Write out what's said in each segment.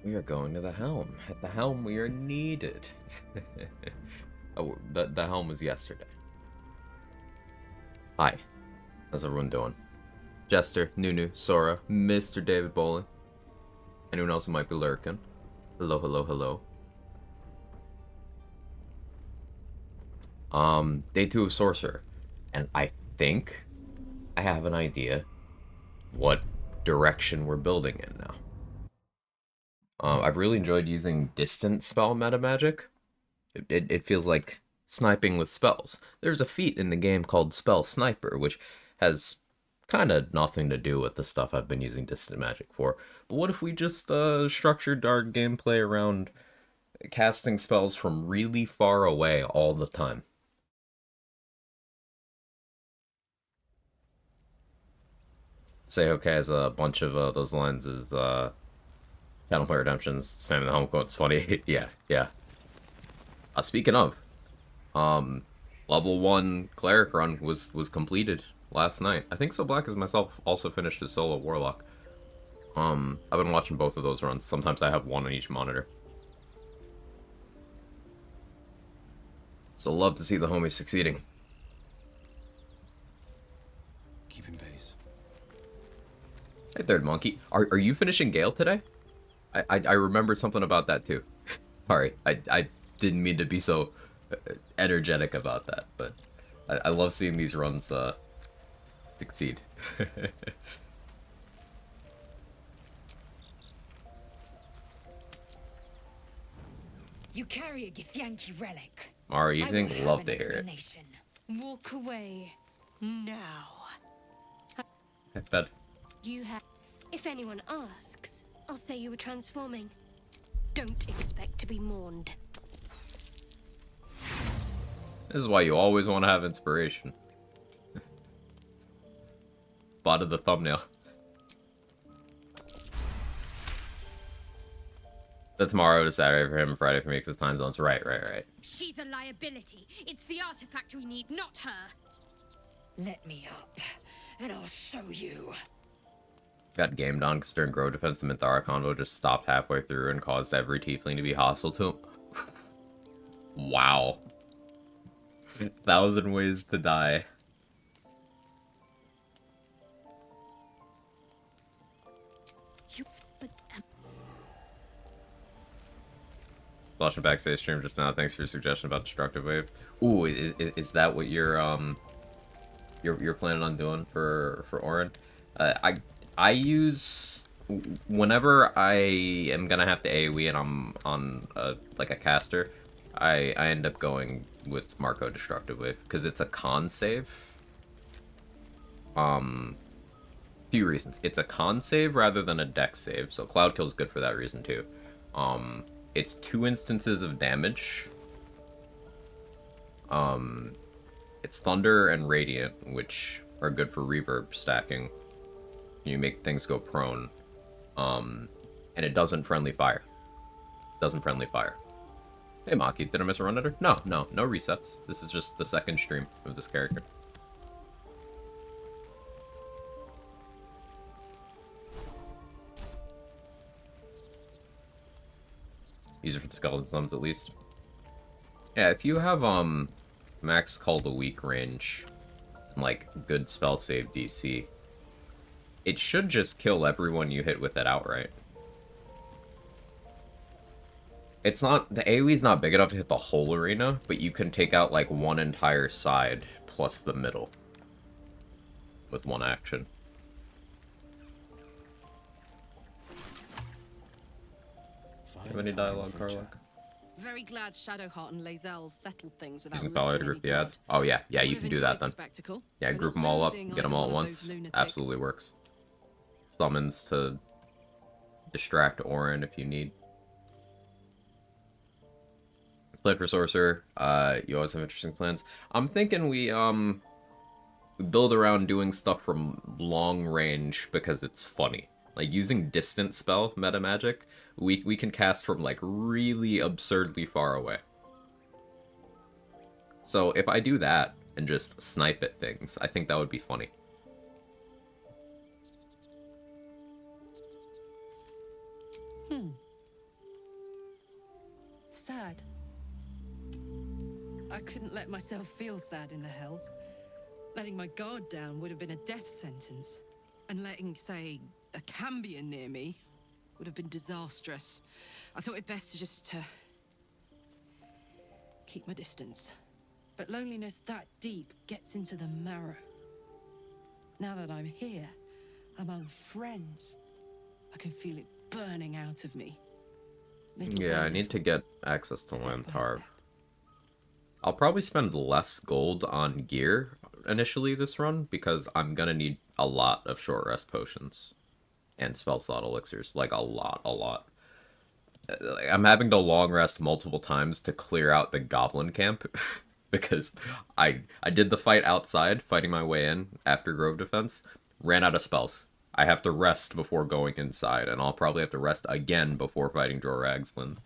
We are going to the helm. At the helm, we are needed. Oh, the helm was yesterday. Hi, how's everyone doing? Jester, Nunu, Sora, Mr. David Bowling. Anyone else who might be lurking? Hello, hello, hello. Day 2 of Sorcerer. And I think I have an idea what direction we're building in now. I've really enjoyed using distant spell meta magic. It feels like sniping with spells. There's a feat in the game called Spell Sniper, which has kind of nothing to do with the stuff I've been using distant magic for. But what if we just structured our gameplay around casting spells from really far away all the time? Say okay as a bunch of those lines is Counterplay Redemptions, spamming the home quotes funny. Yeah, yeah. Speaking of, um, level 1 cleric run was completed last night. I think So Black as myself also finished his solo warlock. I've been watching both of those runs. Sometimes I have one on each monitor. So love to see the homies succeeding. Keeping pace. Hey, Third Monkey, are you finishing Gale today? I remembered something about that too. Sorry, I didn't mean to be so energetic about that, but I love seeing these runs succeed. You carry a Githyanki relic. Mara I will Evening, have love an to hear it. explanation. Walk away now. I bet. You have. If anyone asks, I'll say you were transforming. Don't expect to be mourned. This is why you always want to have inspiration. Spotted the thumbnail. That's tomorrow to Saturday for him, Friday for me because time zones. Right, right, right. She's a liability. It's the artifact we need, not her. Let me up, and I'll show you. Got gamed on because during Grow Defense, the Minthara convo just stopped halfway through and caused every tiefling to be hostile to him. Wow. 1,000 ways to die. But Watching backstage stream just now. Thanks for your suggestion about Destructive Wave. Ooh, is that what you're planning on doing for Orin? I use whenever I am gonna have to AoE and I'm on like a caster, I end up going with Marco Destructive Wave because it's a con save. Few reasons. It's a con save rather than a dex save, so Cloud Kill's good for that reason too. It's 2 instances of damage. It's Thunder and Radiant, which are good for reverb stacking. You make things go prone. And it doesn't friendly fire. Doesn't friendly fire. Hey Maki, did I miss a run editor? No, no resets. This is just the second stream of this character. Easier for the skeleton thumbs at least. Yeah, if you have max call to weak range and like good spell save DC, it should just kill everyone you hit with it outright. It's not, the AoE's not big enough to hit the whole arena, but you can take out like one entire side plus the middle with one action. Have any dialogue, Carlock? Very glad Shadowheart and Lae'zel settled things without Using letting Valor to any group the blood. ads. Oh yeah, yeah, you Would have can do enjoyed that the then. spectacle, Yeah, but group not them all up, losing get them either all at one of those once. lunatics. Absolutely works. Summons to distract Orin if you need. Let's play for Sorcerer. You always have interesting plans. I'm thinking we build around doing stuff from long range because it's funny. Like using distant spell meta magic, we can cast from like really absurdly far away. So if I do that and just snipe at things, I think that would be funny. sad. I couldn't let myself feel sad in the hells. Letting my guard down would have been a death sentence. And letting, say, a Cambion near me would have been disastrous. I thought it best to just keep my distance. But loneliness that deep gets into the marrow. Now that I'm here, among friends, I can feel it burning out of me. Little Yeah, by I need little, to get access to step by Lantarv. step. I'll probably spend less gold on gear initially this run, because I'm gonna need a lot of short rest potions and spell slot elixirs. Like, a lot. I'm having to long rest multiple times to clear out the goblin camp, because I did the fight outside, fighting my way in after Grove Defense, ran out of spells. I have to rest before going inside, and I'll probably have to rest again before fighting Joragslin.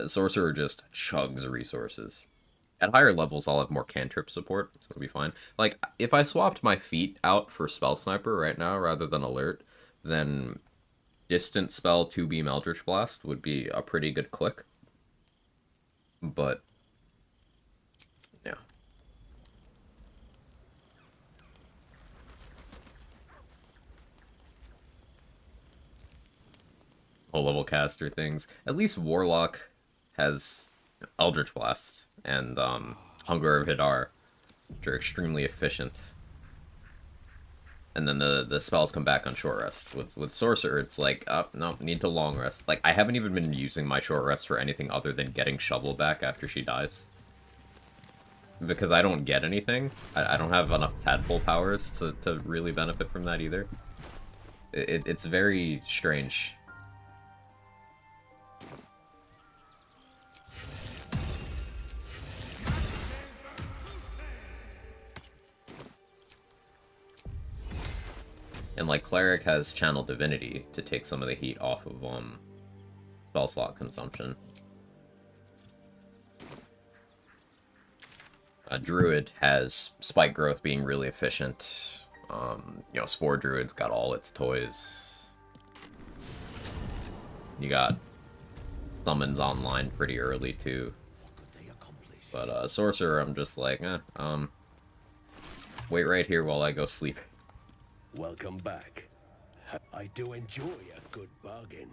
Sorcerer just chugs resources. At higher levels, I'll have more cantrip support. It's gonna be fine. Like, if I swapped my feet out for Spell Sniper right now rather than Alert, then Distant Spell 2-beam Eldritch Blast would be a pretty good click. But, yeah. Low-level caster things. At least Warlock has Eldritch Blast and Hunger of Hidar, which are extremely efficient. And then the spells come back on short rest. With Sorcerer, it's like, no, need to long rest. Like, I haven't even been using my short rest for anything other than getting Shovel back after she dies. Because I don't get anything. I don't have enough tadpole powers to really benefit from that either. It's very strange. And, like, Cleric has Channel Divinity to take some of the heat off of, spell slot consumption. Druid has Spike Growth being really efficient. You know, Spore Druid's got all its toys. You got Summons online pretty early, too. But, Sorcerer, I'm just like, wait right here while I go sleep. Welcome back. I do enjoy a good bargain,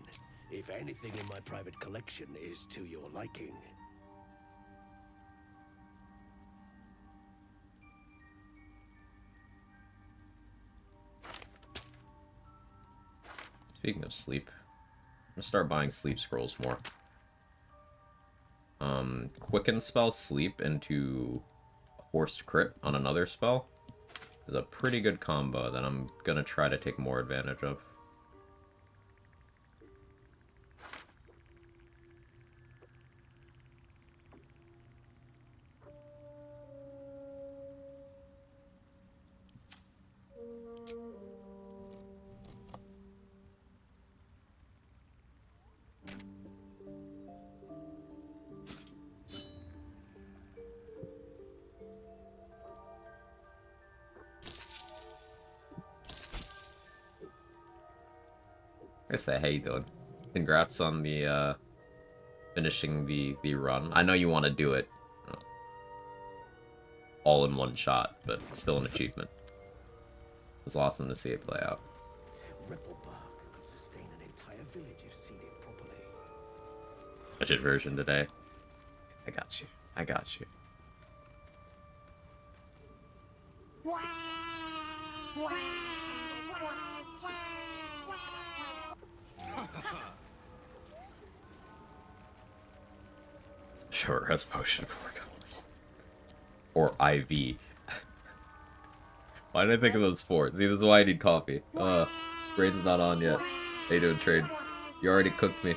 if anything in my private collection is to your liking. Speaking of sleep, I'm gonna start buying sleep scrolls more. Quicken spell sleep into forced crit on another spell is a pretty good combo that I'm gonna try to take more advantage of. I say, how you doing? Congrats on the finishing the run. I know you want to do it all in one shot, but still an achievement. It was awesome to see it play out. Ripple bark could sustain an entire village if seeded properly. Budget version today. I got you. I got you. Sure, rest potion for goblins. Or IV. Why did I think of those four? See, this is why I need coffee. Brain's not on yet. How you doing, Trade? You already cooked me.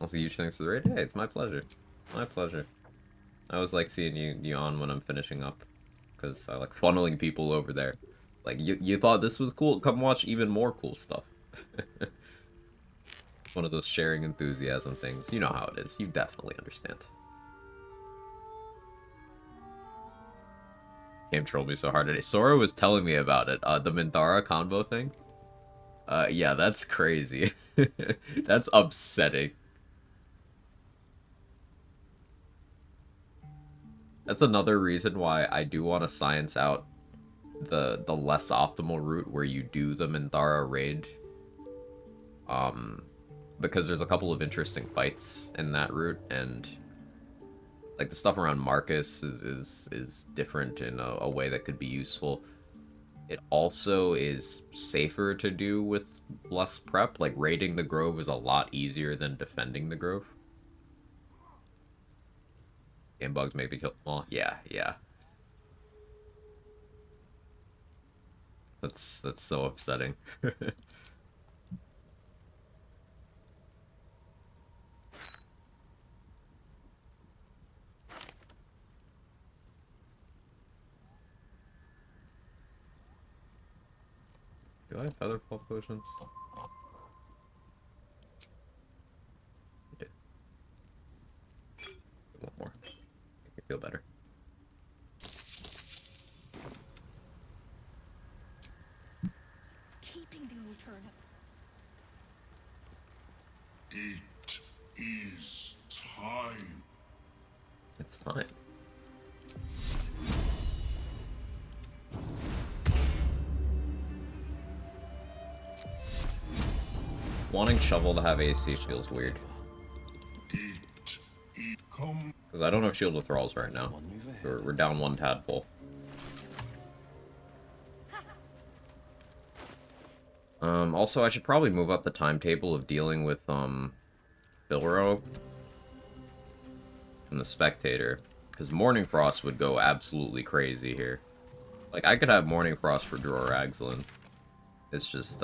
Also, huge thanks for the raid. Hey, it's my pleasure. My pleasure. I always like seeing you on when I'm finishing up, because I like funneling people over there. Like, you thought this was cool? Come watch even more cool stuff. One of those sharing enthusiasm things. You know how it is. You definitely understand. Game trolled me so hard today. Sora was telling me about it. The Minthara combo thing. Yeah, that's crazy. That's upsetting. That's another reason why I do want to science out the less optimal route where you do the Minthara raid. Because there's a couple of interesting fights in that route, and like the stuff around Marcus is different in a way that could be useful. It also is safer to do with less prep. Like raiding the Grove is a lot easier than defending the Grove. Game bugs maybe kill. Well, yeah, yeah. That's so upsetting. Do I have featherfall potions? Yeah. One more. Make me feel better. Keeping the old turnip. It is time. It's time. Wanting Shovel to have AC feels weird. Come. Because I don't have Shield with Thralls right now. We're down one tadpole. Also, I should probably move up the timetable of dealing with, Bilro and the Spectator. Because Morning Frost would go absolutely crazy here. Like, I could have Morning Frost for Dror Ragzlin. It's just,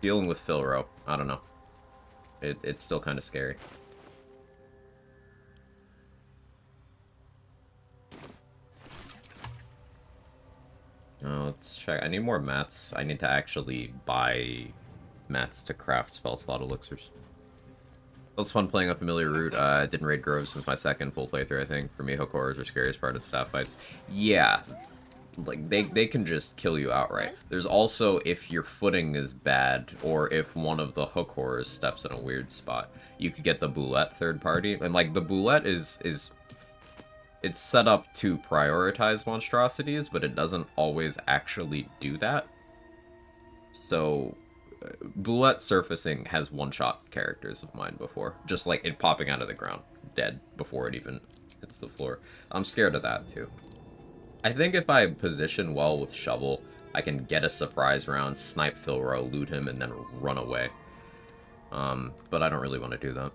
dealing with Filro. I don't know. It's still kind of scary. Let's check. I need more mats. I need to actually buy mats to craft spell slot elixirs. It was fun playing a familiar route. Didn't raid Groves since my second full playthrough, I think. For me, hook horrors are scariest part of the staff fights. Yeah, like they can just kill you outright. There's also if your footing is bad, or if one of the hook horrors steps in a weird spot, you could get the Boulette third party. And like the Boulette is it's set up to prioritize monstrosities, but it doesn't always actually do that. So, Boulette surfacing has one-shot characters of mine before. Just like it popping out of the ground, dead, before it even hits the floor. I'm scared of that, too. I think if I position well with Shovel, I can get a surprise round, snipe Filro, loot him, and then run away. But I don't really want to do that.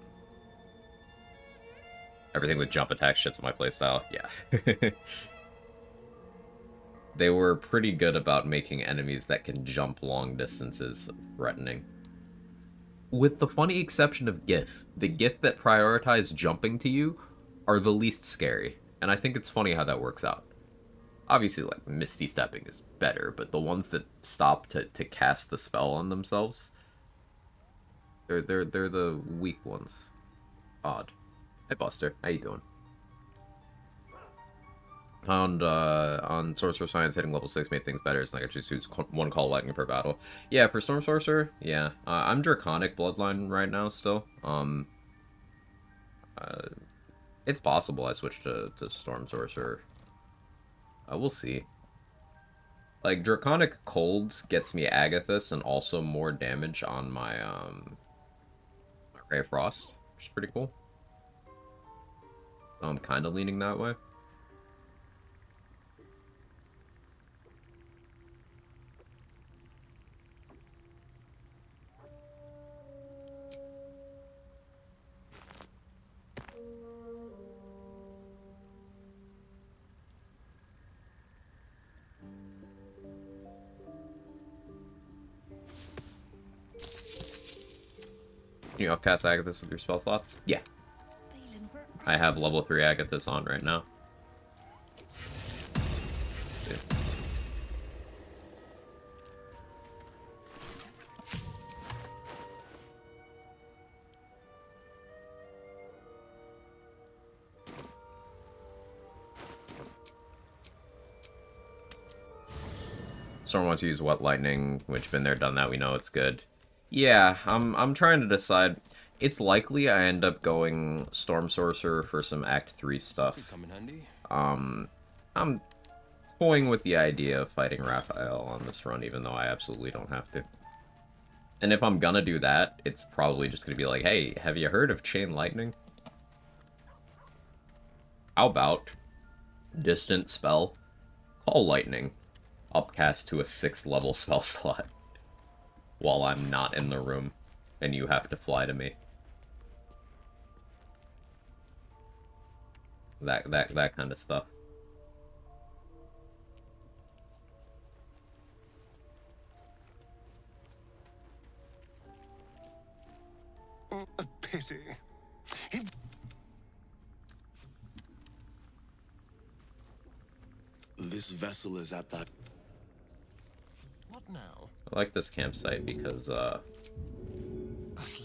Everything with jump attack shits my playstyle. Yeah. They were pretty good about making enemies that can jump long distances threatening. With the funny exception of Gith. The Gith that prioritize jumping to you are the least scary. And I think it's funny how that works out. Obviously, like, Misty Stepping is better, but the ones that stop to cast the spell on themselves, they're the weak ones. Odd. Hey Buster, how you doing? Found on Sorcerer Science hitting level 6 made things better, so I could just use one Call Lightning per battle. Yeah, for Storm Sorcerer, yeah. I'm Draconic Bloodline right now still. It's possible I switch to Storm Sorcerer. We'll see. Like, Draconic Cold gets me Agathis and also more damage on my, my Ray of Frost, which is pretty cool. So I'm kind of leaning that way. Can you upcast Agathis with your spell slots? Yeah. I have level 3 Agathis on right now. Let's see. Storm wants to use Wet Lightning, which been there, done that. We know it's good. Yeah, I'm trying to decide. It's likely I end up going Storm Sorcerer for some Act 3 stuff. Could come in handy. I'm toying with the idea of fighting Raphael on this run, even though I absolutely don't have to. And if I'm gonna do that, it's probably just gonna be like, hey, have you heard of Chain Lightning? How about distant spell, Call Lightning, upcast to a 6th level spell slot while I'm not in the room and you have to fly to me. That kind of stuff. A pity. This vessel is at the... What now? I like this campsite because, At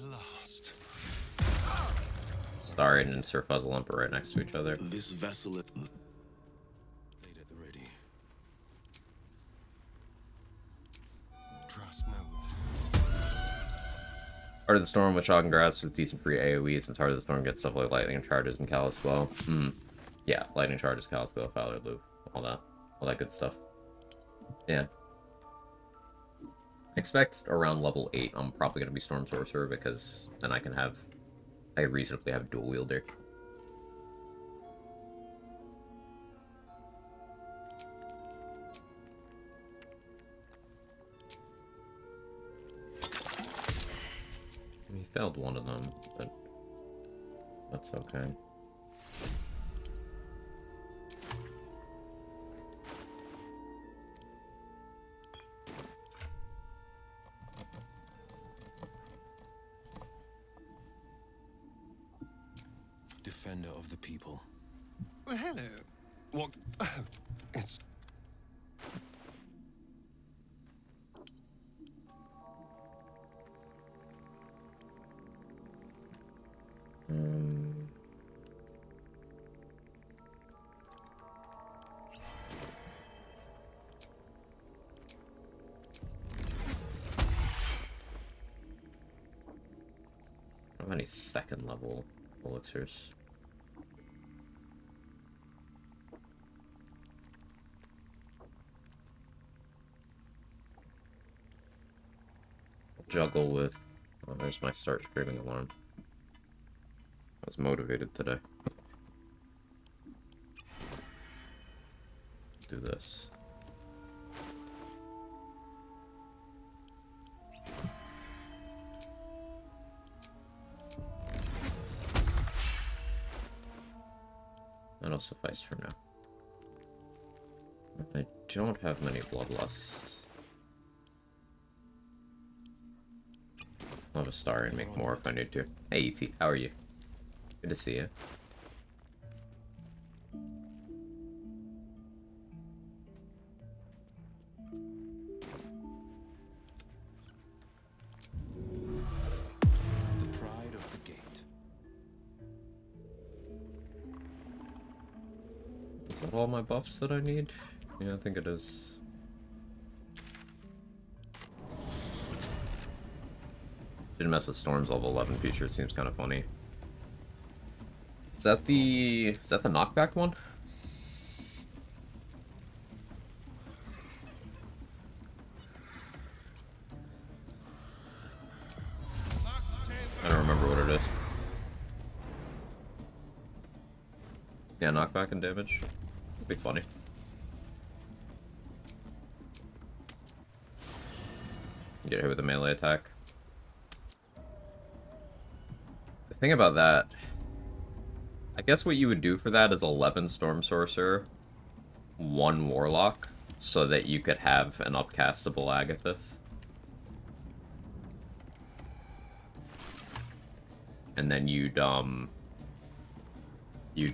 last. Starry and Sir Fuzzlemp are right next to each other. This vessel is... Laid at the ready. Trust no one. Heart of the Storm with Shock and Grass with decent free AoE, since Heart of the Storm gets stuff like Lightning Charges and Callus Yeah, Lightning Charges, Callus Glow, Fowler Loop, all that good stuff. Yeah. Expect around level 8, I'm probably going to be Storm Sorcerer, because then I reasonably have Dual Wielder. We failed one of them, but that's okay. Defender of the people. Well, hello. What? It's... How many 2nd level elixirs? Juggle with... Oh, there's my start screaming alarm. I was motivated today. Do this. That'll suffice for now. I don't have many bloodlusts. I'll have a star and make more if I need to. Hey, E.T., how are you? Good to see you. The pride of the gate. Is that all my buffs that I need? Yeah, I think it is. Didn't mess with Storm's level 11 feature, it seems kind of funny. Is that the knockback one? I don't remember what it is. Yeah, knockback and damage. It'd be funny. Get hit with a melee attack. The thing about that, I guess what you would do for that is 11 Storm Sorcerer, 1 Warlock, so that you could have an upcastable Agathis. And then you'd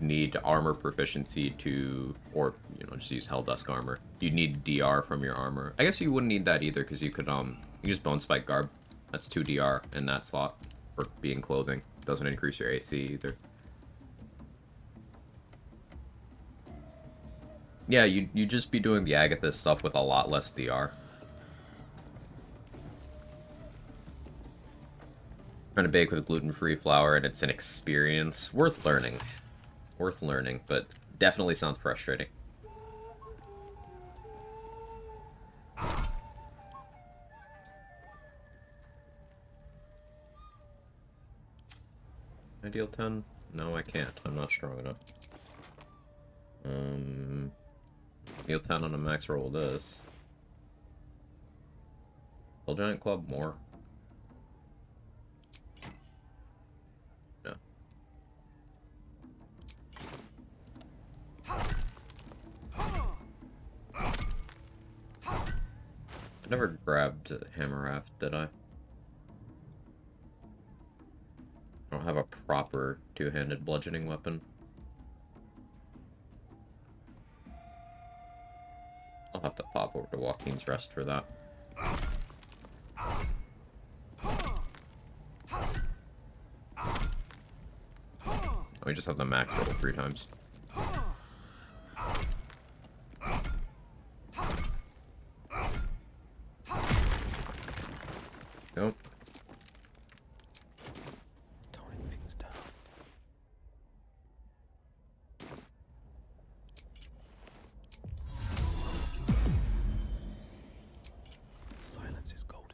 need armor proficiency to, or, you know, just use Helldusk armor. You'd need DR from your armor. I guess you wouldn't need that either, because you could, you just Bone Spike Garb. That's 2 DR in that slot, for being clothing. Doesn't increase your AC either. Yeah, you'd just be doing the Agathis stuff with a lot less DR. Trying to bake with gluten-free flour, and it's an experience. Worth learning. Worth learning, but definitely sounds frustrating. Can I deal 10? No, I can't. I'm not strong enough. Deal 10 on a max roll of this. Will Giant Club more? No. I never grabbed Hammer Raft, did I? I don't have a proper two-handed bludgeoning weapon. I'll have to pop over to Joaquin's Rest for that. We just have the max roll 3 times. Nope. Toning things down. Silence is golden.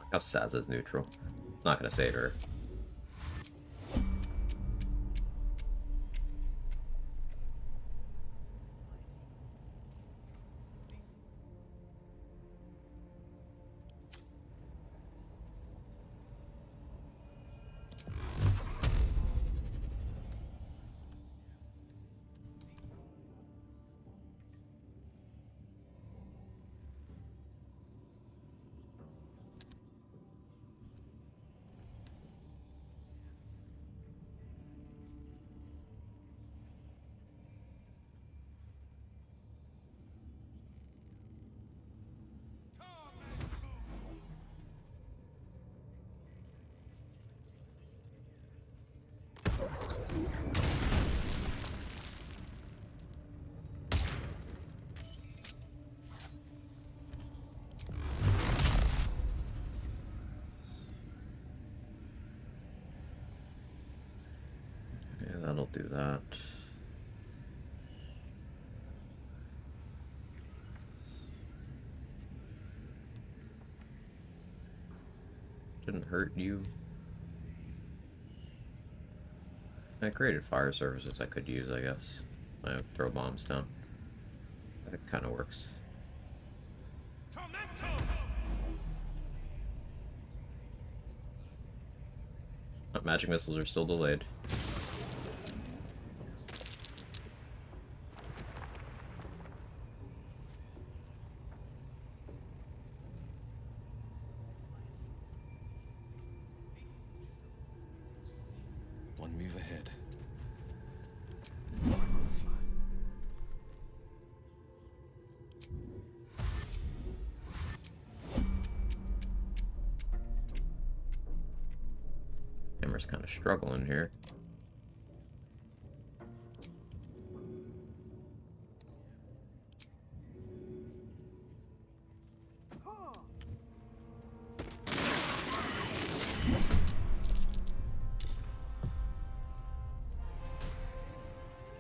How sad is neutral? It's not gonna save her. Yeah, that'll do that. Didn't hurt you. I created fire services I could use, I guess. I throw bombs down. That kind of works. Magic missiles are still delayed. One move ahead. Hammer's kind of struggling here.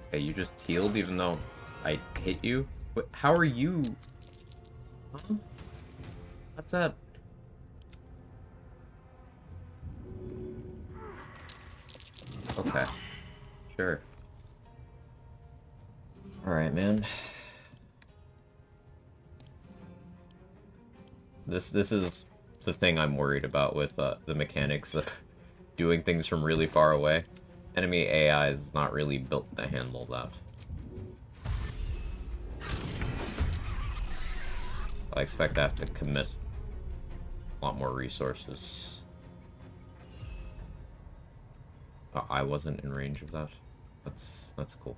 Okay, you just healed even though I hit you? How are you? Huh? What's that? Okay. Sure. Alright, man. This is the thing I'm worried about with the mechanics of doing things from really far away. Enemy AI is not really built to handle that. I expect to have to commit a lot more resources. I wasn't in range of that. That's cool.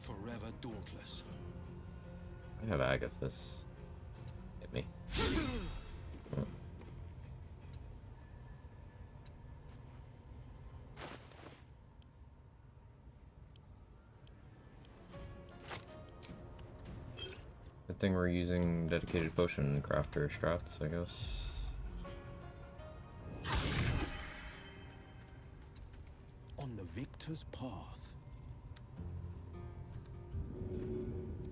Forever dauntless. I have Agathis. Hit me. Oh. Good thing we're using dedicated potion crafter strats, I guess. On the victor's path.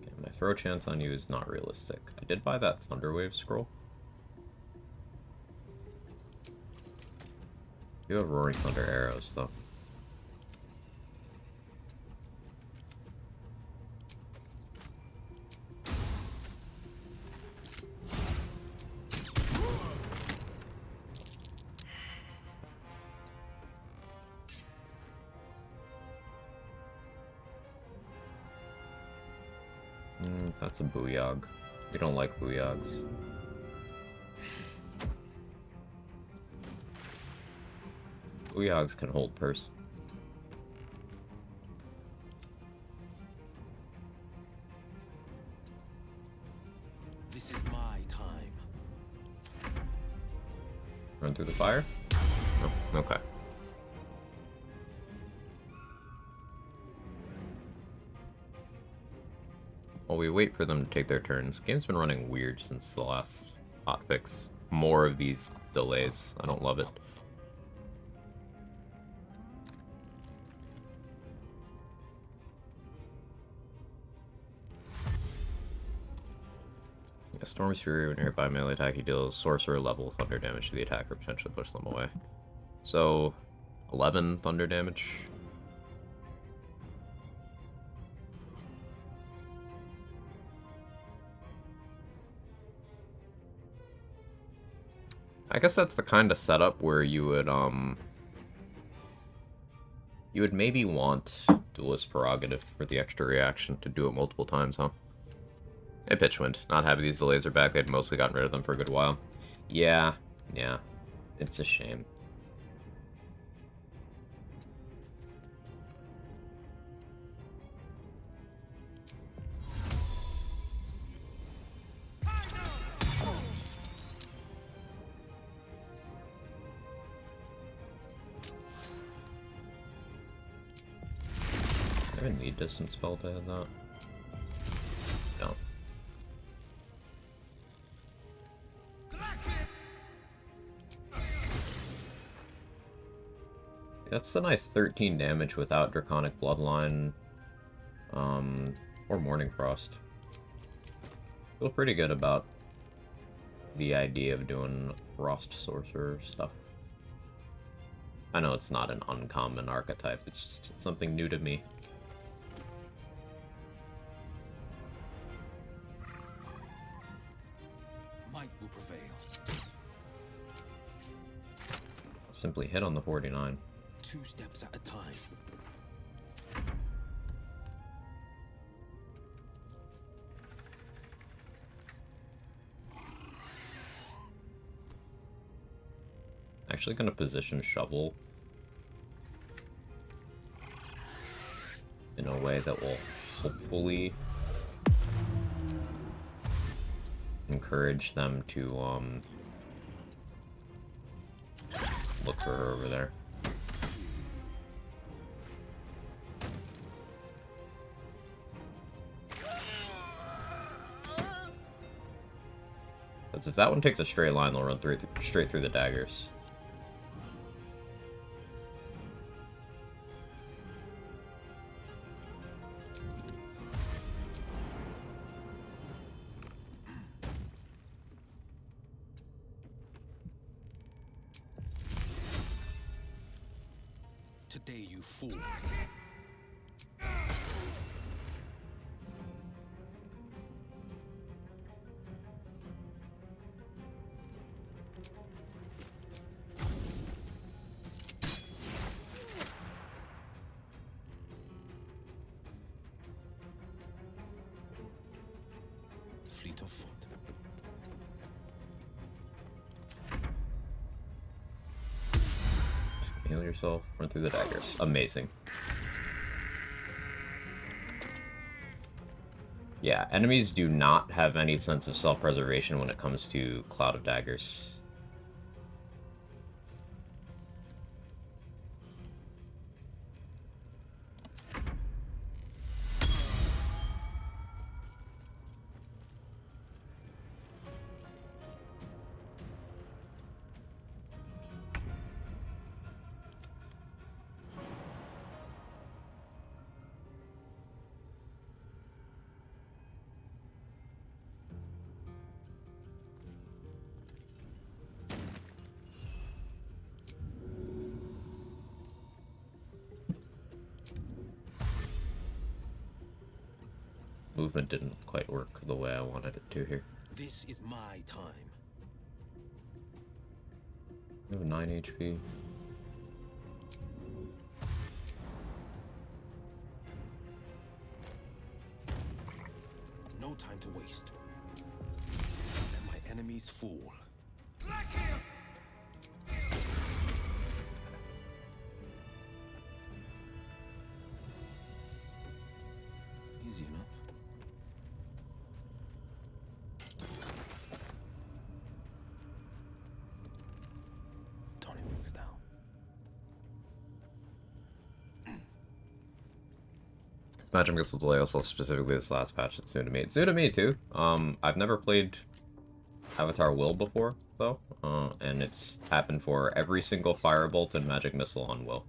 Okay, my throw chance on you is not realistic. I did buy that Thunderwave scroll. You have Roaring Thunder arrows, though. That's a Booyog. We don't like Booyogs. Booyogs can hold purse. This is my time. Run through the fire? No, okay. While we wait for them to take their turns, game's been running weird since the last hotfix. More of these delays. I don't love it. A Storm's Fury, when nearby melee attack, he deals Sorcerer level thunder damage to the attacker, potentially push them away. So, 11 thunder damage. I guess that's the kind of setup where you would maybe want Duelist Prerogative for the extra reaction to do it multiple times, huh? Hey, Pitchwind. Not having these delays are back. They'd mostly gotten rid of them for a good while. Yeah. It's a shame. I didn't need distance spell to hit that. No. That's a nice 13 damage without Draconic Bloodline, or Morning Frost. Feel pretty good about the idea of doing Frost Sorcerer stuff. I know it's not an uncommon archetype, it's just something new to me. Might will prevail. Simply hit on the 49. 2 steps at a time. Actually gonna position Shovel in a way that will hopefully encourage them to look for her over there. Because if that one takes a straight line, they'll run straight through the daggers. Today you fool. Fleet of foot. heal yourself. Run through the daggers. Amazing. Yeah, enemies do not have any sense of self-preservation when it comes to Cloud of Daggers. Movement didn't quite work the way I wanted it to here. This is my time. You have 9 HP. No time to waste. Let my enemies fall. Easy enough. Toning things down. This match gets a delay also specifically this last patch. It's new to me. It's new to me too. I've never played Avatar Will before though, and it's happened for every single firebolt and magic missile on Will.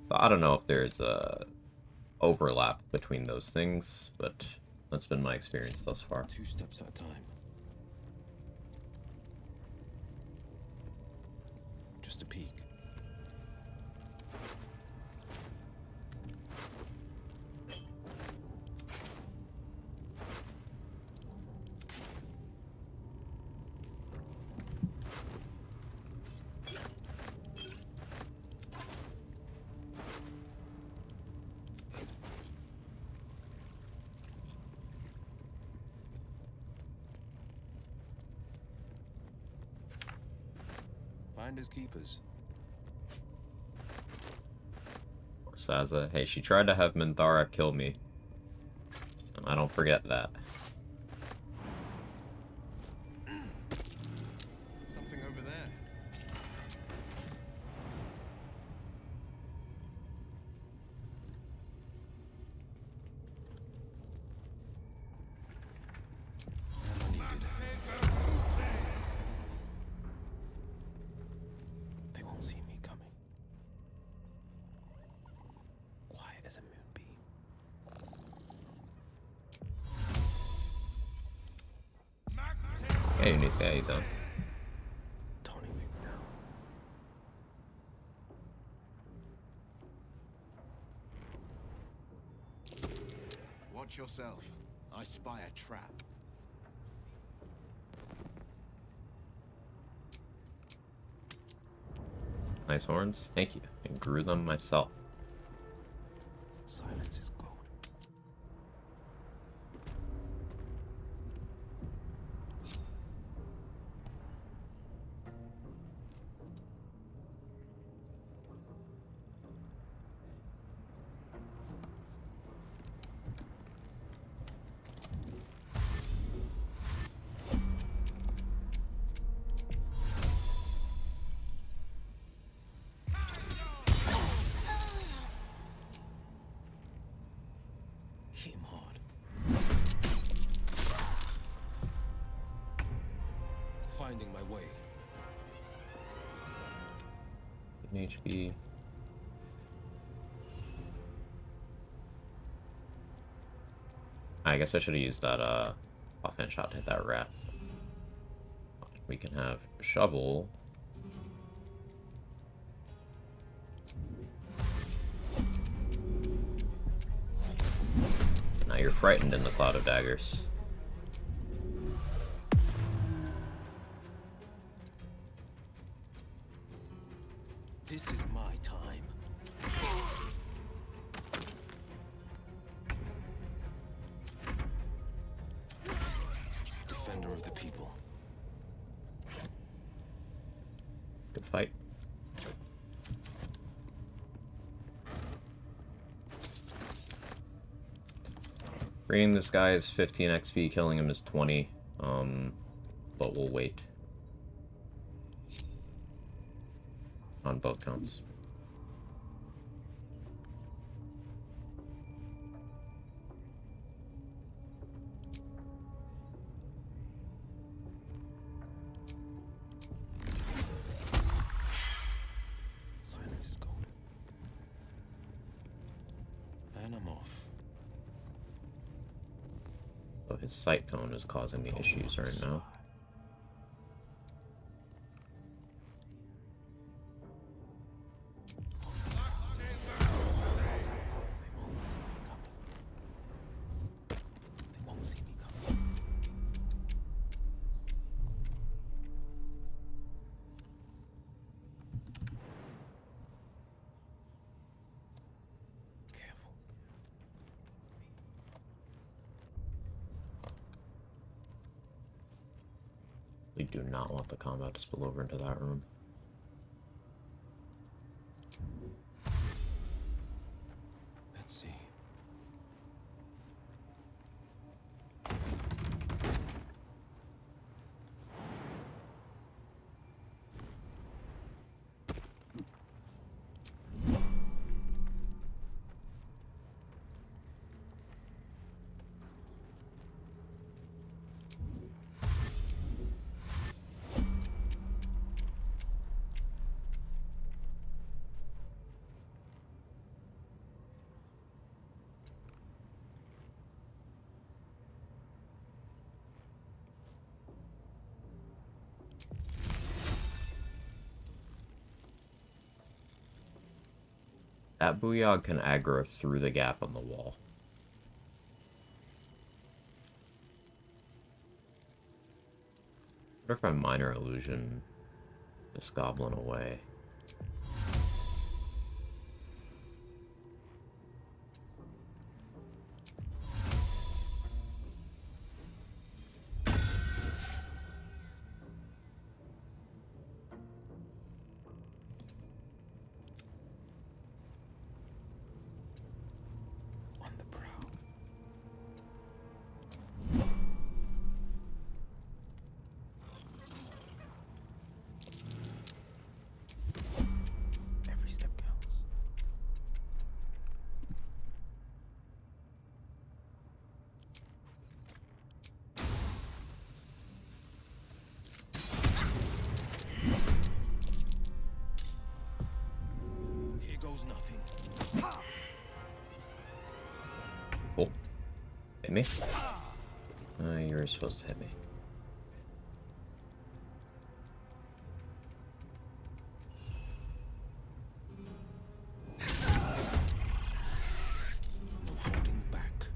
So I don't know if there's a overlap between those things, but that's been my experience thus far. 2 steps at a time. Just a peek. Finders keepers. Saza, hey, she tried to have Minthara kill me. I don't forget that. Something over there. They won't see me coming. Quiet as a moonbeam. Hey, Eunice, how you doing? Toning things down. Watch yourself. I spy a trap. Nice horns, thank you. I grew them myself. Silence is gold. Hit him hard. Finding my way. 10 HP. I guess I should have used that offhand shot to hit that rat. We can have shovel. Now you're frightened in the cloud of daggers. This is my time. Defender of the people. Freeing this guy is 15 XP, killing him is 20. But we'll wait. On both counts. Silence is golden. And I'm off. So his sight cone is causing me issues right now. They won't see me coming. Careful. We do not want the combat to spill over into that room. Let's see. That Booyog can aggro through the gap on the wall. What if my minor illusion this goblin away? On the prowl. Every step counts. Here goes nothing. Cool. Hit me? You were supposed to hit me. No holding back.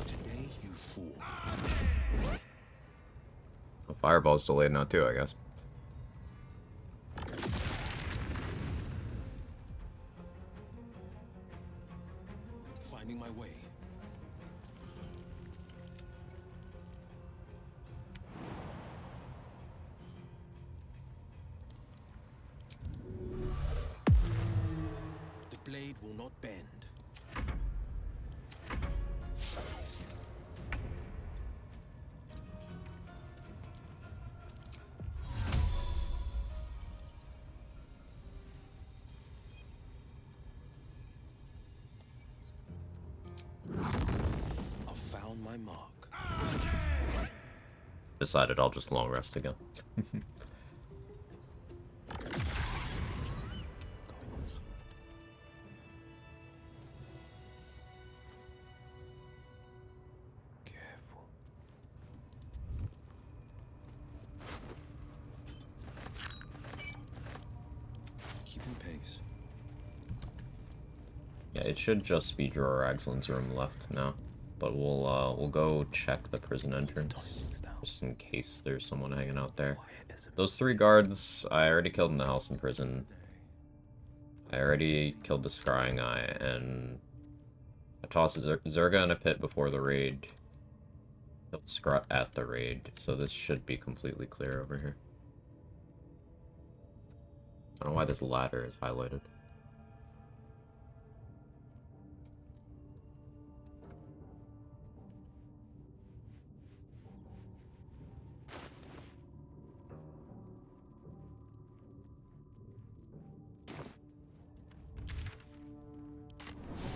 Today you fool. Well, fireball's delayed now too, I guess. Finding my way. The blade will not bend. I've found my mark. Decided I'll just long rest again. Going once. Careful. Keeping pace. Yeah, it should just be Drawer Ragzlin's room left now. But we'll go check the prison entrance, just in case there's someone hanging out there. Quiet as a Those 3 guards, I already killed in the house and prison. I already killed the Scrying Eye, and I tossed Zerga in a pit before the raid. Killed Scrut at the raid, so this should be completely clear over here. I don't know why this ladder is highlighted.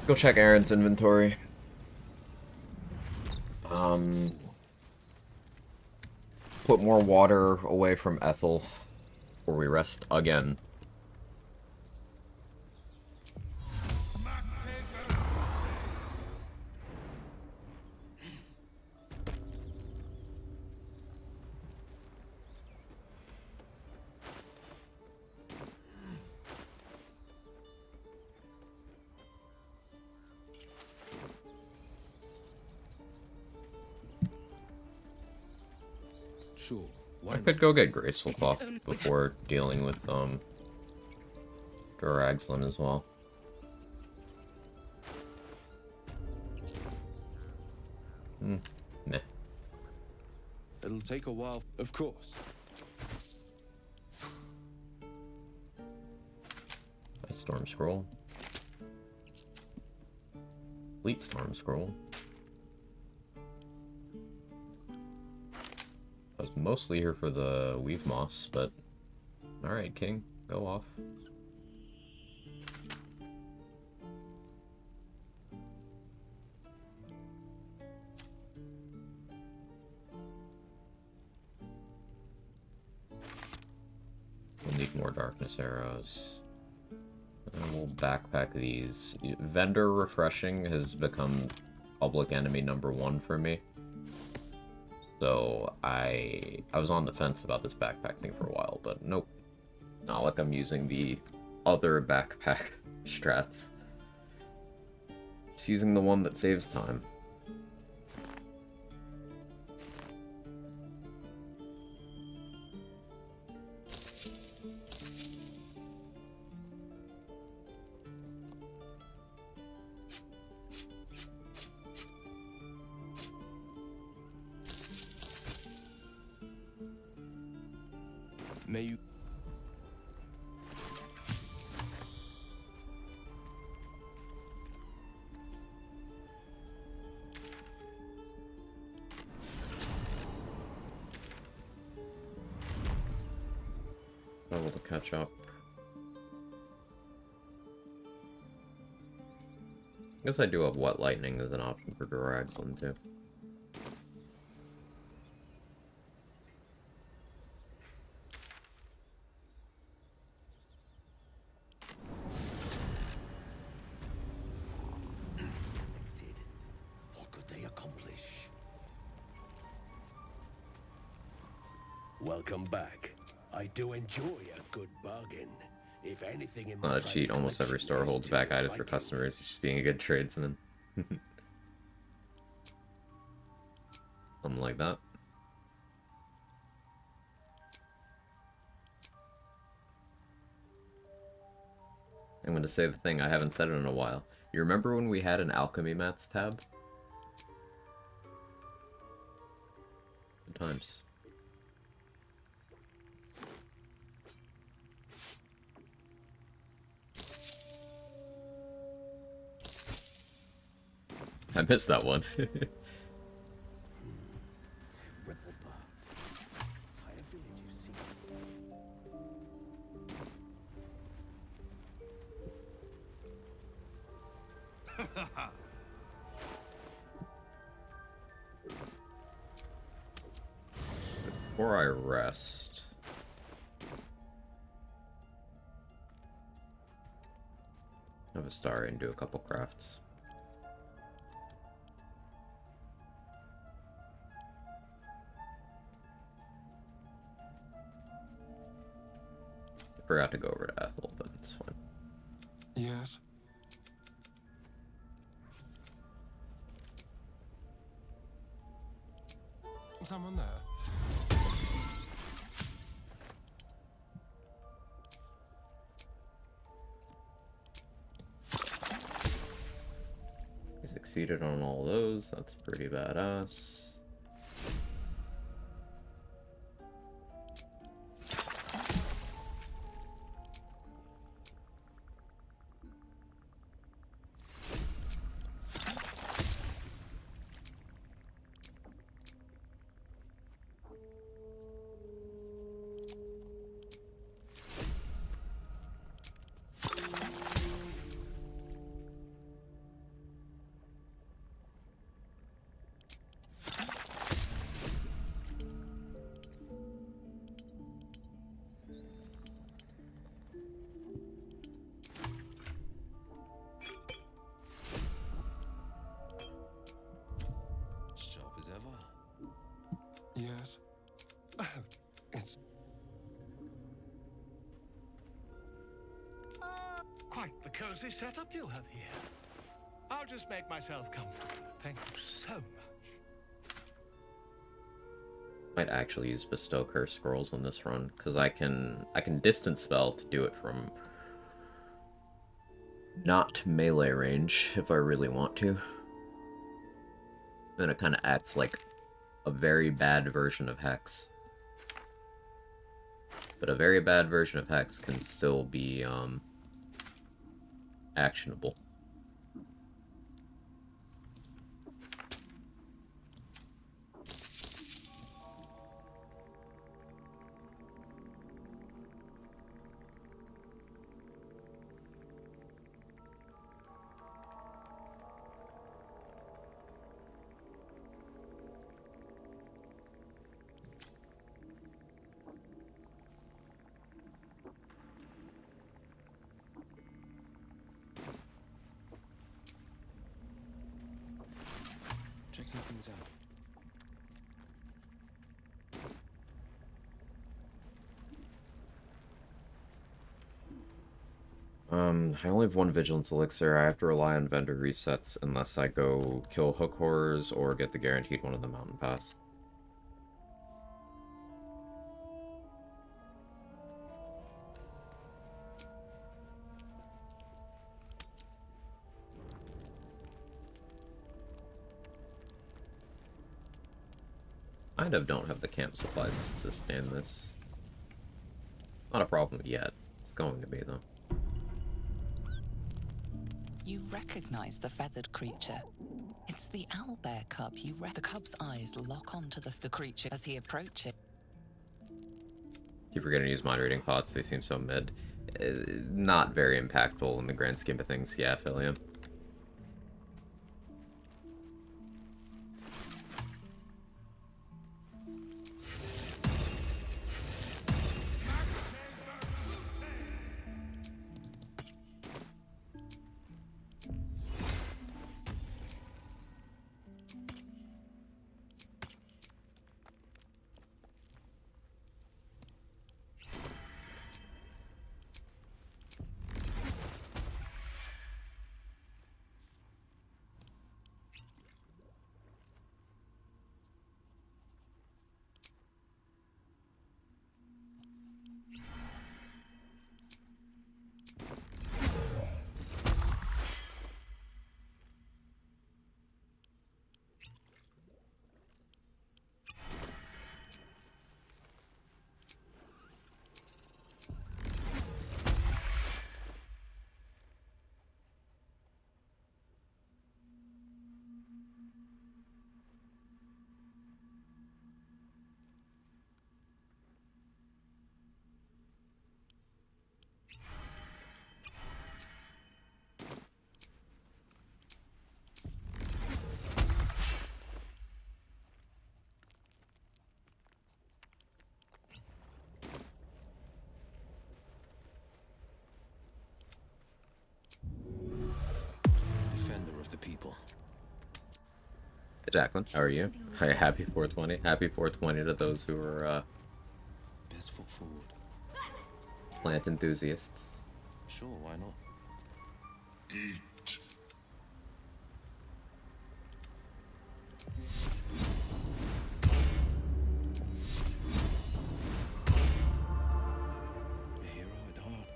Go check Aaron's inventory. Put more water away from Ethel before we rest again. Sure. I could go get Graceful Cloth before dealing with Duraxlin as well. Meh. It'll take a while, of course. A Storm Scroll. Fleet Storm Scroll. I was mostly here for the Weave Moss, but alright, King, go off. We'll need more Darkness Arrows. And we'll backpack these. Vendor Refreshing has become public enemy #1 for me. So I was on the fence about this backpack thing for a while, but nope. Not like I'm using the other backpack strats. Just using the one that saves time. May you... Able to catch up. I guess I do have Wet Lightning as an option for Duraxlin too. What could they accomplish? Welcome back. I do enjoy a good bargain. If anything in my Not a cheat, almost every store holds back items for customers, just being a good tradesman. Something like that. I'm gonna say the thing I haven't said it in a while. You remember when we had an alchemy mats tab? Good times. I missed that one. Rebel bar. Entire village you see. Before I rest... have a star and do a couple crafts. I forgot to go over to Ethel, but it's fine. Yes? Someone there? succeeded on all those. That's pretty badass. Sharp as ever. Yes. It's Quite the cozy setup you have here. I'll just make myself comfortable. Thank you so much. Might actually use bestow curse scrolls on this run because I can distance spell to do it from not melee range if I really want to. Then it kind of acts like a very bad version of Hex. But a very bad version of Hex can still be actionable. Checking things out. I only have one Vigilance Elixir. I have to rely on vendor resets unless I go kill Hook Horrors or get the guaranteed one of the Mountain Pass. Kind of don't have the camp supplies to sustain this. Not a problem yet. It's going to be, though. You recognize the feathered creature. It's the owlbear cub. The cub's eyes lock onto the creature as he approaches. Keep forgetting to use moderating pots. They seem so mid. Not very impactful in the grand scheme of things. Yeah, Philium. Defender of the people. Hey, Jacqueline, how are you? Hi, happy 420. Happy 420 to those who are Best foot forward. plant enthusiasts. Sure, why not? Eat. A hero at heart.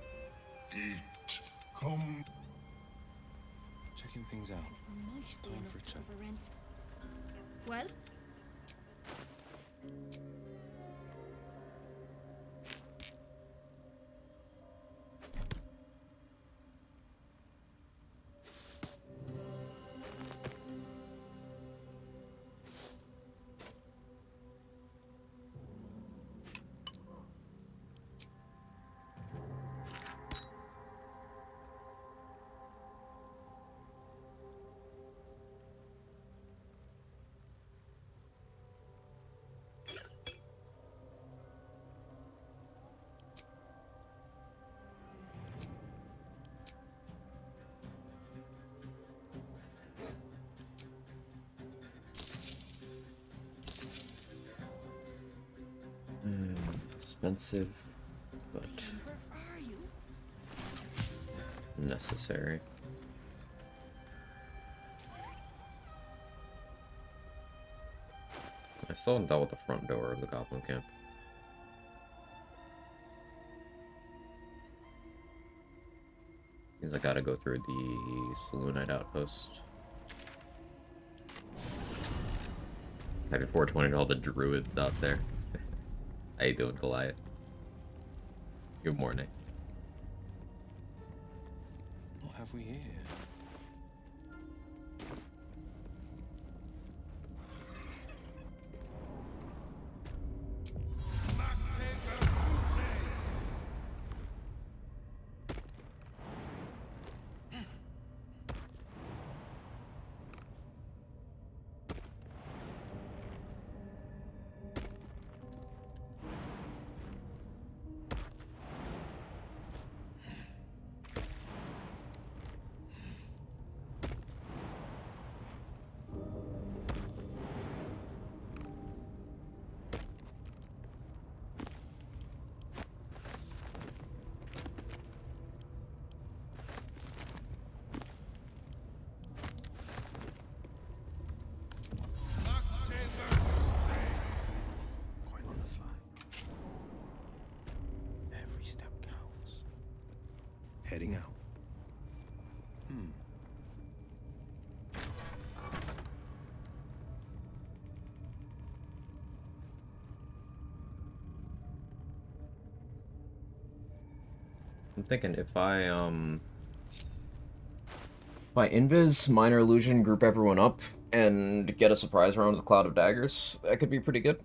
Eat. Come. Checking things things out. Might be Time enough for a to chat. cover rent. Well? Expensive, but Where are you? necessary. I still haven't dealt with the front door of the Goblin Camp. Means I gotta go through the Saloonite Outpost. Happy 420 to all the druids out there. How you doing, Goliath? Good morning. What have we here? Quite on the fly. Every step counts. Heading out. I'm thinking if I invis, minor illusion, group everyone up, and get a surprise round with Cloud of Daggers, that could be pretty good.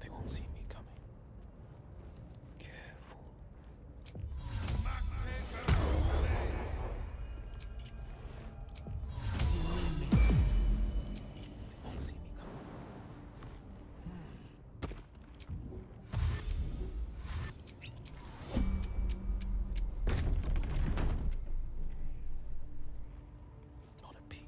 They won't see me coming. Careful. They won't see me coming. Not a peep.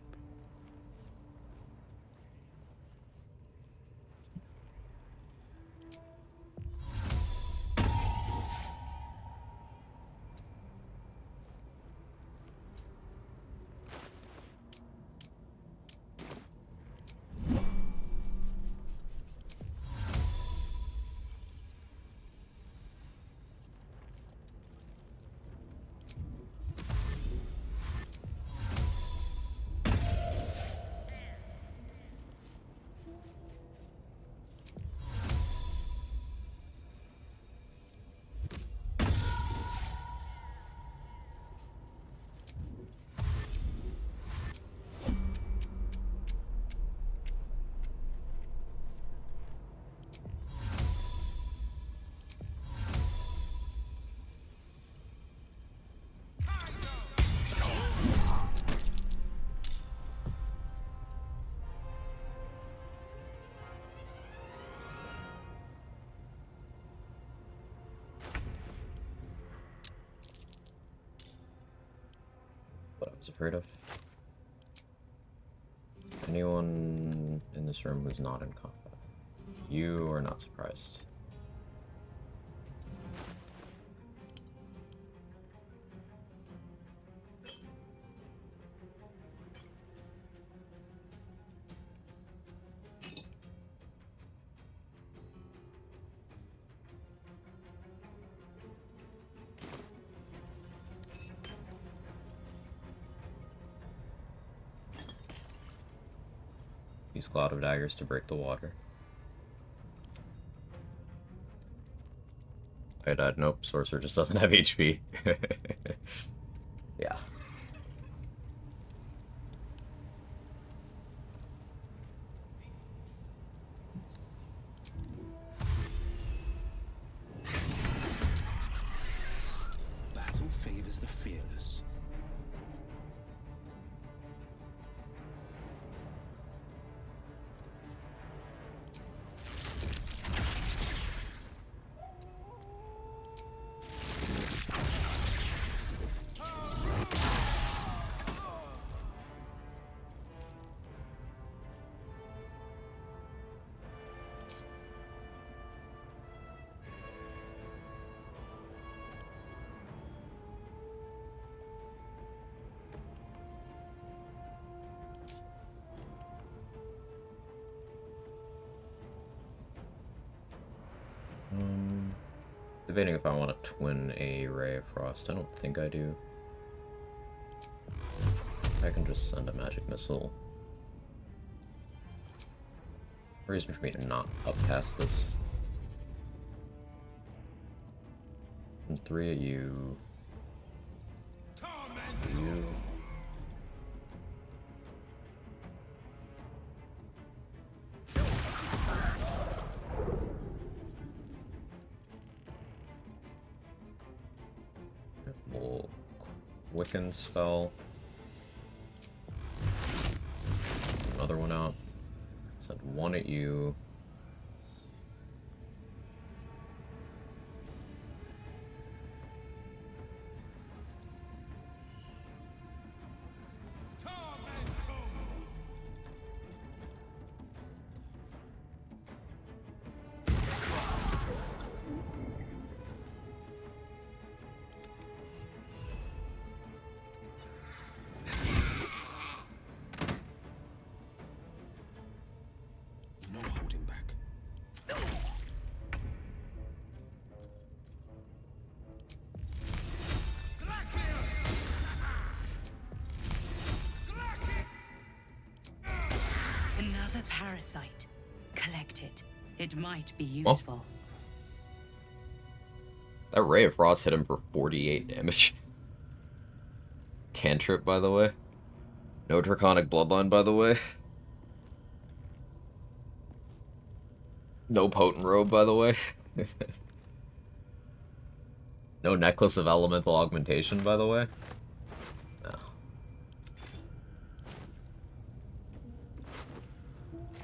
What I was afraid of. Anyone in this room who's not in combat, you are not surprised. Use Cloud of Daggers to break the water. I died. Nope, Sorcerer just doesn't have HP. Yeah. Battle favors the fearless. Debating if I want to twin a Ray of Frost. I don't think I do. I can just send a magic missile. Reason for me to not upcast this. And 3 of you. You. We'll Wiccan spell. Another one out. Send 1 at you. No holding back. Another parasite. Collect it. It might be Well. useful. That Ray of Frost hit him for 48 damage. Cantrip, by the way. No Draconic Bloodline, by the way. No Potent Robe, by the way. No Necklace of Elemental Augmentation, by the way. No.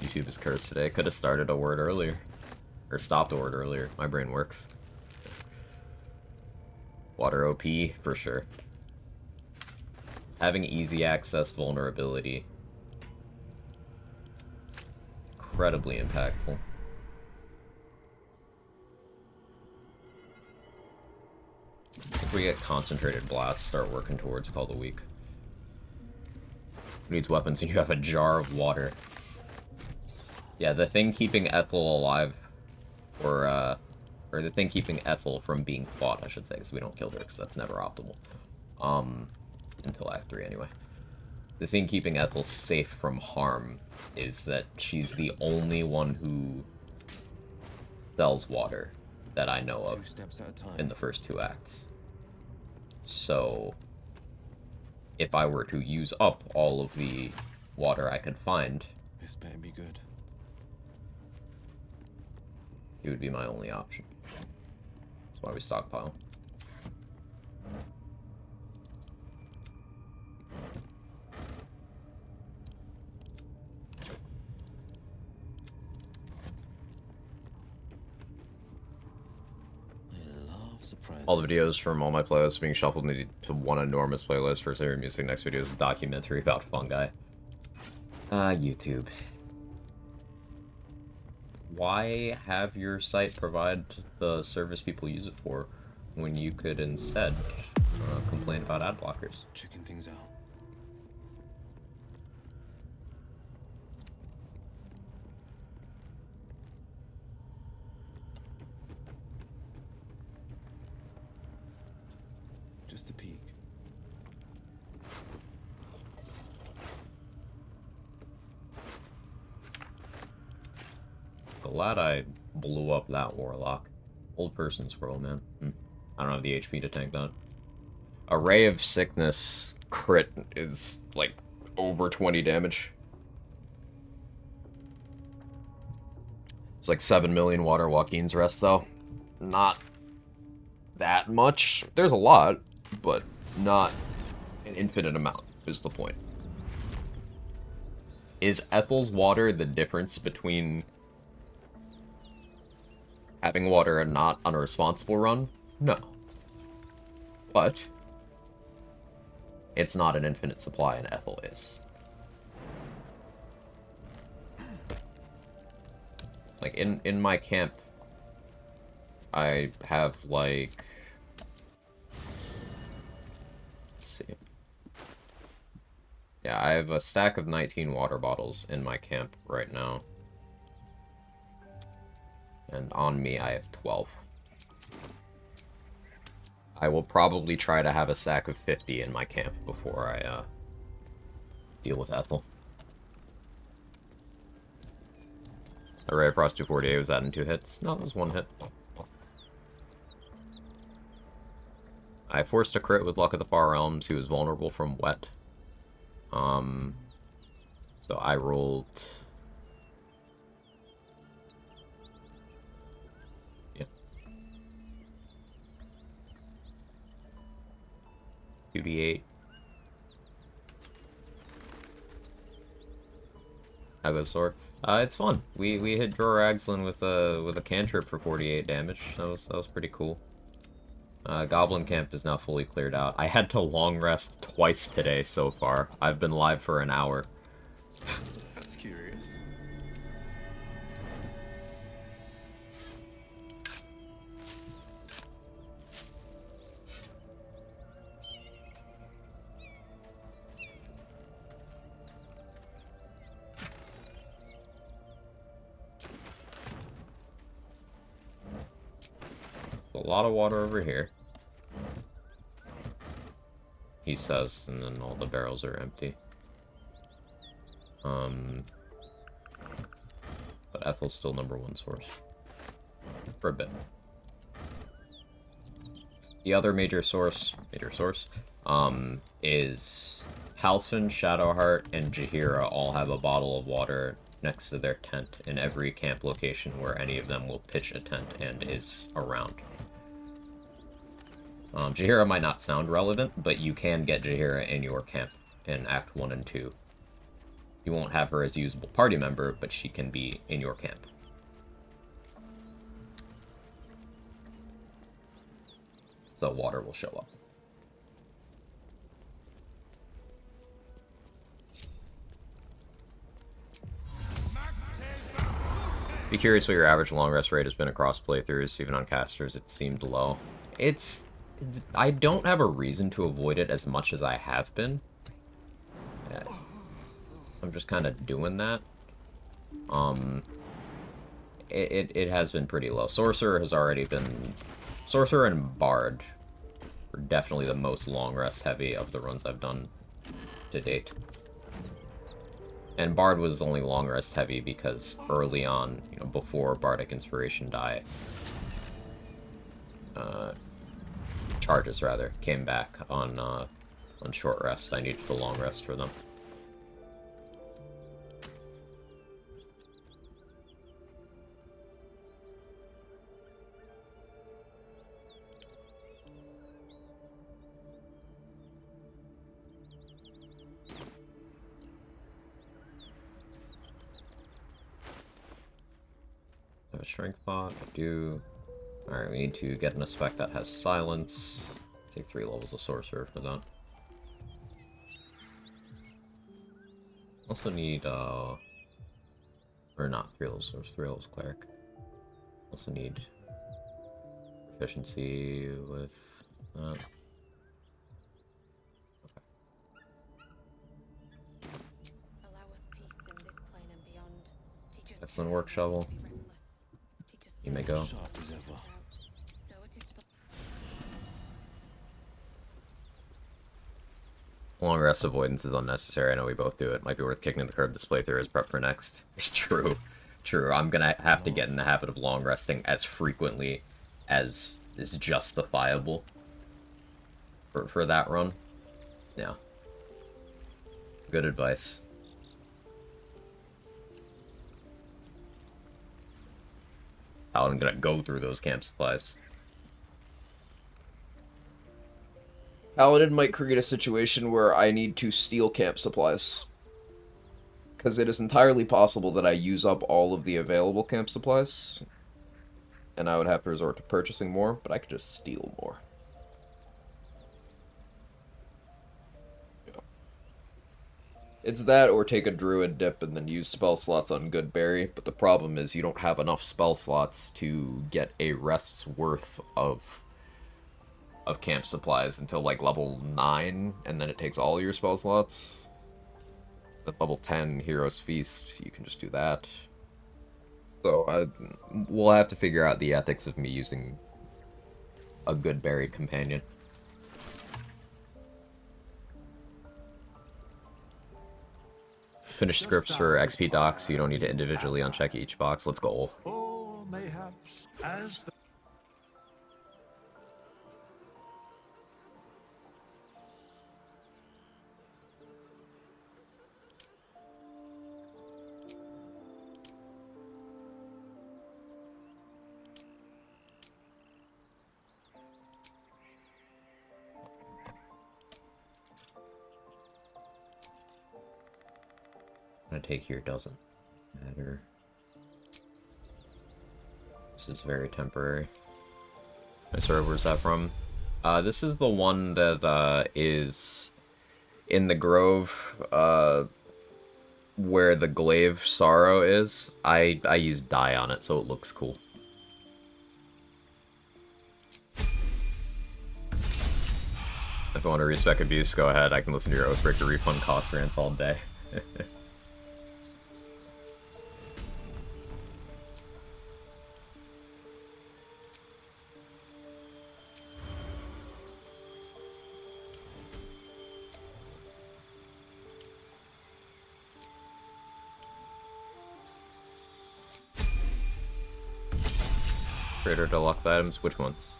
YouTube is cursed today. Could have started a word earlier. Or stopped a word earlier. My brain works. Water OP, for sure. Having easy access vulnerability. Incredibly impactful. If we get concentrated blasts, start working towards Call the Weak. Who needs weapons and you have a jar of water? Yeah, the thing keeping Ethel alive, or the thing keeping Ethel from being fought, I should say, because we don't kill her, because that's never optimal. Until Act 3 anyway. The thing keeping Ethel safe from harm is that she's the only one who sells water that I know 2 of steps at a time. in the first 2 acts. So, if I were to use up all of the water I could find, This better be good. it would be my only option. That's why we stockpile. I love surprises. All the videos from all my playlists being shuffled into one enormous playlist for Sarah Music. Next video is a documentary about fungi. YouTube. Why have your site provide the service people use it for when you could instead complain about ad blockers? Checking things out. Just a peek. Glad I blew up that warlock. Old person scroll, man. I don't have the HP to tank that. A Ray of Sickness crit is like over 20 damage. It's like 7 million Water Joaquin's Rest, though. Not that much. There's a lot, but not an infinite amount, is the point. Is Ethel's water the difference between having water and not on a responsible run? No. But it's not an infinite supply, and Ethel is. Like, in my camp, I have, like... Let's see. Yeah, I have a stack of 19 water bottles in my camp right now. And on me, I have 12. I will probably try to have a stack of 50 in my camp before I, deal with Ethel. Array of Frost 248, was that in 2 hits? No, it was 1 hit. I forced a crit with Luck of the Far Realms. He was vulnerable from wet. So I rolled... Yeah. 2d8. How goes sword? It's fun. We hit Dror Agslin with a cantrip for 48 damage. That was pretty cool. Goblin camp is now fully cleared out. I had to long rest twice today so far. I've been live for an hour. That's curious. A lot of water over here. He says, and then all the barrels are empty. But Ethel's still #1 source. For a bit. The other major source, is Halcyon, Shadowheart, and Jaheira all have a bottle of water next to their tent in every camp location where any of them will pitch a tent and is around. Jaheira might not sound relevant, but you can get Jaheira in your camp in Act 1 and 2. You won't have her as a usable party member, but she can be in your camp. The water will show up. Be curious what your average long rest rate has been across playthroughs, even on casters. It seemed low. I don't have a reason to avoid it as much as I have been. Yeah. I'm just kind of doing that. It has been pretty low. Sorcerer has already been... Sorcerer and Bard are definitely the most long rest heavy of the runs I've done to date. And Bard was only long rest heavy because early on, you know, before Bardic Inspiration die, charges rather, came back on short rest. I needed the long rest for them. I have a strength pot, I do. Alright, we need to get an spec that has silence. Take 3 levels of sorcerer for that. Also need, or not 3 levels sorcerer, 3 levels cleric. Also need efficiency with that. Excellent work, shovel. You may go. Sharp as ever. Long rest avoidance is unnecessary. I know we both do it. Might be worth kicking to the curb this playthrough as prep for next. It's true. True, I'm gonna have to get in the habit of long resting as frequently as is justifiable for that run. Yeah. Good advice. How I'm gonna go through those camp supplies. Paladin might create a situation where I need to steal camp supplies. Because it is entirely possible that I use up all of the available camp supplies, and I would have to resort to purchasing more, but I could just steal more. Yeah. It's that or take a druid dip and then use spell slots on Goodberry, but the problem is you don't have enough spell slots to get a rest's worth of camp supplies until like level 9, and then it takes all your spell slots. At level 10, Hero's Feast, you can just do that. So we'll have to figure out the ethics of me using a Goodberry companion. Finish scripts for XP docs, so you don't need to individually uncheck each box. Let's go. Or mayhaps as the What I take here doesn't matter. This is very temporary. Sorry, where's that from? This is the one that is in the grove where the glaive sorrow is. I use dye on it, so it looks cool. If you want to respec abuse, go ahead. I can listen to your Oathbreaker refund cost rants all day. Trader deluxe items, which ones?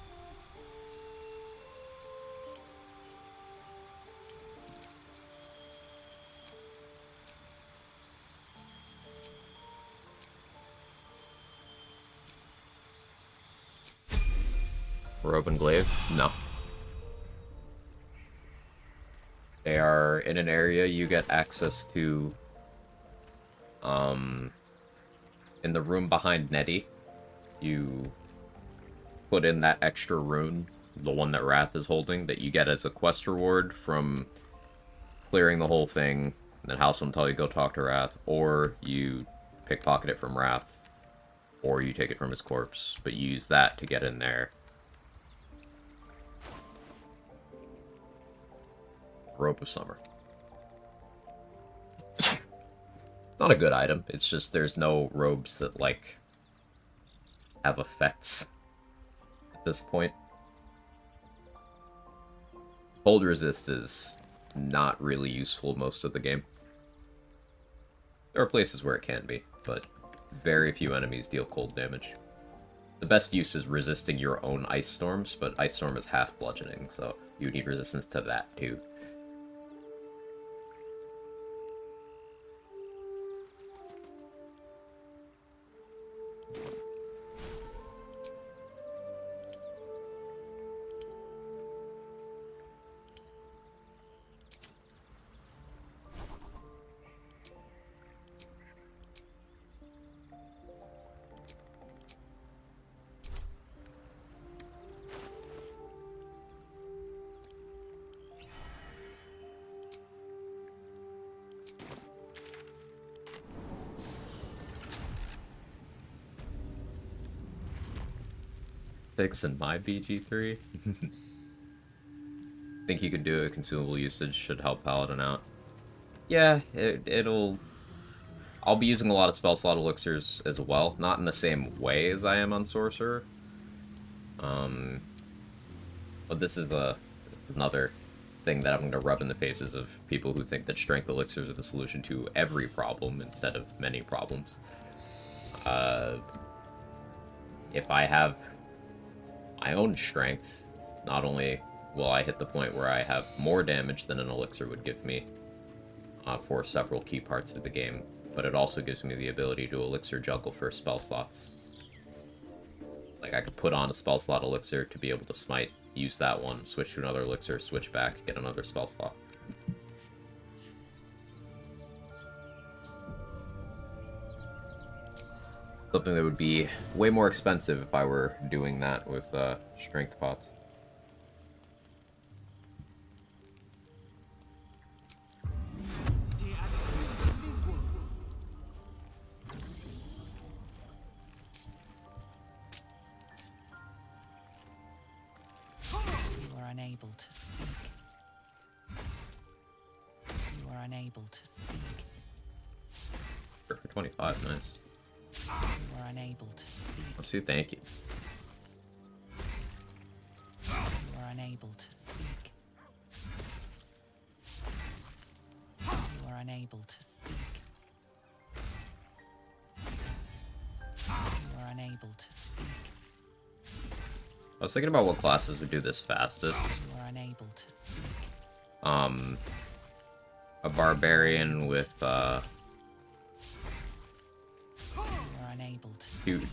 Robe and glaive? No. They are in an area you get access to in the room behind Nettie. You put in that extra rune, the one that Wrath is holding, that you get as a quest reward from clearing the whole thing, and then House will tell you go talk to Wrath, or you pickpocket it from Wrath, or you take it from his corpse, but you use that to get in there. Rope of Summer. Not a good item, it's just there's no robes that, like, have effects at this point. Cold resist is not really useful most of the game. There are places where it can be, but very few enemies deal cold damage. The best use is resisting your own ice storms, but ice storm is half bludgeoning, so you need resistance to that too. In my BG3. Think you could do it. Consumable usage should help Paladin out. Yeah, it'll... I'll be using a lot of spell slot elixirs as well. Not in the same way as I am on Sorcerer. But this is another thing that I'm going to rub in the faces of people who think that strength elixirs are the solution to every problem instead of many problems. If I have my own strength, not only will I hit the point where I have more damage than an elixir would give me for several key parts of the game, but it also gives me the ability to elixir juggle for spell slots. Like, I could put on a spell slot elixir to be able to smite, use that one, switch to another elixir, switch back, get another spell slot. Something that would be way more expensive if I were doing that with strength pots. You are unable to speak. You are unable to speak. For 25, nice. You are unable to speak. Let's see, thank you. You are unable to speak. You are unable to speak. You are unable to speak. I was thinking about what classes would do this fastest. You are unable to speak. A barbarian with You are unable to speak.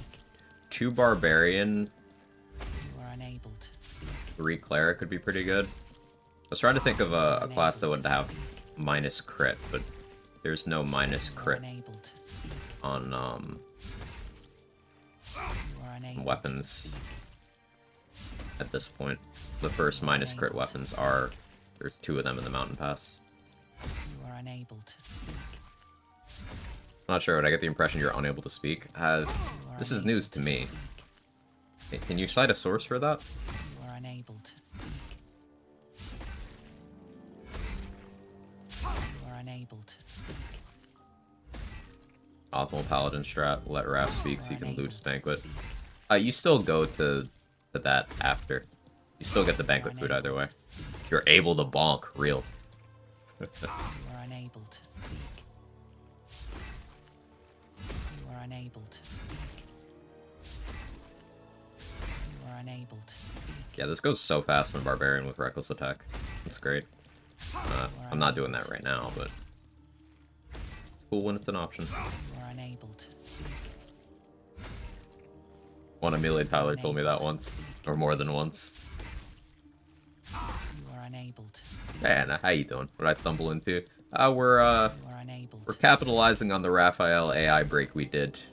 two barbarian, You are unable to speak. 3 cleric could be pretty good. I was trying to think of a class that would have minus crit, but there's no minus You are crit unable to speak. on You are unable to weapons speak. at this point. The first minus crit weapons are, there's 2 of them in the mountain pass. You are unable to speak. I'm not sure, but I get the impression you're unable to speak. This is news to me. Can you cite a source for that? You are unable to speak. You are unable to speak. Optimal paladin strat, let Raph speak so you can loot his banquet. You still go to that after. You still get the banquet food either way. You're able to bonk, real. You are unable to speak. You are unable to speak. You are unable to speak. Yeah, this goes so fast in the barbarian with reckless attack. It's great. I'm not doing that right now, but it's cool when it's an option. You are unable to speak. One Amelia Tyler told me that once, or more than once. You are unable to speak. Hey Anna, how you doing? What did I stumble into? We're You are unable to capitalizing on the Raphael AI break we did speak.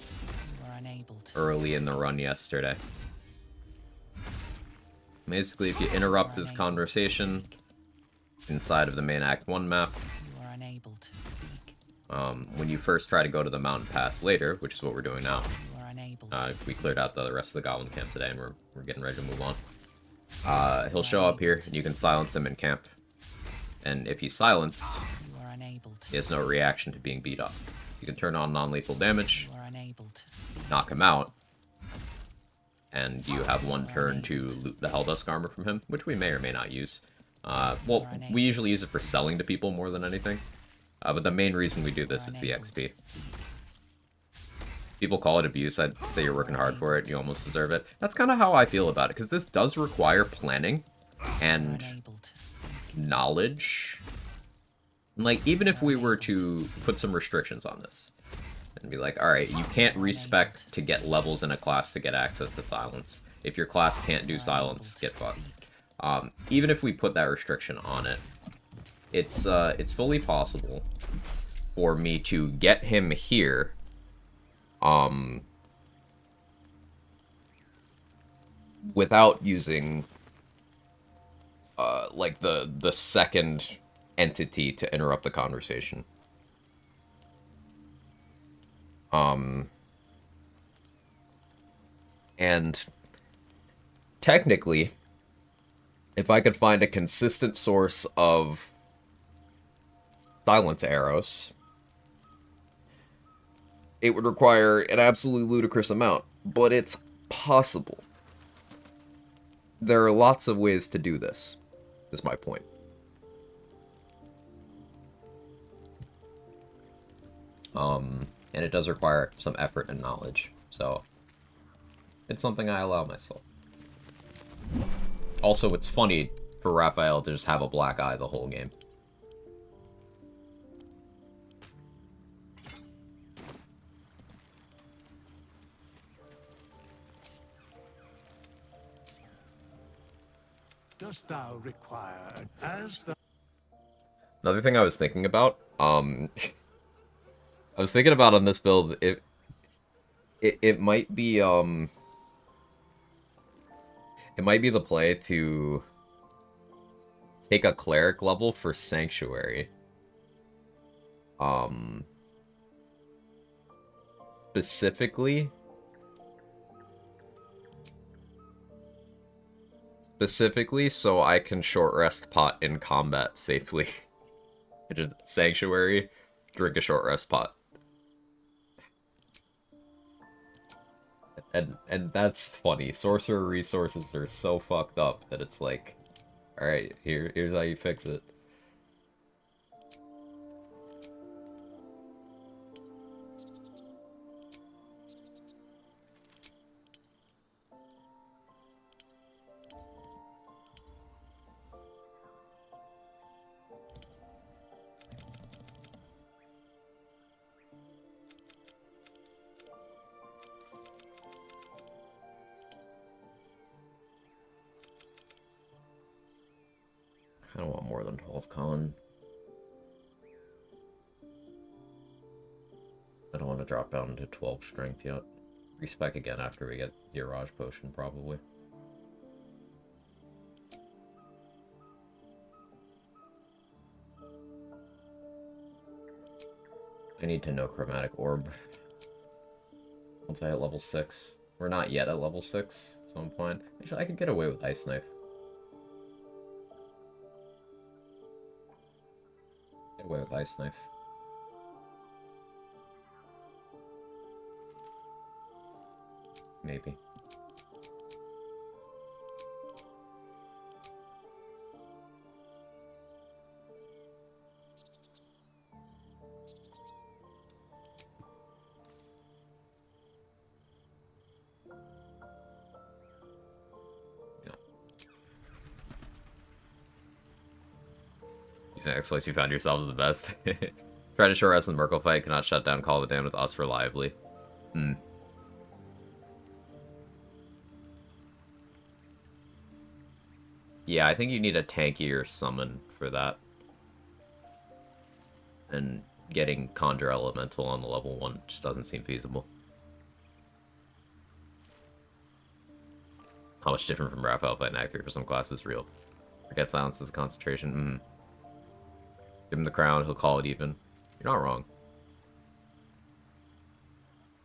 You are unable to early in the run yesterday. Basically, if you interrupt his conversation inside of the main Act 1 map, You are unable to speak. when you first try to go to the mountain pass later, which is what we're doing now, You are unable to we cleared out the rest of the goblin camp today, and we're getting ready to move on. He'll show up here, and you can silence him in camp. And if he's silenced, You are unable to he has no reaction to being beat up. You can turn on non-lethal damage, You are unable to speak. knock him out, and you have 1 turn to loot the Helldusk armor from him, which we may or may not use. Well, we usually use it for selling to people more than anything. But the main reason we do this is the XP. People call it abuse. I'd say you're working hard for it. You almost deserve it. That's kind of how I feel about it, because this does require planning and Unable to speak. knowledge. Like, even if we were to put some restrictions on this, and be like, alright, you can't respec to get levels in a class to get access to silence. If your class can't do silence, get fucked. Even if we put that restriction on it, it's fully possible for me to get him here, without using, like, the second entity to interrupt the conversation. And technically, if I could find a consistent source of silence arrows, it would require an absolutely ludicrous amount, but it's possible. There are lots of ways to do this, is my point. And it does require some effort and knowledge, so it's something I allow myself. Also, it's funny for Raphael to just have a black eye the whole game. Dost thou require as the Another thing I was thinking about, I was thinking about on this build, it might be, it might be the play to take a cleric level for Sanctuary. Specifically so I can short rest pot in combat safely. Just Sanctuary, drink a short rest pot. And that's funny. Sorcerer resources are so fucked up that it's like, alright, here's how you fix it. I don't want more than 12 con. I don't want to drop down to 12 strength yet. Respec again after we get the Mirage Potion, probably. I need to know Chromatic Orb. Once I hit level 6. We're not yet at level 6, so I'm fine. Actually, I could get away with Ice Knife. Get away with Ice Knife. Maybe. Yeah. Using exploits you found yourselves the best. Try to short rest in the Merkle fight, cannot shut down Call of the Damned with us reliably. Hmm. Yeah, I think you need a tankier summon for that. And getting Conjure Elemental on the level 1 just doesn't seem feasible. How much different from Raphael fighting Act 3 for some classes? Real. Forget silence as a concentration. Give him the crown, he'll call it even. You're not wrong.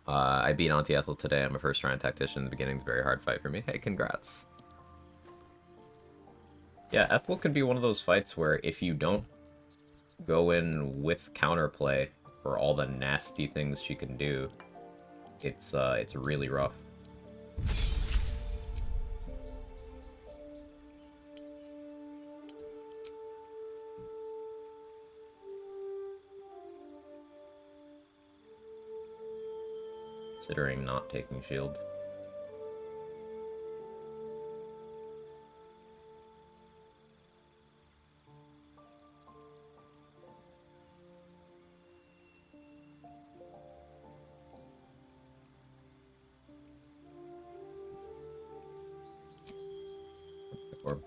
I beat Auntie Ethel today. I'm a first-round tactician. The beginning's a very hard fight for me. Hey, congrats. Yeah, Ethel can be one of those fights where if you don't go in with counterplay for all the nasty things she can do, it's really rough. Considering not taking shield. Orb.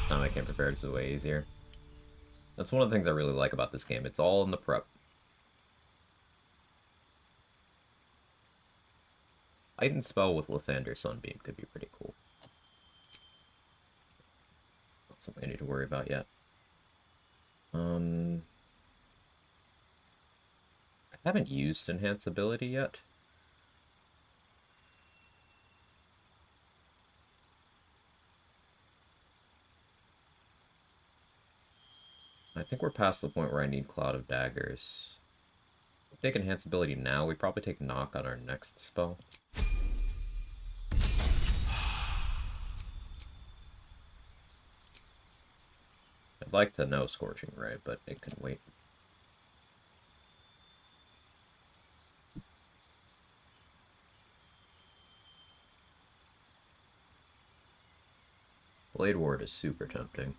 Now I can't prepare, it's way easier. That's one of the things I really like about this game. It's all in the prep. Heightened spell with Lathander Sunbeam could be pretty cool. Not something I need to worry about yet. I haven't used Enhance ability yet. I think we're past the point where I need Cloud of Daggers. If we take Enhance ability now, we probably take Knock on our next spell. I'd like to know Scorching Ray, but it can wait. Blade Ward is super tempting.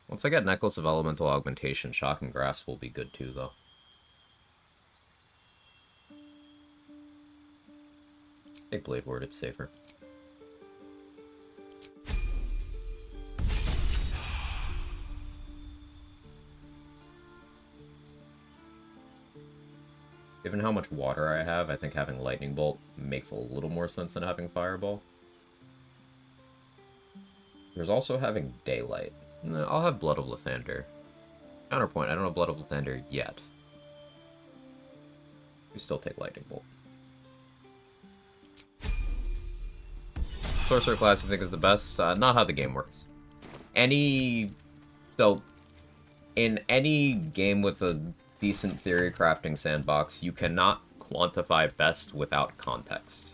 Once I get Necklace of Elemental Augmentation, Shock and Grasp will be good too, though. Take Blade Ward, it's safer. Given how much water I have, I think having Lightning Bolt makes a little more sense than having Fireball. There's also having Daylight. No, I'll have Blood of Lathander. Counterpoint, I don't have Blood of Lathander yet. We still take Lightning Bolt. Sorcerer class I think is the best. Not how the game works. So, in any game with a decent theory crafting sandbox, you cannot quantify best without context.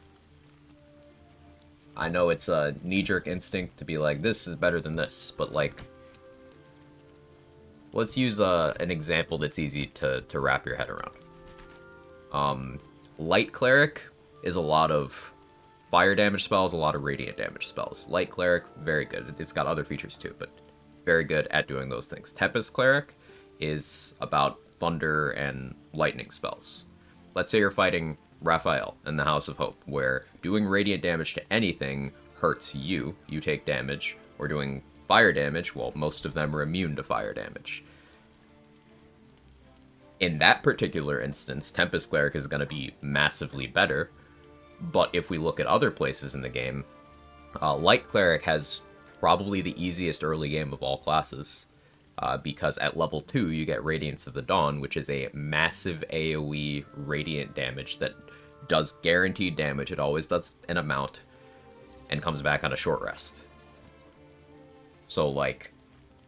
I know it's a knee-jerk instinct to be like, this is better than this, but like, let's use an example that's easy to wrap your head around. Light Cleric is a lot of fire damage spells, a lot of radiant damage spells. Light Cleric, very good. It's got other features too, but very good at doing those things. Tempest Cleric is about thunder and lightning spells. Let's say you're fighting Raphael in the House of Hope, where doing radiant damage to anything hurts you. You take damage. Or doing fire damage, well, most of them are immune to fire damage. In that particular instance, Tempest Cleric is going to be massively better. But if we look at other places in the game, Light Cleric has probably the easiest early game of all classes. Because at level 2, you get Radiance of the Dawn, which is a massive AoE radiant damage that does guaranteed damage. It always does an amount, and comes back on a short rest. So, like,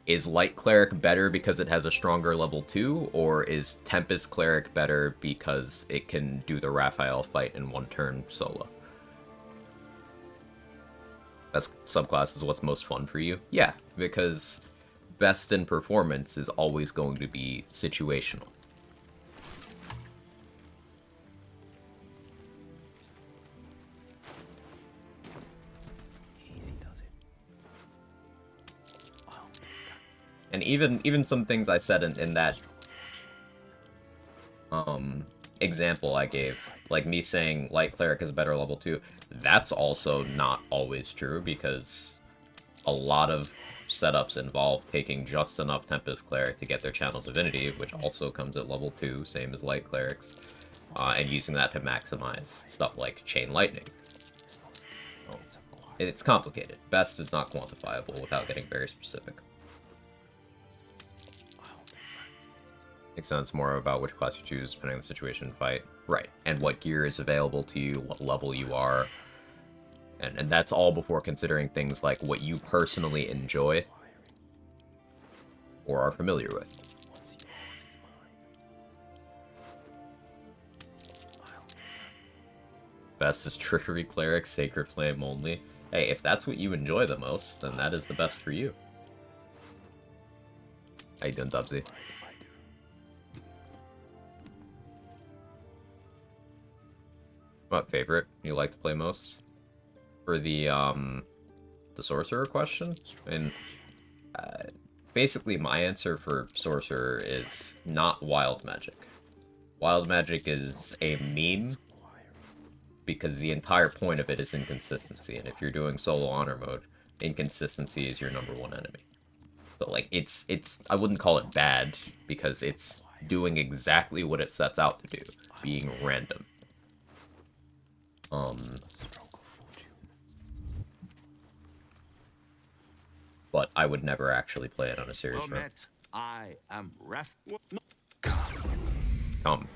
is Light Cleric better because it has a stronger level 2, or is Tempest Cleric better because it can do the Raphael fight in one turn solo? Best subclass is what's most fun for you? Yeah, because best in performance is always going to be situational. Easy does it. And even some things I said in that example I gave, like me saying Light Cleric is better level 2, that's also not always true, because a lot of setups involve taking just enough Tempest Cleric to get their Channel Divinity, which also comes at level 2, same as Light Clerics, and using that to maximize stuff like Chain Lightning. Oh, it's complicated. Best is not quantifiable without getting very specific. Makes sense, more about which class you choose depending on the situation and fight. Right, and what gear is available to you, what level you are. And that's all before considering things like what you personally enjoy or are familiar with. Best is Trickery Cleric, Sacred Flame only. Hey, if that's what you enjoy the most, then that is the best for you. How you doing, Dubsy? What favorite you like to play most? For the Sorcerer question? And basically my answer for Sorcerer is not Wild Magic. Wild Magic is a meme because the entire point of it is inconsistency, and if you're doing solo honor mode, inconsistency is your #1 enemy. So like it's I wouldn't call it bad because it's doing exactly what it sets out to do, being random. But I would never actually play it on a serious run. I am Come.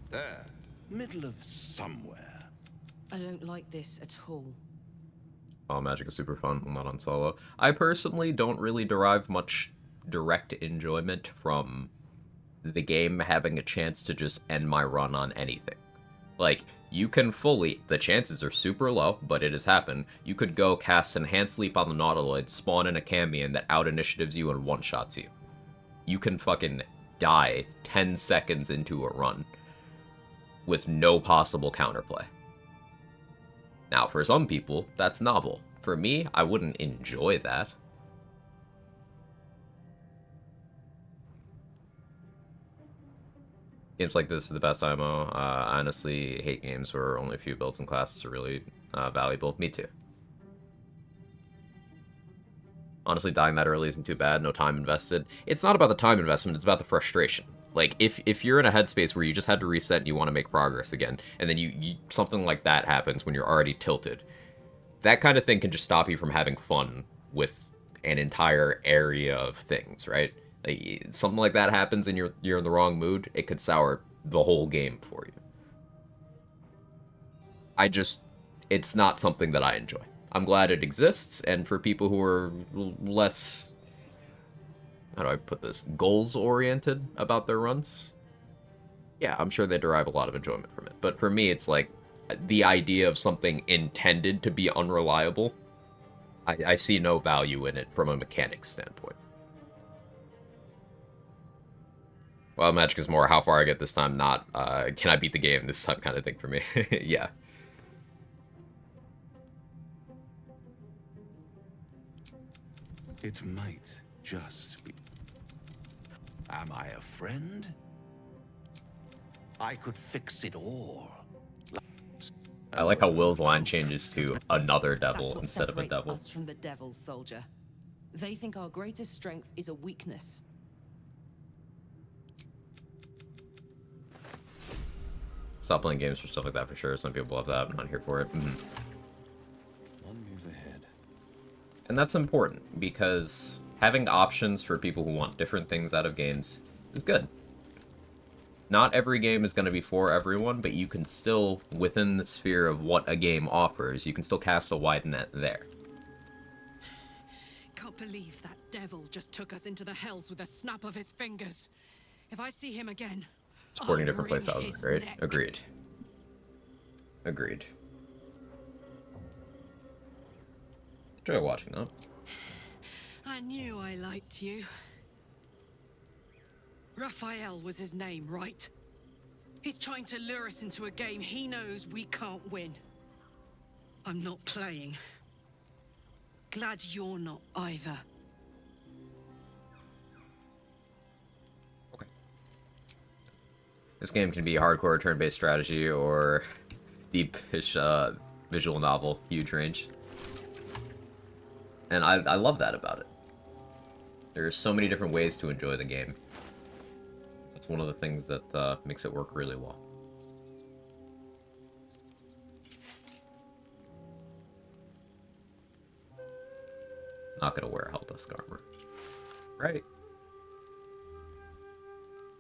There. Middle of somewhere. I don't like this at all. Oh, Magic is super fun, not on solo. I personally don't really derive much direct enjoyment from the game having a chance to just end my run on anything. Like, you can fully, the chances are super low, but it has happened, you could go cast Enhanced Sleep on the Nautiloid, spawn in a Cambion that out-initiatives you and one-shots you. You can fucking die 10 seconds into a run with no possible counterplay. Now, for some people, that's novel. For me, I wouldn't enjoy that. Games like this are the best IMO. I honestly hate games where only a few builds and classes are really valuable. Me too. Honestly, dying that early isn't too bad. No time invested. It's not about the time investment. It's about the frustration. Like, if you're in a headspace where you just had to reset and you want to make progress again, and then you something like that happens when you're already tilted, that kind of thing can just stop you from having fun with an entire area of things, right? Like, something like that happens and you're in the wrong mood, it could sour the whole game for you. It's not something that I enjoy. I'm glad it exists, and for people who are less, how do I put this, goals-oriented about their runs, yeah, I'm sure they derive a lot of enjoyment from it. But for me, it's like, the idea of something intended to be unreliable, I see no value in it from a mechanics standpoint. Well, Magic is more how far I get this time, not can I beat the game this time kind of thing for me. Yeah. It might just be. Am I a friend? I could fix it all. I like how Will's line changes to another devil That's what instead of a separates devil. us from the devils, soldier. They think our greatest strength is a weakness. Stop playing games for stuff like that for sure. Some people love that. I'm not here for it. One move ahead. And that's important, because having options for people who want different things out of games is good. Not every game is going to be for everyone, but you can still, within the sphere of what a game offers, you can still cast a wide net there. Can't believe that devil just took us into the hells with a snap of his fingers. If I see him again, Supporting I'll different wring playstyles his is great. neck. Agreed. Agreed. Enjoy watching that. I knew I liked you. Raphael was his name, right? He's trying to lure us into a game he knows we can't win. I'm not playing. Glad you're not either. Okay. This game can be a hardcore turn-based strategy or deep-ish visual novel, huge range. And I love that about it. There's so many different ways to enjoy the game. That's one of the things that makes it work really well. Not gonna wear Helldusk armor. Right?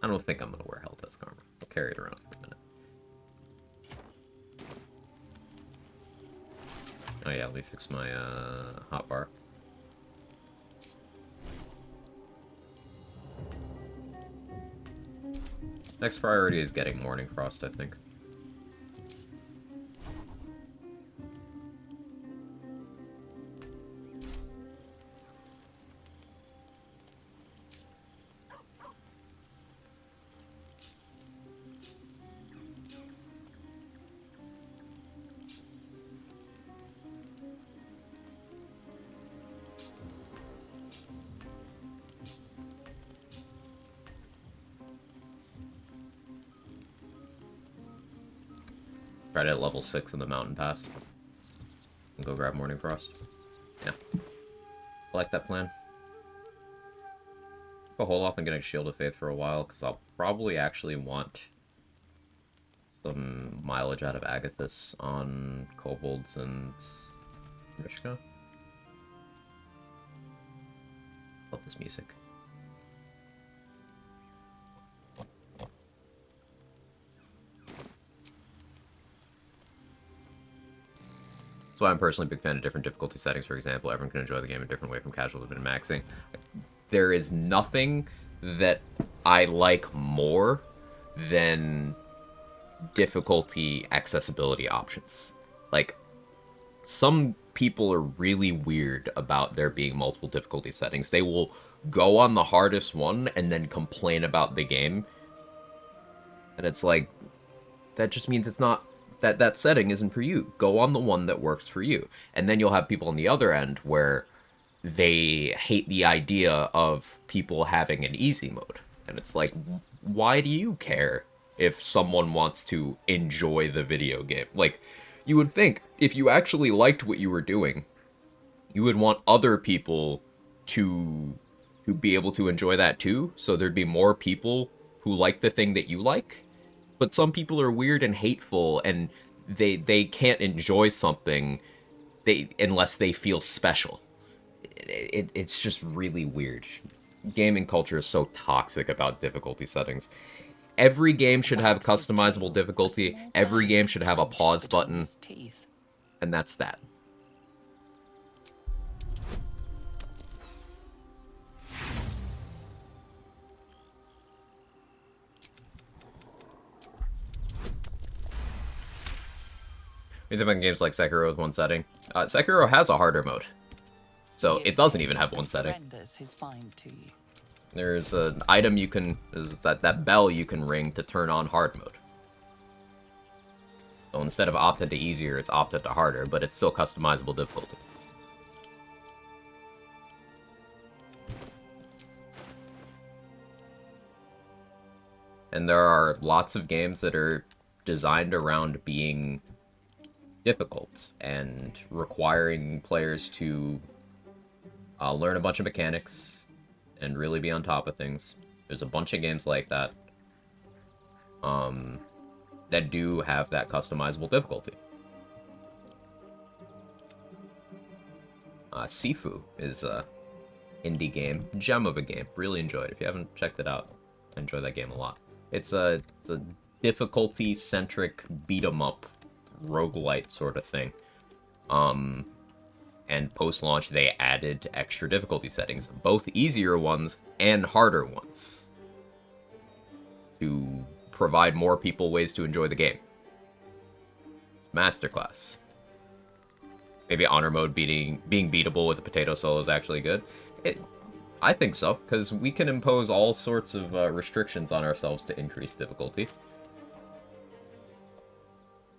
I don't think I'm gonna wear Helldusk armor. I'll carry it around for a minute. Oh yeah, let me fix my hotbar. Next priority is getting Morning Frost, I think. Right at level 6 in the Mountain Pass. And go grab Morning Frost. Yeah. I like that plan. I'll hold off on getting Shield of Faith for a while, because I'll probably actually want some mileage out of Agathis on Kobolds and Mishka. Love this music. That's why I'm personally a big fan of different difficulty settings. For example, everyone can enjoy the game a different way, from casual to min-maxing. There is nothing that I like more than difficulty accessibility options. Like, some people are really weird about there being multiple difficulty settings. They will go on the hardest one and then complain about the game. And it's like, that just means it's not, that setting isn't for you. Go on the one that works for you. And then you'll have people on the other end where they hate the idea of people having an easy mode. And it's like, why do you care if someone wants to enjoy the video game? Like, you would think if you actually liked what you were doing, you would want other people to be able to enjoy that too, so there'd be more people who like the thing that you like. But some people are weird and hateful, and they can't enjoy something unless they feel special. It's just really weird. Gaming culture is so toxic about difficulty settings. Every game should have customizable difficulty. Every game should have a pause button. And that's that. We think about games like Sekiro with one setting. Sekiro has a harder mode. So it doesn't even have one setting. There's an item you can, there's that bell you can ring to turn on hard mode. So instead of opted to easier, it's opted to harder, but it's still customizable difficulty. And there are lots of games that are designed around being difficult and requiring players to learn a bunch of mechanics and really be on top of things. There's a bunch of games like that that do have that customizable difficulty. Sifu is a indie game, gem of a game. Really enjoyed it. If you haven't checked it out, I enjoy that game a lot. It's a difficulty-centric beat-em-up roguelite sort of thing. And post-launch, they added extra difficulty settings, both easier ones and harder ones, to provide more people ways to enjoy the game. Masterclass. Maybe honor mode being beatable with the potato solo is actually good. I think so, because we can impose all sorts of restrictions on ourselves to increase difficulty.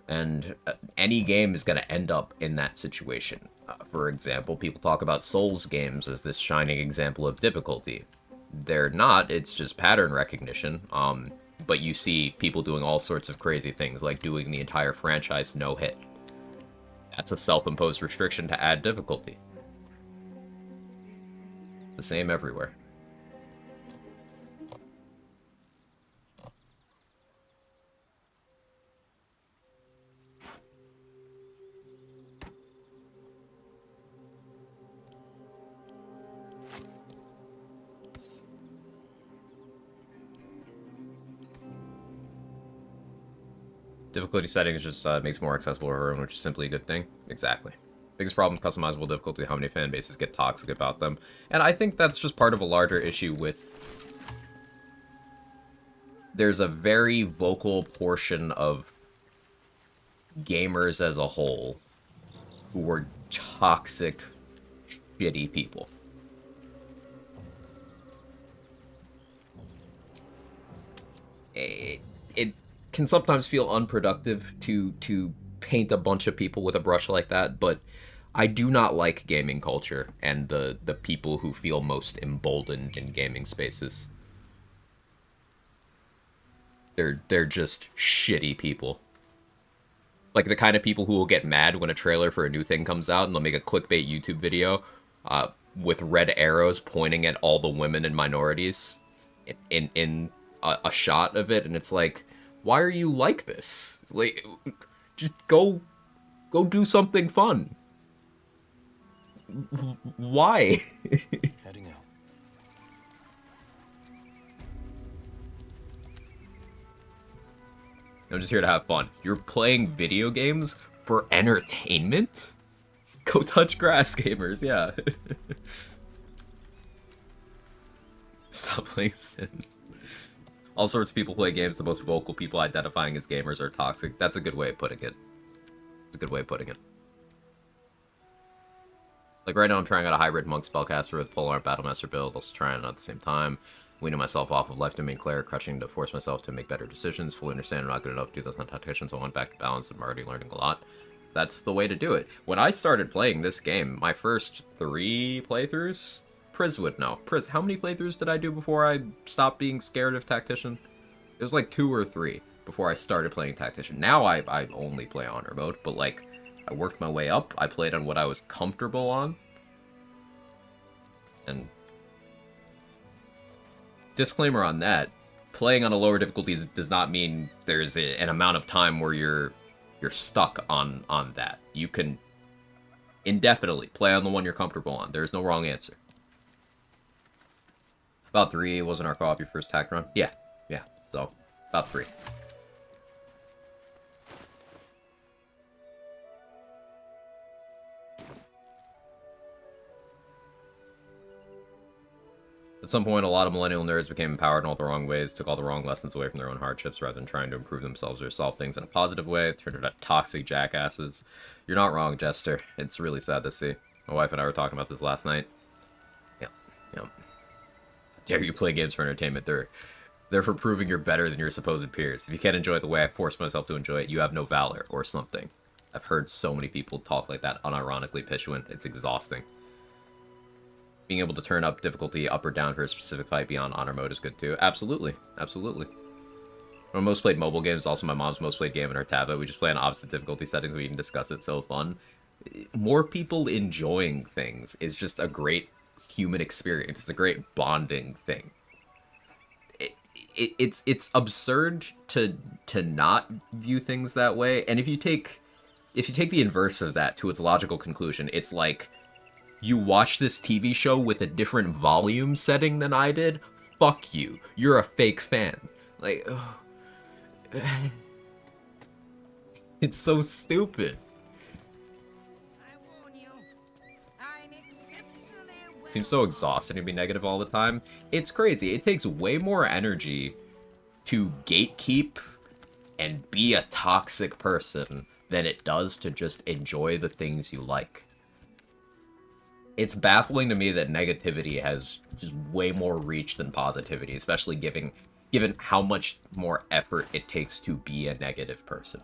And any game is going to end up in that situation. For example, people talk about Souls games as this shining example of difficulty. They're not, it's just pattern recognition. But you see people doing all sorts of crazy things, like doing the entire franchise no-hit. That's a self-imposed restriction to add difficulty. The same everywhere. Difficulty settings just makes it more accessible to everyone, which is simply a good thing. Exactly. Biggest problem with customizable difficulty, how many fan bases get toxic about them. And I think that's just part of a larger issue with... There's a very vocal portion of gamers as a whole who are toxic, shitty people. It can sometimes feel unproductive to paint a bunch of people with a brush like that, but I do not like gaming culture and the people who feel most emboldened in gaming spaces. They're just shitty people. Like the kind of people who will get mad when a trailer for a new thing comes out and they'll make a clickbait YouTube video with red arrows pointing at all the women and minorities in a shot of it, and it's like, why are you like this? Like, just go do something fun. Why? Heading out. I'm just here to have fun. You're playing video games for entertainment? Go touch grass, gamers, yeah. Stop playing Sims. All sorts of people play games. The most vocal people identifying as gamers are toxic. That's a good way of putting it. It's a good way of putting it. Like right now I'm trying out a hybrid monk spellcaster with polearm battlemaster build, also trying it at the same time. Weaning myself off of left domain cleric, crushing to force myself to make better decisions. Fully understand I'm not good enough to do this on tactician, so I went back to balance and I'm already learning a lot. That's the way to do it. When I started playing this game, my first 3 playthroughs, Priz would know. Priz, how many playthroughs did I do before I stopped being scared of tactician? It was like 2 or 3 before I started playing tactician. Now I only play honor mode, but like I worked my way up. I played on what I was comfortable on. And disclaimer on that, playing on a lower difficulty does not mean there's an amount of time where you're stuck on that. You can indefinitely play on the one you're comfortable on. There's no wrong answer. About 3 wasn't our co-op your first tact run? Yeah. So about 3. At some point, a lot of millennial nerds became empowered in all the wrong ways, took all the wrong lessons away from their own hardships rather than trying to improve themselves or solve things in a positive way, turned into toxic jackasses. You're not wrong, Jester. It's really sad to see. My wife and I were talking about this last night. Yep. Dare you play games for entertainment? They're for proving you're better than your supposed peers. If you can't enjoy it the way I forced myself to enjoy it, you have no valor or something. I've heard so many people talk like that, unironically Pishwin. It's exhausting. Being able to turn up difficulty up or down for a specific fight beyond honor mode is good too. Absolutely. My most played mobile game is also my mom's most played game in her tablet. We just play on opposite difficulty settings. We can discuss it. So fun. More people enjoying things is just a great human experience. It's a great bonding thing. It's absurd to not view things that way. And if you take the inverse of that to its logical conclusion, it's like you watch this TV show with a different volume setting than I did? Fuck you. You're a fake fan. Like, it's so stupid. Seems so exhausting to be negative all the time. It's crazy. It takes way more energy to gatekeep and be a toxic person than it does to just enjoy the things you like. It's baffling to me that negativity has just way more reach than positivity, especially given how much more effort it takes to be a negative person.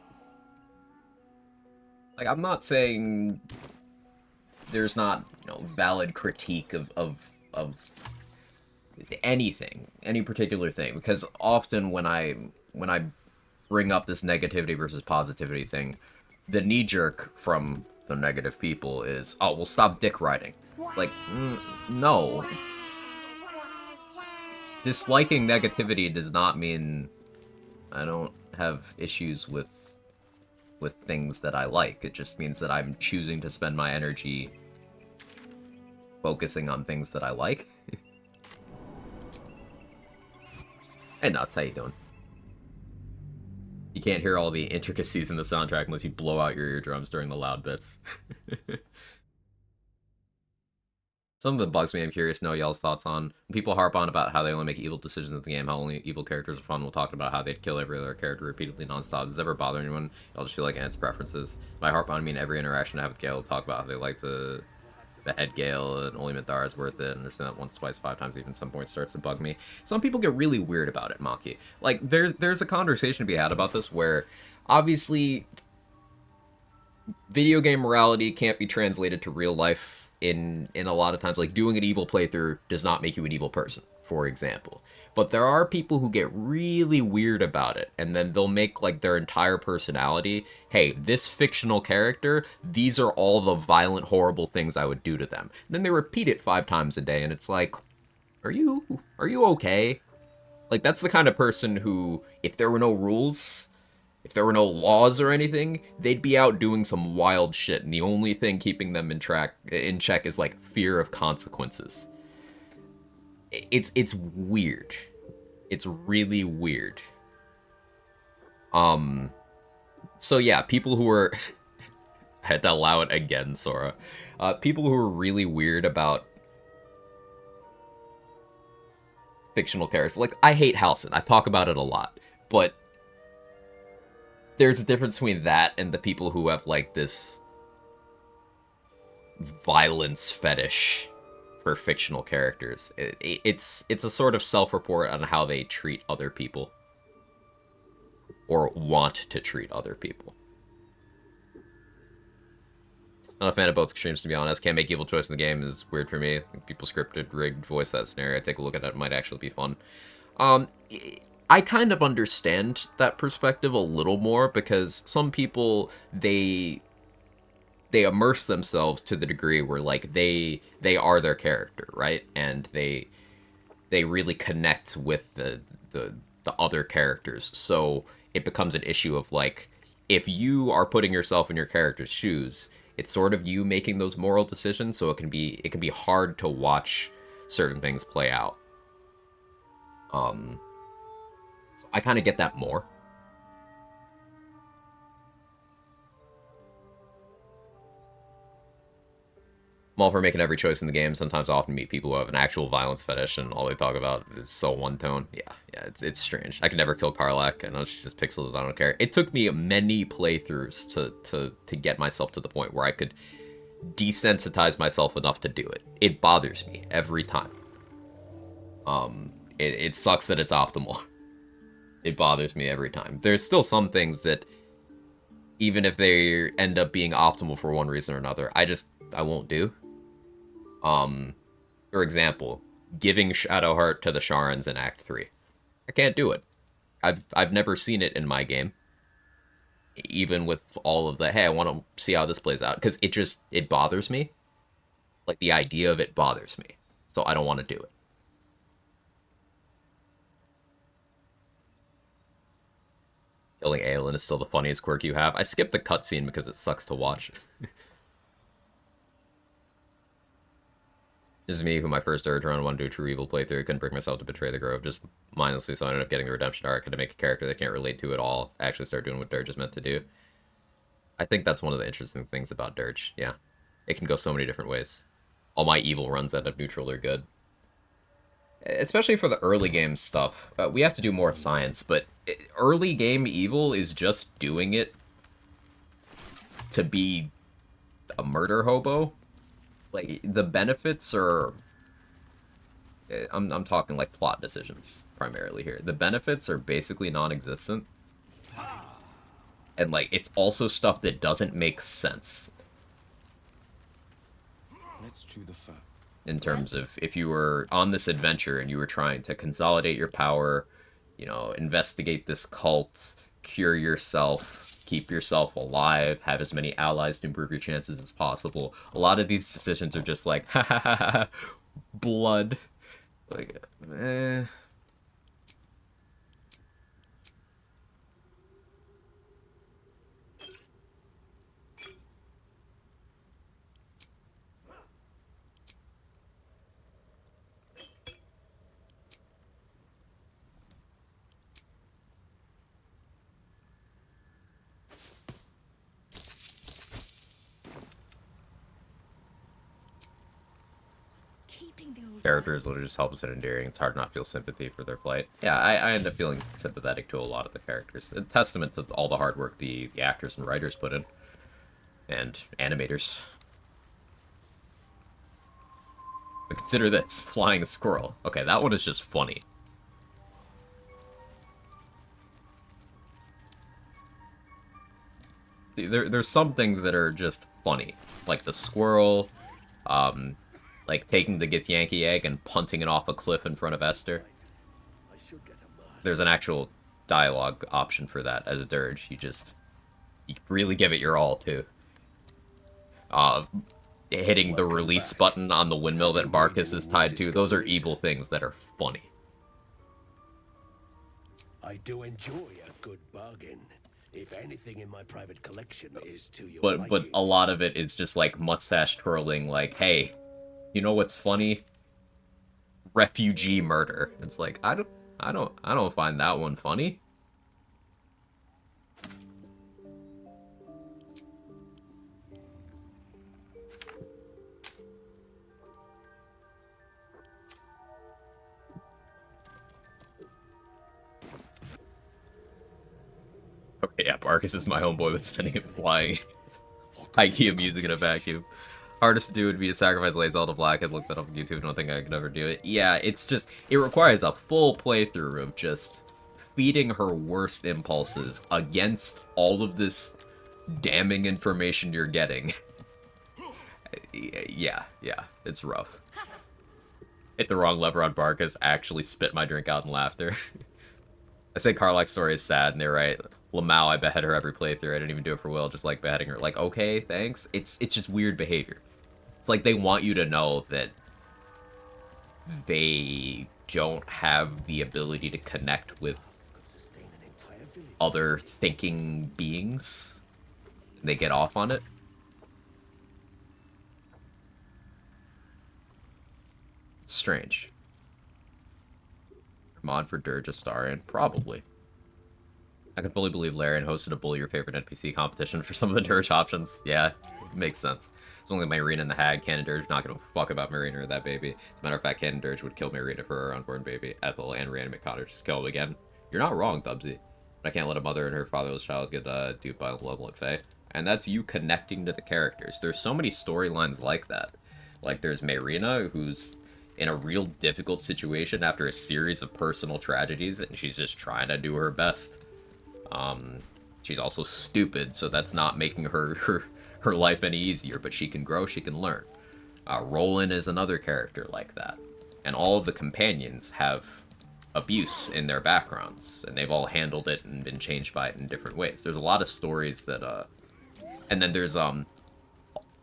Like, I'm not saying there's not, valid critique of anything, any particular thing, because often when I bring up this negativity versus positivity thing, the knee jerk from the negative people is, oh, well, stop dick riding. Like, no. Disliking negativity does not mean I don't have issues with things that I like. It just means that I'm choosing to spend my energy focusing on things that I like. Hey, Nuts, how you doing? You can't hear all the intricacies in the soundtrack unless you blow out your eardrums during the loud bits. Something that bugs me, I'm curious to know y'all's thoughts on. When people harp on about how they only make evil decisions in the game, how only evil characters are fun, we'll talk about how they'd kill every other character repeatedly nonstop. Does it ever bother anyone? Y'all just feel like it's preferences. By harp on, I mean every interaction I have with Gale will talk about how they like to behead Gale, and only Minthara is worth it. Understand that once, twice, 5 times, even some point starts to bug me. Some people get really weird about it, Maki. Like, there's a conversation to be had about this where, obviously, video game morality can't be translated to real life in a lot of times. Like, doing an evil playthrough does not make you an evil person, for example. But there are people who get really weird about it, and then they'll make, like, their entire personality, hey, this fictional character, these are all the violent, horrible things I would do to them. And then they repeat it 5 times a day, and it's like, are you okay? Like, that's the kind of person who, if there were no rules, if there were no laws or anything, they'd be out doing some wild shit, and the only thing keeping them in check is, like, fear of consequences. It's weird. It's really weird. So yeah, people who are I had to allow it again, Sora. People who are really weird about fictional characters. Like, I hate Halcyon. I talk about it a lot. But there's a difference between that and the people who have, like, this violence fetish for fictional characters. It's a sort of self-report on how they treat other people. Or want to treat other people. Not a fan of both extremes, to be honest. Can't make evil choice in the game is weird for me. People scripted, rigged, voice that scenario. Take a look at it. It might actually be fun. I kind of understand that perspective a little more because some people, they immerse themselves to the degree where, like, they are their character, right? And they really connect with the other characters. So it becomes an issue of, like, if you are putting yourself in your character's shoes, it's sort of you making those moral decisions, so it can be hard to watch certain things play out. So I kind of get that more. I'm all for making every choice in the game. Sometimes I often meet people who have an actual violence fetish, and all they talk about is so one tone. Yeah, it's strange. I could never kill Karlach. I know she's just pixels. I don't care. It took me many playthroughs to get myself to the point where I could desensitize myself enough to do it. It bothers me every time. It sucks that it's optimal. It bothers me every time. There's still some things that, even if they end up being optimal for one reason or another, I won't do. For example, giving Shadowheart to the Sharans in Act 3. I can't do it. I've never seen it in my game. Even with all of the, hey, I want to see how this plays out. Because it bothers me. Like, the idea of it bothers me. So I don't want to do it. Killing Aelin is still the funniest quirk you have. I skipped the cutscene because it sucks to watch. This is me, who my first urge run wanted to do a true evil playthrough. Couldn't bring myself to betray the Grove, just mindlessly, so I ended up getting the redemption arc. Had to make a character that I can't relate to at all. Actually start doing what Dirge is meant to do. I think that's one of the interesting things about Dirge, yeah. It can go so many different ways. All my evil runs end up neutral or good. Especially for the early game stuff. We have to do more science, but early game evil is just doing it to be a murder hobo. Like, the benefits are... I'm talking, like, plot decisions, primarily here. The benefits are basically non-existent. And, like, it's also stuff that doesn't make sense. Let's chew the fat. In terms of, if you were on this adventure and you were trying to consolidate your power, you know, investigate this cult, cure yourself, keep yourself alive, have as many allies to improve your chances as possible. A lot of these decisions are just like, ha ha ha ha, blood. Like, eh. Characters will just help us in endearing. It's hard not to feel sympathy for their plight. Yeah, I end up feeling sympathetic to a lot of the characters. A testament to all the hard work the actors and writers put in. And animators. But consider this, flying a squirrel. Okay, that one is just funny. There's some things that are just funny. Like the squirrel, like taking the Githyanki egg and punting it off a cliff in front of Esther. There's an actual dialogue option for that as a dirge. You really give it your all, too. Hitting the release button on the windmill that Marcus is tied to, those are evil things that are funny. I do enjoy a good bargain. If anything in my private collection is to your But liking. a lot of it is just like mustache twirling, like, hey, you know what's funny? Refugee murder. It's like, I don't find that one funny. Yeah, Barkus is my homeboy with sending him flying. IKEA music in a vacuum. Hardest to do would be to sacrifice Late Zelda Black. I looked that up on YouTube. Don't think I could ever do it. Yeah, it's just, it requires a full playthrough of just feeding her worst impulses against all of this damning information you're getting. Yeah, it's rough. Hit the wrong lever on Barkas, actually spit my drink out in laughter. I say Karlach's story is sad, and they're right. Lamau, I behead her every playthrough. I didn't even do it for Will, just like beheading her. Like, okay, thanks. It's just weird behavior. It's like they want you to know that they don't have the ability to connect with other thinking beings. They get off on it. It's strange. Mod for Dirge Astarion? Probably. I can fully believe Larian hosted a Bully Your Favorite NPC competition for some of the Dirge options. Yeah, makes sense. It's only Marina and the Hag. Canon Dirge not gonna fuck about Marina or that baby. As a matter of fact, Canon Dirge would kill Marina for her unborn baby. Ethel and reanimate Connor just kill him again. You're not wrong, Dubsy. But I can't let a mother and her fatherless child get duped by a malevolent fae. And that's you connecting to the characters. There's so many storylines like that. Like, there's Marina, who's in a real difficult situation after a series of personal tragedies, and she's just trying to do her best. She's also stupid, so that's not making her life any easier, but she can grow, she can learn. Roland is another character like that. And all of the companions have abuse in their backgrounds, and they've all handled it and been changed by it in different ways. There's a lot of stories that, and then there's,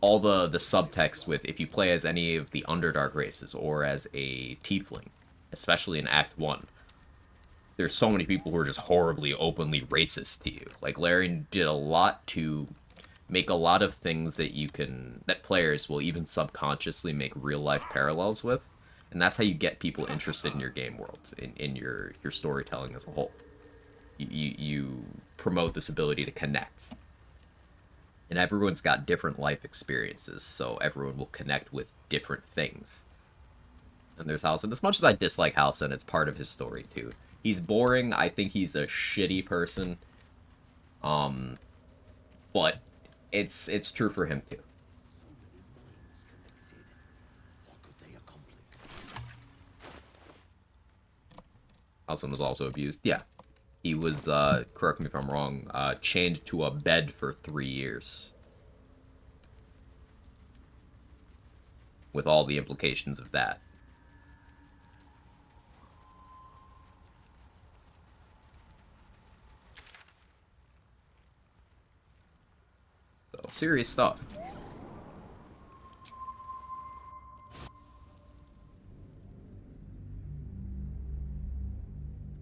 all the subtext with if you play as any of the Underdark races or as a tiefling, especially in Act 1, there's so many people who are just horribly, openly racist to you. Like, Larian did a lot to make a lot of things that players will even subconsciously make real-life parallels with, and that's how you get people interested in your game world, in your storytelling as a whole. You promote this ability to connect. And everyone's got different life experiences, so everyone will connect with different things. And there's Halsin. As much as I dislike Halsin, it's part of his story, too. He's boring. I think he's a shitty person. But it's true for him, too. Halsin was also abused. Yeah. He was, correct me if I'm wrong, chained to a bed for 3 years. With all the implications of that. So, serious stuff.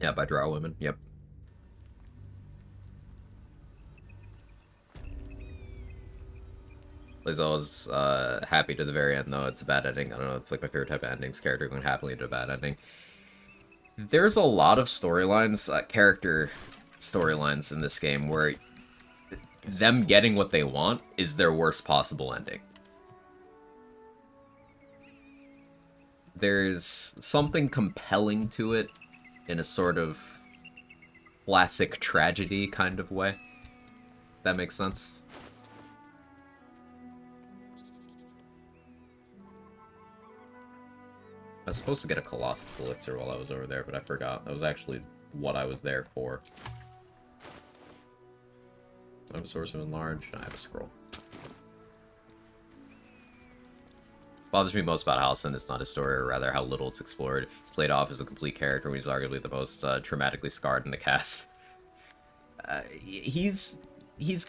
Yeah, by Drow women, yep. Lizzo was happy to the very end, though. It's a bad ending. I don't know, it's like my favorite type of endings. Character going happily into a bad ending. There's a lot of storylines, character storylines in this game where them getting what they want is their worst possible ending. There's something compelling to it in a sort of classic tragedy kind of way. That makes sense. I was supposed to get a Colossus Elixir while I was over there, but I forgot. That was actually what I was there for. I have a Sorcerer Enlarge, and I have a Scroll. Bothers me most about Halsin is not his story, or rather how little it's explored. He's played off as a complete character when he's arguably the most traumatically scarred in the cast. He's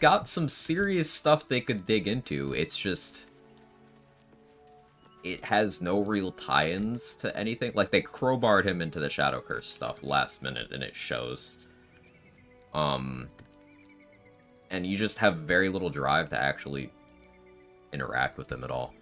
got some serious stuff they could dig into. It's just... it has no real tie-ins to anything. Like, they crowbarred him into the Shadow Curse stuff last minute, and it shows. And you just have very little drive to actually interact with him at all.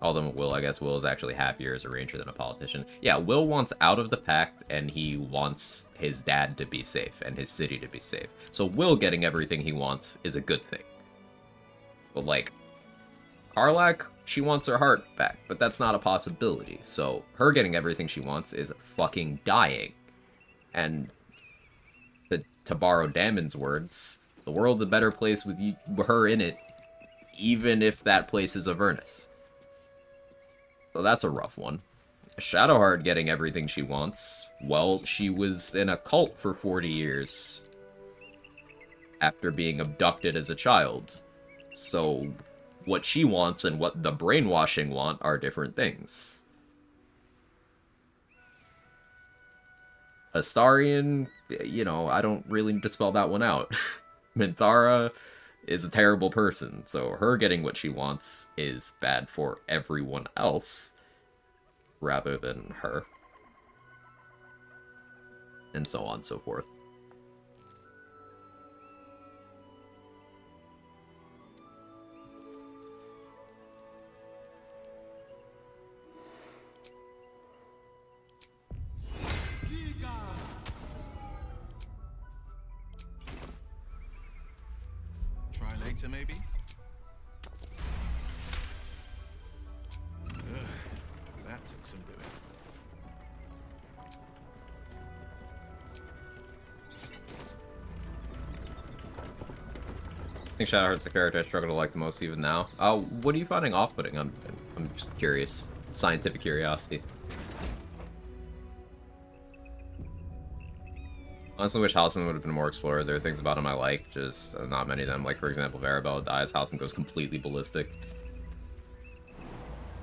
Although Will, I guess Will is actually happier as a ranger than a politician. Yeah, Will wants out of the pact, and he wants his dad to be safe, and his city to be safe. So Will getting everything he wants is a good thing. But, like, Karlach, she wants her heart back, but that's not a possibility. So her getting everything she wants is fucking dying. And to borrow Damon's words, the world's a better place with her in it, even if that place is Avernus. So that's a rough one. Shadowheart getting everything she wants. Well, she was in a cult for 40 years after being abducted as a child. So what she wants and what the brainwashing want are different things. Astarion, you know, I don't really need to spell that one out. Minthara is a terrible person, so her getting what she wants is bad for everyone else rather than her. And so on and so forth. Try later, maybe? Ugh, that took some doing. I think Shadowheart's the character I struggle to like the most even now. What are you finding off-putting? I'm just curious. Scientific curiosity. Honestly, wish Halcyon would have been more explored. There are things about him I like, just not many of them. Like, for example, if Arabella dies, Halcyon goes completely ballistic.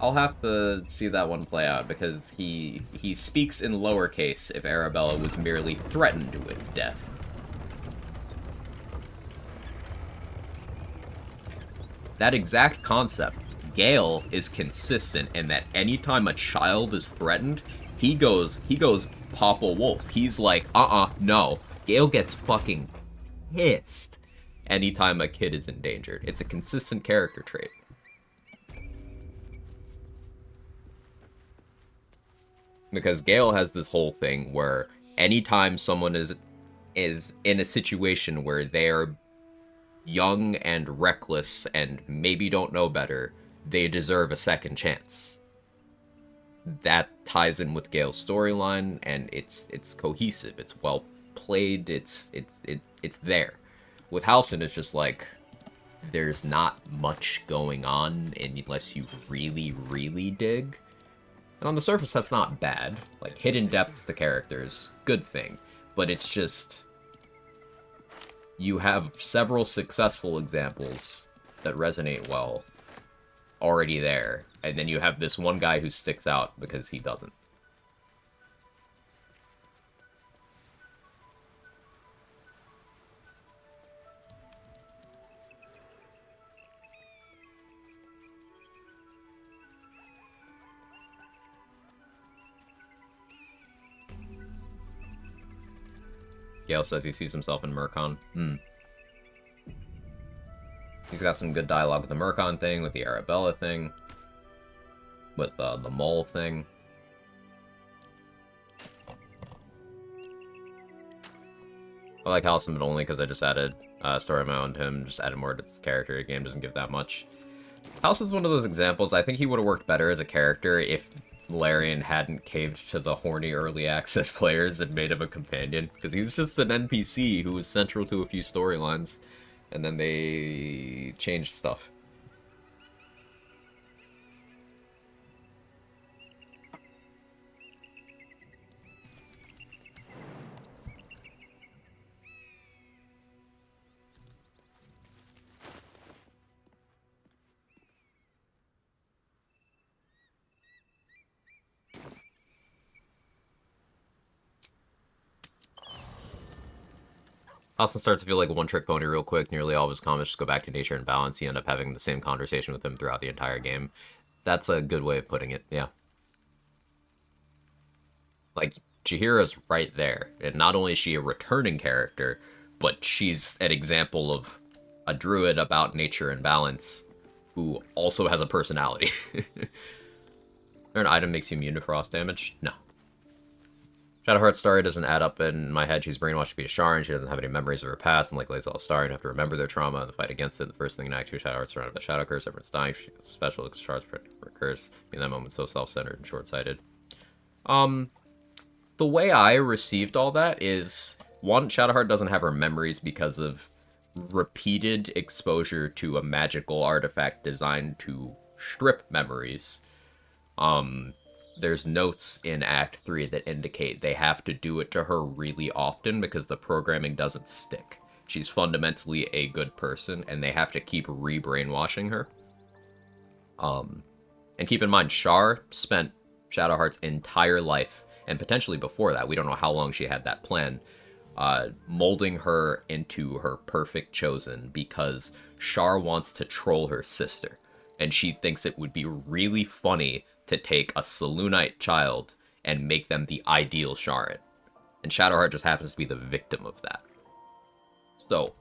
I'll have to see that one play out, because he speaks in lowercase if Arabella was merely threatened with death. That exact concept, Gale is consistent in that anytime a child is threatened, he goes Papa Wolf. He's like, no. Gale gets fucking pissed anytime a kid is endangered. It's a consistent character trait. Because Gale has this whole thing where anytime someone is in a situation where they're young and reckless and maybe don't know better, they deserve a second chance. That ties in with Gale's storyline, and it's cohesive. It's well played. It's there. With Halcyon, it's just like there's not much going on unless you really, really dig. And on the surface, that's not bad. Like, hidden depths to characters, good thing. But it's just you have several successful examples that resonate well already there, and then you have this one guy who sticks out because he doesn't. Gale says he sees himself in Murkon. He's got some good dialogue with the Murkon thing, with the Arabella thing, with the mole thing. I like Halcyon, but only because I just added story of my own to him, just added more to his character. The game doesn't give that much. Halcyon's one of those examples. I think he would have worked better as a character if Larian hadn't caved to the horny early access players and made him a companion, because he was just an NPC who was central to a few storylines, and then they changed stuff. Austin starts to feel like a one-trick pony real quick. Nearly all of his comments just go back to nature and balance. You end up having the same conversation with him throughout the entire game. That's a good way of putting it, yeah. Like, Chihira's right there. And not only is she a returning character, but she's an example of a druid about nature and balance who also has a personality. An item makes you immune to frost damage? No. Shadowheart's story doesn't add up in my head. She's brainwashed to be a Shard, and she doesn't have any memories of her past, and like Lae'zel Star, you have to remember their trauma and the fight against it. The first thing in Act 2, Shadowheart's surrounded by Shadow Curse, everyone's dying, she's special, because Shard's for curse. In that moment, so self-centered and short-sighted. The way I received all that is, one, Shadowheart doesn't have her memories because of repeated exposure to a magical artifact designed to strip memories. There's notes in Act 3 that indicate they have to do it to her really often because the programming doesn't stick. She's fundamentally a good person, and they have to keep re-brainwashing her. And keep in mind, Shar spent Shadowheart's entire life, and potentially before that, we don't know how long she had that plan, molding her into her perfect chosen because Shar wants to troll her sister. And she thinks it would be really funny to take a Saloonite child and make them the ideal Sharan. And Shadowheart just happens to be the victim of that. So,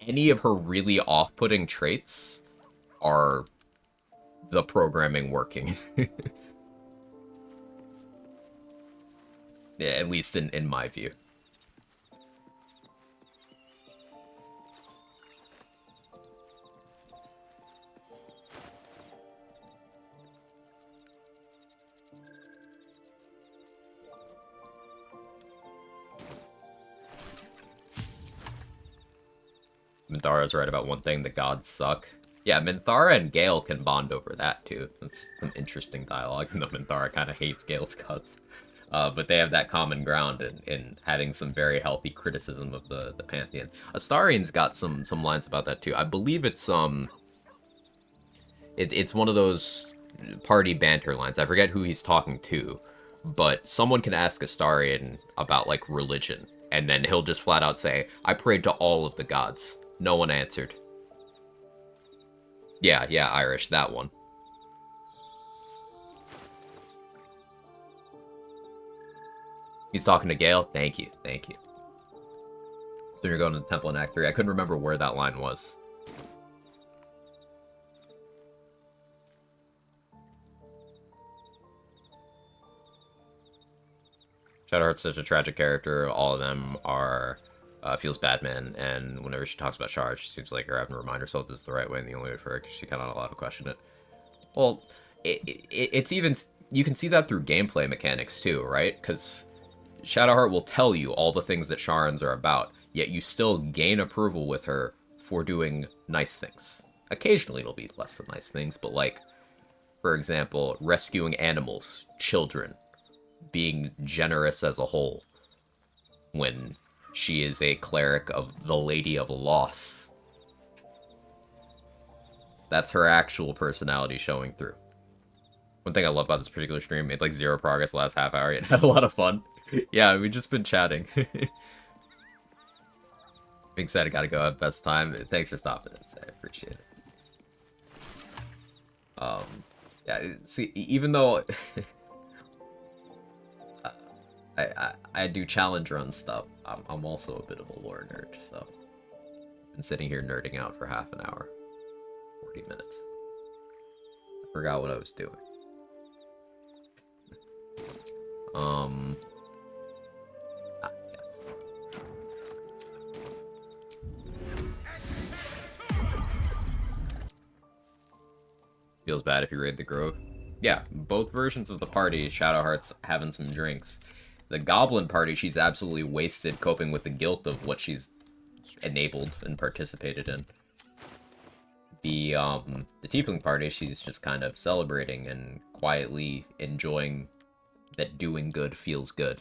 any of her really off-putting traits are the programming working. Yeah, at least in my view. Minthara's right about one thing, the gods suck. Yeah, Minthara and Gale can bond over that, too. That's some interesting dialogue, even though Minthara kind of hates Gale's gods. But they have that common ground in having some very healthy criticism of the Pantheon. Astarian's got some lines about that, too. I believe it's it's one of those party banter lines. I forget who he's talking to, but someone can ask Astarian about, like, religion, and then he'll just flat out say, I prayed to all of the gods. No one answered. Yeah, Irish, that one. He's talking to Gale? Thank you. So you're going to the temple in Act 3. I couldn't remember where that line was. Shadowheart's such a tragic character. All of them are feels Batman, and whenever she talks about Shard, she seems like her having to remind herself this is the right way and the only way for her, because she kind of not allowed to question it. Well, it's even... You can see that through gameplay mechanics, too, right? Because Shadowheart will tell you all the things that Sharans are about, yet you still gain approval with her for doing nice things. Occasionally it'll be less than nice things, but like, for example, rescuing animals, children, being generous as a whole, when she is a cleric of the Lady of Loss. That's her actual personality showing through. One thing I love about this particular stream, made like 0 progress the last half hour, yet had a lot of fun. Yeah, we've just been chatting. Being said, I gotta go have best time. Thanks for stopping in, I appreciate it. Yeah, see, even though I do challenge run stuff, I'm also a bit of a lore nerd, so I've been sitting here nerding out for half an hour, 40 minutes. I forgot what I was doing. Yes. Feels bad if you raid the Grove. Yeah, both versions of the party, Shadowheart's having some drinks. The Goblin party, she's absolutely wasted coping with the guilt of what she's enabled and participated in. The Tiefling party, she's just kind of celebrating and quietly enjoying that doing good feels good.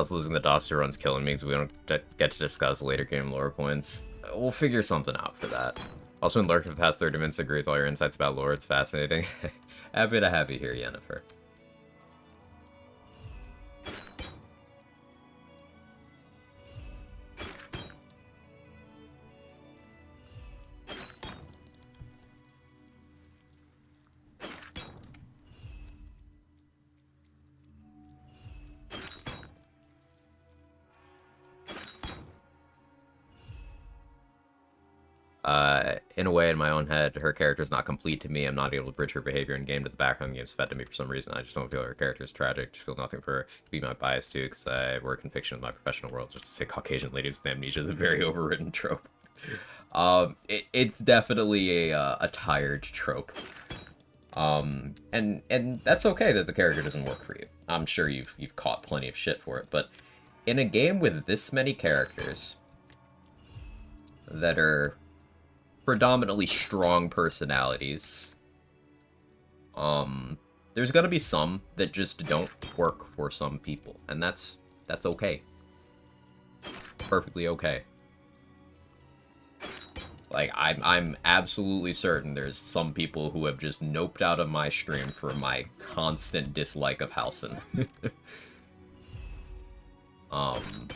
Us losing the Doster run's killing me because we don't get to discuss later game lore points. We'll figure something out for that. Also been lurking for the past 30 minutes. Agree with all your insights about lore. It's fascinating. Happy to have you here, Yennefer. In a way, in my own head, her character is not complete to me. I'm not able to bridge her behavior in game to the background game's fed to me for some reason. I just don't feel her character is tragic. Just feel nothing for her. Be my bias too, because I work in fiction in my professional world. Just to say Caucasian ladies with amnesia is a very overwritten trope. It's definitely a tired trope. And that's okay that the character doesn't work for you. I'm sure you've caught plenty of shit for it, but in a game with this many characters that are predominantly strong personalities, there's gonna be some that just don't work for some people, and that's okay. Perfectly okay. Like, I'm absolutely certain there's some people who have just noped out of my stream for my constant dislike of Halcyon. I'm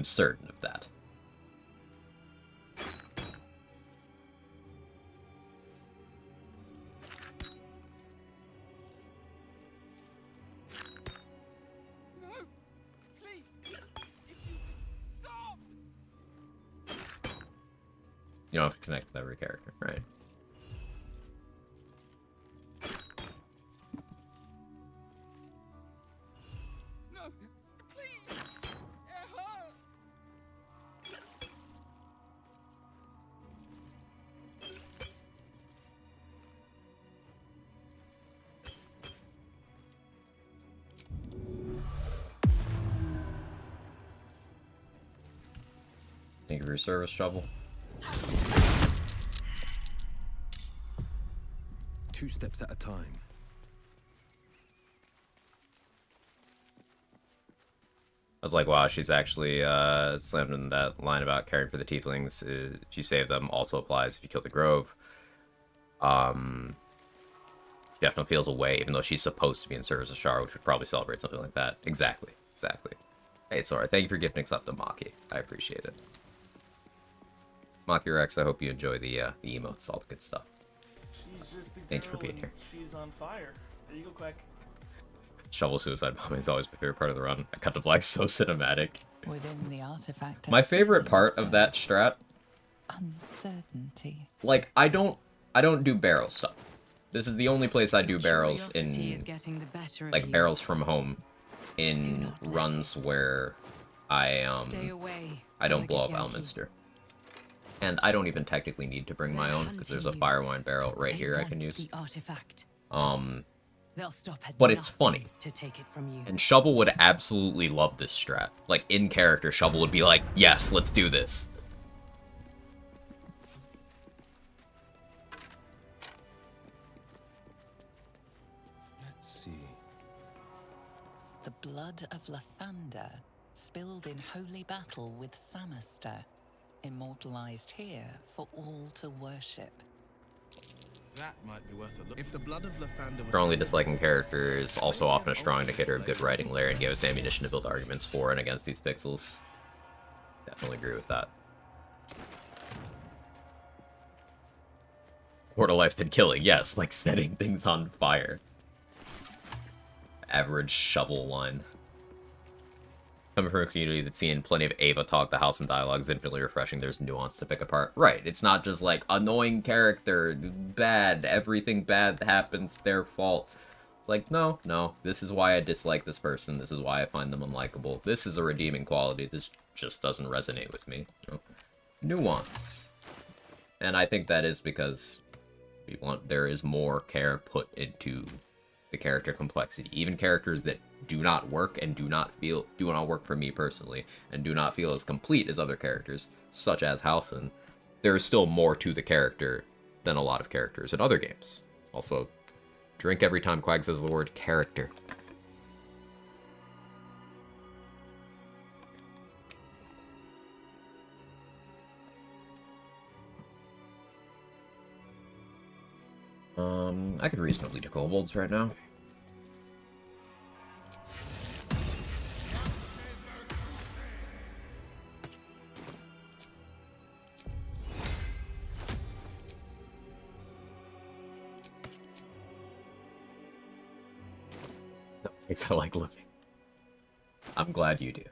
certain of that. You don't have to connect with every character, right? No, please! It hurts! Thank you for your service, Shovel. 2 steps at a time. I was like, wow, she's actually slammed in that line about caring for the tieflings. If you save them, also applies if you kill the grove. Definitely feels away, even though she's supposed to be in service of Shar, which would probably celebrate something like that. Exactly. Hey, sorry. Thank you for gifting us up to Maki. I appreciate it. Maki Rex, I hope you enjoy the emotes, all the good stuff. She's just a girl. Thank you for being here. She's on fire. There you go, Quack. Shovel suicide bombing is always my favorite part of the run. I cut to black so cinematic. Within the artifact. My favorite part of that strat, uncertainty. like, I don't do barrel stuff. This is the only place I do barrels in, like, barrels from home in runs where I don't blow up Elminster. And I don't even technically need to bring my own, because there's a Firewine barrel right here I can use. But it's funny. And Shovel would absolutely love this strat. Like, in character, Shovel would be like, yes, let's do this. Let's see. The blood of Lathander, spilled in holy battle with Samaster, immortalized here for all to worship. That might be worth a look. If the blood of Lathander was Strongly disliking character is also often a strong indicator of good writing layer and give us ammunition to build arguments for and against these pixels. Definitely agree with that. Lord of Life did killing, yes, like setting things on fire. Average Shovel line. Coming from a community that's seen plenty of Ava talk, the house and dialogue is infinitely refreshing. There's nuance to pick apart. Right, it's not just like, annoying character, bad, everything bad that happens, their fault. Like, no, this is why I dislike this person, this is why I find them unlikable. This is a redeeming quality, this just doesn't resonate with me. You know? Nuance. And I think that is because there is more care put into the character complexity. Even characters that do not work and do not work for me personally, and do not feel as complete as other characters, such as Halcyon, there is still more to the character than a lot of characters in other games. Also, drink every time Quag says the word character. I could reasonably do kobolds right now. It's I like looking. I'm glad you do.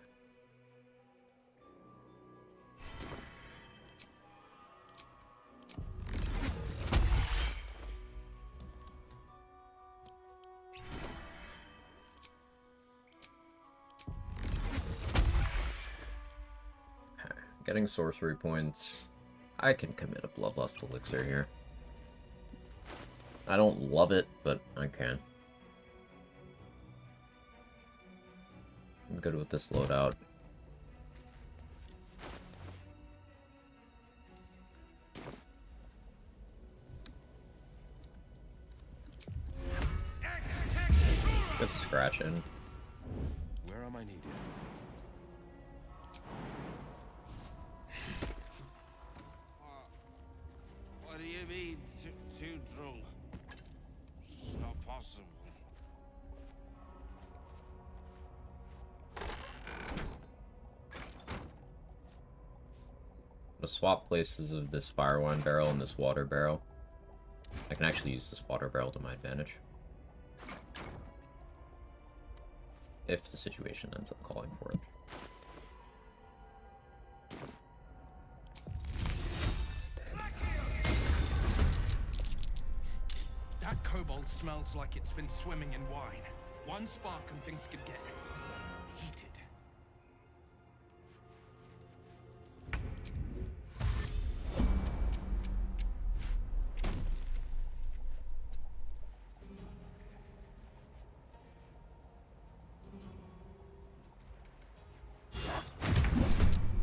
Okay, getting sorcery points. I can commit a Bloodlust Elixir here. I don't love it, but I can. I'm good with this loadout. Good scratching. Where am I needed? What do you mean, too drunk? It's not possible. I'm gonna swap places of this fire wine barrel and this water barrel. I can actually use this water barrel to my advantage. If the situation ends up calling for it. That kobold smells like it's been swimming in wine. One spark and things could get heated.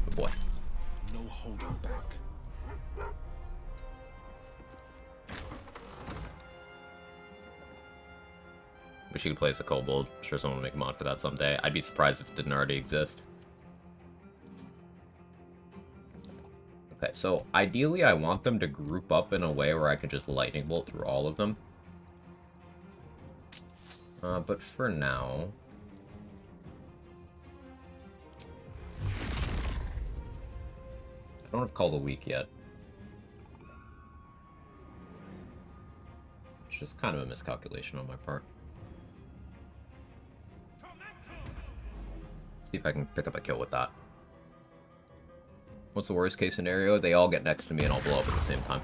Good boy. No holding back. Wish you could play as a kobold. I'm sure someone will make a mod for that someday. I'd be surprised if it didn't already exist. Okay, so ideally I want them to group up in a way where I could just lightning bolt through all of them. But for now... I don't have Call the Weak yet. Which is kind of a miscalculation on my part. See if I can pick up a kill with that. What's the worst case scenario? They all get next to me and I'll blow up at the same time.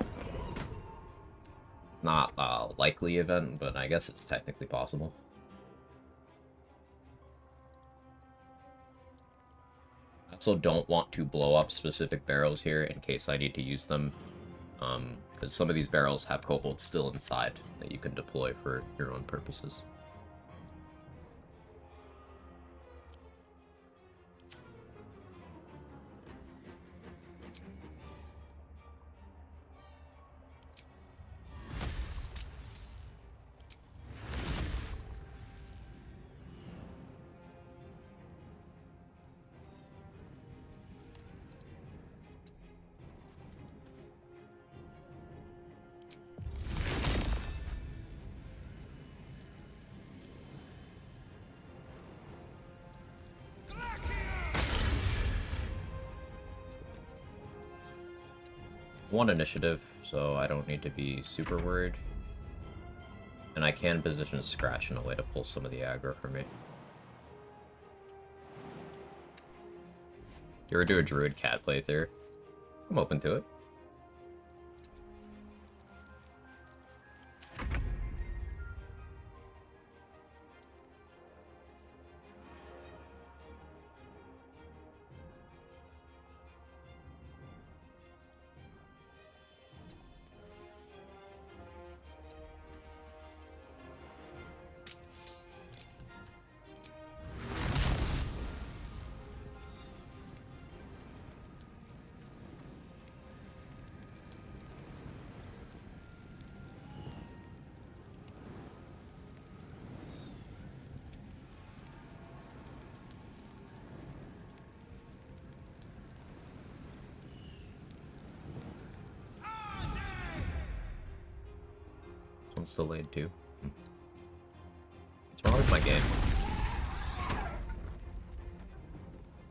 Not a likely event, but I guess it's technically possible. I also don't want to blow up specific barrels here in case I need to use them. Because some of these barrels have kobolds still inside that you can deploy for your own purposes. One initiative, so I don't need to be super worried. And I can position Scratch in a way to pull some of the aggro for me. You ever do a Druid Cat playthrough? I'm open to it. one's delayed too. What's wrong with my game?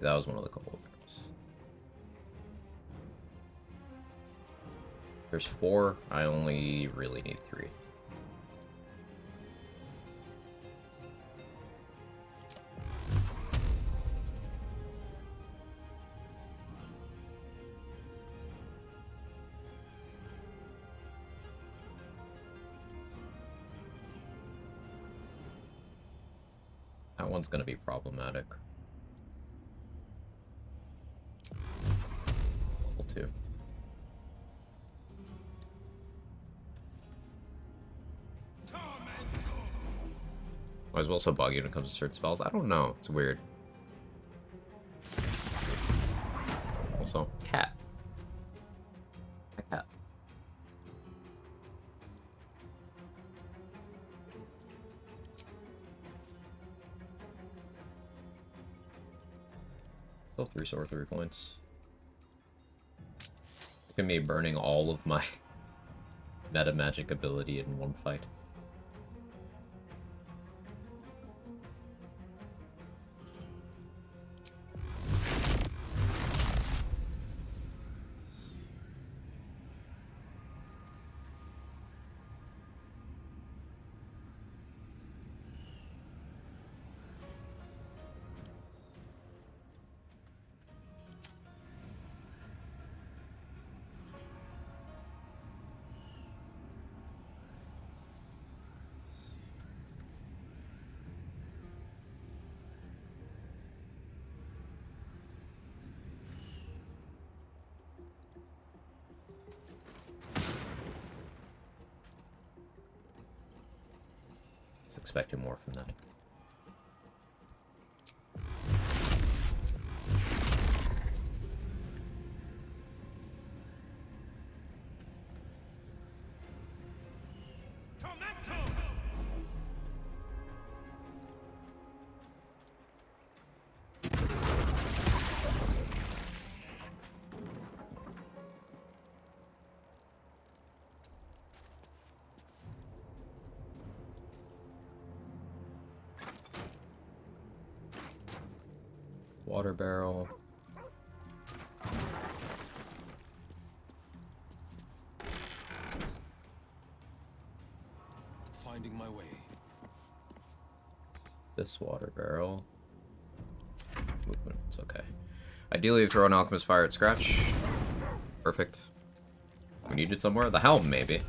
That was one of the couple of barrels. There's 4. I only really need 3. That one's gonna be problematic. Level 2. Might as well so buggy when it comes to certain spells. I don't know. It's weird. Also, cat. A cat. Still 3 sorcery points. Look at me burning all of my meta magic ability in one fight. Expecting more from that. Water barrel. Finding my way. This water barrel. Movement, it's okay. Ideally, throw an Alchemist Fire at Scratch. Perfect. We need it somewhere. The helm, maybe.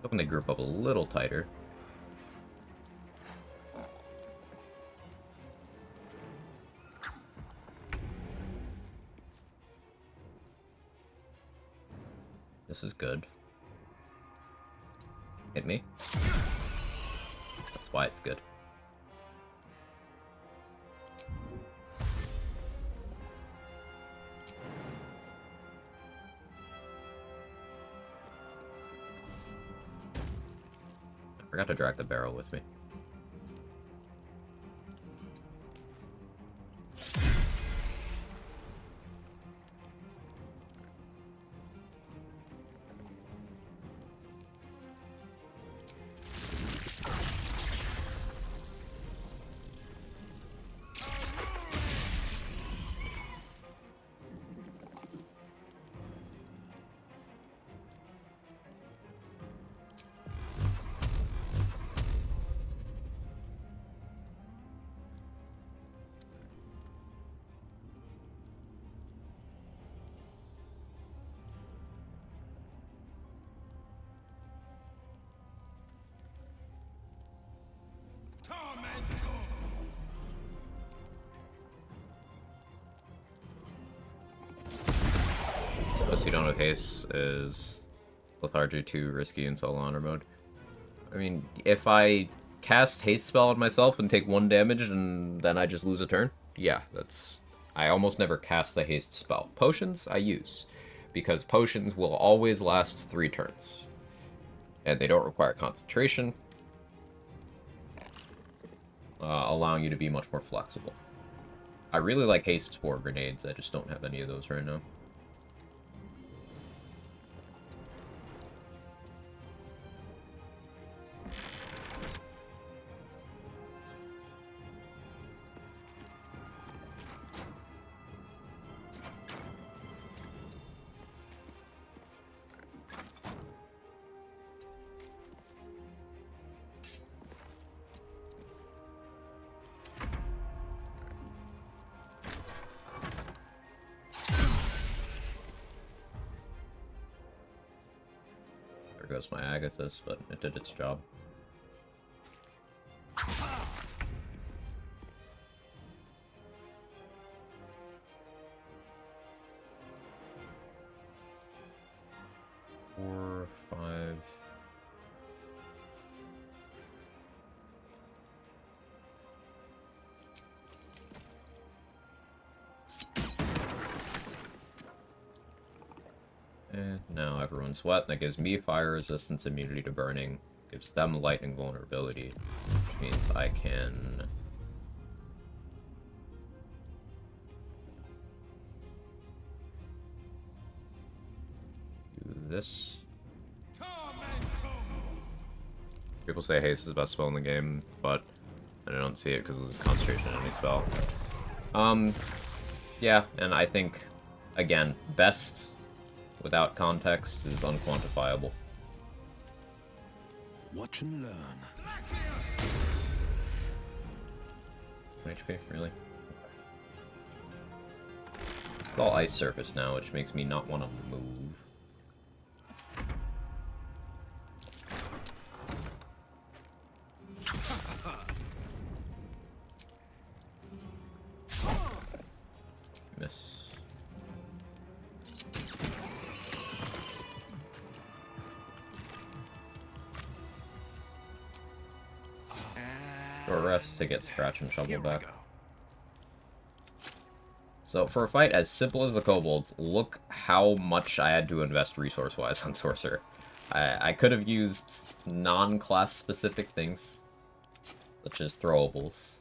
Hoping they group up a little tighter. This is good. Hit me. That's why it's good. I forgot to drag the barrel with me. Most you don't have haste is lethargy too risky in solo honor mode. I mean, if I cast haste spell on myself and take 1 damage and then I just lose a turn, yeah, that's... I almost never cast the haste spell. Potions I use, because potions will always last 3 turns. And they don't require concentration, allowing you to be much more flexible. I really like haste spore grenades, I just don't have any of those right now. There goes my Agathis, but it did its job. Four, five. And now everyone's wet. That gives me fire resistance, immunity to burning. Gives them lightning vulnerability. Which means I can... do this. People say haste is the best spell in the game, but I don't see it because it was concentration enemy spell. Yeah, and I think, again, best without context is unquantifiable. Watch and learn. 1 HP, really? It's all ice surface now, which makes me not want to move. Miss. Or rest to get Scratch and Shovel back. So for a fight as simple as the kobolds, look how much I had to invest resource-wise on Sorcerer. I could have used non-class specific things, such as throwables,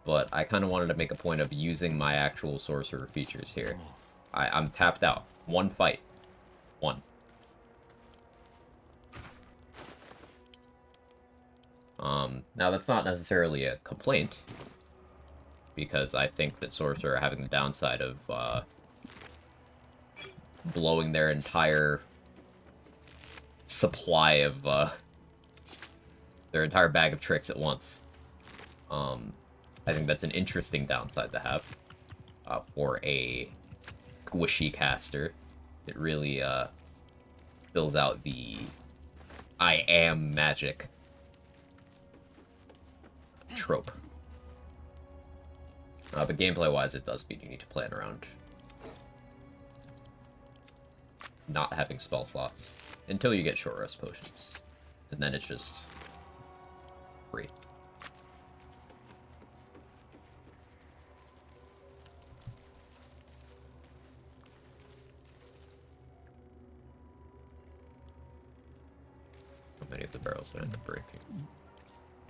but I kind of wanted to make a point of using my actual Sorcerer features here. I'm tapped out. One fight. One. Now that's not necessarily a complaint, because I think that Sorcerer having the downside of blowing their entire supply of their entire bag of tricks at once. I think that's an interesting downside to have for a squishy caster. It really fills out the I am magic trope. But gameplay-wise, it does mean you need to plan around not having spell slots until you get short rest potions. And then it's just free. How many of the barrels did I end up breaking?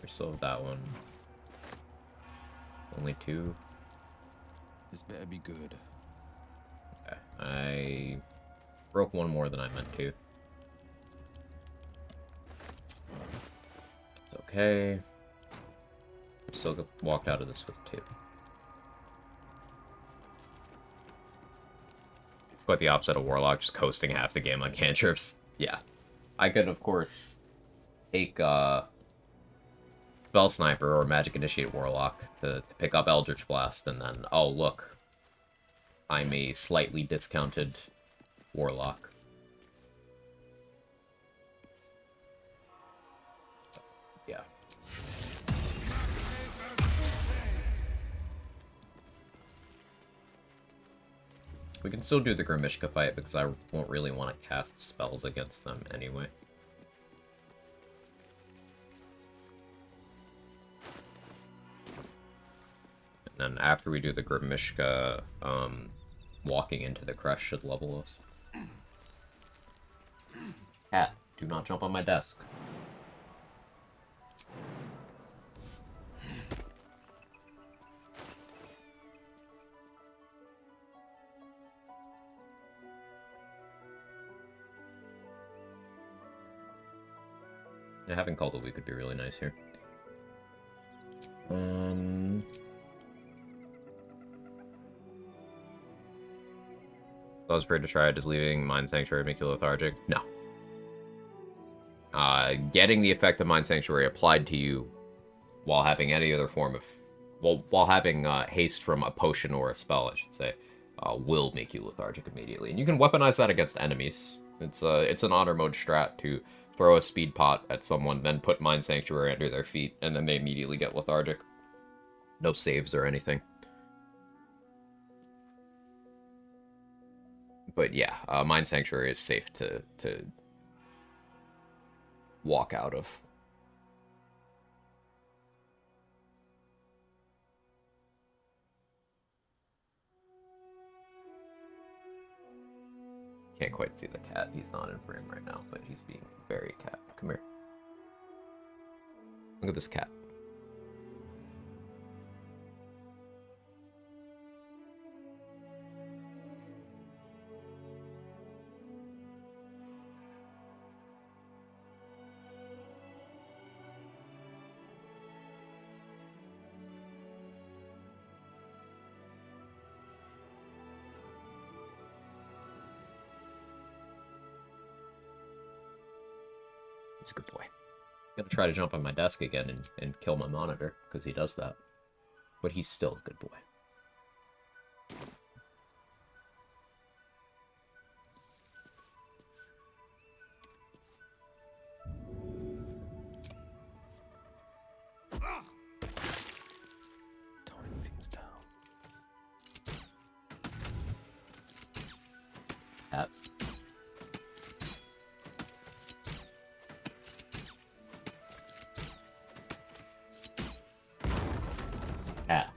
We still have that one. Only 2. This better be good. Okay. I broke one more than I meant to. It's okay. Still walked out of this with 2. Quite the opposite of Warlock, just coasting half the game on cantrips. Yeah. I could, of course, take Spell Sniper or Magic Initiate Warlock to pick up Eldritch Blast, and then, oh look, I'm a slightly discounted Warlock. Yeah. We can still do the Grimishka fight, because I won't really want to cast spells against them anyway. And then after we do the Grimishka, walking into the crest should level us. Cat, do not jump on my desk. Yeah, having Call of Week could be really nice here. I was afraid to try it. Does leaving Mind Sanctuary make you lethargic? No. Getting the effect of Mind Sanctuary applied to you while having any other form of... Well, while having haste from a potion or a spell, I should say, will make you lethargic immediately. And you can weaponize that against enemies. It's an honor mode strat to throw a speed pot at someone, then put Mind Sanctuary under their feet, and then they immediately get lethargic. No saves or anything. But yeah, Mind Sanctuary is safe to walk out of. Can't quite see the cat. He's not in frame right now, but he's being very cat. Come here. Look at this cat. He's a good boy. Gonna try to jump on my desk again and kill my monitor, because he does that. But he's still a good boy. Toning things down. Cat. Cat.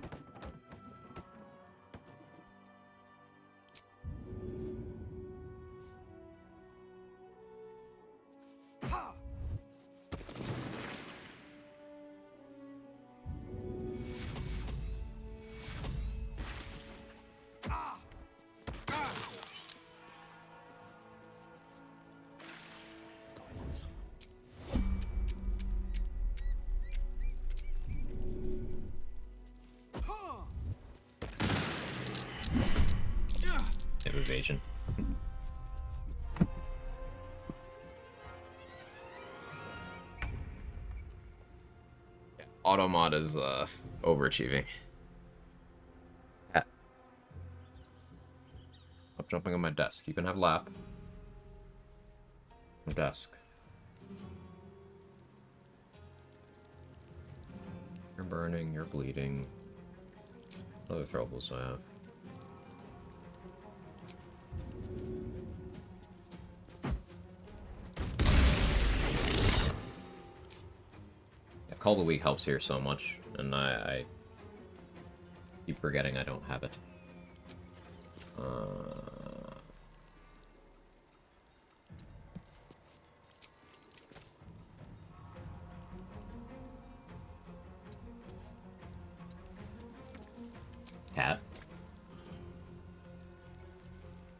Evasion. Yeah, Automod is overachieving. Cat. Stop jumping on my desk. You can have lap. My desk. You're burning, you're bleeding. Other throwables I have. Call the Week helps here so much, and I keep forgetting I don't have it. Cat.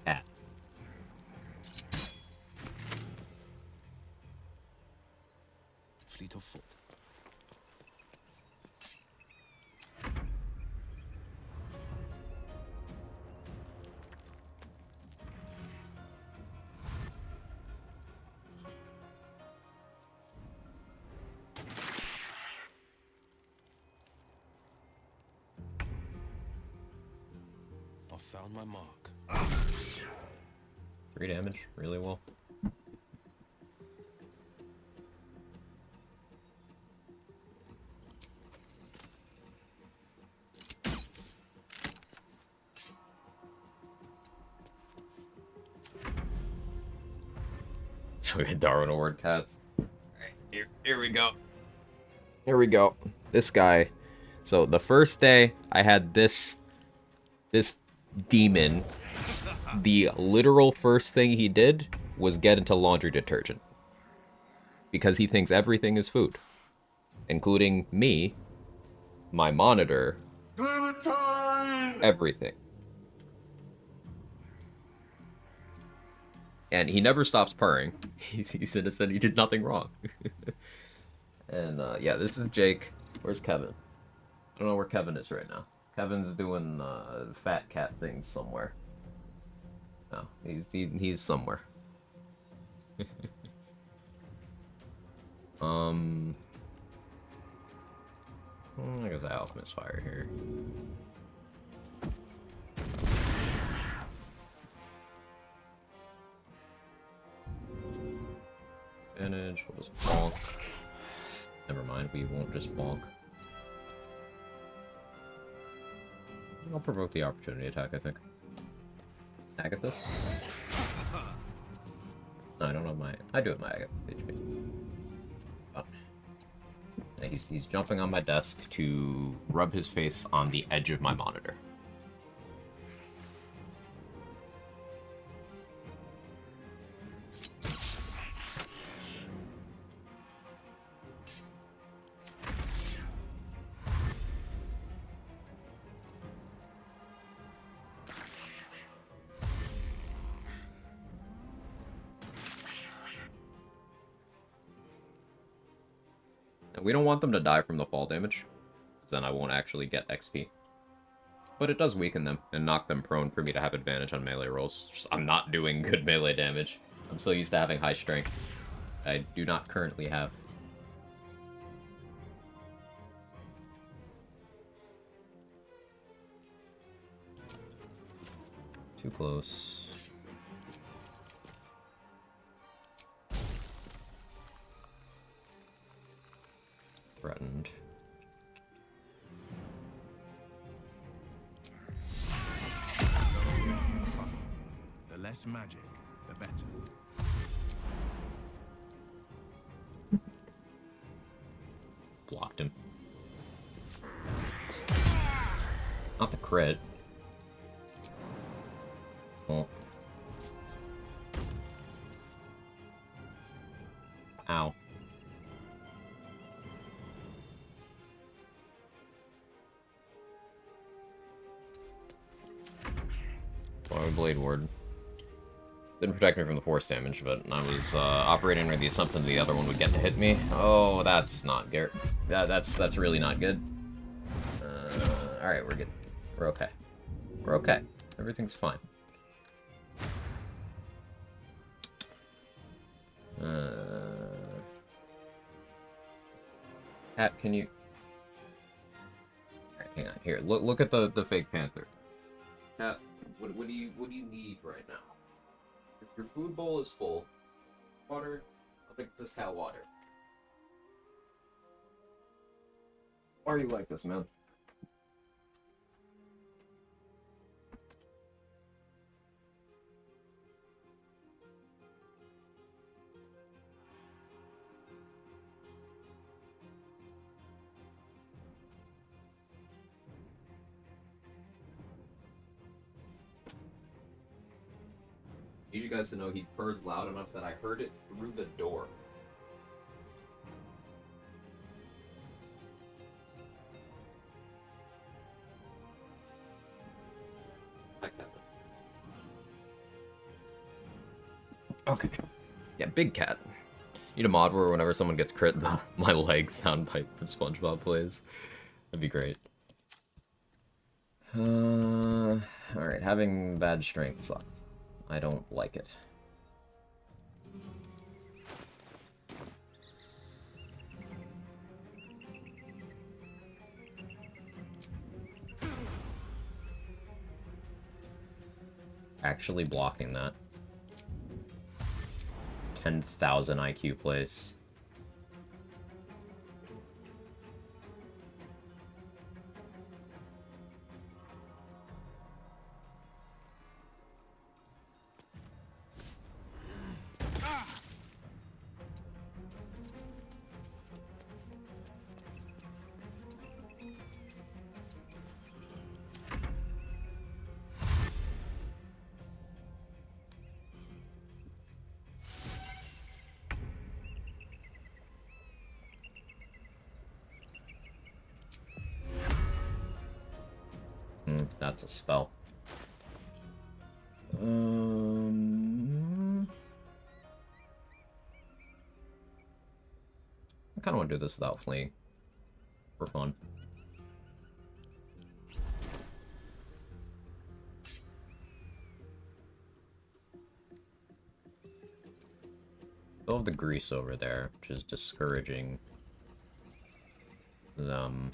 Cat. Fleet of foot. I found my mark. 3 damage, really well. Show the Darwin Award cats. Alright, here we go. Here we go. This guy. So the first day I had this demon, the literal first thing he did was get into laundry detergent. Because he thinks everything is food. Including me, my monitor, everything. And he never stops purring. He said he did nothing wrong. And yeah, this is Jake. Where's Kevin? I don't know where Kevin is right now. Kevin's doing fat cat things somewhere. No, he's somewhere. I guess I alchemist fire here. Advantage. We'll just bonk. Never mind, we won't just bonk. I'll provoke the opportunity attack, I think. Agathis? No, I don't have my... I do have my Agathis HP. Oh. Yeah, he's jumping on my desk to rub his face on the edge of my monitor. We don't want them to die from the fall damage, because then I won't actually get XP. But it does weaken them and knock them prone for me to have advantage on melee rolls. Just, I'm not doing good melee damage. I'm so used to having high strength. I do not currently have. Too close. Threatened. The less magic, the better. Blocked him. Not the crit. Oh. Ow. Well, Blade Ward. Didn't protect me from the force damage, but I was operating under the assumption the other one would get to hit me. Oh, that's not good. That's really not good. Alright, we're good. We're okay. We're okay. Everything's fine. Pat, can you... Alright, hang on. Here, look at the fake panther. Pat, what do you need right now? If your food bowl is full, water, I'll make this cow water. Why are you like this, man? I need you guys to know he purrs loud enough that I heard it through the door. Hi, Kevin. Okay. Yeah, big cat. Need a mod where whenever someone gets crit, my leg soundbite from SpongeBob plays. That'd be great. Alright, having bad strength sucks. I don't like it. Actually blocking that. 10,000 IQ plays. That's a spell. I'm kind of want to do this without fleeing. For fun. Still have the grease over there, which is discouraging them.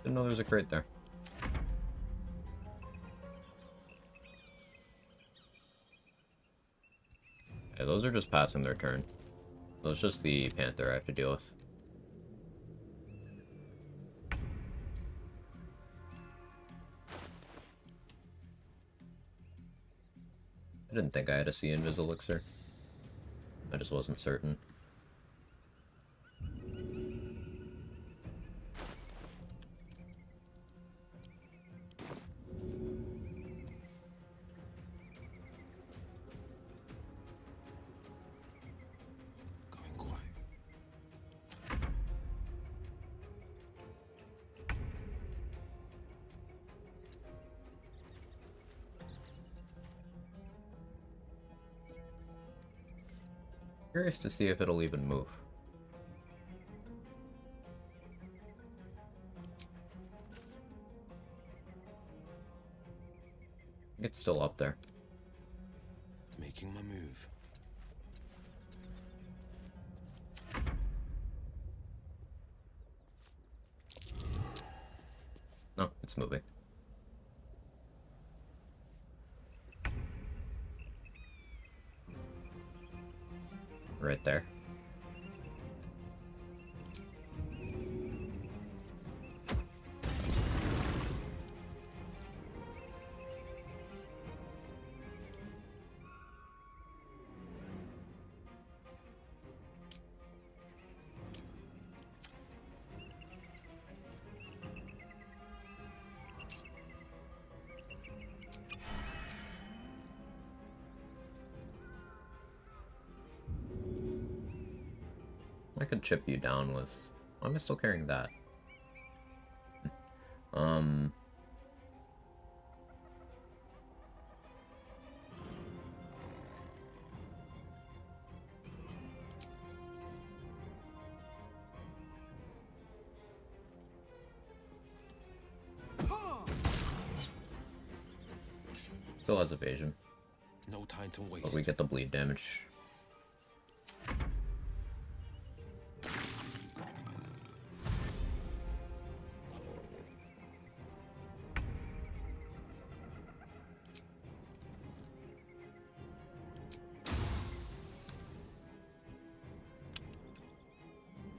Didn't know there was a crate there. Yeah, those are just passing their turn. So it's just the Panther I have to deal with. I didn't think I had a Sea Invis elixir. I just wasn't certain. Curious to see if it'll even move. It's still up there. Making my move. No, it's moving. Right there. I could chip you down with... Why am I still carrying that? Still has evasion. No time to waste. But we get the bleed damage.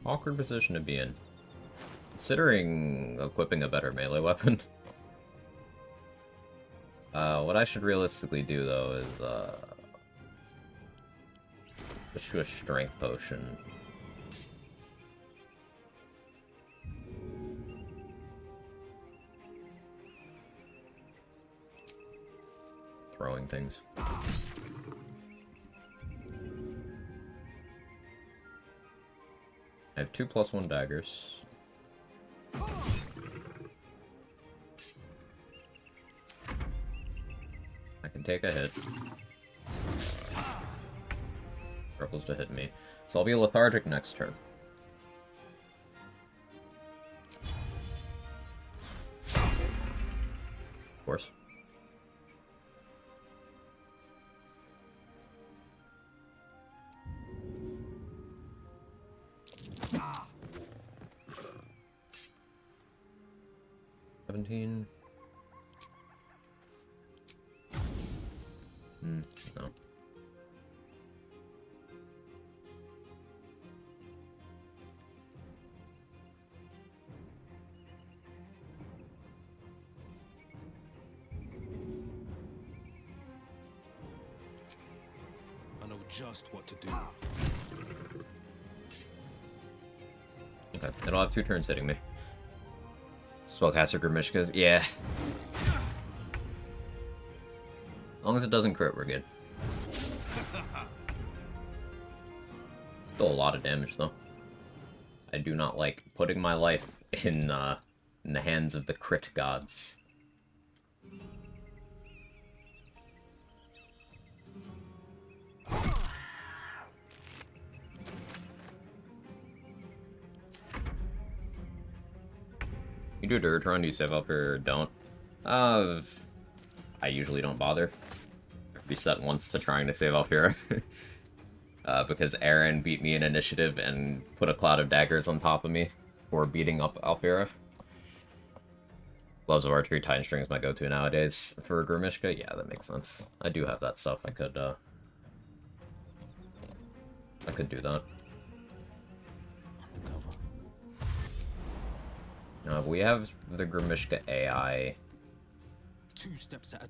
Awkward position to be in. Considering equipping a better melee weapon. What I should realistically do, though, is, just do a strength potion. Throwing things. I have 2+1 daggers. I can take a hit. Struggles to hit me. So I'll be lethargic next turn. Of course. No. I know just what to do. Okay, it'll have 2 turns hitting me. Spellcaster Grimishka, yeah. As long as it doesn't crit, we're good. Still a lot of damage, though. I do not like putting my life in the hands of the crit gods. You do a Dirge run, do you save up or don't? I usually don't bother. Reset once to trying to save Alfira. Because Aaron beat me in initiative and put a cloud of daggers on top of me for beating up Alfira. Gloves of Archery, Titan String is my go-to nowadays. For Grimishka, yeah, that makes sense. I do have that stuff. I could do that. We have the Grimishka AI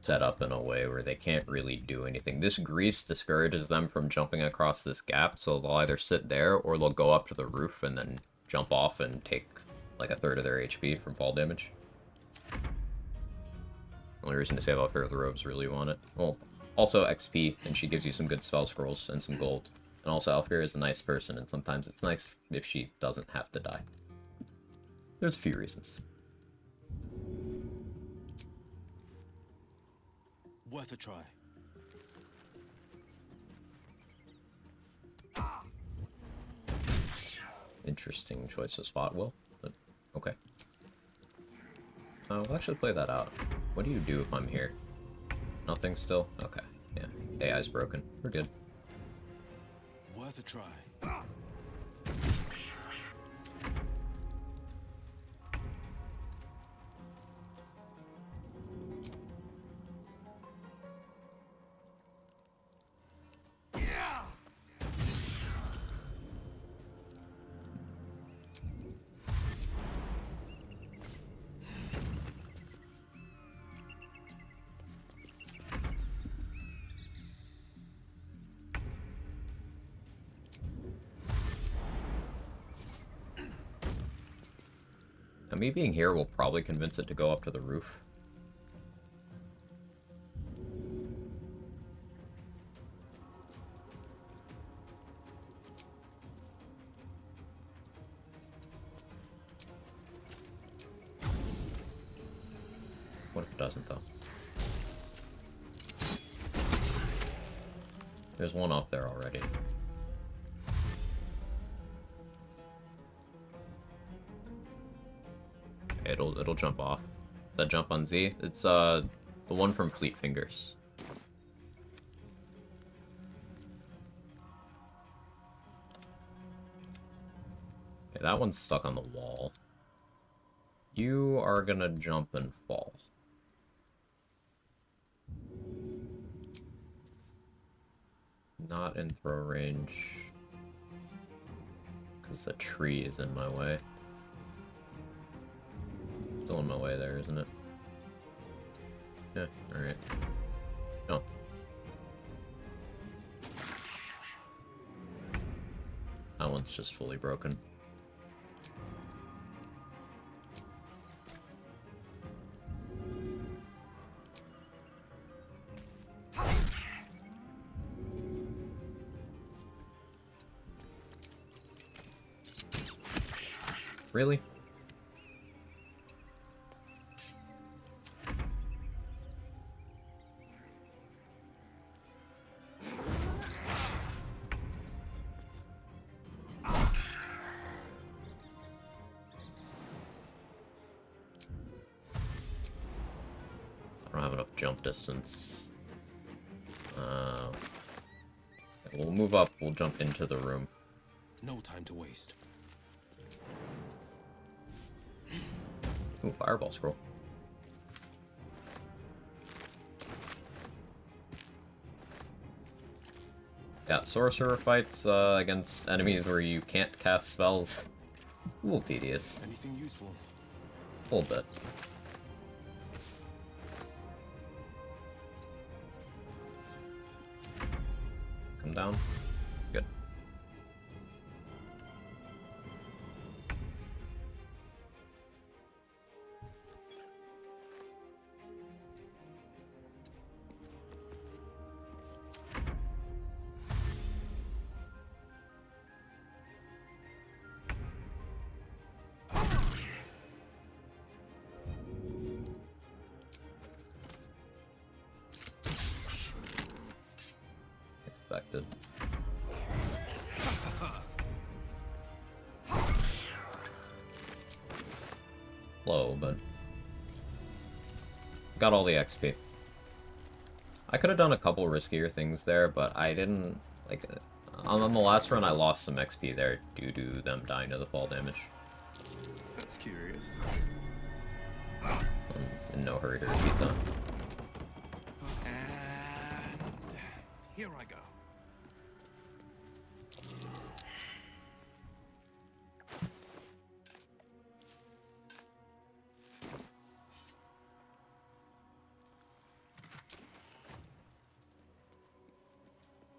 set up in a way where they can't really do anything. This grease discourages them from jumping across this gap, so they'll either sit there or they'll go up to the roof and then jump off and take like a third of their HP from fall damage. Only reason to save up here with the robes really want it. Well, also XP, and she gives you some good spell scrolls and some gold. And also Alfira is a nice person, and sometimes it's nice if she doesn't have to die. There's a few reasons. Worth a try. Interesting choice of spot, Will, but okay. We'll actually play that out. What do you do if I'm here? Nothing still? Okay, yeah. AI's broken. We're good. Worth a try. Now, me being here will probably convince it to go up to the roof. What if it doesn't, though? There's one up there already. It'll jump off. Does that jump on Z? It's the one from Fleet Fingers. Okay, that one's stuck on the wall. You are gonna jump and fall. Not in throw range. Because the tree is in my way. Still in my way there, isn't it? Yeah, alright. Oh. That one's just fully broken. Really? I don't have enough jump distance. We'll move up, we'll jump into the room. No time to waste. Ooh, fireball scroll. Yeah, Sorcerer fights against enemies where you can't cast spells. A little tedious. Anything useful? A little bit. Come down. Good. expected. Low, but got all the XP. I could have done a couple riskier things there, but I didn't, like, on the last run I lost some XP there due to them dying to the fall damage. That's curious. I'm in no hurry to repeat that. And here I go.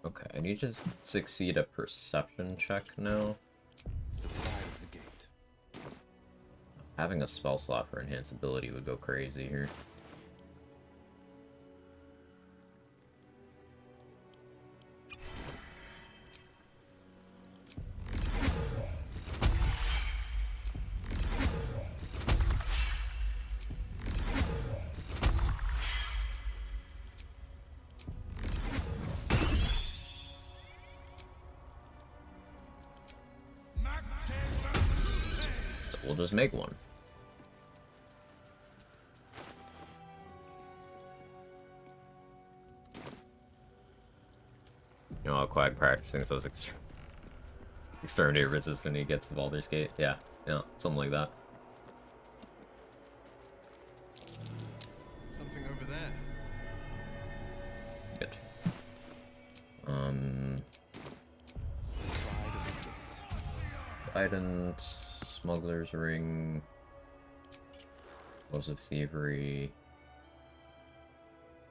Okay, I need to succeed a perception check now. The pride of the gate. Having a spell slot for enhanced ability would go crazy here. So we'll just make one. You know, Quag practicing so it's exterminator resist when he gets to Baldur's Gate. Yeah, something like that. Something over there. Good. Pride of the gate. Guidance, Smuggler's Ring, Woes of Thievery.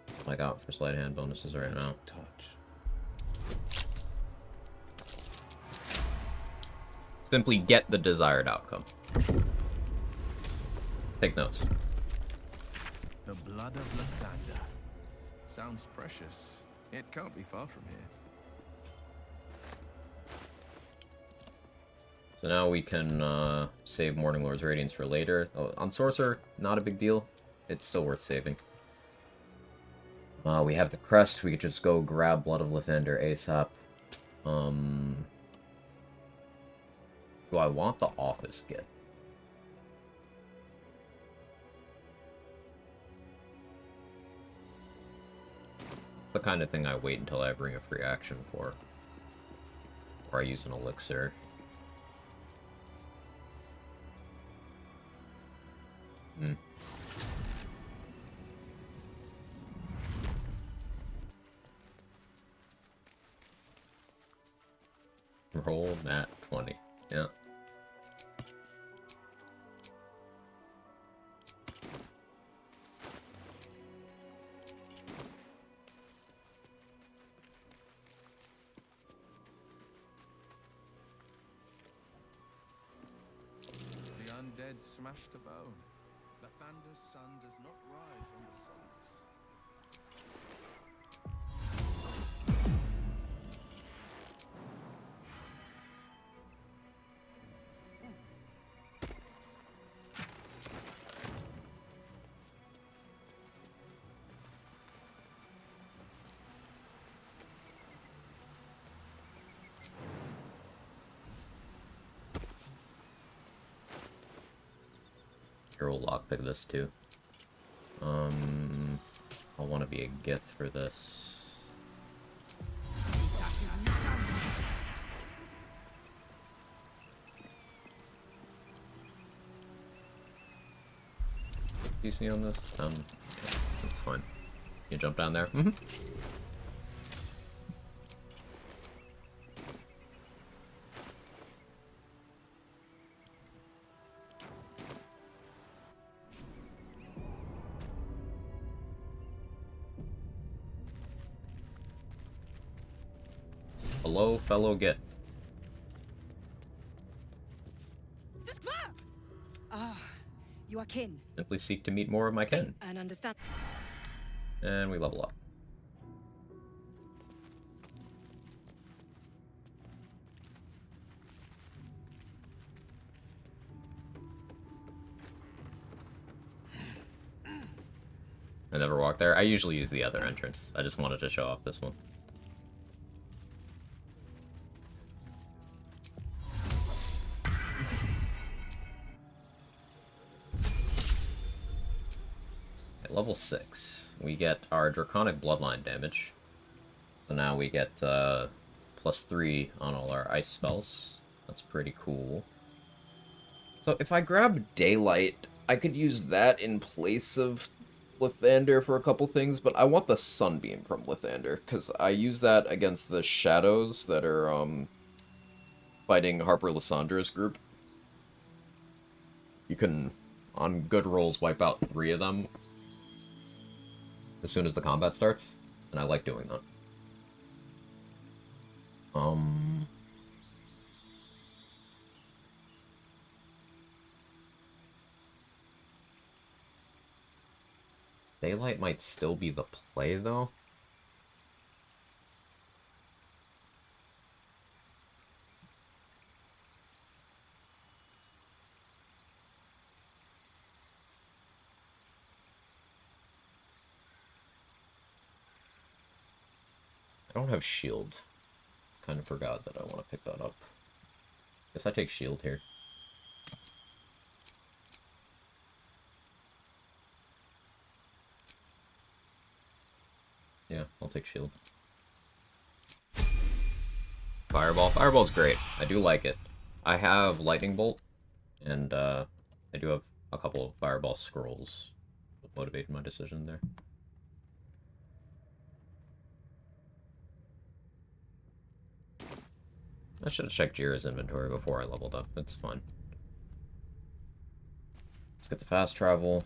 That's what I got for sleight of hand bonuses right now. Touch. Simply get the desired outcome. Take notes. The blood of Lathander. Sounds precious. It can't be far from here. So now we can save Morning Lord's Radiance for later. Oh, on Sorcerer, not a big deal. It's still worth saving. We have the crest. We could just go grab Blood of Lathander ASAP. Do I want the office gift? It's the kind of thing I wait until I bring a free action for. Or I use an elixir. Roll nat 20. Yeah. The undead smashed to bone. Lathander's sun does not rise on the souls. Here we'll lockpick this too. I'll want to be a Gith for this. DC on this? Yeah, that's fine. You jump down there? Mm-hmm. Hello, fellow Gith. You are kin. Simply seek to meet more of my kin. And understand. And we level up. I never walked there. I usually use the other entrance. I just wanted to show off this one. level 6. We get our Draconic Bloodline damage. So now we get +3 on all our ice spells. That's pretty cool. So if I grab Daylight, I could use that in place of Lathander for a couple things, but I want the Sunbeam from Lathander, because I use that against the shadows that are, fighting Harper Lyssandra's group. You can, on good rolls, wipe out 3 of them as soon as the combat starts, and I like doing that. Daylight might still be the play, though. I don't have shield. Kind of forgot that I want to pick that up. Guess I take shield here. Yeah, I'll take shield. Fireball. Fireball's great. I do like it. I have Lightning Bolt, and I do have a couple of Fireball scrolls that motivate my decision there. I should have checked Jira's inventory before I leveled up. It's fine. Let's get the fast travel.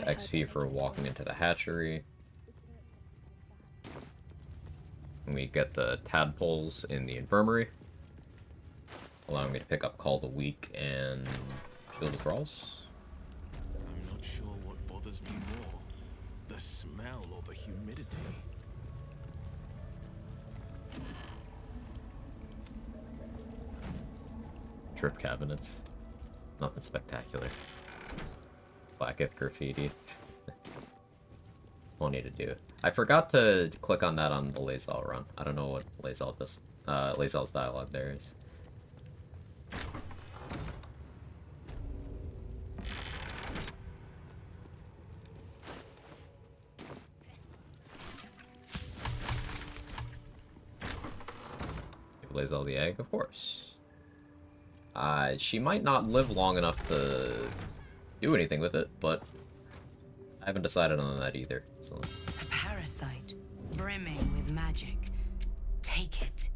XP for walking into the hatchery. And we get the tadpoles in the infirmary, allowing me to pick up Call the Weak and Shield of Thralls. I'm not sure what bothers me more, the smell or the humidity. Trip cabinets. Nothing spectacular. Blacketh graffiti. Plenty to do. I forgot to click on that on the Lae'zel run. I don't know what Lae'zel's dialogue there is. Give Lae'zel the egg, of course. She might not live long enough to do anything with it, but I haven't decided on that either. So. A parasite, brimming with magic. Take it.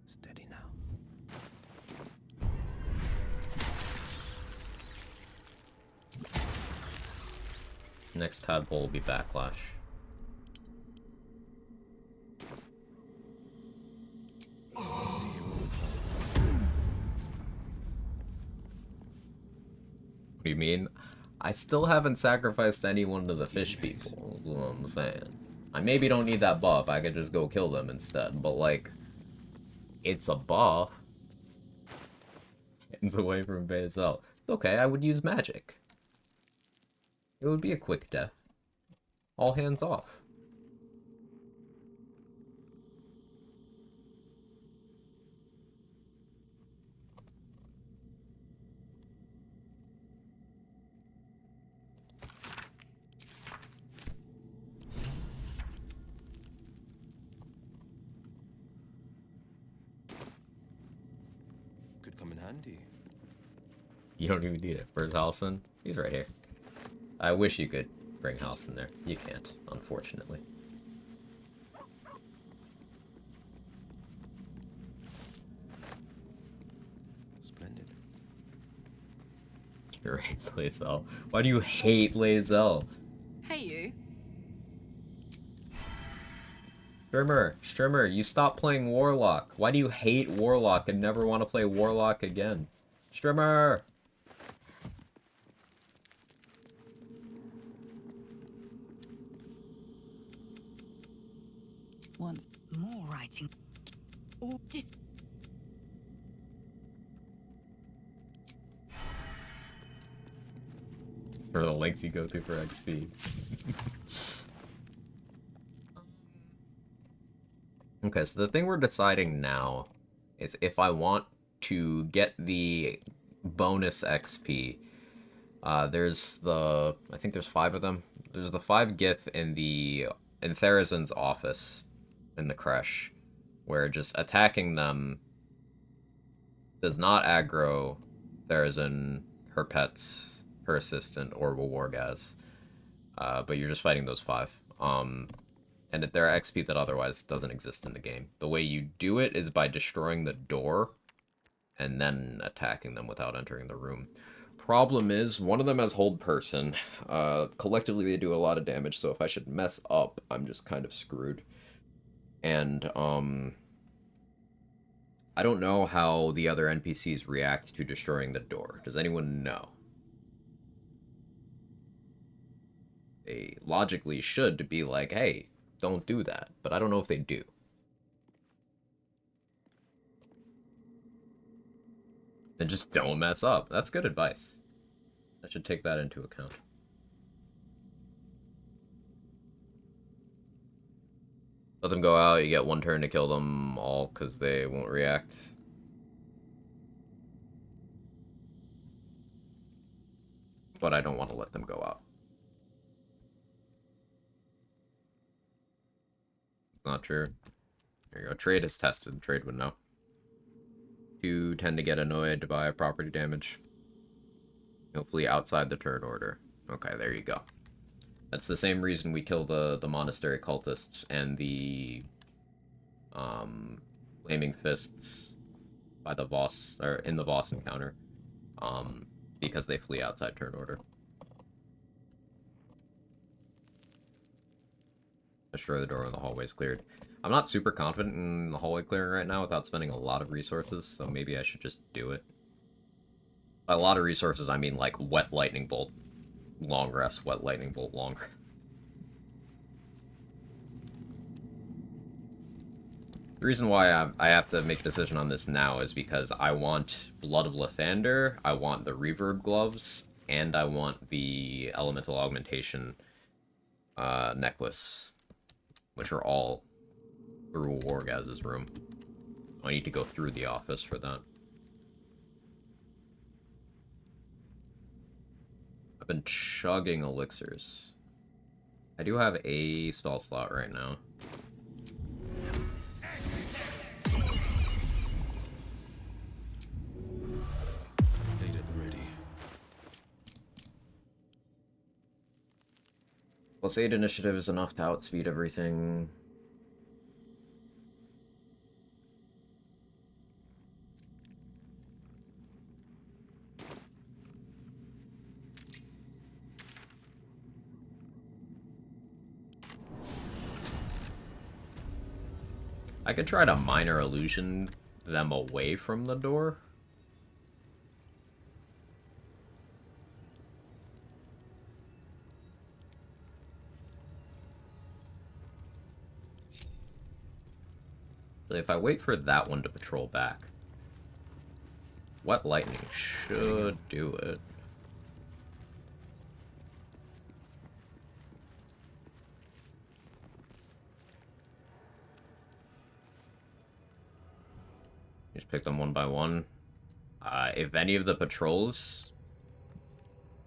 Steady now. Next tadpole will be Backlash. What do you mean? I still haven't sacrificed anyone to the fish people, is what I'm saying. I maybe don't need that buff, I could just go kill them instead, but like, it's a buff. It's away from Bazel. It's okay, I would use magic. It would be a quick death. All hands off. Could come in handy. You don't even need it. Where's Halson? He's right here. I wish you could bring Halson there. You can't, unfortunately. Splendid. You're right, Lae'zel. Why do you hate Lae'zel? Hey, you. Strimmer, you stopped playing Warlock. Why do you hate Warlock and never want to play Warlock again? Strimmer! Once more writing. Or just For the lengths you go through for XP. Okay, so the thing we're deciding now is if I want to get the bonus XP. There's the... I think there's 5 of them. There's the 5 Gith in Tharizdun's office in the creche, where just attacking them does not aggro Tharizdun, her pets, her assistant, or Wargaz. But you're just fighting those 5. And there are XP that otherwise doesn't exist in the game. The way you do it is by destroying the door and then attacking them without entering the room. Problem is, one of them has Hold Person. Collectively, they do a lot of damage, so if I should mess up, I'm just kind of screwed. And, I don't know how the other NPCs react to destroying the door. Does anyone know? They logically should be like, hey, don't do that. But I don't know if they do. Then just don't mess up. That's good advice. I should take that into account. Let them go out, you get 1 turn to kill them all because they won't react. But I don't want to let them go out. It's not true. There you go. Trade is tested. Trade would know. 2 tend to get annoyed by property damage. Hopefully outside the turn order. Okay, there you go. That's the same reason we kill the monastery cultists and the flaming fists by the boss, or in the boss encounter. Because they flee outside turn order. Destroy the door when the hallway's cleared. I'm not super confident in the hallway clearing right now without spending a lot of resources, so maybe I should just do it. By a lot of resources, I mean like wet lightning bolt, long rest, wet lightning bolt, long rest. The reason why I have to make a decision on this now is because I want Blood of Lathander, I want the Reverb Gloves, and I want the Elemental Augmentation necklace, which are all through Wargaz's room. I need to go through the office for that. I've been chugging elixirs. I do have a spell slot right now. Data ready. +8 initiative is enough to outspeed everything. I could try to minor illusion them away from the door. If I wait for that one to patrol back, Wet Lightning should do it. Just pick them one by one. If any of the patrols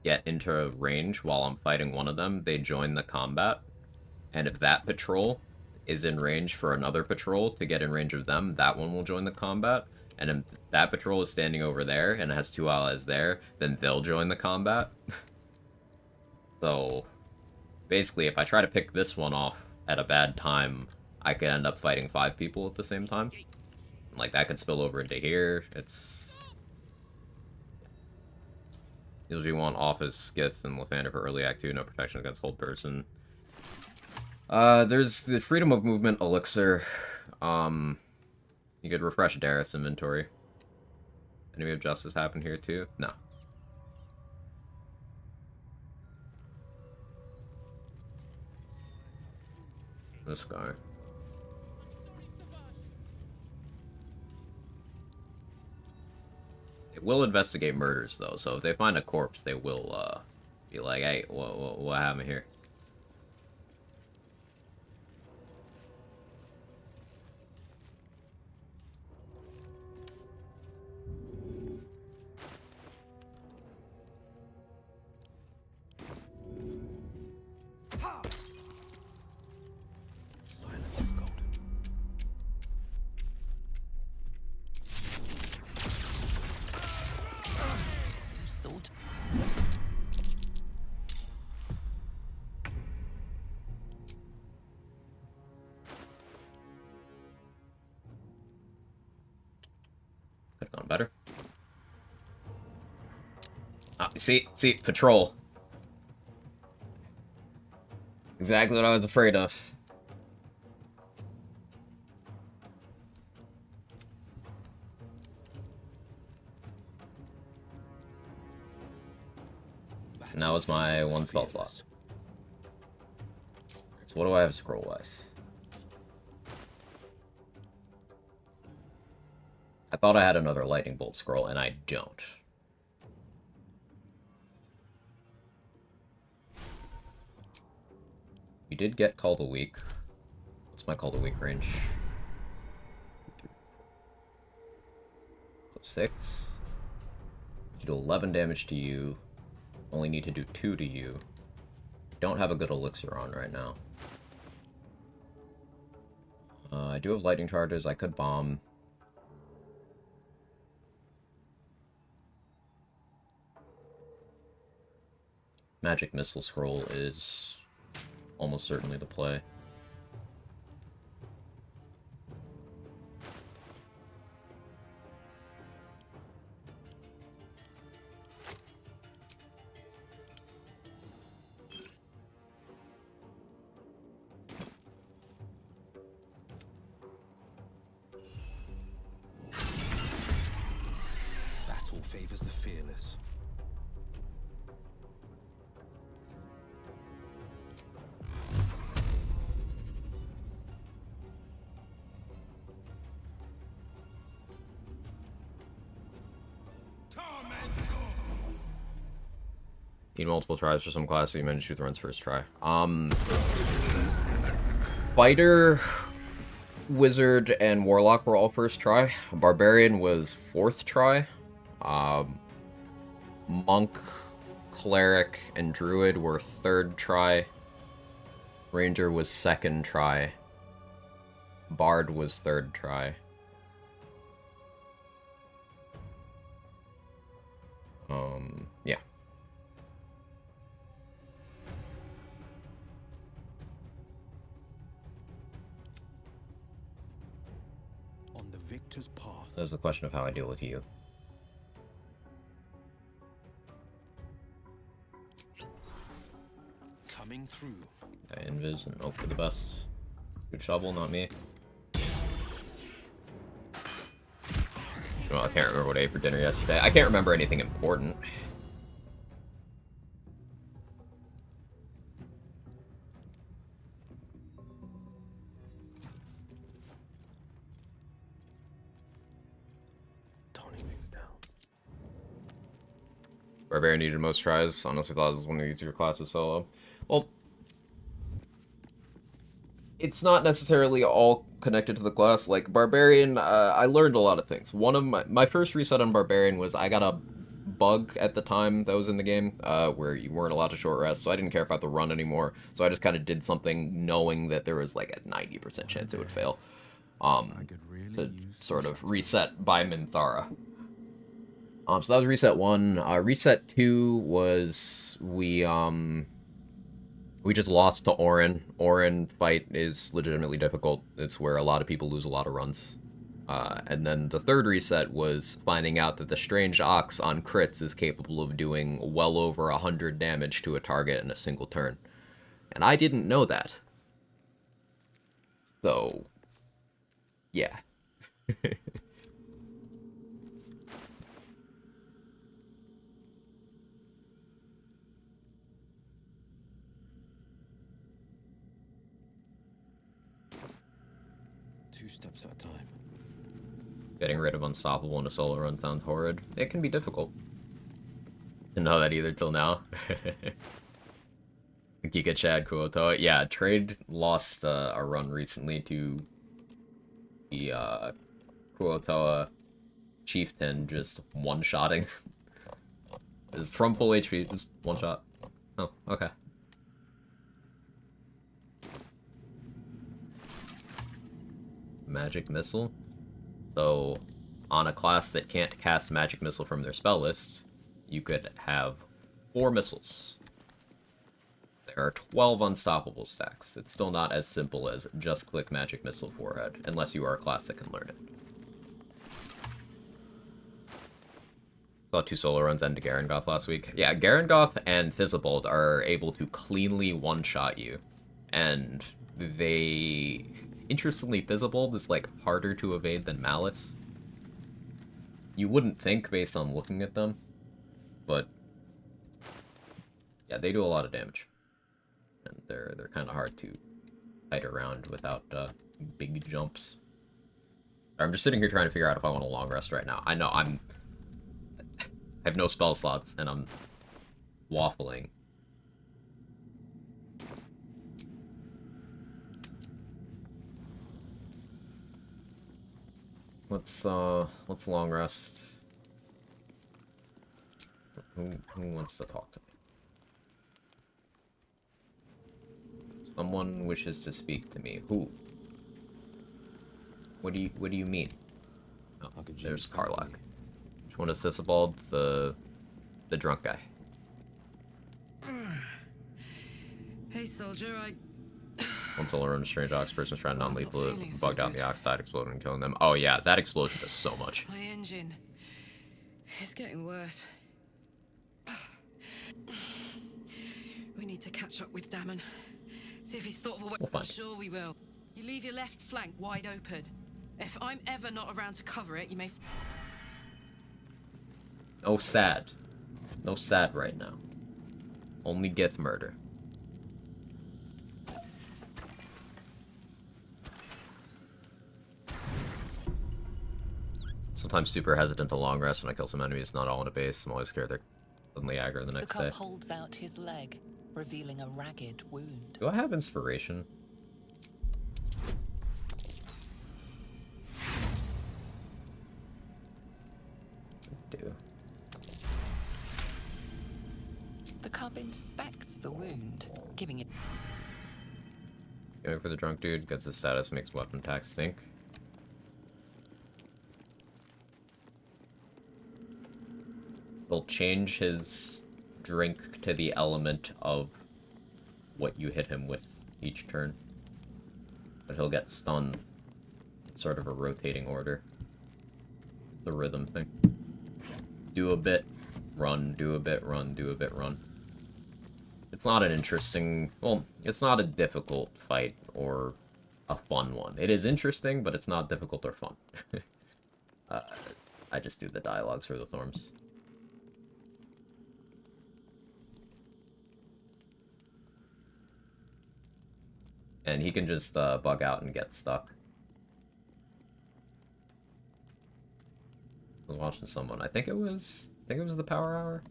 get into range while I'm fighting one of them, they join the combat. And if that patrol is in range for another patrol to get in range of them, that one will join the combat. And if that patrol is standing over there and has 2 allies there, then they'll join the combat. So, basically, if I try to pick this one off at a bad time, I could end up fighting 5 people at the same time. Like, that could spill over into here. It's... Usually you want Office, Skith, and Lathander for early act 2, no protection against Hold Person. There's the Freedom of Movement Elixir. You could refresh Dareth's inventory. Enemy of Justice happen here too? No. This guy. It will investigate murders, though, so if they find a corpse, they will, Be like, hey, what happened here? Silence is gold. Sort. Could have gone better. Ah, see, patrol. Exactly what I was afraid of. And that was my one spell slot. So what do I have scroll-wise? I thought I had another lightning bolt scroll, and I don't. We did get Call to Weak. What's my Call to Weak range? 6. You do 11 damage to you. Only need to do 2 to you. Don't have a good elixir on right now. I do have lightning charges. I could bomb. Magic Missile Scroll is almost certainly the play. Battle favors the fearless. Need multiple tries for some classes. You managed to shoot the runs first try. Fighter, Wizard, and Warlock were all first try. Barbarian was fourth try. Monk, Cleric, and Druid were third try. Ranger was second try. Bard was third try. Yeah. On the victor's path. There's the question of how I deal with you. Coming through. I invis and hope for the best. Good shovel, not me. Well, I can't remember what I ate for dinner yesterday. I can't remember anything important. Toning things down. Barbarian needed most tries. Honestly thought it was one of the easier classes solo. Well, it's not necessarily all connected to the class. Like, Barbarian, I learned a lot of things. One of my first reset on Barbarian was I got a bug at the time that was in the game, where you weren't allowed to short rest, so I didn't care about the run anymore. So I just kind of did something knowing that there was like a 90% chance it would fail. To sort of reset by Minthara. So that was reset 1. Reset 2 was we just lost to Orin. Orin fight is legitimately difficult. It's where a lot of people lose a lot of runs. And then the third reset was finding out that the Strange Ox on crits is capable of doing well over 100 damage to a target in a single turn. And I didn't know that. So, yeah. Two steps at a time. Getting rid of Unstoppable in a solo run sounds horrid. It can be difficult. Didn't know that either till now. Giga Chad Kuotoa. Yeah, Trade lost a run recently to the Kuotoa Chieftain just one-shotting. Is from full HP, just one shot. Oh, okay. Magic Missile. So, on a class that can't cast Magic Missile from their spell list, you could have 4 missiles. There are 12 unstoppable stacks. It's still not as simple as just click Magic Missile forehead, unless you are a class that can learn it. Saw 2 solo runs end to Garangoth last week. Yeah, Garangoth and Thizzabald are able to cleanly one-shot you. And they... Interestingly, Thizzabald is, like, harder to evade than Malice. You wouldn't think based on looking at them. But... yeah, they do a lot of damage. And they're kind of hard to fight around without big jumps. I'm just sitting here trying to figure out if I want a long rest right now. I know I have no spell slots, and I'm waffling. Let's long rest. Who wants to talk to me? Someone wishes to speak to me. Who? What do you mean? Oh, there's Karlak. Which one is Thizzabald? The drunk guy. Hey, soldier, One solo run, strange ox person's trying to I'm non-lethal not it, feeling so bugged out, good. the ox died, exploding and killing them. Oh yeah, that explosion does so much. My engine. It's getting worse. We need to catch up with Damon. See if he's thought of a way. We'll I'm find sure we will. You leave your left flank wide open. If I'm ever not around to cover it, you may... No sad. No sad right now. Only Gith murder. Sometimes super hesitant to long rest when I kill some enemies not all in a base. I'm always scared they're suddenly aggro the The next cub day. holds out his leg, revealing a ragged wound. Do I have inspiration? I do. The cub inspects the wound, giving it... Going for the drunk dude, gets his status, makes weapon attack stink. He'll change his drink to the element of what you hit him with each turn. But he'll get stunned. It's sort of a rotating order. It's a rhythm thing. Do a bit, run, do a bit, run, do a bit, run. It's not an interesting... well, it's not a difficult fight or a fun one. It is interesting, but it's not difficult or fun. I just do the dialogues for the Thorms. And he can just bug out and get stuck. I was watching someone. I think it was the Power Hour.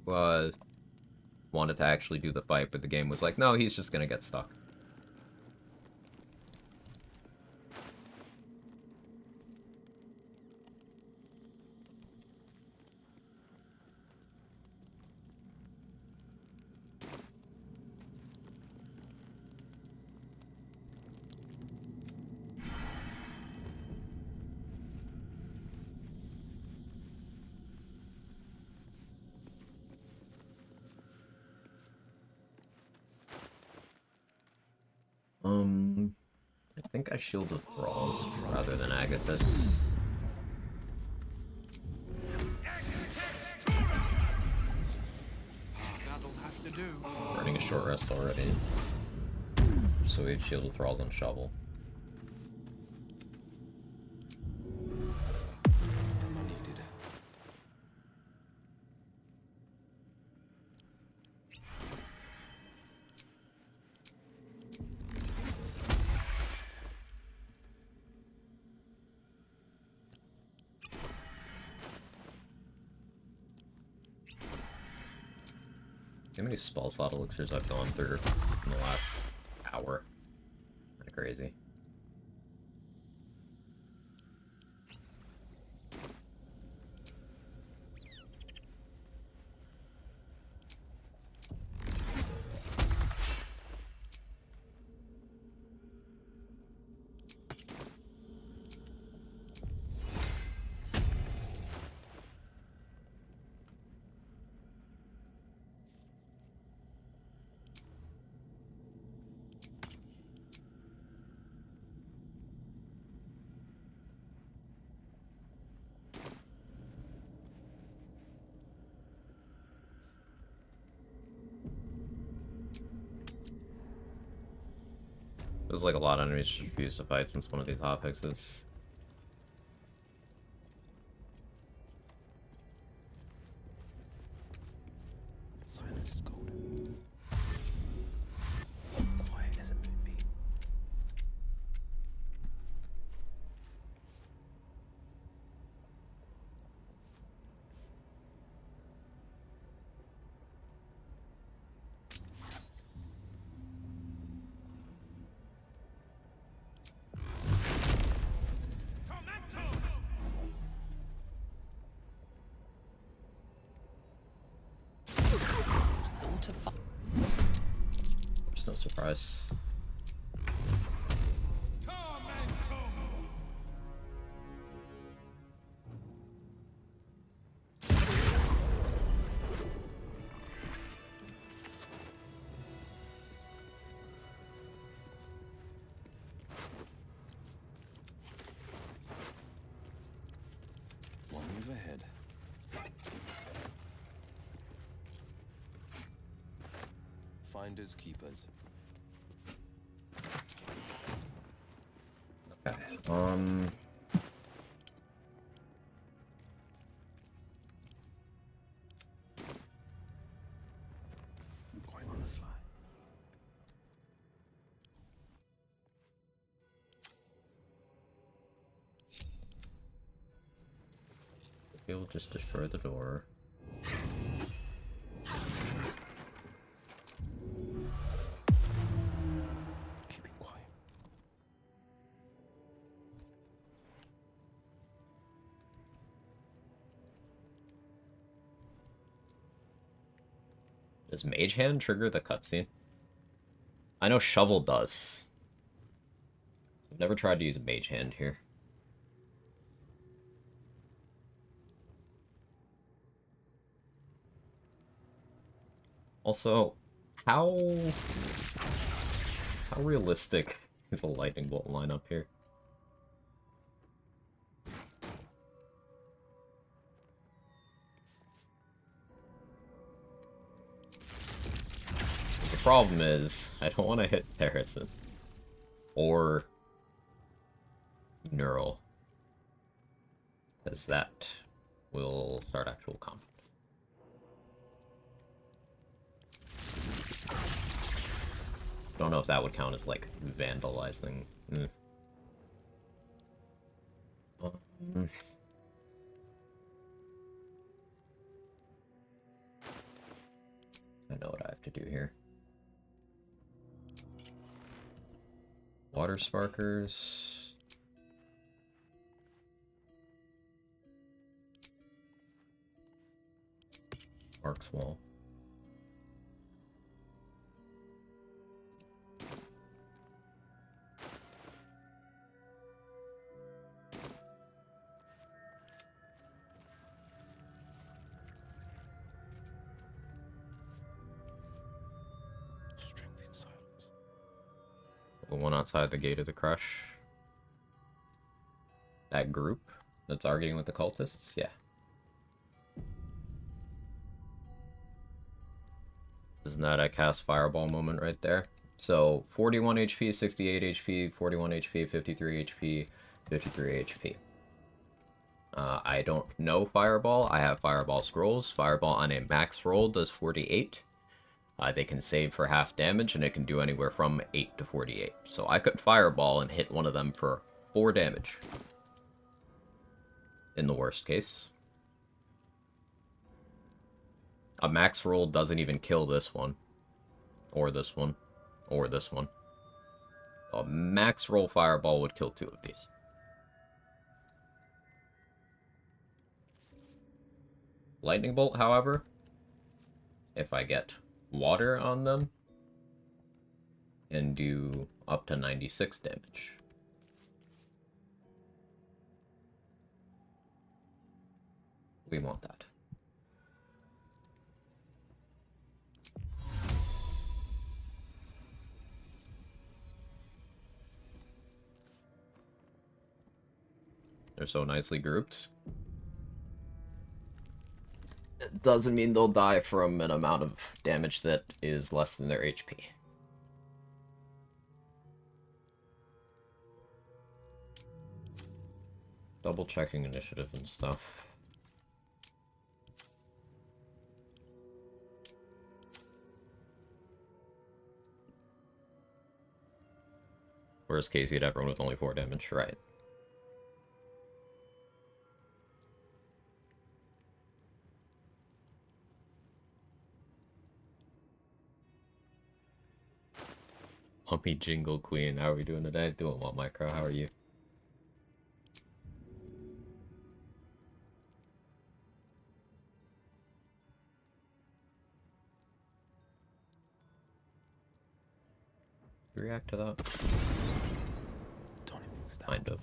Who wanted to actually do the fight, but the game was like, no, he's just gonna get stuck. I think I shielded Thralls rather than Agathis. That'll have to do. Running a short rest already. So we had shielded Thralls on Shovel. Needed. how many spell slot elixirs I've gone through in the last hour. Kinda crazy. There's like a lot of enemies to refuse to fight since one of these hotfixes. Silence is golden. Quiet as a moonbeam. Sort of fun. There's no surprise. One move ahead. Finders keepers. Okay. Quite on the fly. He'll just destroy the door. Keeping quiet. Does Mage Hand trigger the cutscene? I know Shovel does. I've never tried to use a Mage Hand here. Also, how realistic is a lightning bolt lineup here? The problem is, I don't want to hit Theresen or Neural, because that will start actual combat. Don't know if that would count as, like, vandalizing. I know what I have to do here. Water Sparkers. Sparks Wall. Strength in silence. The one outside the Gate of the Crush. That group that's arguing with the cultists? Yeah. Isn't that a cast Fireball moment right there? So, 41 HP, 68 HP, 41 HP, 53 HP, 53 HP. I don't know Fireball. I have Fireball Scrolls. Fireball on a max roll does 48. They can save for half damage, and it can do anywhere from 8 to 48. So I could Fireball and hit one of them for 4 damage. In the worst case. A max roll doesn't even kill this one. Or this one. Or this one. A max roll fireball would kill 2 of these. Lightning bolt, however, if I get water on them, can do up to 96 damage. We want that. They're so nicely grouped. It doesn't mean they'll die from an amount of damage that is less than their HP. Double checking initiative and stuff. Worst case, you'd have everyone with only 4 damage, right? Pumpy Jingle Queen, how are we doing today? Doing well, Micro, how are you? You react to that? Don't even stop. Kind of.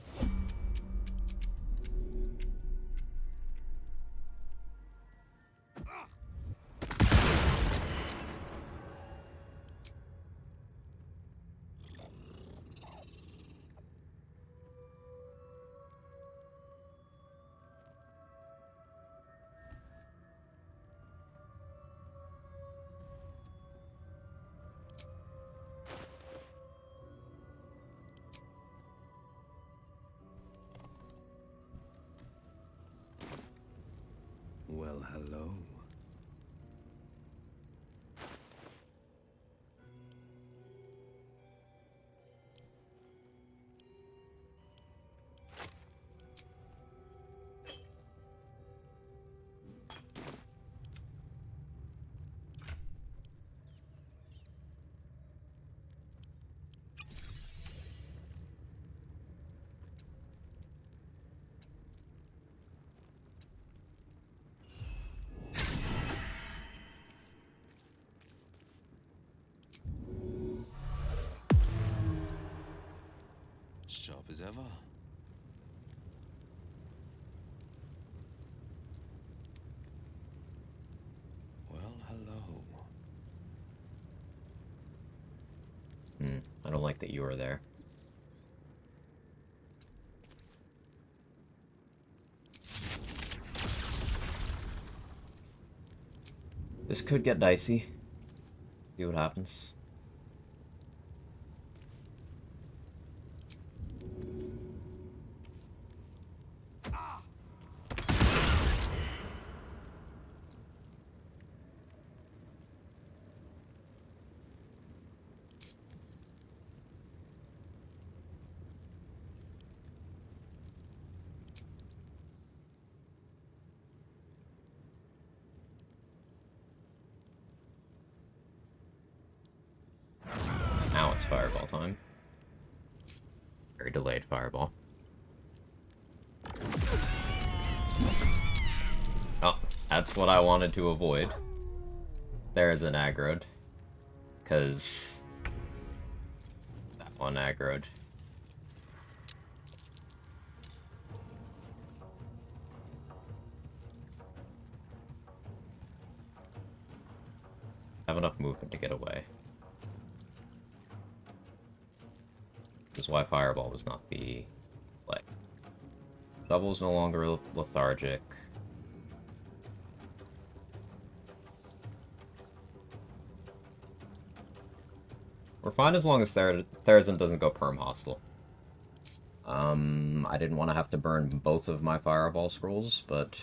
Well, hello. Sharp as ever. Well, hello. I don't like that you are there. This could get dicey. See what happens. Now it's fireball time. Very delayed fireball. Oh, that's what I wanted to avoid. There's an aggroed. Because that one aggroed. Have enough movement to get away. This is why Fireball was not the play. Double is no longer lethargic. We're fine as long as Therazin doesn't go perm hostile. I didn't want to have to burn both of my Fireball scrolls, but...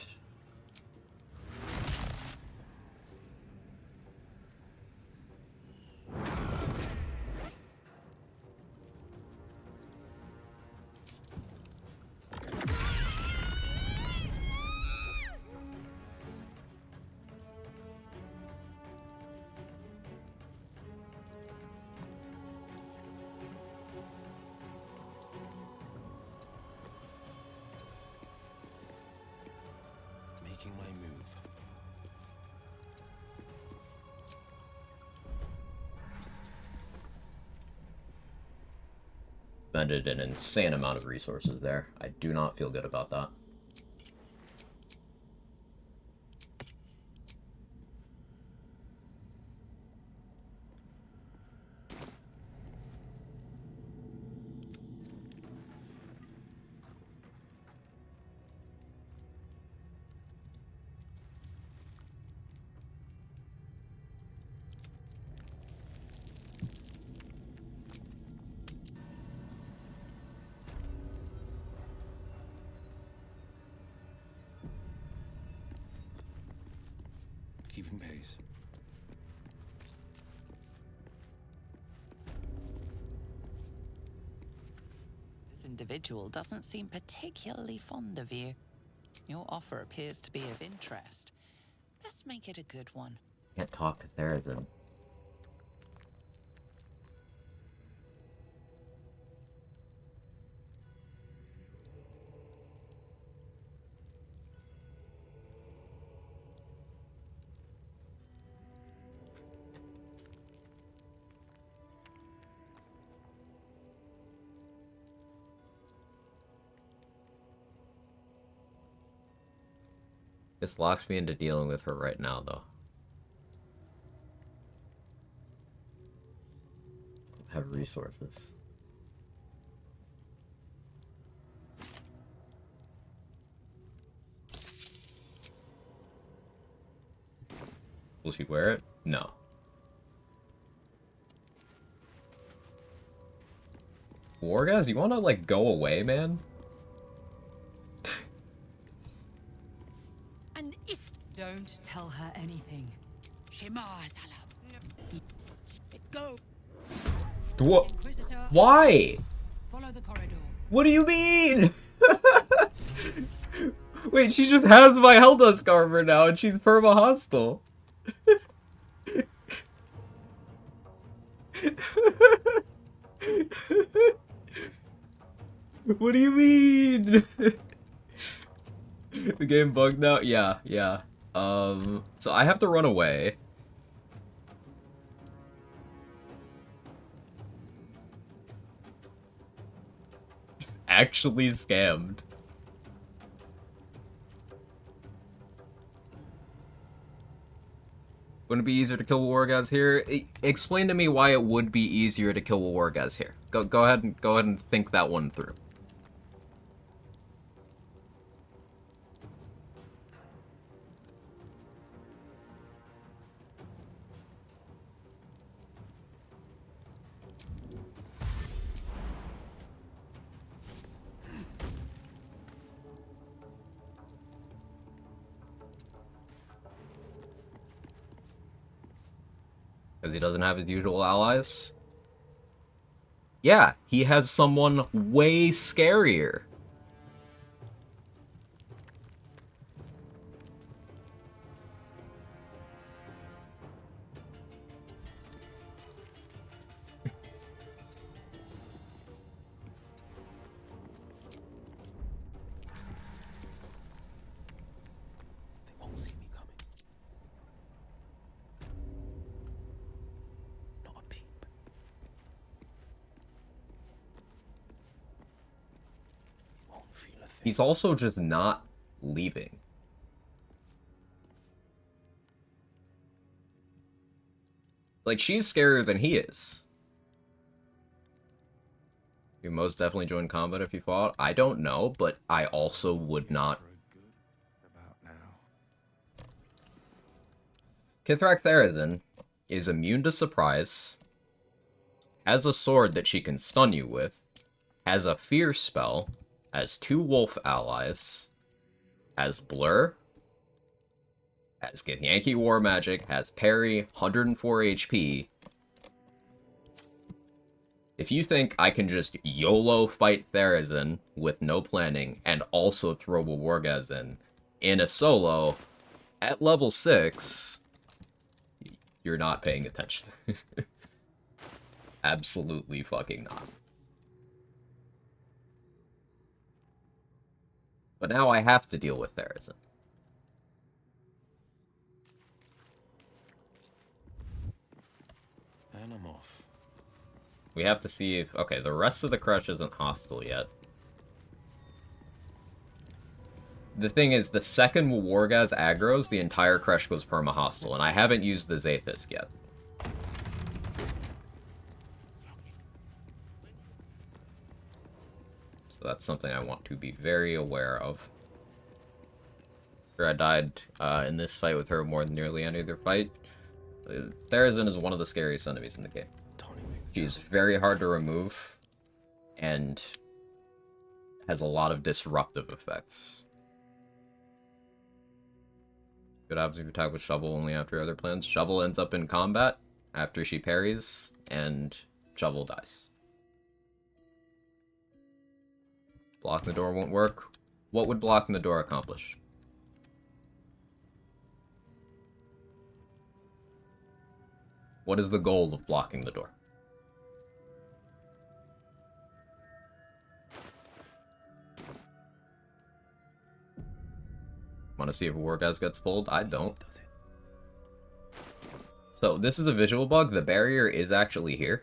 Expended an insane amount of resources there. I do not feel good about that. Keeping pace. This individual doesn't seem particularly fond of you. Your offer appears to be of interest. Let's make it a good one. Can't talk to Therazin. This locks me into dealing with her right now, though. Have resources. Will she wear it? No. Wargaz, you wanna, like, go away, man? And don't tell her anything. Go. What? Why? Follow the corridor. What do you mean? Wait, she just has my Helldust armor now and she's perma-hostile. What do you mean? The game bugged now? Yeah, yeah. So I have to run away. Just actually scammed. Wouldn't it be easier to kill Wargaz here? Explain to me why it would be easier to kill Wargaz here. Go ahead and think that one through. Because he doesn't have his usual allies? Yeah, he has someone way scarier. They won't see me coming. Not a peep. You won't feel a thing. He's also just not leaving. Like, she's scarier than he is. You most definitely join combat if you fought. I don't know, but I also would not. About now. Kithrak Therazin is immune to surprise, has a sword that she can stun you with, has a fear spell, has 2 wolf allies, has blur, has Yankee War Magic, has parry, 104 HP. If you think I can just YOLO fight Therazin with no planning and also throw a Wargaz in a solo at level 6, you're not paying attention. Absolutely fucking not. But now I have to deal with Therazin. And I'm off. We have to see if... Okay, the rest of the crush isn't hostile yet. The thing is, the second Wargaz aggroes, the entire crush goes perma-hostile, and I haven't used the Zathis yet. So that's something I want to be very aware of. Sure, I died in this fight with her more than nearly any other fight. Therazin is one of the scariest enemies in the game. She's very hard to remove, and has a lot of disruptive effects. Good happens if you attack with Shovel only after other plans. Shovel ends up in combat after she parries, and Shovel dies. Blocking the door won't work. What would blocking the door accomplish? What is the goal of blocking the door? Want to see if Wargaz gets pulled? I don't. So this is a visual bug. The barrier is actually here.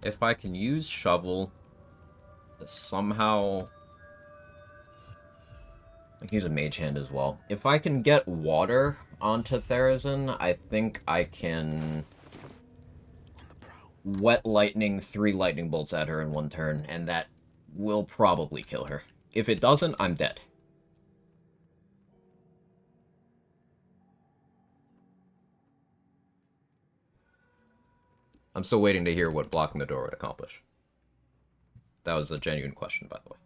If I can use Shovel to somehow... I can use a Mage Hand as well. If I can get water onto Therazin, I think I can... Wet Lightning 3 lightning bolts at her in one turn, and that will probably kill her. If it doesn't, I'm dead. I'm still waiting to hear what blocking the door would accomplish. That was a genuine question, by the way.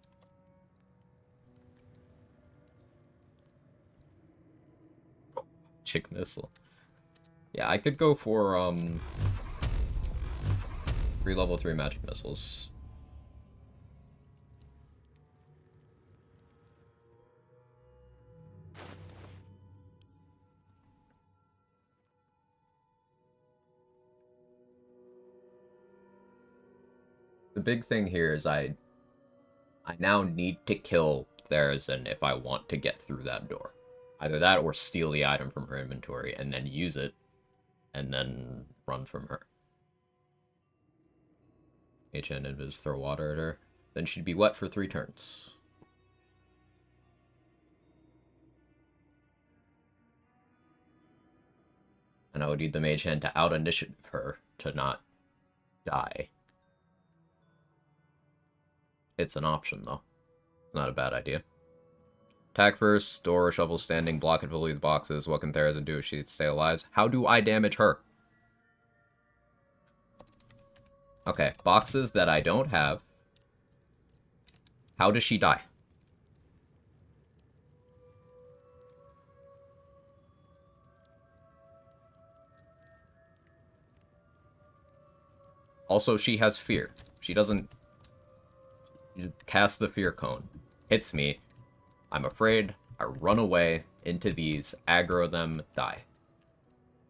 Chick missile. Yeah, I could go for 3 level 3 magic missiles. The big thing here is I now need to kill Therazin if I want to get through that door. Either that or steal the item from her inventory and then use it, and then run from her. HN invis, throw water at her. Then she'd be wet for 3 turns. And I would need the Mage Hand to out-initiative her to not die. It's an option, though. It's not a bad idea. Attack first, door or Shovel standing, block and fully the boxes. What can Therazin do if she stay alive? How do I damage her? Okay, boxes that I don't have. How does she die? Also, she has fear. She doesn't cast the fear cone. Hits me. I'm afraid. I run away into these, aggro them, die.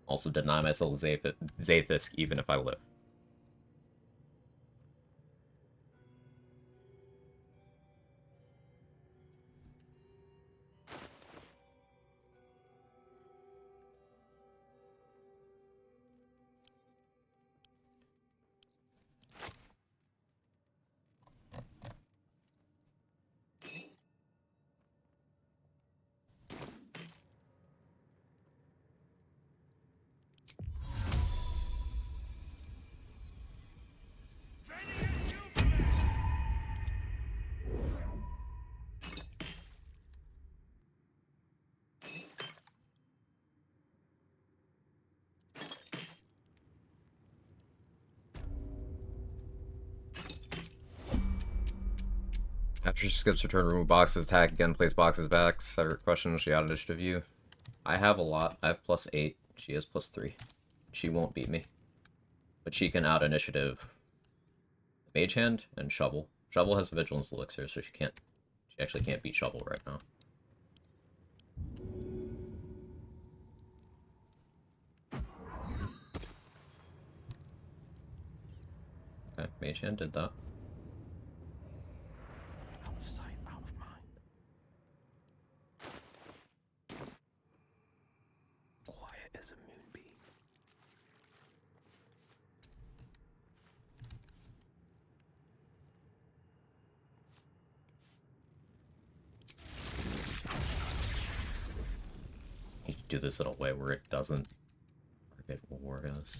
Also deny myself Zathis even if I live. After she skips her turn, remove boxes, attack again, place boxes back. Separate question, she out initiative view. I have a lot. I have +8. She has +3. She won't beat me. But she can out initiative Mage Hand and Shovel. Shovel has Vigilance Elixir, so she actually can't beat Shovel right now. Okay, Mage Hand did that. Out of sight, out of mind. Quiet as a moonbeam. You need to do this in a way where it doesn't forget what war is.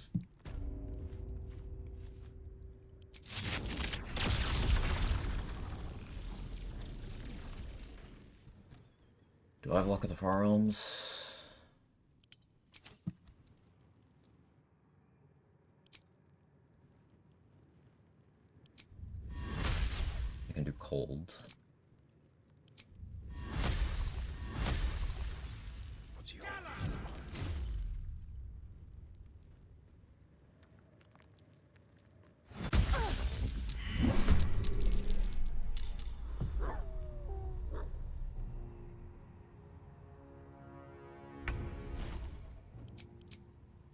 Do I have Luck of the Far Realms? I can do Cold. What's yours?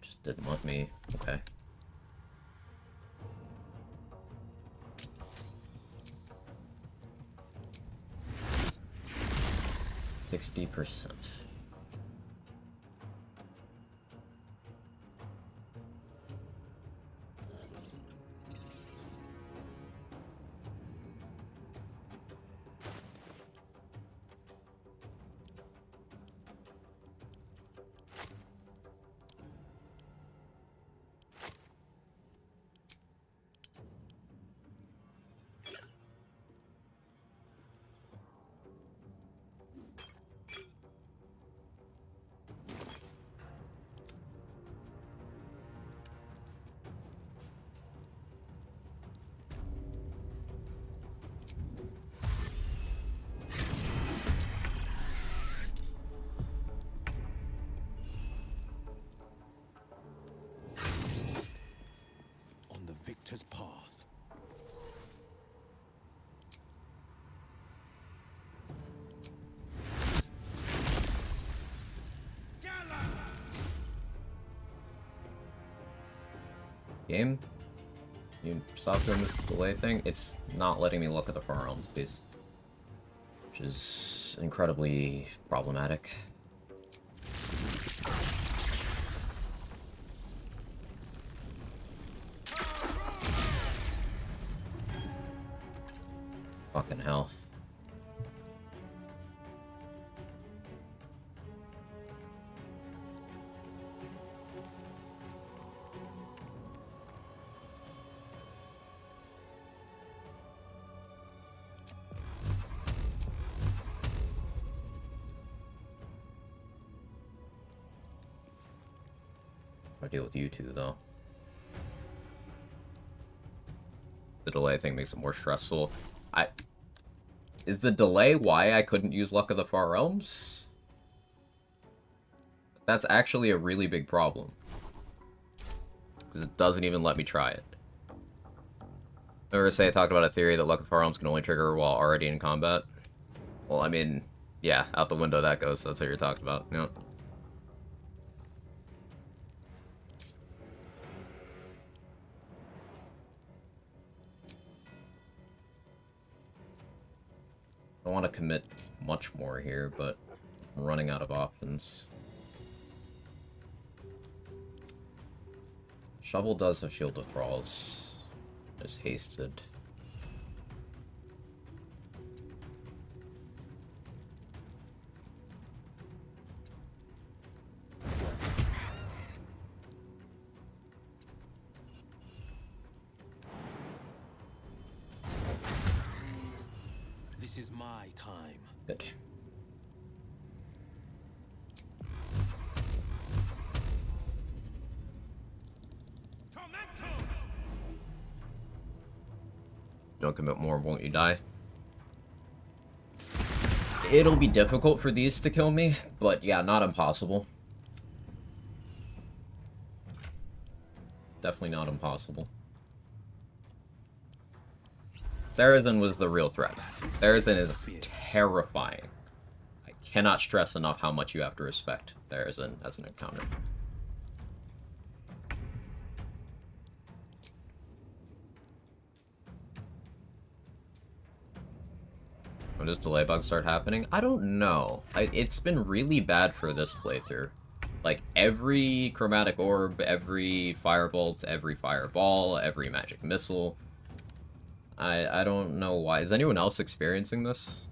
Just didn't want me. Okay. %60%. On the victor's path. Game? You stop doing this delay thing? It's not letting me look at the Far Realms, these. Which is incredibly problematic. Fucking hell. I deal with you two, though. The delay thing makes it more stressful. Is the delay why I couldn't use Luck of the Far Realms? That's actually a really big problem. Because it doesn't even let me try it. Remember say I talked about a theory that Luck of the Far Realms can only trigger while already in combat? Well, I mean, yeah, out the window that goes. That's what you're talking about. You know? I want to commit much more here, but I'm running out of options. Shovel does have Shield of Thralls. It's hasted. This is my time. Good. Don't commit more, won't you die? It'll be difficult for these to kill me, but yeah, not impossible. Definitely not impossible. Therazin was the real threat. Therazin is terrifying. I cannot stress enough how much you have to respect Therazin as an encounter. When does delay bugs start happening? I don't know. It's been really bad for this playthrough. Like, every chromatic orb, every firebolt, every fireball, every magic missile. I don't know why. Is anyone else experiencing this?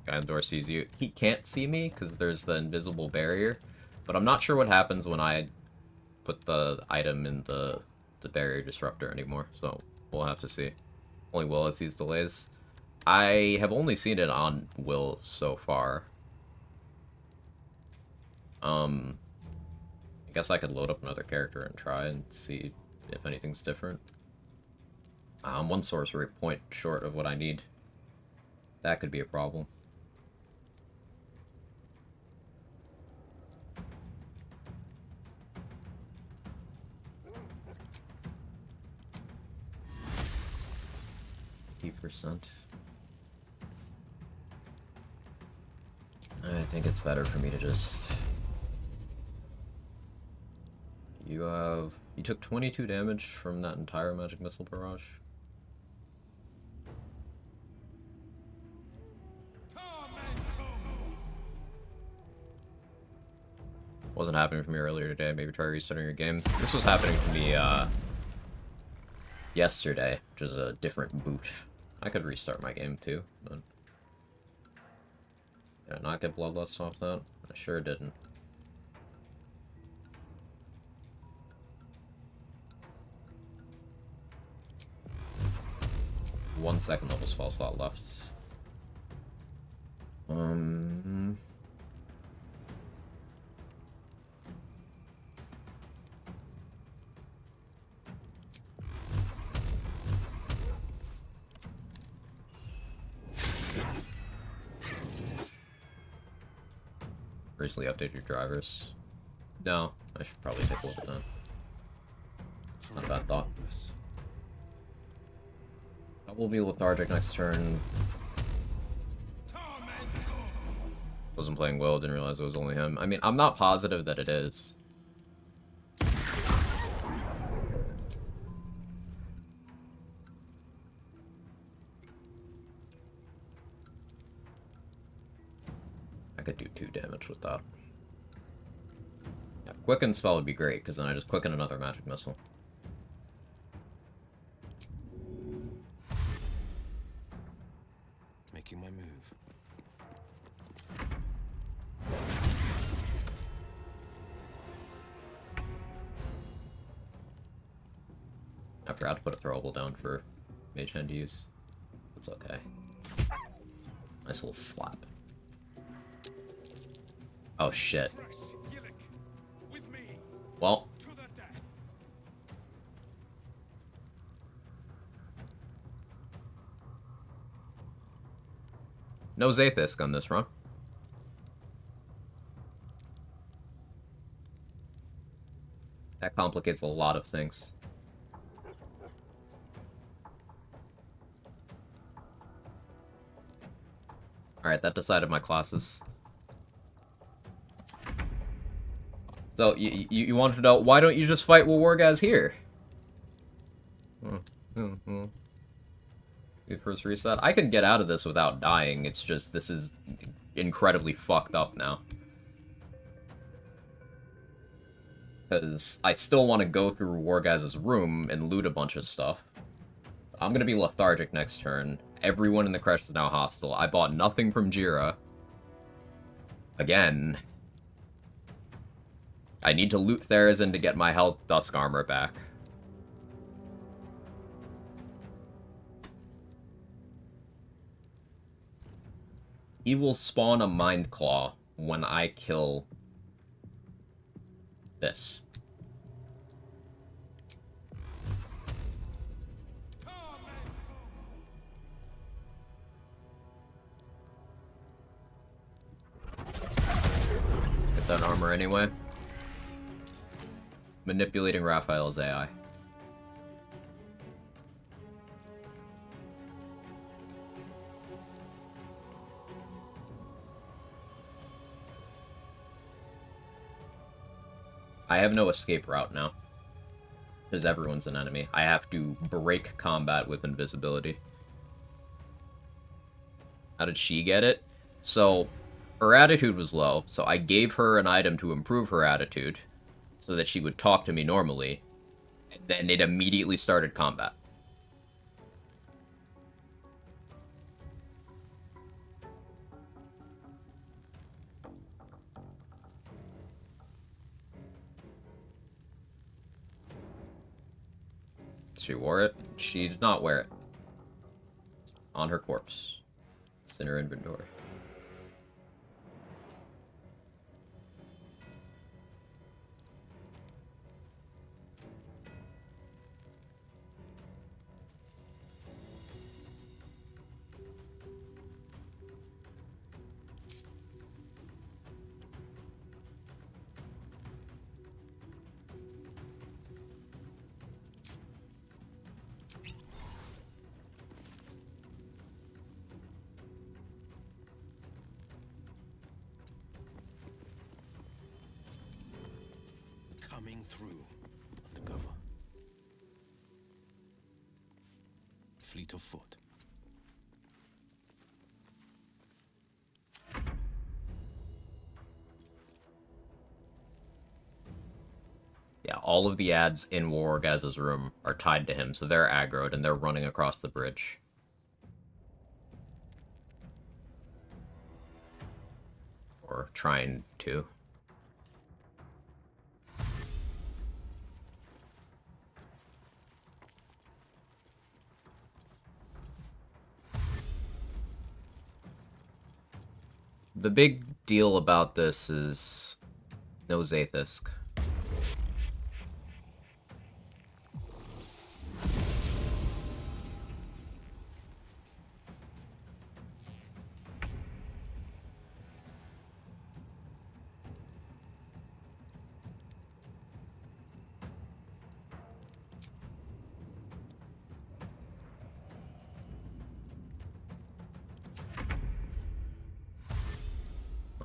Guy on the door sees you. He can't see me because there's the invisible barrier. But I'm not sure what happens when I put the item in the barrier disruptor anymore. So we'll have to see. Only Will has these delays. I have only seen it on Will so far. I guess I could load up another character and try and see if anything's different. I'm one sorcery point short of what I need. That could be a problem. %. I think it's better for me to just... You took 22 damage from that entire magic missile barrage. Wasn't happening for me earlier today. Maybe try restarting your game. This was happening to me yesterday, which is a different boot. I could restart my game too, but... Did I not get Bloodlust off that? I sure didn't. One second level spell slot left. Recently updated your drivers. No, I should probably take a look at that. Not a bad thought. I will be lethargic next turn. Wasn't playing well, didn't realize it was only him. I mean, I'm not positive that it is. I could do 2 damage with that. Yeah, Quicken spell would be great, because then I just quicken another magic missile. Making my move. I forgot to put a throwable down for Mage Hand to use. It's okay. Nice little slap. Oh shit. Well. No Zathis on this run. That complicates a lot of things. Alright, that decided my classes. So, you wanted to know, why don't you just fight with Wargaz here? Your first reset? I can get out of this without dying, it's just, this is incredibly fucked up now. Because I still want to go through Wargaz's room and loot a bunch of stuff. I'm gonna be lethargic next turn. Everyone in the crest is now hostile. I bought nothing from Jira. Again. I need to loot Therazin to get my health Dusk Armor back. He will spawn a Mind Claw when I kill this. that armor anyway. Manipulating Raphael's AI. I have no escape route now. Because everyone's an enemy. I have to break combat with invisibility. How did she get it? So, her attitude was low, so I gave her an item to improve her attitude, so that she would talk to me normally, and then it immediately started combat. She wore it? She did not wear it. On her corpse. It's in her inventory. Coming through. Undercover. Fleet of foot. Yeah, all of the ads in Wargaz's room are tied to him, so they're aggroed and they're running across the bridge. Or trying to. The big deal about this is no Zathis.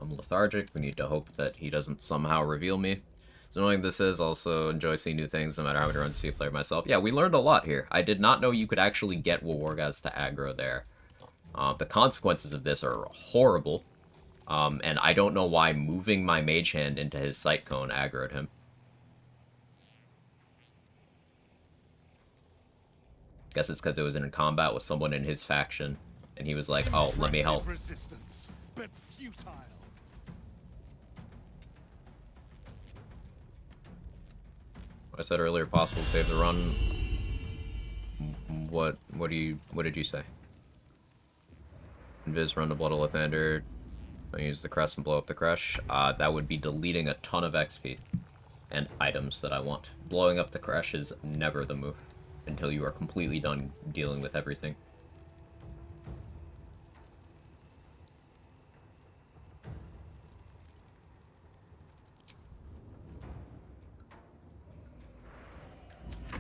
I'm lethargic. We need to hope that he doesn't somehow reveal me. So knowing this is, also enjoy seeing new things no matter how many runs I play myself. Yeah, we learned a lot here. I did not know you could actually get Wargaz to aggro there. The consequences of this are horrible. And I don't know why moving my mage hand into his sight cone aggroed him. Guess it's because it was in combat with someone in his faction. And he was like, oh, let me help. Resistance, but futile. I said earlier, possible to save the run. What did you say? Invis, run to Blood of Lathander. Use the crest and blow up the crush. That would be deleting a ton of XP and items that I want. Blowing up the crush is never the move until you are completely done dealing with everything.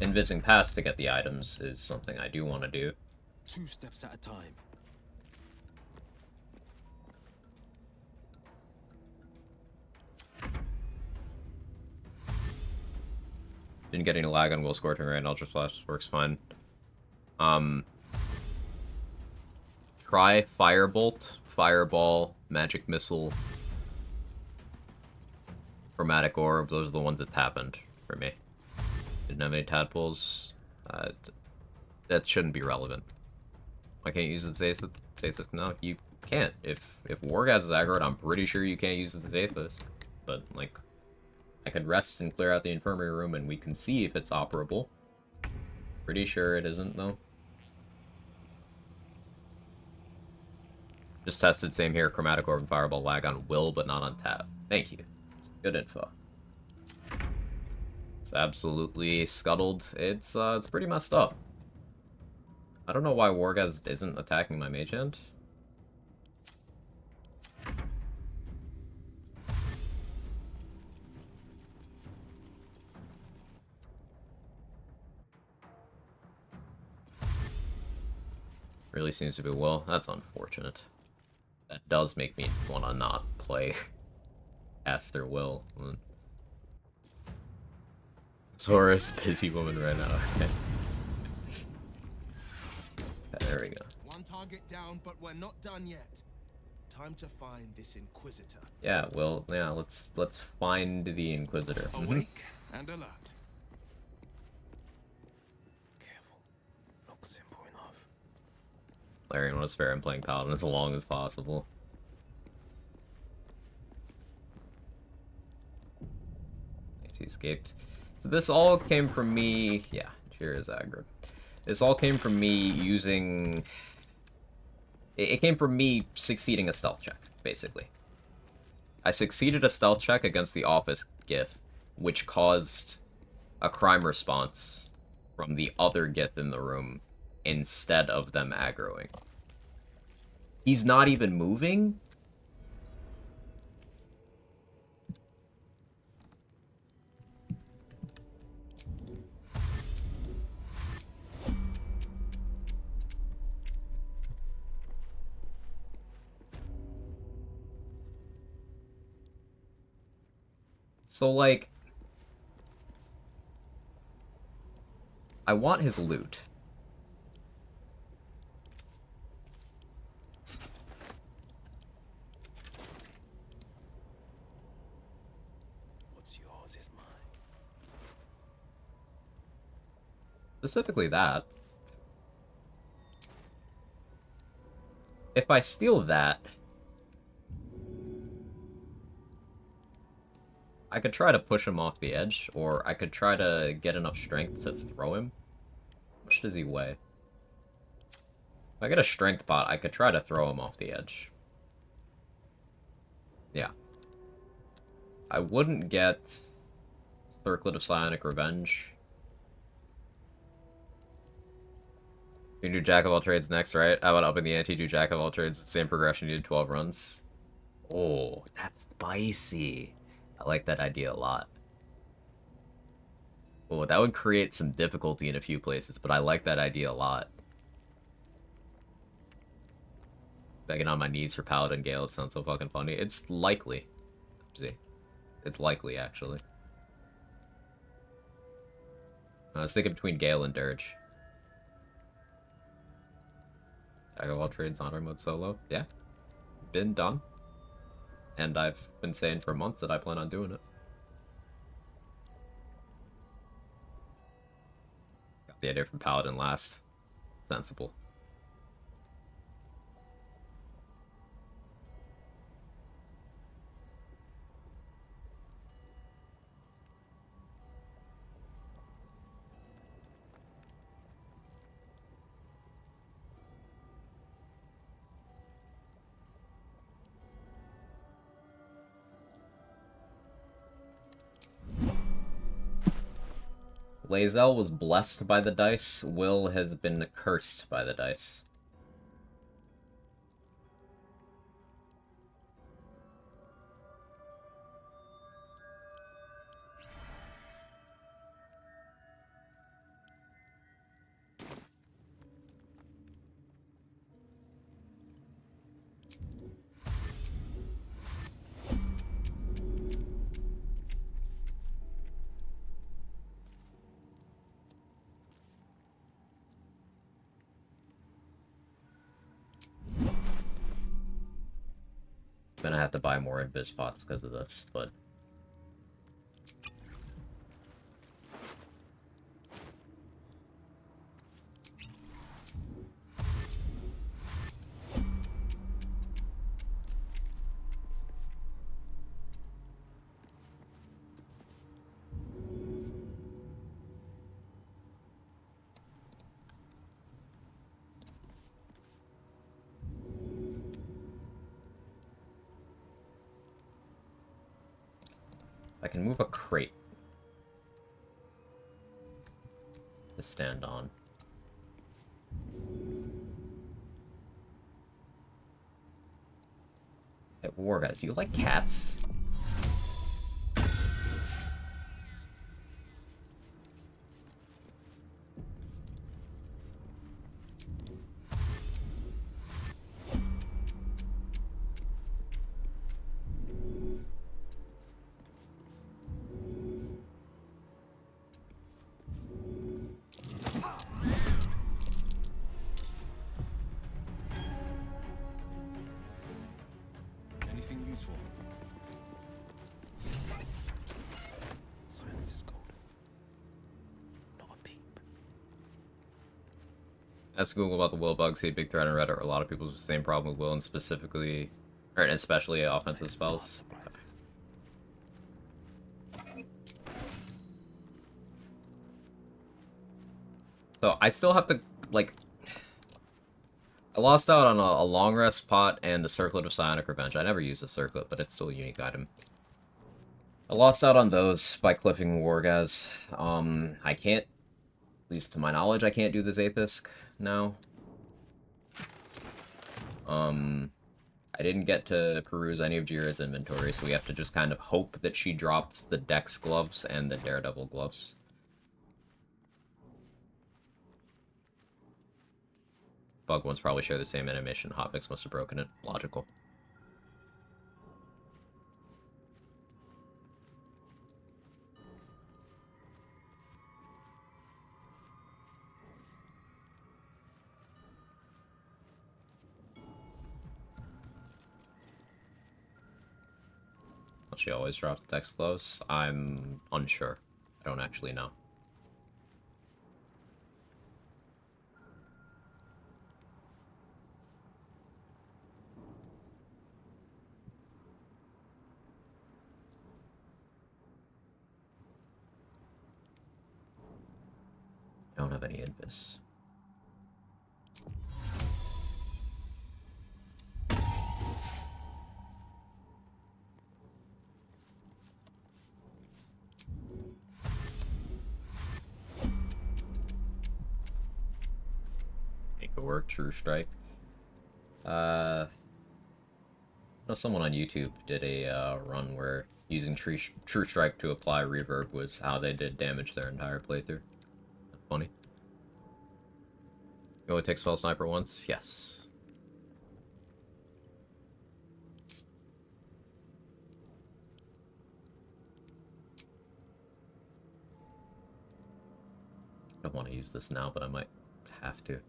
Invising past to get the items is something I do want to do. 2 steps at a time. Didn't get any lag on Will Scorching Ray and Ultra Flash works fine. Try Firebolt, Fireball, Magic Missile, Chromatic Orb. Those are the ones that's happened for me. Didn't have any tadpoles. That shouldn't be relevant. I can't use the Zathis. No, you can't. If Wargaz is aggroed, I'm pretty sure you can't use the Zathis. But, like, I could rest and clear out the infirmary room and we can see if it's operable. Pretty sure it isn't, though. Just tested, same here. Chromatic Orb and Fireball lag on Will, but not on Tap. Thank you. Good info. It's absolutely scuttled. It's pretty messed up. I don't know why Wargaz isn't attacking my mage hand. Really seems to be Will. That's unfortunate. That does make me want to not play as their Will. Sora's busy woman right now. Okay. There we go. One target down, but we're not done yet. Time to find this Inquisitor. Yeah, well, yeah, let's find the Inquisitor. Awake and alert. Careful. Not simple enough. Larry, I want to spare him playing Paladin as long as possible. He escaped. So this all came from me... Yeah, cheers, aggro. This all came from me using... It came from me succeeding a stealth check, basically. I succeeded a stealth check against the Office Gith, which caused a crime response from the other Gith in the room instead of them aggroing. He's not even moving? So, like, I want his loot. What's yours is mine. Specifically that. If I steal that, I could try to push him off the edge, or I could try to get enough strength to throw him. How much does he weigh? If I get a strength pot, I could try to throw him off the edge. Yeah. I wouldn't get Circlet of Psionic Revenge. You do Jack of all trades next, right? How about upping the ante, do Jack of all trades, same progression, you did 12 runs? Oh, that's spicy. I like that idea a lot. Oh, that would create some difficulty in a few places, but I like that idea a lot. Begging on my knees for Paladin Gale, it sounds so fucking funny. It's likely. See? It's likely, actually. I was thinking between Gale and Dirge. Jack of all trades, honor mode solo. Yeah. Been done. And I've been saying for months that I plan on doing it. Got the idea from Paladin last. Sensible. Lae'zel was blessed by the dice. Will has been cursed by the dice. Gonna have to buy more Invis pots because of this, but... I can move a crate to stand on. Hey, War guys, do you like cats? useful. Silence is gold. Not a peep. Ask Google about the will bug. See a big thread on Reddit. A lot of people have the same problem with will, and specifically, or especially offensive spells. So I still have to, like, I lost out on a long rest pot and the Circlet of Psionic Revenge. I never used the Circlet, but it's still a unique item. I lost out on those by clipping Wargaz. I can't, at least to my knowledge, I can't do the Zathis now. I didn't get to peruse any of Jira's inventory, so we have to just kind of hope that she drops the Dex gloves and the Daredevil gloves. Bug ones probably share the same animation. Hotfix must have broken it. Logical. She always drops Dex gloves? I'm unsure. I don't actually know. I don't have any Invis. Make it work, True Strike. I know someone on YouTube did a run where using True Strike to apply reverb was how they did damage their entire playthrough. Funny. You only take Spell Sniper once? Yes. I don't want to use this now, but I might have to.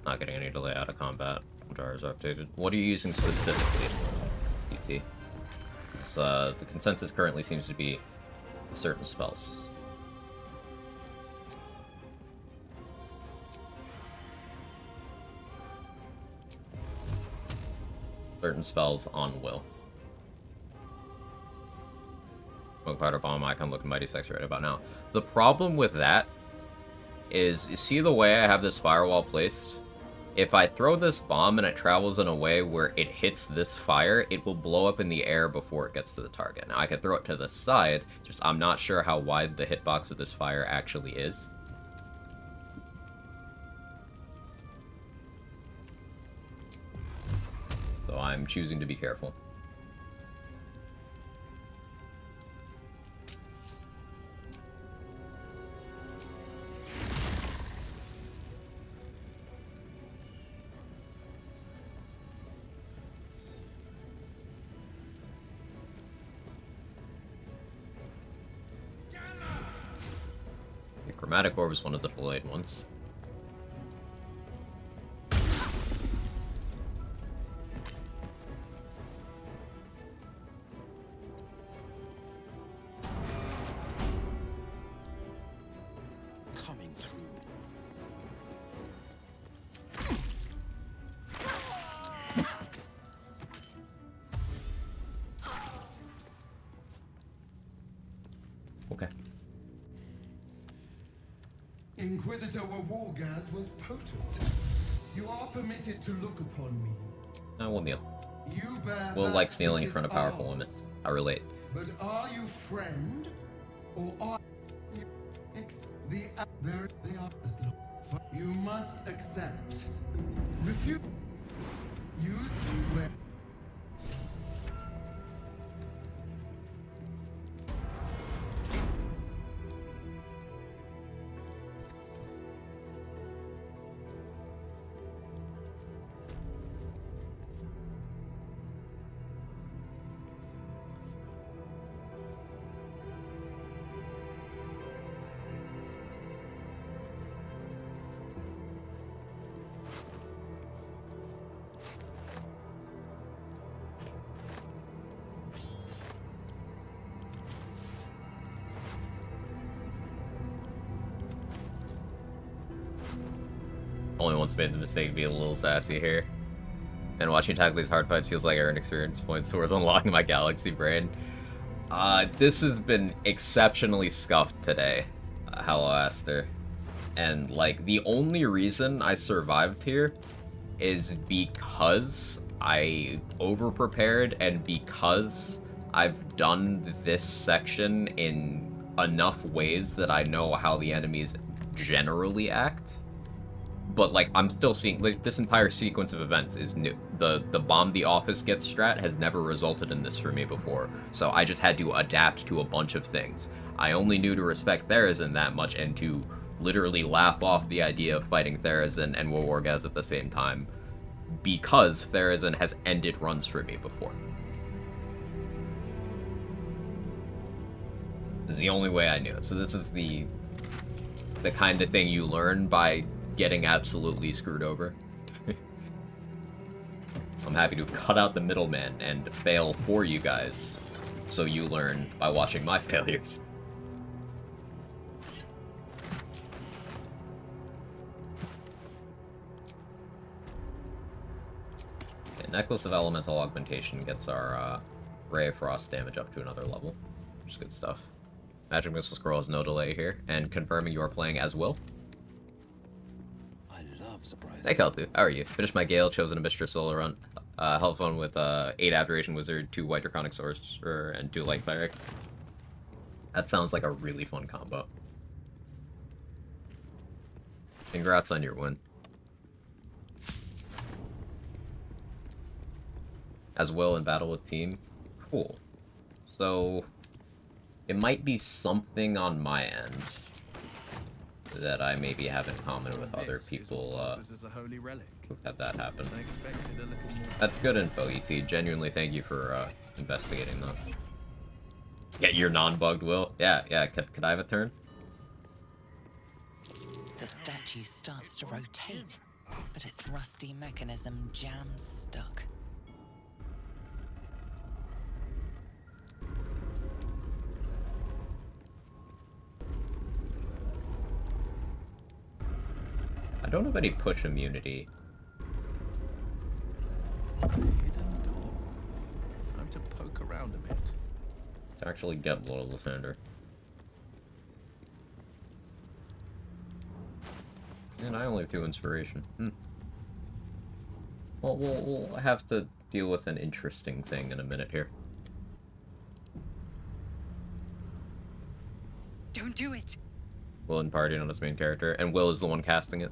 Not getting any delay out of combat. Jars are updated. What are you using specifically, PT? The consensus currently seems to be certain spells. Certain spells on will. Smoke powder bomb icon looking mighty sexy right about now. The problem with that is, you see the way I have this firewall placed? If I throw this bomb and it travels in a way where it hits this fire, it will blow up in the air before it gets to the target. Now, I could throw it to the side, just I'm not sure how wide the hitbox of this fire actually is. So I'm choosing to be careful. Chromatic Orb is one of the delayed ones. Coming through. Okay. Inquisitor Wargaz was potent. You are permitted to look upon me. We'll kneel. You bear We'll that like kneeling which in front of is powerful ours. women. I relate. But are you friend or are there they are as you must accept. Refuse. Use where. Only once made the mistake of being a little sassy here. And watching tackle these hard fights feels like I earn experience points towards unlocking my galaxy brain. This has been exceptionally scuffed today. Hello, Aster. And, like, the only reason I survived here is because I over-prepared and because I've done this section in enough ways that I know how the enemies generally act. But, like, I'm still seeing, like, this entire sequence of events is new. The bomb the office gets strat has never resulted in this for me before, so I just had to adapt to a bunch of things. I only knew to respect Therazin that much and to literally laugh off the idea of fighting Therazin and Woworgaz at the same time, because Therazin has ended runs for me before. This is the only way I knew. So this is the kind of thing you learn by getting absolutely screwed over. I'm happy to cut out the middleman and fail for you guys, so you learn by watching my failures. Okay, Necklace of Elemental Augmentation gets our Ray of Frost damage up to another level, which is good stuff. Magic Missile Scroll has no delay here, and confirming you are playing as Will. Surprises. Hey Keltu, how are you? Finished my Gale, chosen a Mistress solo run. Hell fun with 8 Abjuration Wizard, 2 White Draconic Sorcerer, and 2 Light Cleric. That sounds like a really fun combo. Congrats on your win. As well in battle with team. Cool. So, it might be something on my end that I maybe have in common with other people who had that happen. That's good info, ET. Genuinely thank you for investigating that. Yeah, you're non-bugged, Will. Yeah. Could I have a turn? The statue starts to rotate, but its rusty mechanism jams stuck. I don't have any push immunity. Hidden door. Time to poke around a bit. To actually get Lord Lathander. And I only have 2 inspiration. Well, we'll have to deal with an interesting thing in a minute here. Don't do it. Will imparting on his main character, and Will is the one casting it.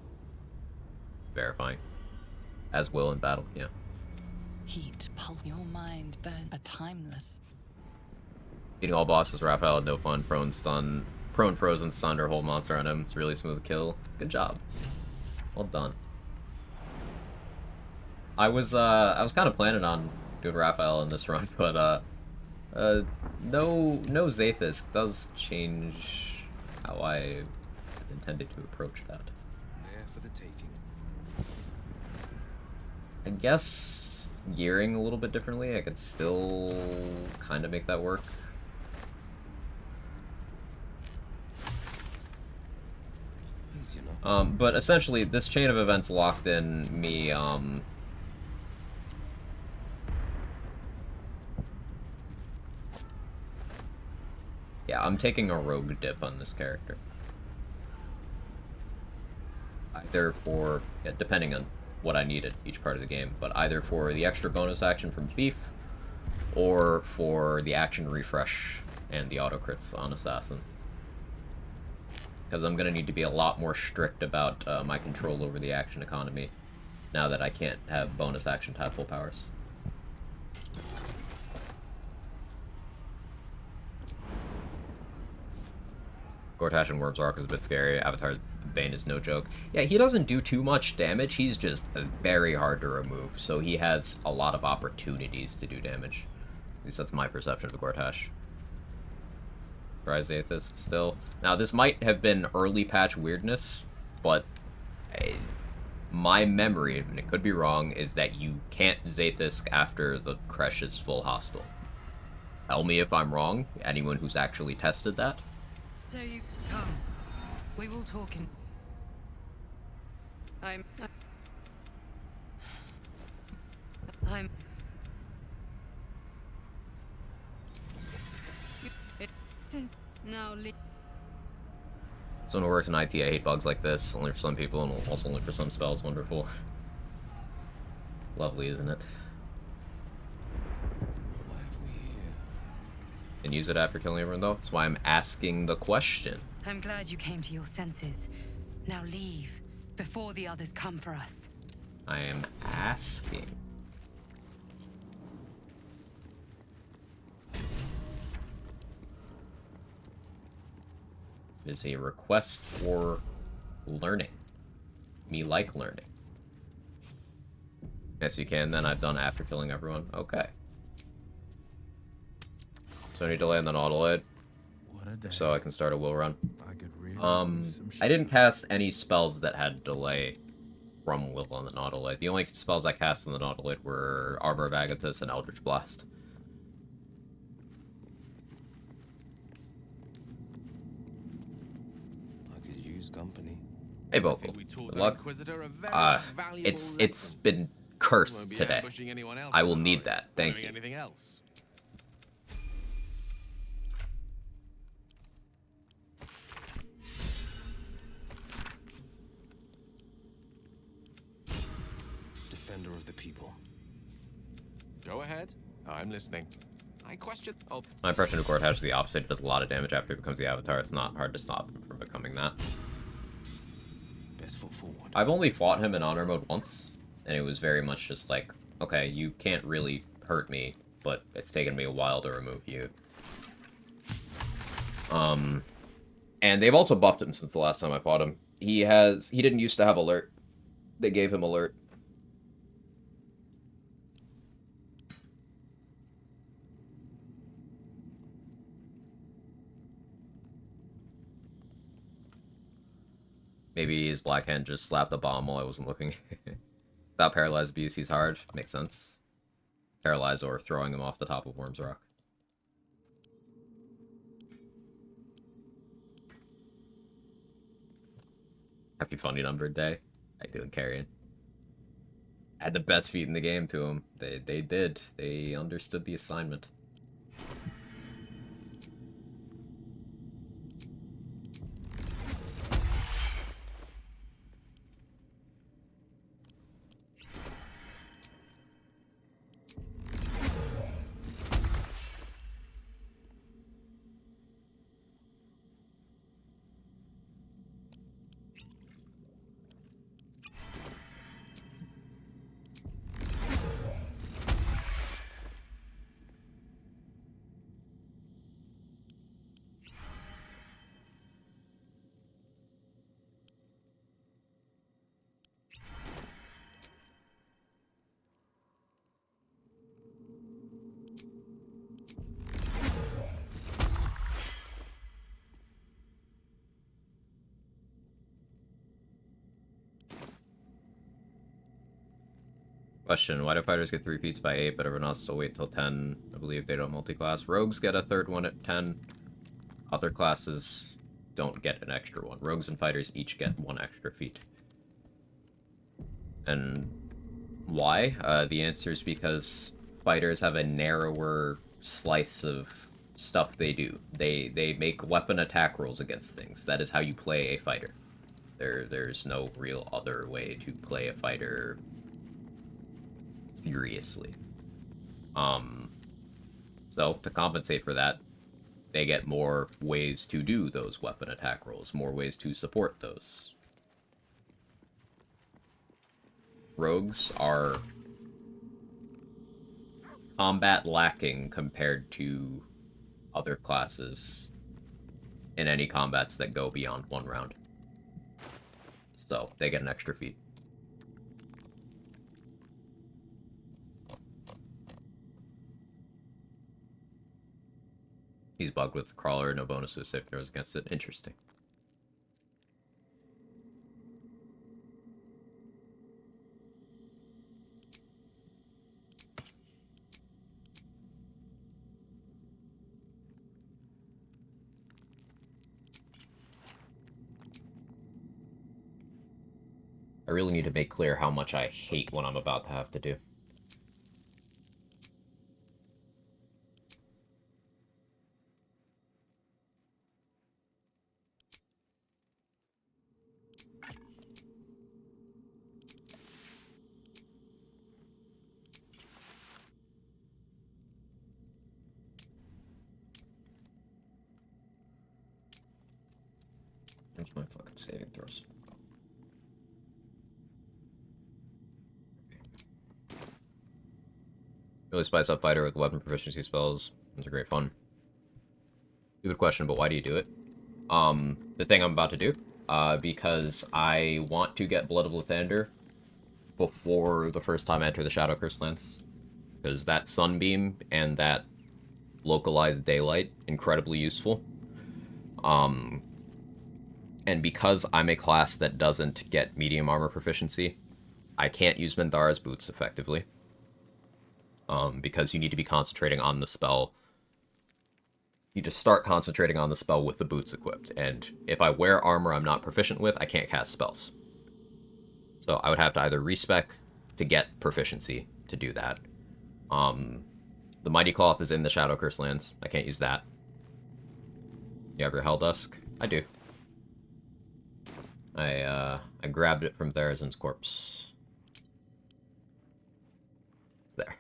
Verifying. As Will in battle, yeah. Heat, pulse, your mind burn a timeless. Beating all bosses, Raphael had no fun. Prone stun, prone frozen stun or hold monster on him. It's a really smooth kill. Good job. Well done. I was kind of planning on doing Raphael in this run, but no Zathis does change how I intended to approach that. There for the taking. I guess gearing a little bit differently, I could still kind of make that work. But essentially, this chain of events locked in me, yeah, I'm taking a rogue dip on this character. Either for, yeah, depending on what I need at each part of the game, but either for the extra bonus action from Thief, or for the action refresh and the auto crits on Assassin. because I'm gonna need to be a lot more strict about my control over the action economy now that I can't have bonus action tadpole powers. Gortash and Worm's Arc is a bit scary. Avatar's Bane is no joke. Yeah, he doesn't do too much damage. He's just very hard to remove, so he has a lot of opportunities to do damage. At least that's my perception of Gortash. Rise Atheist still. Now, this might have been early patch weirdness, but my memory, and it could be wrong, is that you can't Zathis after the Kresh is full hostile. Tell me if I'm wrong, anyone who's actually tested that. So you come. We will talk in... I'm... Since now leave. Someone who works in IT, I hate bugs like this. Only for some people, and also only for some spells. Wonderful. Lovely, isn't it? Why are we here? And use it after killing everyone, though. That's why I'm asking the question. I'm glad you came to your senses. Now leave, before the others come for us. I am asking. It's a request for learning. Me like learning. Yes, you can. Then I've done after killing everyone. Okay. So any delay on the Nautiloid, so I can start a will run. I didn't cast any spells that had delay from will on the Nautiloid. The only spells I cast on the Nautiloid were Arbor of Agathis and Eldritch Blast. I could use company. Hey, Vocal. Good luck. It's been cursed today. I will need that. Thank you. Anything else? Defender of the people. Go ahead. I'm listening. I question. Oh. My impression of Gortash is the opposite. It does a lot of damage after it becomes the Avatar. It's not hard to stop him from becoming that. Best foot forward. I've only fought him in honor mode once, and it was very much just like, okay, you can't really hurt me, but it's taken me a while to remove you. And they've also buffed him since the last time I fought him. He didn't used to have alert. They gave him alert. Maybe his black hand just slapped the bomb while I wasn't looking. Without Paralyzed Abuse, he's hard. Makes sense. Paralyze or throwing him off the top of Worm's Rock. Happy Funny Numbered Day. I doing carrying. Had the best feat in the game to him. They did. They understood the assignment. Question, why do fighters get 3 feats by 8, but everyone else still wait till 10? I believe they don't multi-class. Rogues get a third one at 10. Other classes don't get an extra one. Rogues and fighters each get 1 extra feat. And why? The answer is because fighters have a narrower slice of stuff they do. They make weapon attack rolls against things. That is how you play a fighter. There's no real other way to play a fighter seriously. So to compensate for that, they get more ways to do those weapon attack rolls, more ways to support those. Rogues are combat lacking compared to other classes in any combats that go beyond 1 round. So, they get an extra feat. He's bugged with the crawler, no bonus to save throws against it. Interesting. I really need to make clear how much I hate what I'm about to have to do. Where's my fucking saving throws? Really spice up fighter with weapon proficiency spells. Those are great fun. Stupid question, but why do you do it? The thing I'm about to do, because I want to get Blood of Lathander before the first time I enter the Shadow Curse Lands. Because that Sunbeam and that localized daylight, incredibly useful. And because I'm a class that doesn't get medium armor proficiency, I can't use Minthara's boots effectively. Because you need to be concentrating on the spell. You just start concentrating on the spell with the boots equipped, and if I wear armor I'm not proficient with, I can't cast spells. So I would have to either respec to get proficiency to do that. The Mighty Cloth is in the Shadow Curse Lands. I can't use that. You have your Helldusk? I do. I grabbed it from Tharizdun's corpse. It's there.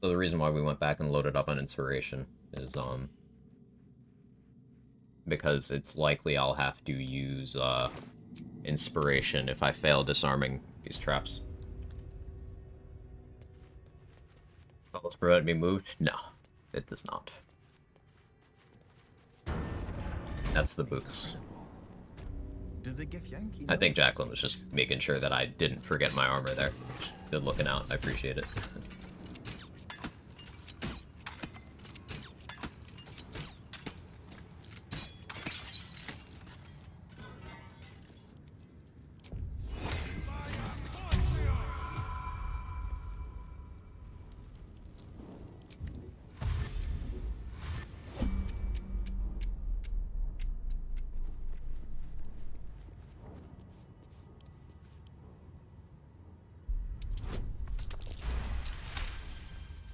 So the reason why we went back and loaded up on Inspiration is, because it's likely I'll have to use, Inspiration if I fail disarming these traps. Let's prevent me moved? No, it does not. That's the boots. I think Jacqueline was just making sure that I didn't forget my armor there. Good looking out, I appreciate it.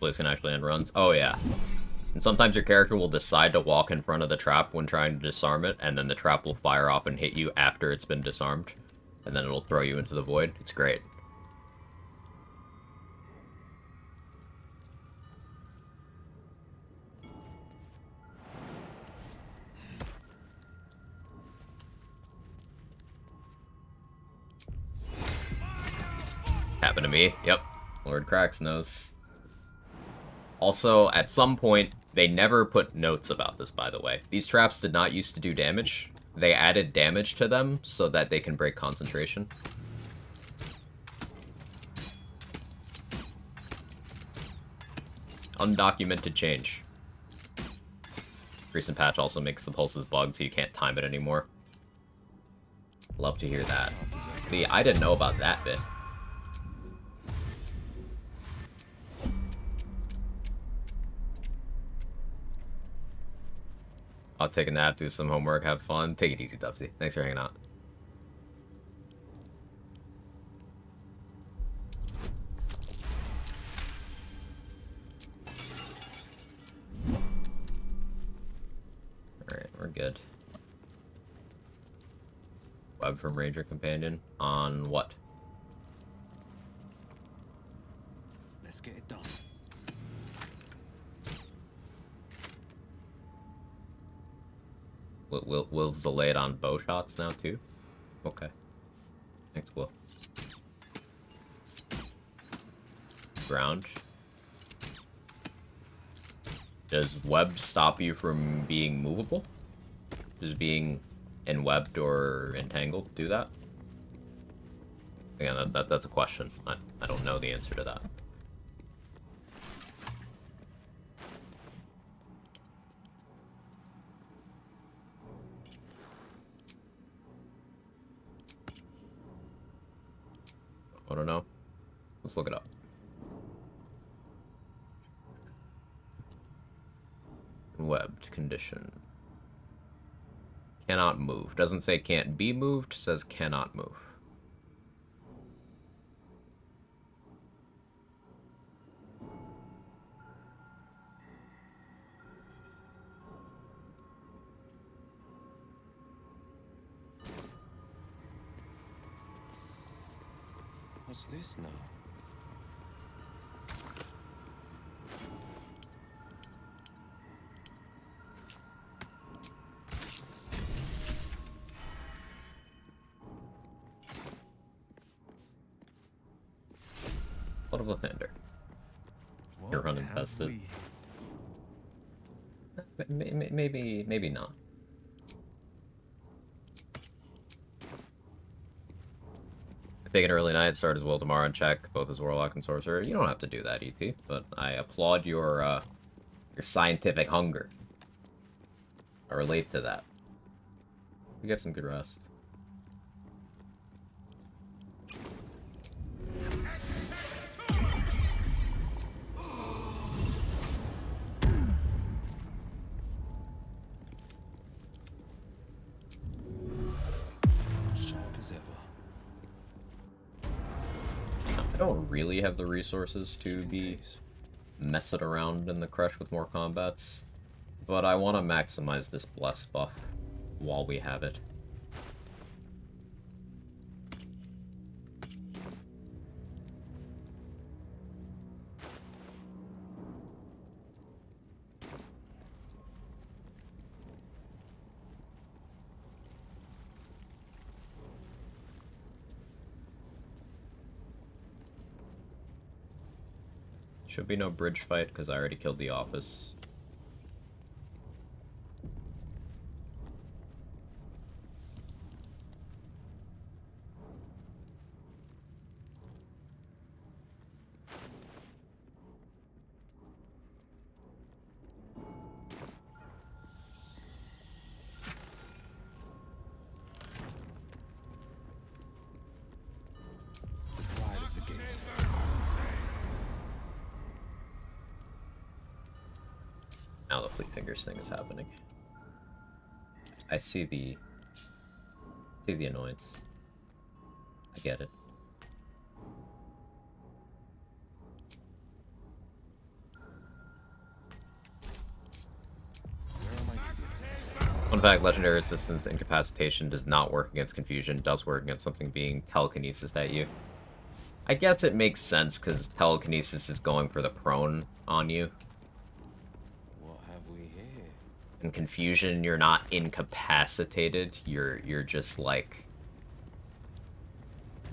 Place can actually end runs. Oh yeah. And sometimes your character will decide to walk in front of the trap when trying to disarm it, and then the trap will fire off and hit you after it's been disarmed. And then it'll throw you into the void. It's great. Happened to me. Yep. Lord Cracks knows. Also, at some point, they never put notes about this, by the way. These traps did not used to do damage. They added damage to them so that they can break concentration. Undocumented change. Recent patch also makes the pulses bug so you can't time it anymore. Love to hear that. See, I didn't know about that bit. I'll take a nap, do some homework, have fun. Take it easy, Dubsy. Thanks for hanging out. Alright, we're good. Web from Ranger Companion. On what? Let's get it done. Will's delayed on bow shots now too? Okay. Thanks, Will. Ground. Does web stop you from being movable? Does being enwebbed or entangled do that? Again, that's a question. I don't know the answer to that. I don't know. Let's look it up. Webbed condition. Cannot move. Doesn't say can't be moved, says cannot move. What's this now? Blood of Lathander. You're running tested. Maybe not. Take an early night, start as Will tomorrow and check both as Warlock and Sorcerer. You don't have to do that, ET, but I applaud your scientific hunger. I relate to that. You get some good rest. Sharp as ever. I don't really have the resources to be messing around in the Crush with more combats, but I want to maximize this Bless buff while we have it. Should be no bridge fight, because I already killed the office. Now the Fleet Fingers thing is happening. I see the annoyance. I get it. Fun fact, Legendary Resistance Incapacitation does not work against Confusion, does work against something being telekinesis at you. I guess it makes sense, because telekinesis is going for the prone on you. What have we here? In Confusion, you're not incapacitated, you're just like...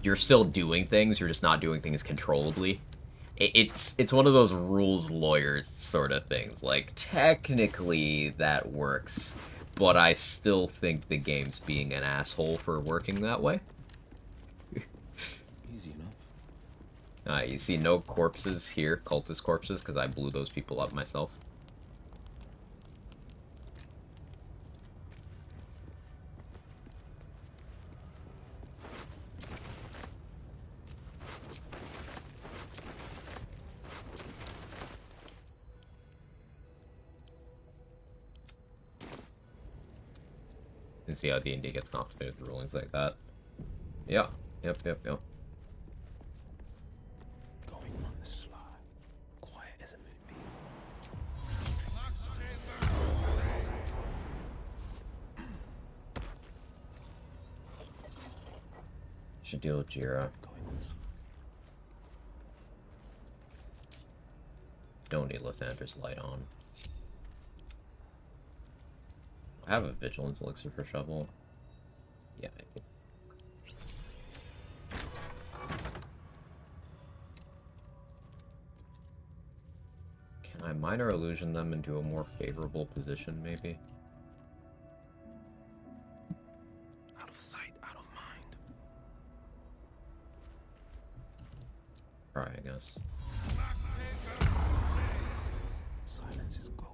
You're still doing things, you're just not doing things controllably. It's one of those rules lawyers sort of things. Like, technically that works, but I still think the game's being an asshole for working that way. Easy enough. You see no corpses here, cultist corpses, because I blew those people up myself. And see how D&D gets complicated with rulings like that. Yeah. Yep. Going on the sly. Quiet as a moonbeam. Should deal with Jira. Going on the sly. don't need Lathander's light on. I have a vigilance elixir for shovel. Yeah, I do. Can I minor illusion them into a more favorable position, maybe? Out of sight, out of mind. Try, I guess. Silence is gold.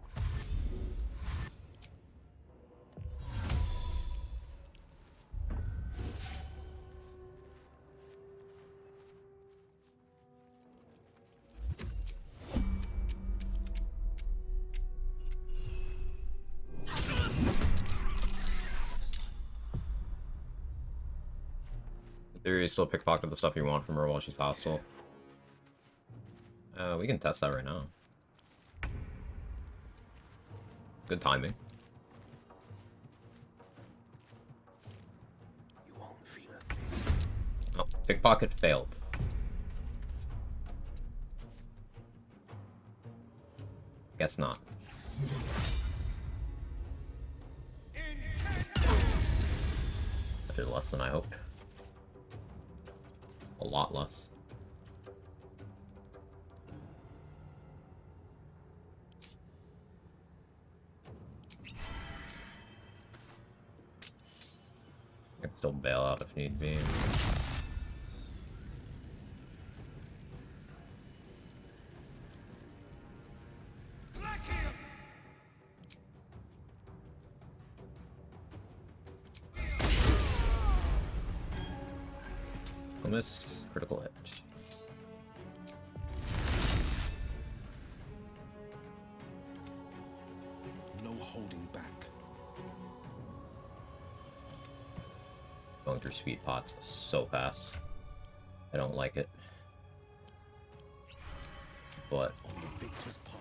In theory, you still pickpocket the stuff you want from her while she's hostile. We can test that right now. Good timing. You won't feel a thing. Oh, pickpocket failed. Guess not. I did less than I hoped. A lot less. I can still bail out if need be. Miss, critical hit. No holding back. Going through speed pots so fast. I don't like it. But On the victor's path.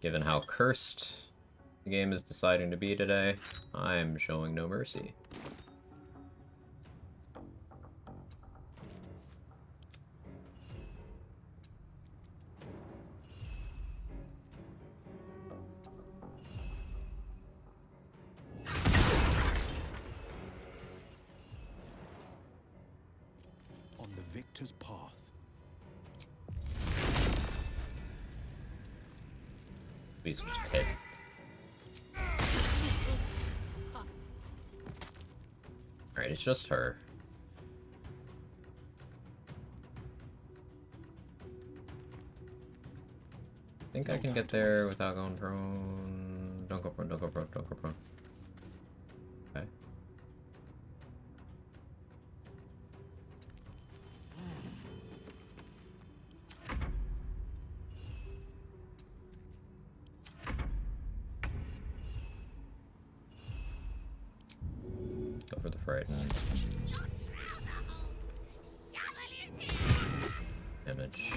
given how cursed the game is deciding to be today, I'm showing no mercy. On the victor's path. Please just hit. Alright, it's just her. I think I can get there without going prone. Don't go prone, don't go prone, don't go prone. Okay. Go for the frighten. Damage.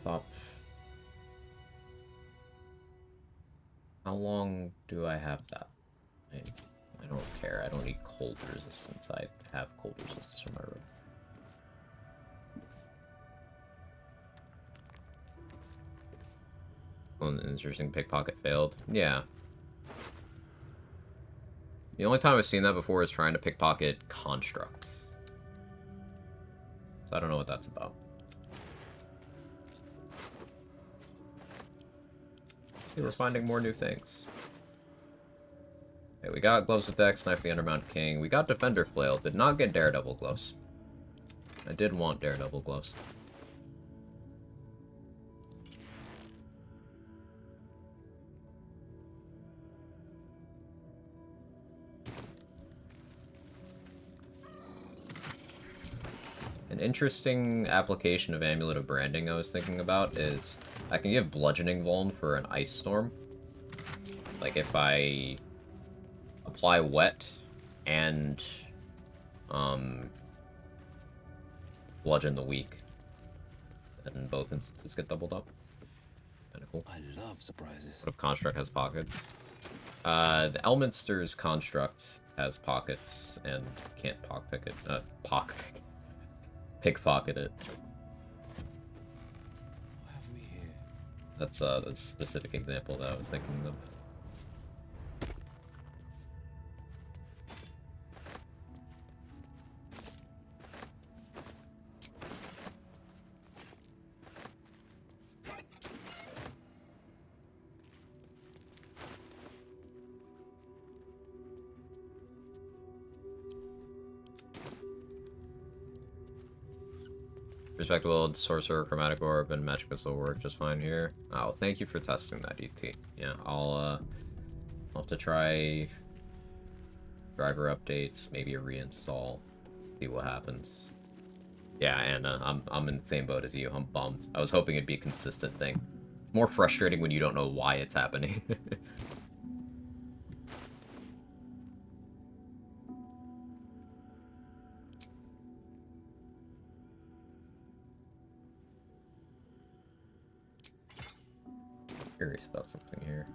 Stop. How long do I have that? I don't care. I don't need cold resistance. I have cold resistance from my room. One interesting pickpocket failed. Yeah. The only time I've seen that before is trying to pickpocket constructs. So I don't know what that's about. Okay, we're finding more new things. Okay, we got Gloves with Dex, Knife the Undermount King. We got Defender Flail. Did not get Daredevil Gloves. I did want Daredevil Gloves. An interesting application of Amulet of Branding I was thinking about is I can give Bludgeoning Vuln for an Ice Storm. Like if I apply Wet and bludgeon the weak. And both instances get doubled up. Kinda cool. I love surprises. What if Construct has pockets? The Elminster's Construct has pockets and can't pickpocket it. Pickpocket it. What have we here? That's the specific example that I was thinking of. Respectable Sorcerer, Chromatic Orb, and Magic Missile work just fine here. Oh, thank you for testing that, ET. Yeah, I'll have to try driver updates, maybe a reinstall, see what happens. Yeah, and I'm in the same boat as you. I'm bummed. I was hoping it'd be a consistent thing. It's more frustrating when you don't know why it's happening. Curious about something here.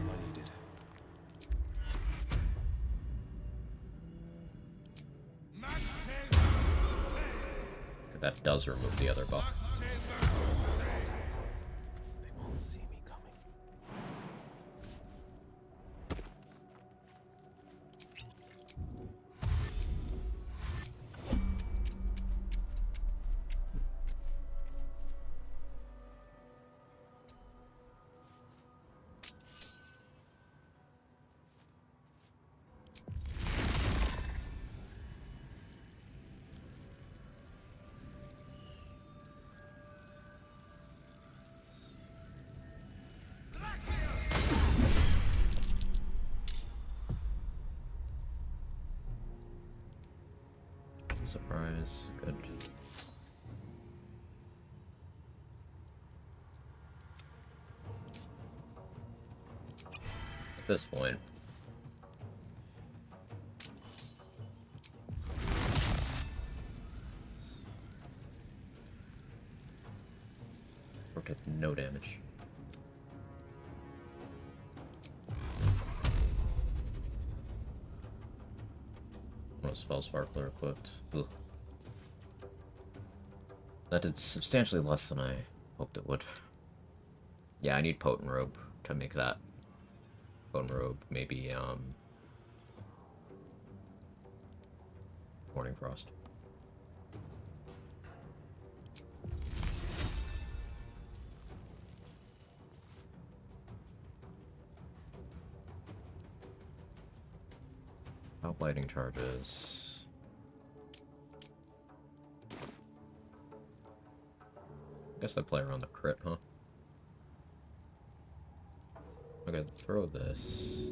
I needed. That does remove the other buff. They won't see me coming. Surprise. Good. At this point, we're taking no damage. No spell sparkler equipped. Ugh. That did substantially less than I hoped it would. Yeah, I need Potent Robe to make that. Potent Robe, maybe, Morning Frost. Out lighting charges. Guess I play around the crit, huh? Okay, throw this.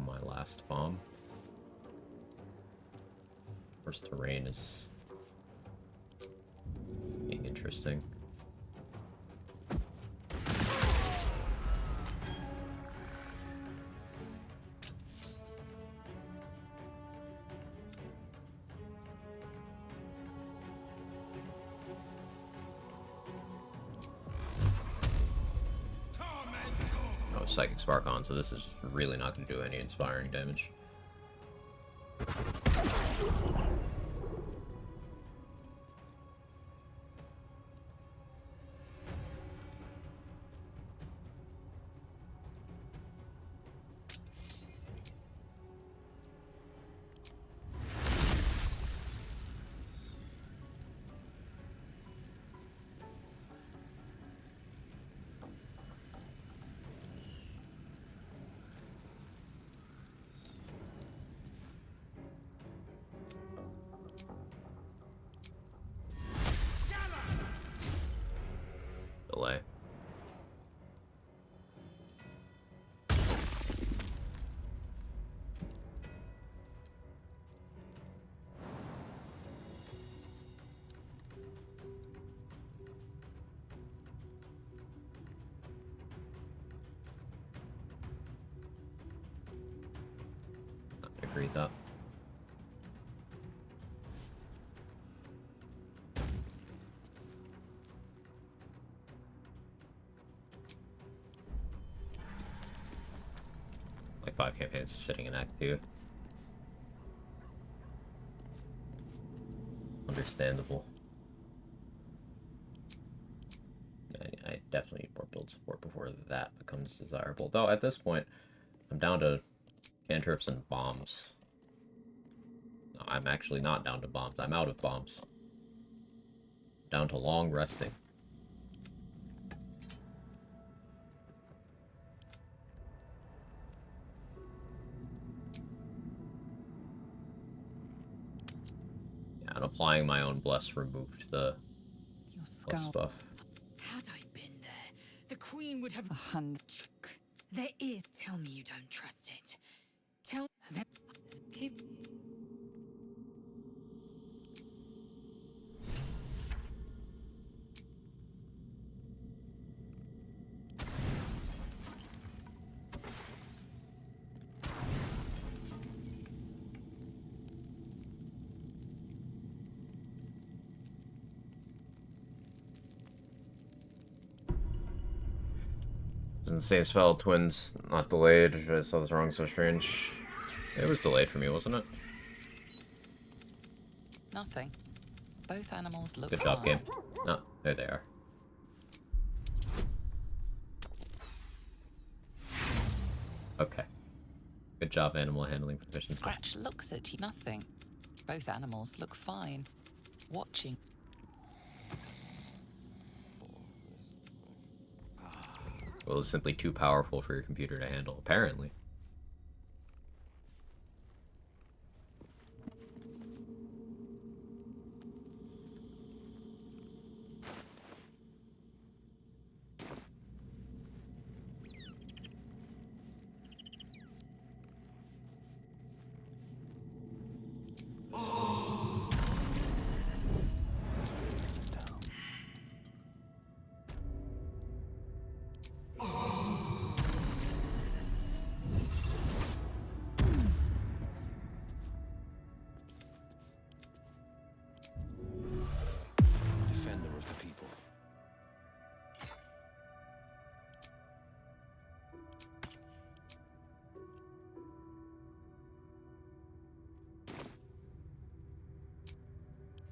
My last bomb. First terrain is being interesting. Oh, Psychic Spark on, so this is really not going to do any inspiring damage. Delay. read that. Like 5 campaigns are sitting in Act 2. Understandable. I definitely need more build support before that becomes desirable. Though at this point, I'm down to cantrips and bombs. No, I'm actually not down to bombs. I'm out of bombs. Down to long resting. Yeah, and applying my own bless removed the bless buff. Had I been there, the Queen would have... 100. There is... Tell me you don't trust it. Tell... Keep... Doesn't say spell, twins, not delayed. I saw this wrong, so strange. It was delayed for me, wasn't it? Nothing. Both animals look Good job, fine. game. No, there they are. Okay. Good job, animal handling proficiency. Scratch looks at you. Nothing. Both animals look fine. Watching. Well, it's simply too powerful for your computer to handle, apparently. Defender of the people.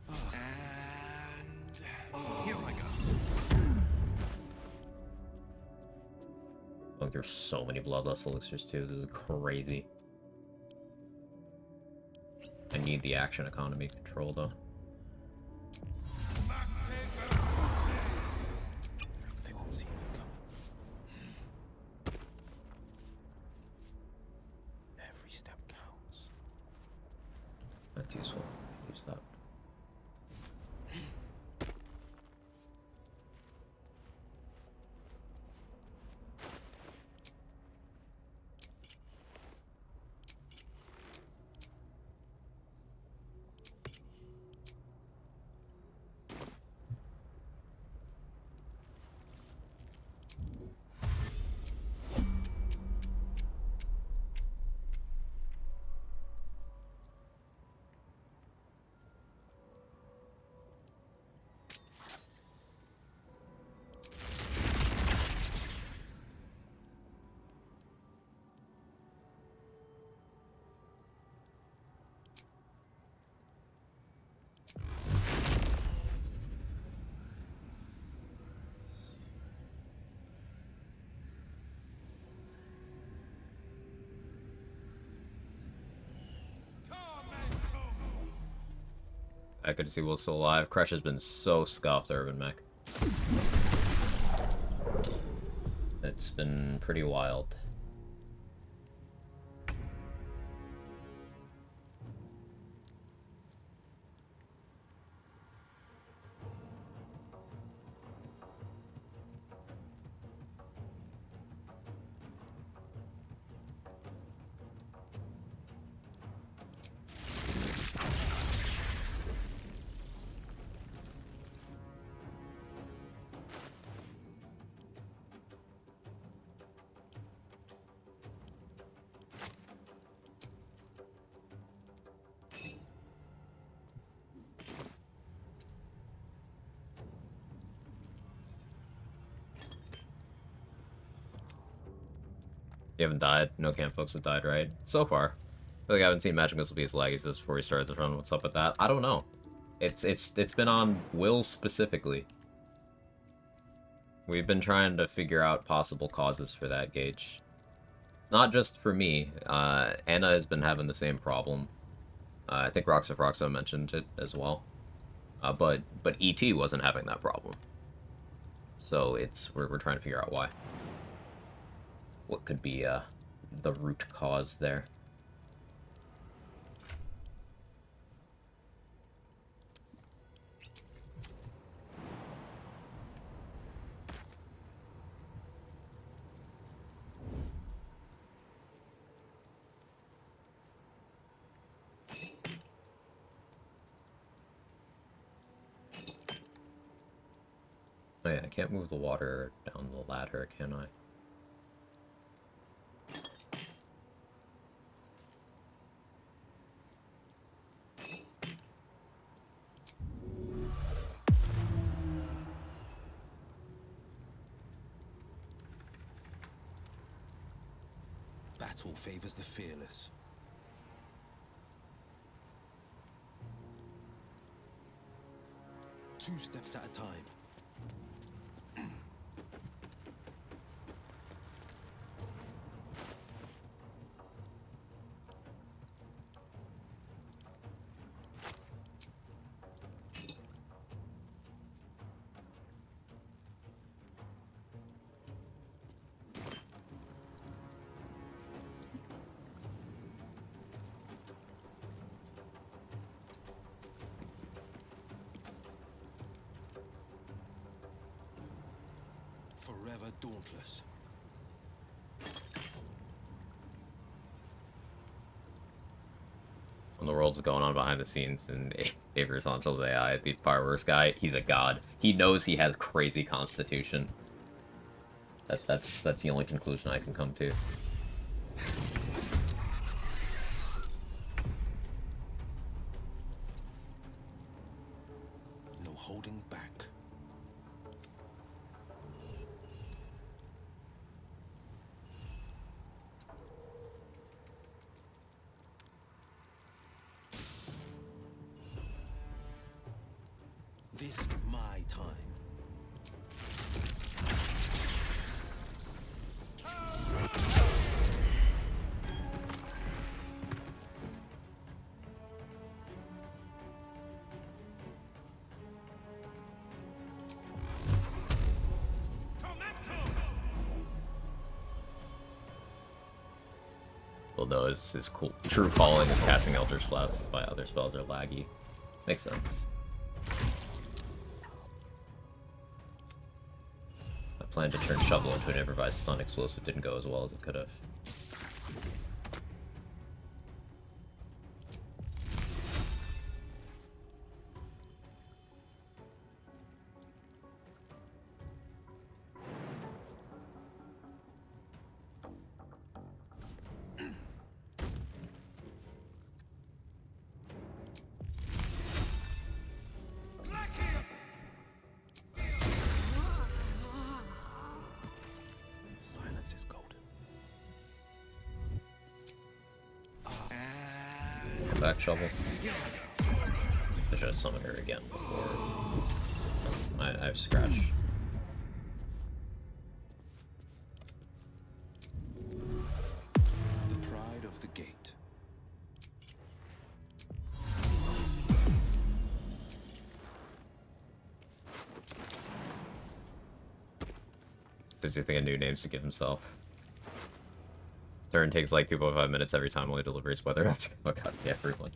And here I go. Like, there's so many bloodlust elixirs too. This is crazy. I need the action economy control though. They won't see me coming. Every step counts. That's useful. Use that. I could see Will's still alive. Crush has been so scuffed, Urban Mech. It's been pretty wild. You haven't died? No camp folks have died, right? So far. I feel like I haven't seen Magic Missile be as laggy as this before we started the run. What's up with that? I don't know. It's been on Will specifically. We've been trying to figure out possible causes for that, Gage. Not just for me. Anna has been having the same problem. I think Roxo mentioned it as well. But ET wasn't having that problem. So we're trying to figure out why. What could be the root cause there? Oh yeah, I can't move the water down the ladder, can I? Battle favors the fearless. Two steps at a time. Forever dauntless. When the world's going on behind the scenes in Avery Sanchez AI, the fireworks guy, he's a god. He knows he has crazy constitution. That's the only conclusion I can come to. No holding back. This is my time. Although his cool true calling is casting Eldritch Blast by other spells are laggy. Makes sense. I planned to turn Shovel into an improvised stun explosive, didn't go as well as it could have. Silence is golden. Back Shovel. I should have summoned her again before. I've scratched. The pride of the gate. Busy thinking of new names to give himself. Turn takes like 2.5 minutes every time, only delivers whether or not to fuck out everyone.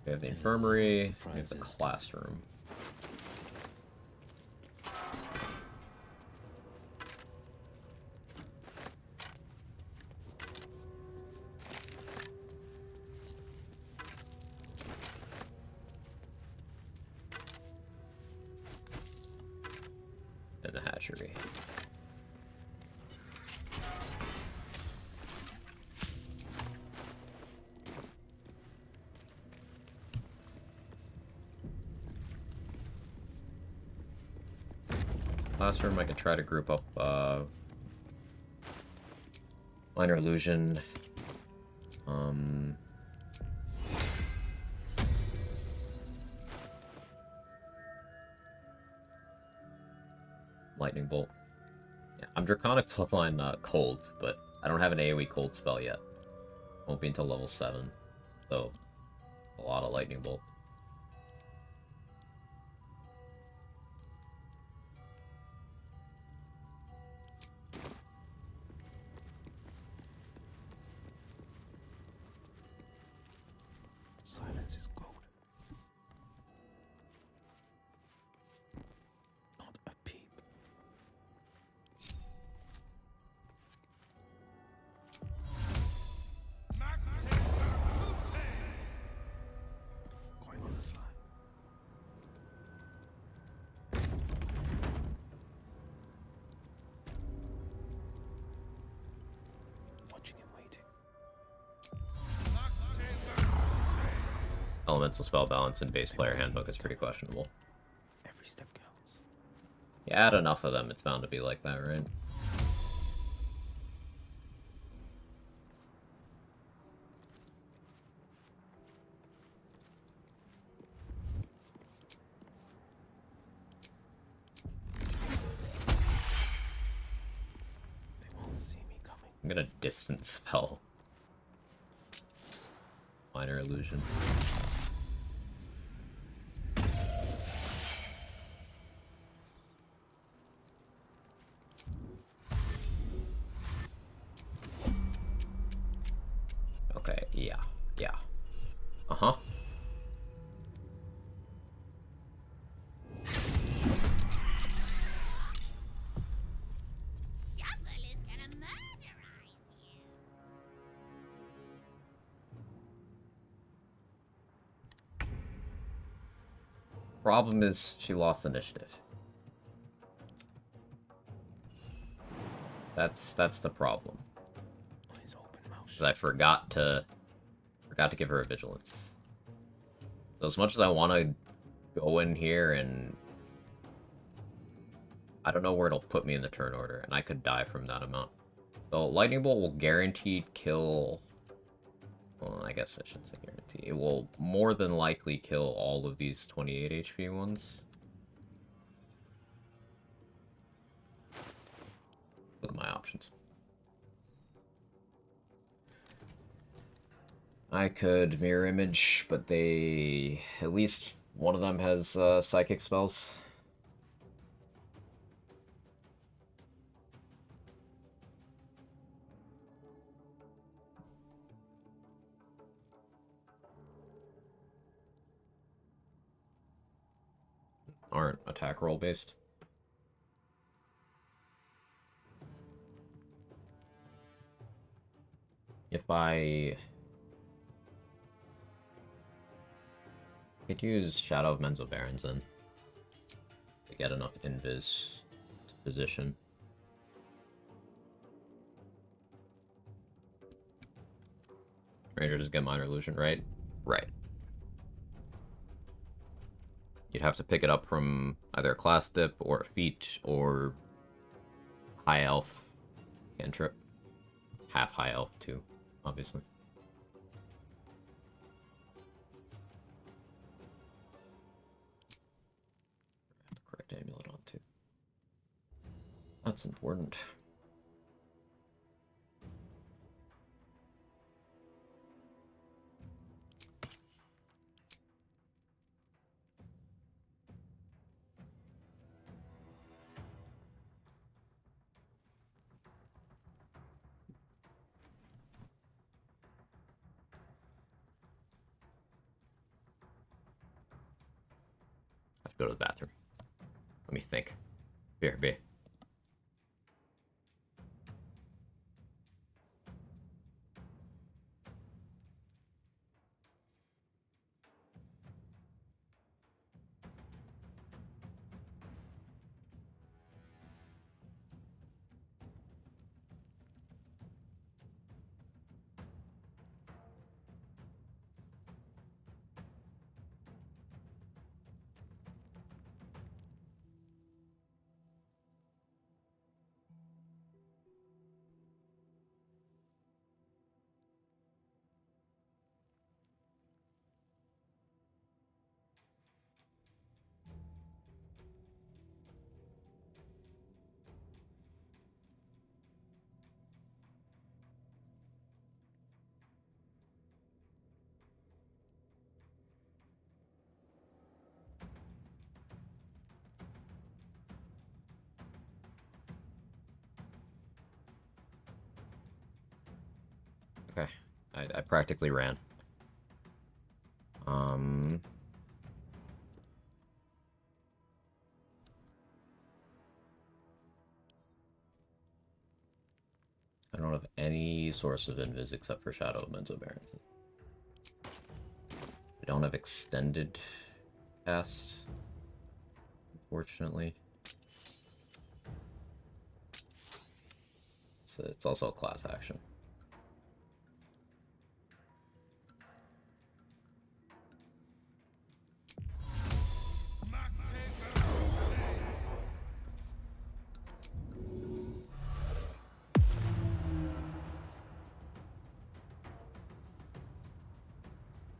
We have the infirmary, we have the classroom. And the hatchery. Classroom, I could try to group up minor illusion. Lightning bolt. Yeah, I'm draconic bloodline cold, but I don't have an AoE cold spell yet. Won't be until level 7, so a lot of lightning bolt. Silence is gold. Not a peep. Quite on the slide. Watching and waiting. Elemental spell balance in base player handbook is pretty questionable. Every step counts. You add enough of them, it's bound to be like that, right? They won't see me coming. I'm gonna distance spell. Minor illusion. Okay, yeah. Uh-huh. Shuffle is gonna murderize you. Problem is, she lost initiative. That's the problem. Eyes open, mouth 'Cause I forgot to give her a vigilance. So as much as I want to go in here and I don't know where it'll put me in the turn order, and I could die from that amount. So lightning bolt will guaranteed kill. Well, I guess I shouldn't say guarantee. It will more than likely kill all of these 28 HP ones. Look at my options. I could mirror image, but they... at least one of them has psychic spells. Aren't attack roll based. If I could use Shadow of Menzo Barons then to get enough invis to position. Ranger does get minor illusion, right? Right. You'd have to pick it up from either a class dip or a feat or high elf cantrip. Half high elf too, obviously. I have the correct amulet on too. That's important. go to the bathroom. Let me think. Here, be. Okay, I practically ran. I don't have any source of invis except for Shadow of Menzo Baron. I don't have extended cast, unfortunately. It's also a class action.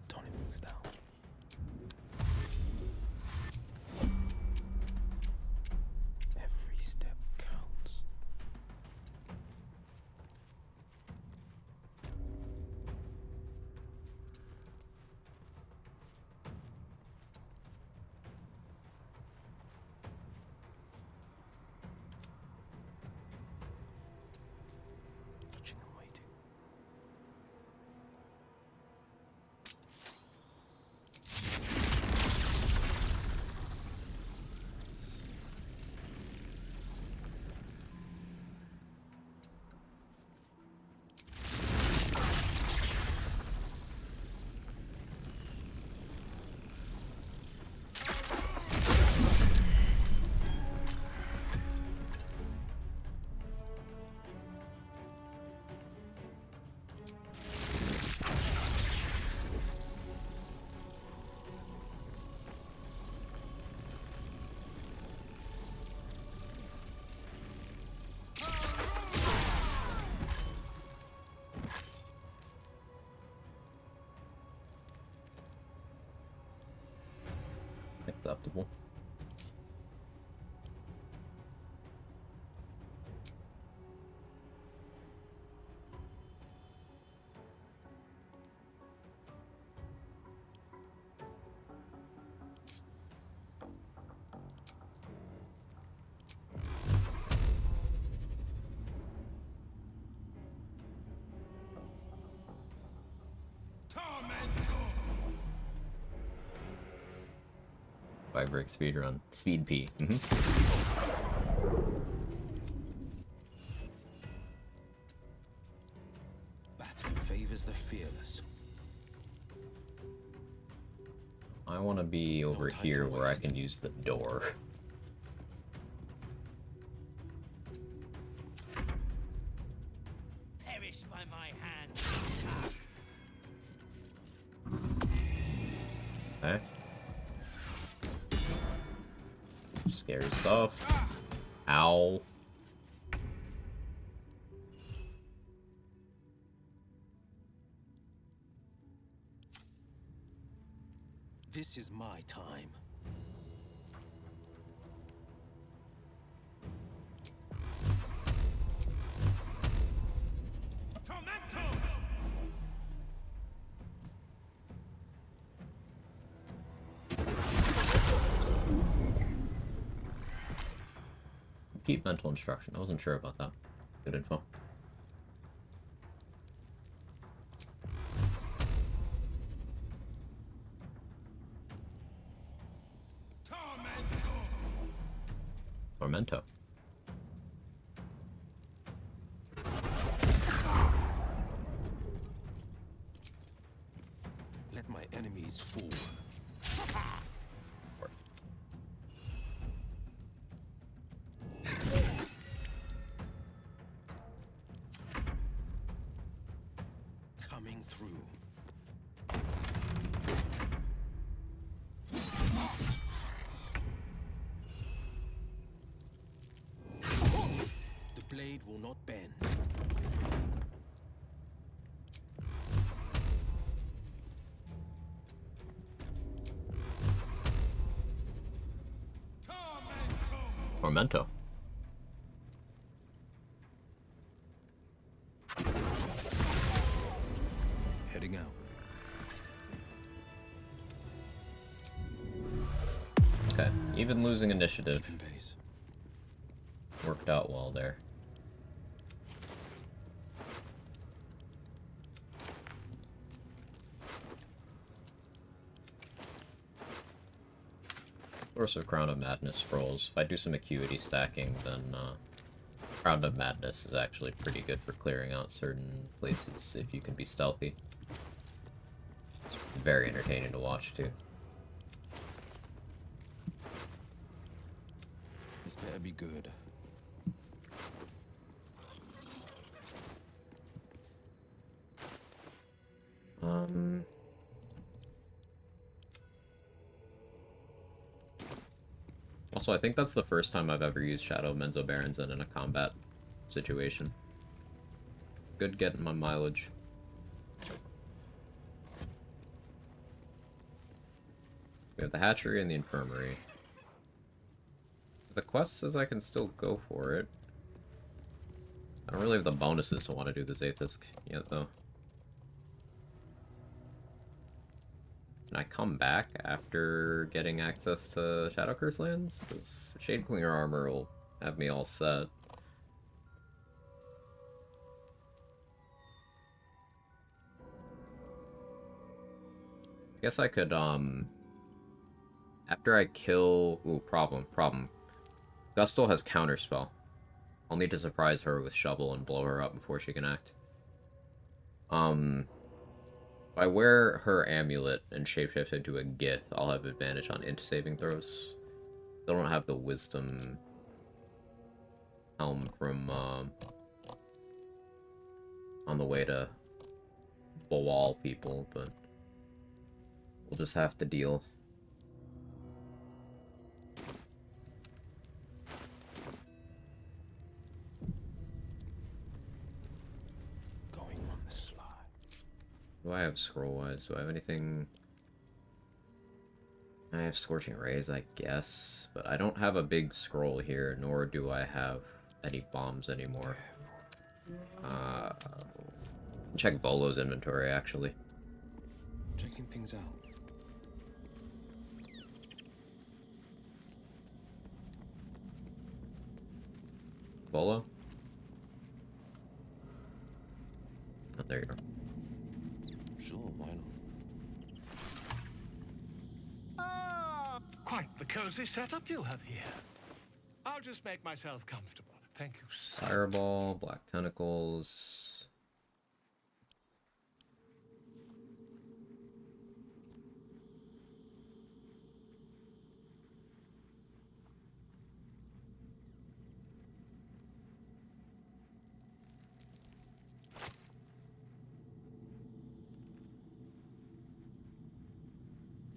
Toning things down. Every step counts. Watching and waiting. Acceptable. Five break speed run. Speed P. Battle favors the fearless. I want to be over here where I can use the door. Perish by my hand. Okay. Scary stuff. Ow. This is my time. Keep mental instruction. I wasn't sure about that. Good info. Torment! Tormento. Let my enemies fall. Coming through. The blade will not bend. Tormento. Heading out. Okay, even losing initiative Keeping pace. worked out well there. Source of Crown of Madness scrolls. If I do some acuity stacking, then Crown of Madness is actually pretty good for clearing out certain places if you can be stealthy. It's very entertaining to watch too. This better be good. Also, I think that's the first time I've ever used Shadow Menzo Barons in a combat situation. Good getting my mileage. We have the hatchery and the infirmary. The quest says I can still go for it. I don't really have the bonuses to want to do the Zaith'isk yet, though. Can I come back after getting access to Shadow Curse lands? Because Shade Clinger armor will have me all set. I guess I could, after I kill... Ooh, problem. Gustle has Counterspell. I'll need to surprise her with Shovel and blow her up before she can act. If I wear her amulet and shapeshift into a Gith, I'll have advantage on int saving throws. I don't have the Wisdom Helm from, on the way to Bawal people, but we'll just have to deal. Do I have scroll-wise? Do I have anything? I have Scorching Rays, I guess. But I don't have a big scroll here, nor do I have any bombs anymore. Check Volo's inventory, actually. Checking things out. Volo? Oh, there you go. Sure, why not? Ah, quite the cozy setup you have here. I'll just make myself comfortable. Thank you so much. Fireball, Black Tentacles.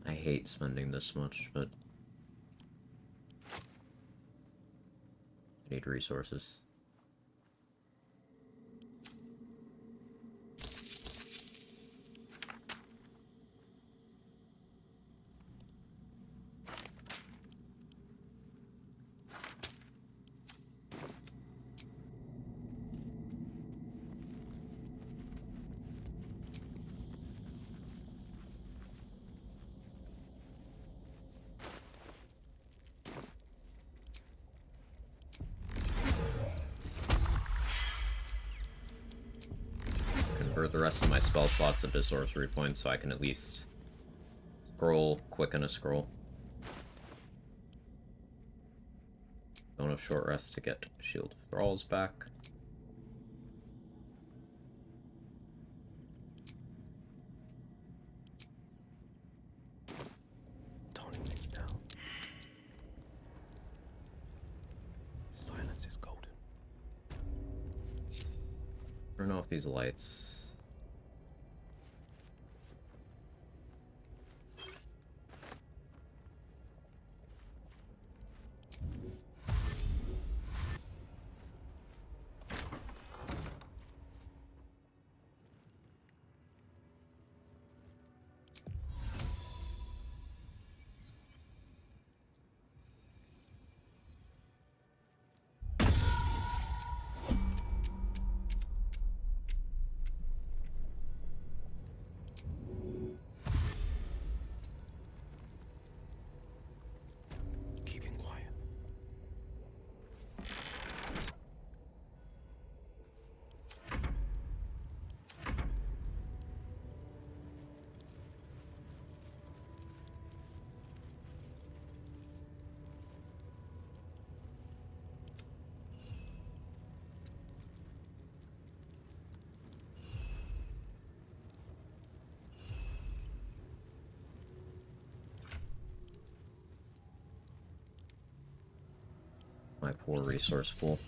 I hate spending this much, but I need resources. Convert the rest of my spell slots into sorcery points so I can at least scroll, quicken a scroll. Don't enough short rest to get Shield of Thralls back. Toning things down. Silence is golden. I don't know if these lights... Keeping quiet. My poor resource pool.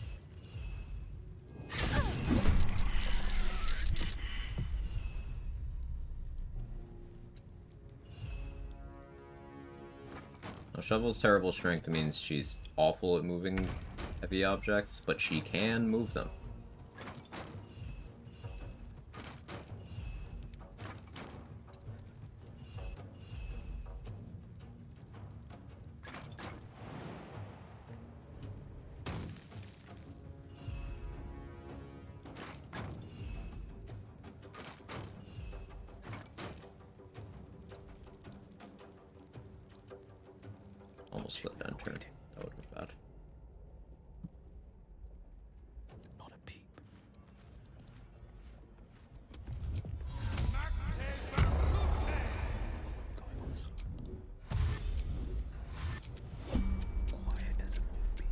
Now, Shovel's terrible strength means she's awful at moving heavy objects, but she can move them. Almost let that turn. That would have been bad. Not a peep. Going on slow. Quiet as a moonbeam.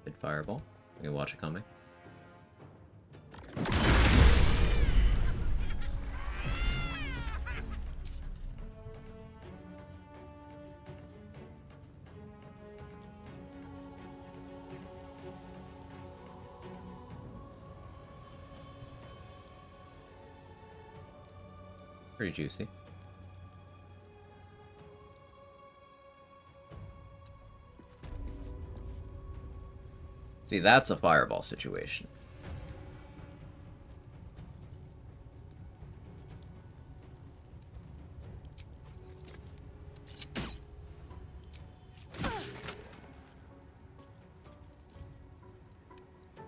Good fireball. You can watch it coming. Pretty juicy. See, that's a fireball situation.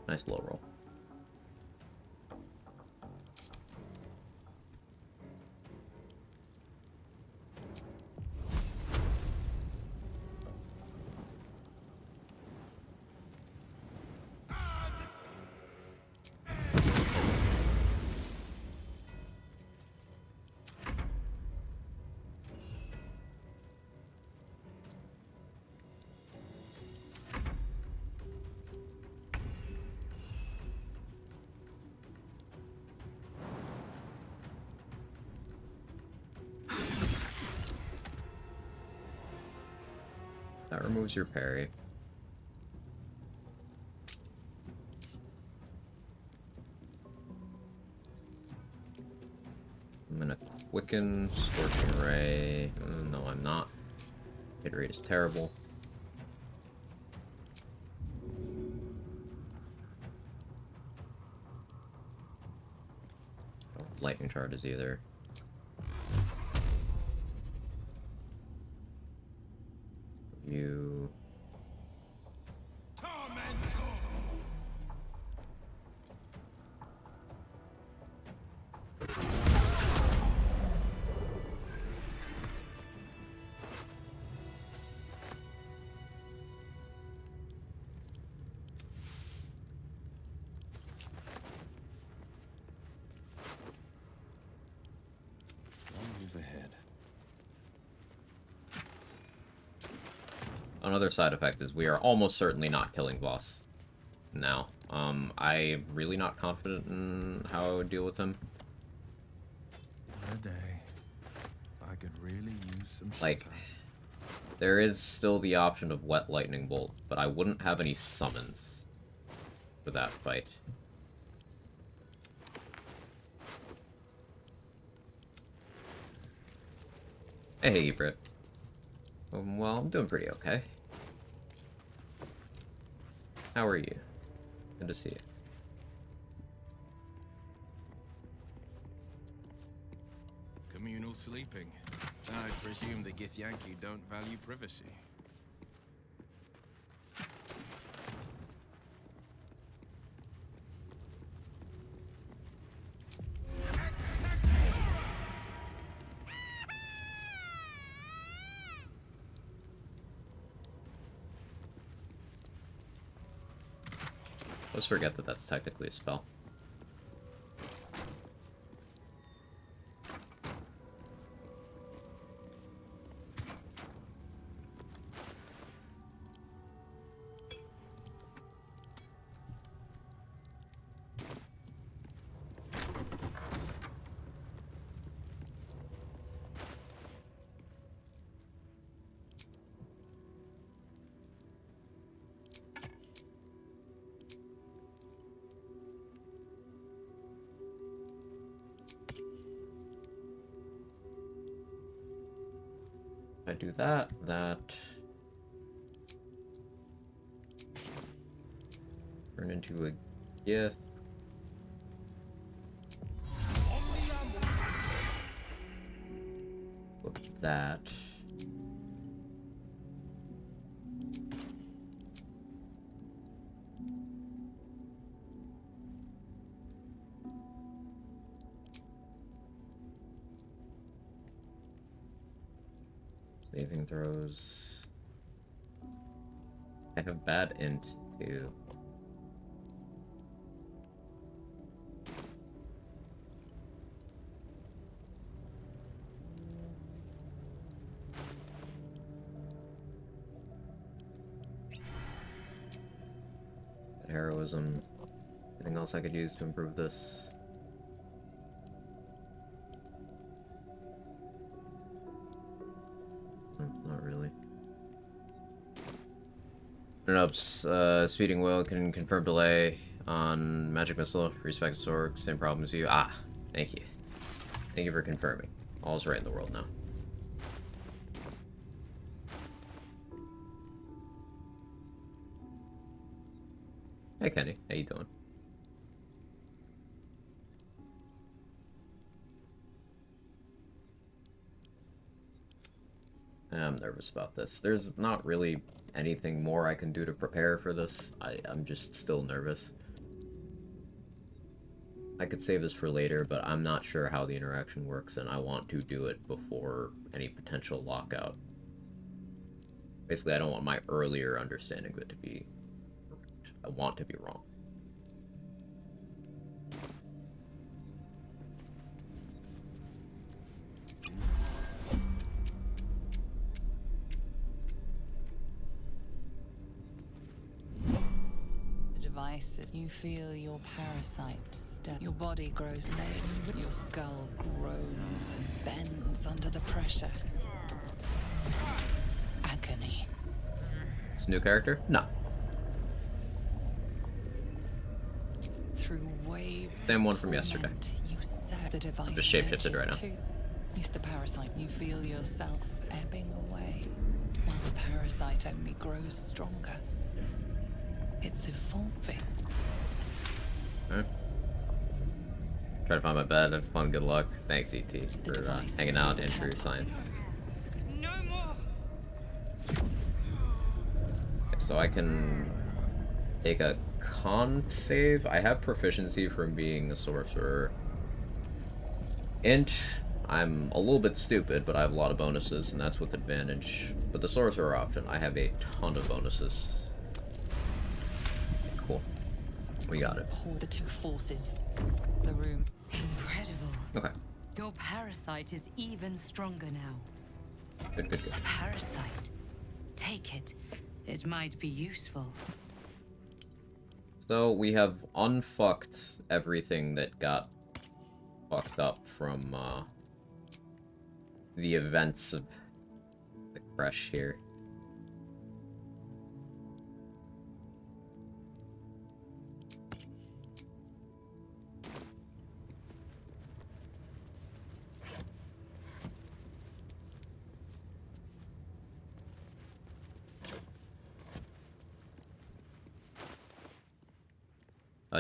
Nice low roll. That removes your parry. I'm gonna quicken Scorching Ray. No, I'm not. Hit rate is terrible. Lightning charges either. You. Another side effect is we are almost certainly not killing boss now. I'm really not confident in how I would deal with him. What a day. I could really use some Like, shelter. there is still the option of Wet Lightning Bolt, but I wouldn't have any summons for that fight. Hey, Brit. Well, I'm doing pretty okay. How are you? Good to see you. Communal sleeping. I presume the Githyanki don't value privacy. Let's forget that that's technically a spell. I do that, turn into a gift. Flip that. Saving throws. I have bad int too. Bad heroism. Anything else I could use to improve this? Not really. Speeding Will can confirm delay on Magic Missile. Respect Sword, same problem as you. Ah, thank you. Thank you for confirming. All's right in the world now. Hey Kenny, how you doing? I'm nervous about this. There's not really anything more I can do to prepare for this. I'm just still nervous. I could save this for later, but I'm not sure how the interaction works, and I want to do it before any potential lockout. Basically, I don't want my earlier understanding of it to be correct. I want to be wrong. Devices. You feel your parasites stir. Your body grows lame. Your skull groans and bends under the pressure. Agony. It's a new character? No. Through waves. Same one from yesterday. You the device. I'm just shapeshifted right now. Too. Use the parasite. You feel yourself ebbing away, while the parasite only grows stronger. It's evolving. Okay. Try to find my bed. Have fun. Good luck. Thanks, ET, for hanging out and for your science. No more. Okay, so I can take a con save. I have proficiency from being a sorcerer. Int, I'm a little bit stupid, but I have a lot of bonuses, and that's with advantage. But the sorcerer option, I have a ton of bonuses. Cool. We got it. The two forces. The room. Incredible. Okay. Your parasite is even stronger now. Good, good, good. A parasite. Take it. It might be useful. So we have unfucked everything that got fucked up from the events of the crash here.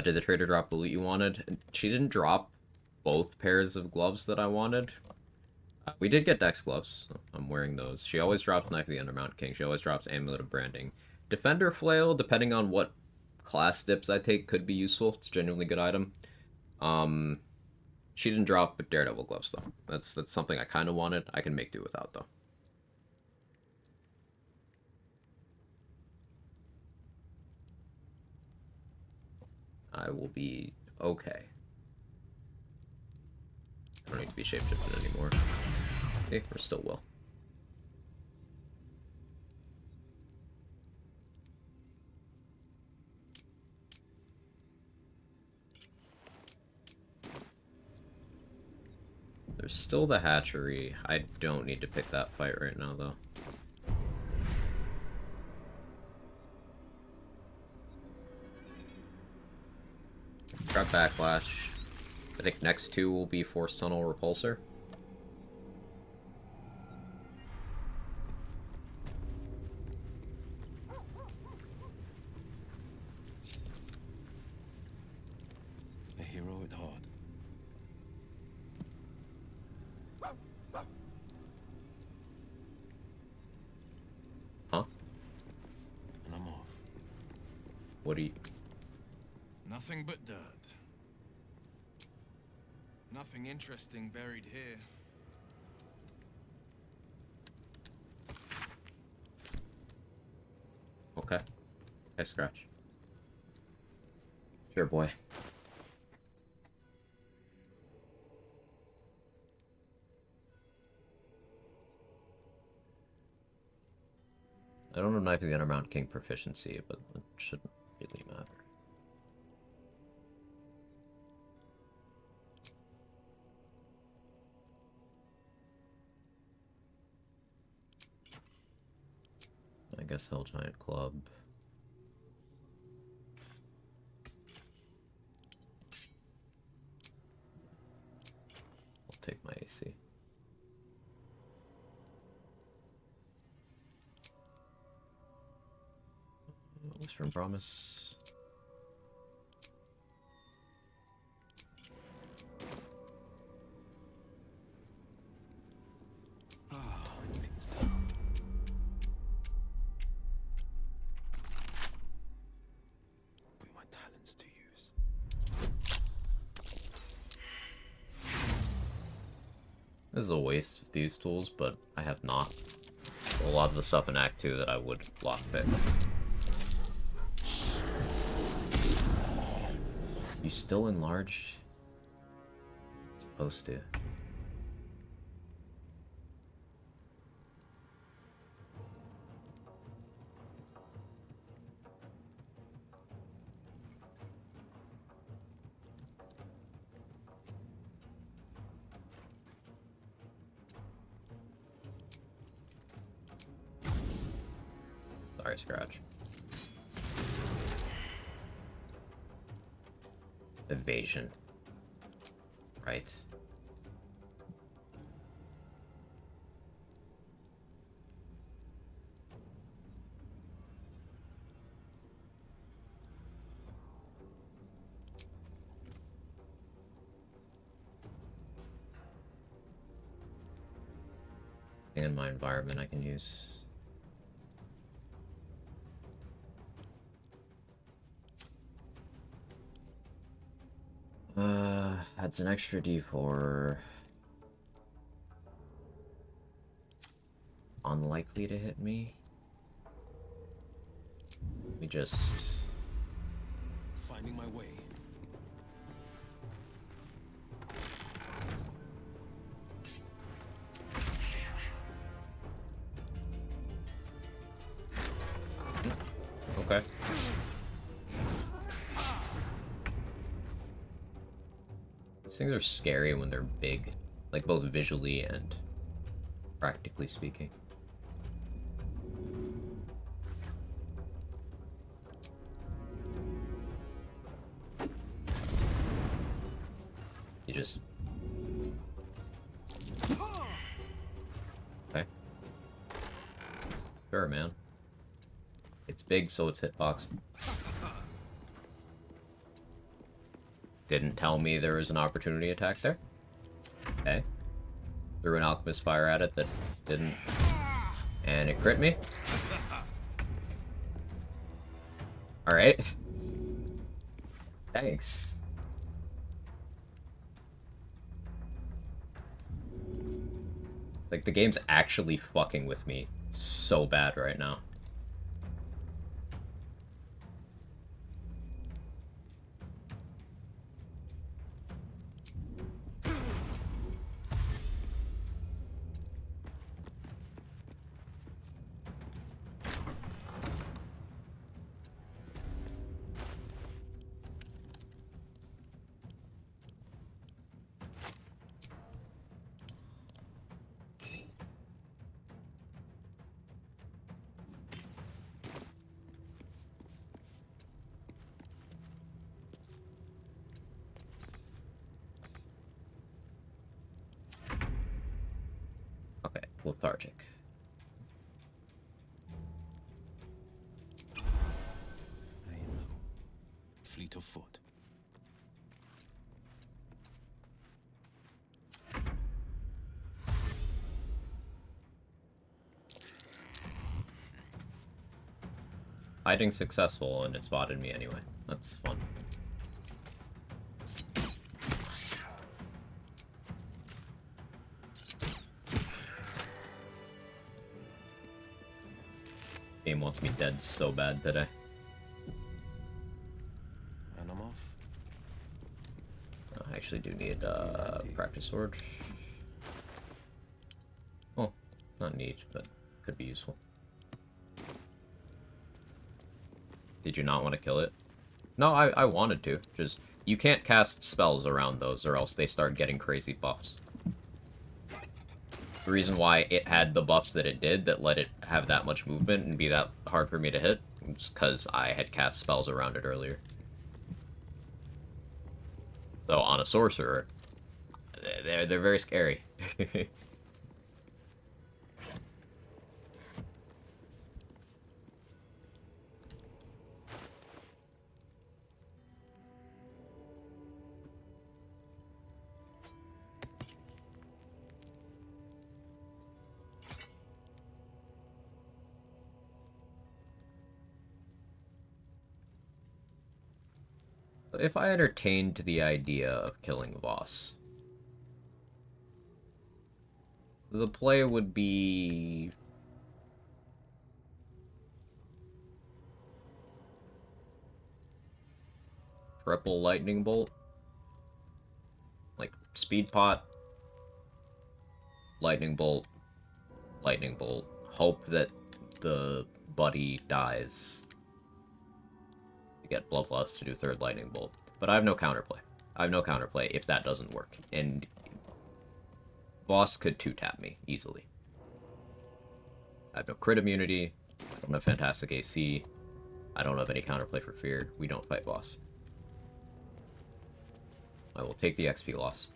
Did the trader drop the loot you wanted? She didn't drop both pairs of gloves that I wanted. We did get Dex gloves. So I'm wearing those. She always drops Knife of the Undermount King. She always drops Amulet of Branding. Defender Flail, depending on what class dips I take, could be useful. It's a genuinely good item. She didn't drop Daredevil gloves, though. That's something I kind of wanted. I can make do without, though. I will be okay. I don't need to be shapeshifted anymore. Okay, we're still Will. There's still the hatchery. I don't need to pick that fight right now, though. Grab Backlash. I think next two will be Force Tunnel Repulsor. A hero at heart. Huh? And I'm off. What do you... Nothing but dirt. Nothing interesting buried here. Okay. Okay, Scratch. Sure, boy. I don't have Knife of the Undermount King proficiency, but it shouldn't really matter. I guess Hell Giant Club. I'll take my AC. Western Promise. Everything's down. Put my talents to use. This is a waste of these tools, but I have not. A lot of the stuff in Act 2 that I would lockpick. You still enlarged? Supposed to. Sorry, Scratch. Evasion. Right. And my environment I can use. That's an extra D4. Unlikely to hit me. Let me just... Finding my way. Okay. These things are scary when they're big, like both visually and practically speaking. You just... Okay. Sure, man. It's big, so it's hitbox. Didn't tell me there was an opportunity attack there. Okay. Threw an alchemist fire at it that didn't... And it crit me. Alright. Thanks. Like, the game's actually fucking with me so bad right now. Okay, lethargic. Fleet of foot. Hiding successful, and it spotted me anyway. That's fun. Game wants me dead so bad today. And I'm off. I actually do need practice sword. Oh, not need, but could be useful. Did you not want to kill it? No, I wanted to. Just, you can't cast spells around those or else they start getting crazy buffs. The reason why it had the buffs that it did that let it have that much movement and be that hard for me to hit was because I had cast spells around it earlier. So on a sorcerer, they're very scary. If I entertained the idea of killing Voss, the play would be... triple lightning bolt? Like, speed pot, lightning bolt, lightning bolt. Hope that the buddy dies. To get Bloodlust to do third lightning bolt. But I have no counterplay. I have no counterplay if that doesn't work. And Boss could 2-tap me easily. I have no crit immunity. I don't have fantastic AC. I don't have any counterplay for fear. We don't fight Boss. I will take the XP loss.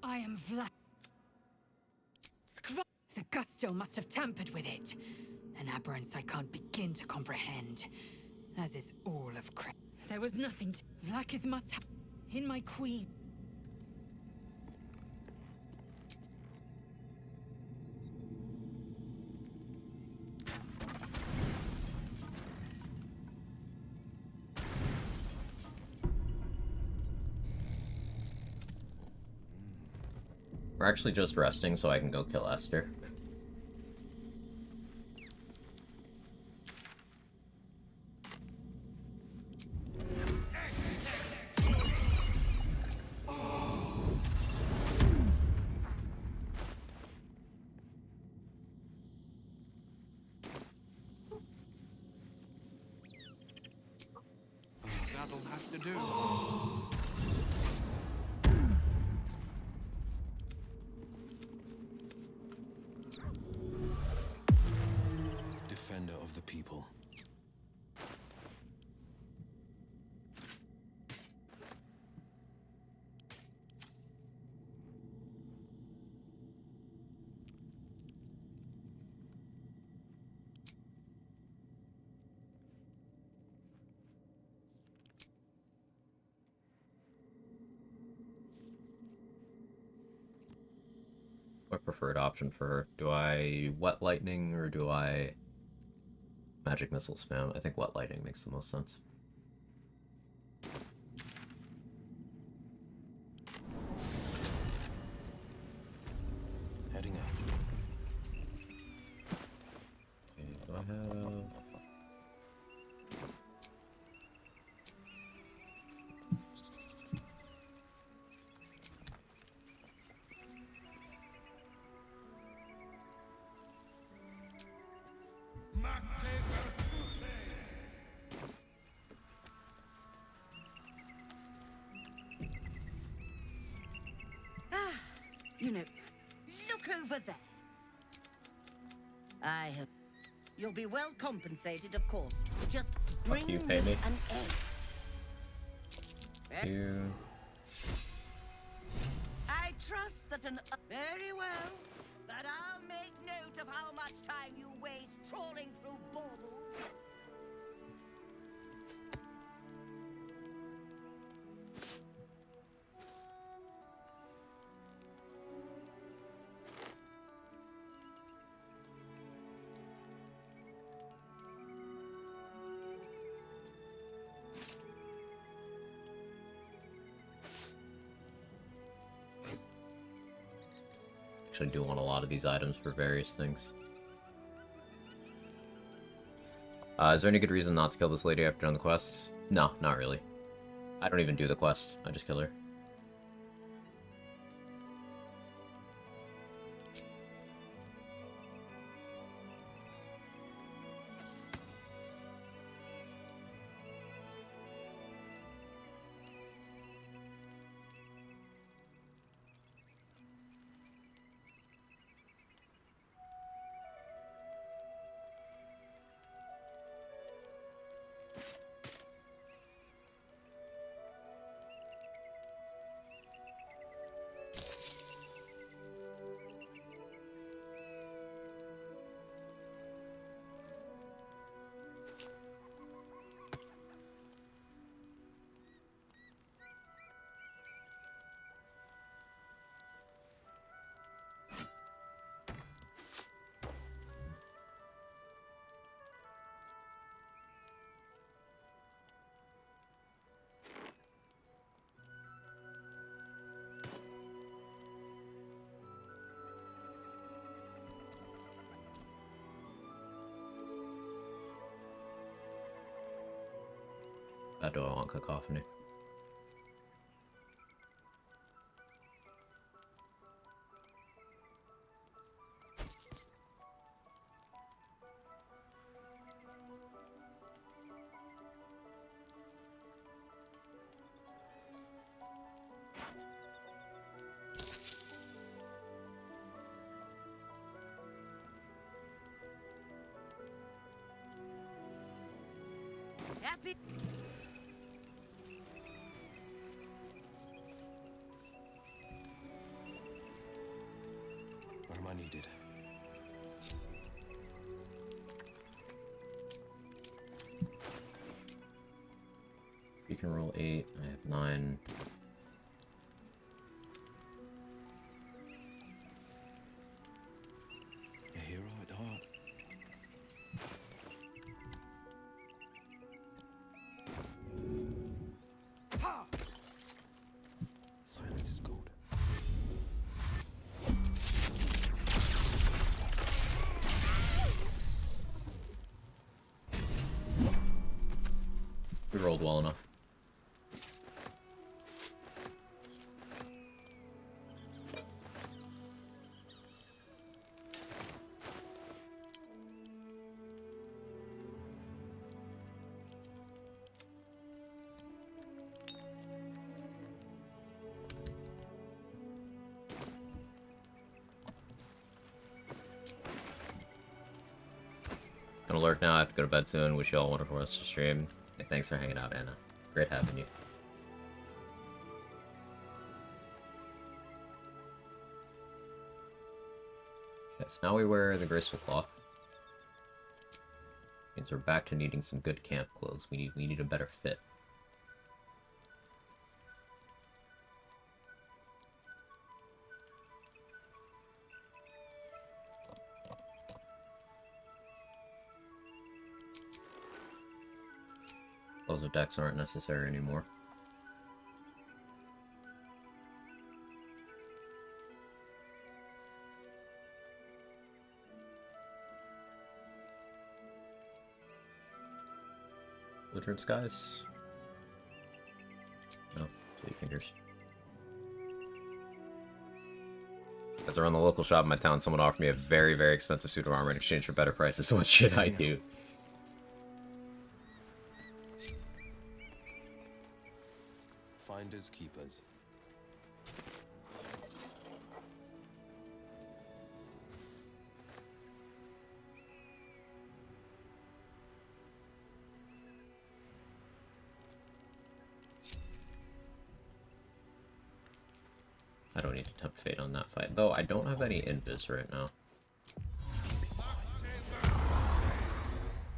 I am Vlad. The Gustil must have tampered with it. An aberrance I can't begin to comprehend. As is all of There was nothing to... Vlakith must have... In my queen. We're actually just resting so I can go kill Esther. That'll have to do. Defender of the people. My preferred option for her. Do I Wet Lightning or do I Magic Missile spam? I think Wet Lightning makes the most sense. Heading out. Okay, do I have... You know, look over there. I have. You'll be well compensated, of course. Just bring you, pay me. an egg. You... I trust that an. Very well. But I'll make note of how much time you waste trawling through baubles. Actually do want a lot of these items for various things. Is there any good reason not to kill this lady after doing the quest? No, not really. I don't even do the quest. I just kill her. Do I want Cacophony? Happy. Where am I needed? You can roll 8. I have 9. A hero at heart. Silence is gold. build well enough. Gonna lurk now. I have to go to bed soon. Wish you all a wonderful rest of the stream. Hey, thanks for hanging out, Anna. Great having you. Yes, now we wear the graceful cloth. Means we're back to needing some good camp clothes. We need a better fit. Clothes of decks aren't necessary anymore. Blizzard skies? No, 3 fingers. As I run the local shop in my town, someone offered me a very, very expensive suit of armor in exchange for better prices. What should I do? Finders keepers. I don't need to tempt fate on that fight, though I don't have any invis right now.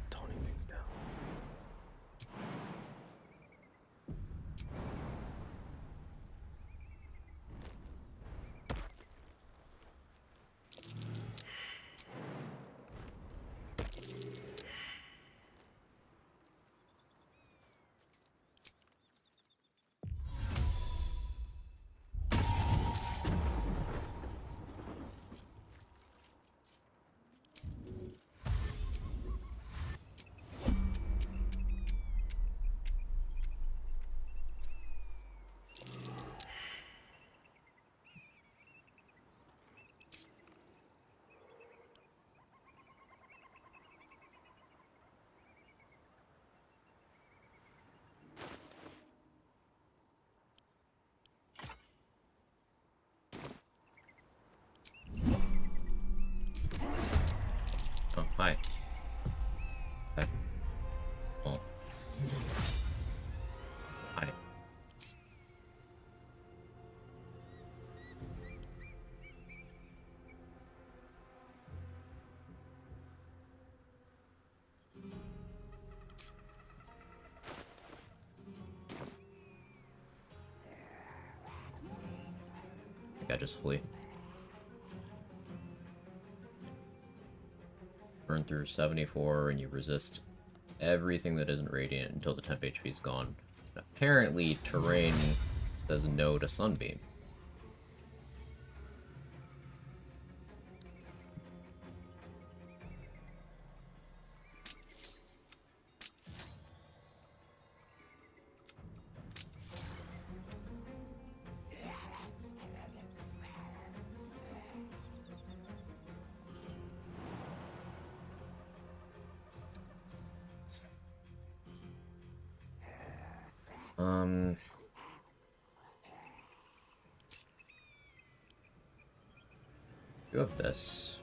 Toning things down. Oh, hi. Okay. Oh. Hi. I think I just flee. Burn through 74 and you resist everything that isn't radiant until the temp HP is gone. And apparently, terrain says no to Sunbeam. You have this.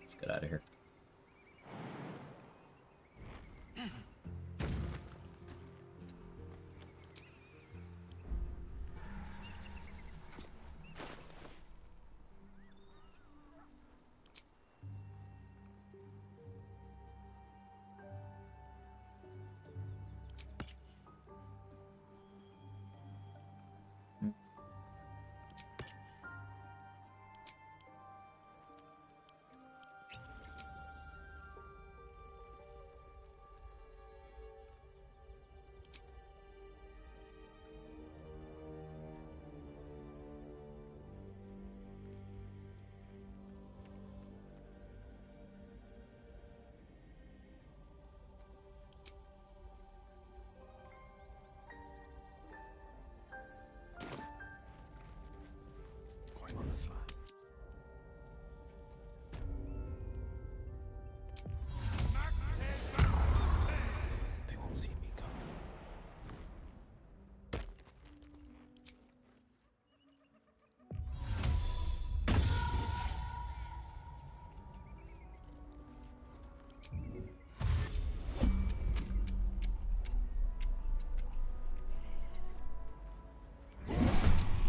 Let's get out of here.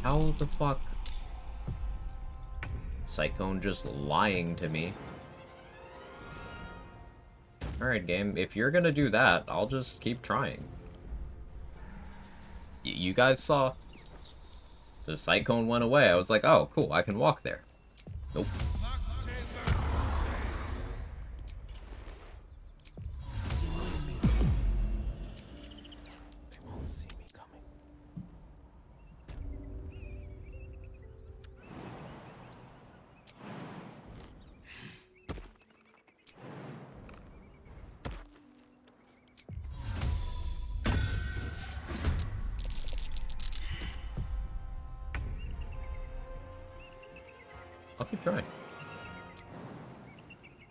How the fuck? Cyclone just lying to me. Alright, game. If you're gonna do that, I'll just keep trying. You guys saw? The Cyclone went away. I was like, oh, cool, I can walk there. Nope. I'll keep trying.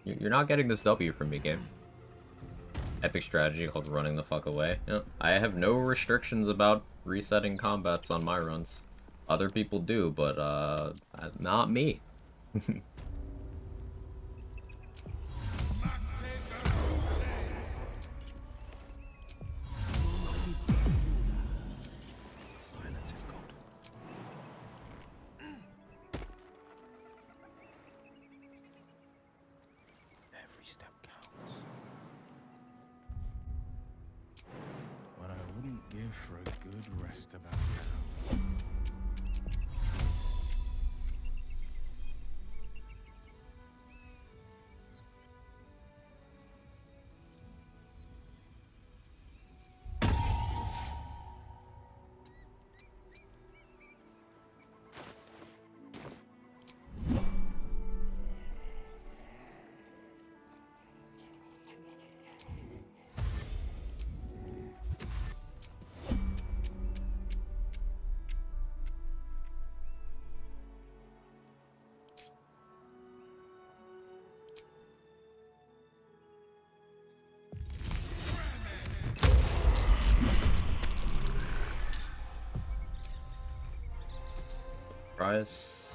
You're not getting this W from me, game. Epic strategy called running the fuck away. I have no restrictions about resetting combats on my runs. Other people do, but, not me. Silence is gold. Every step counts. What I wouldn't give for a good rest about now. Prize.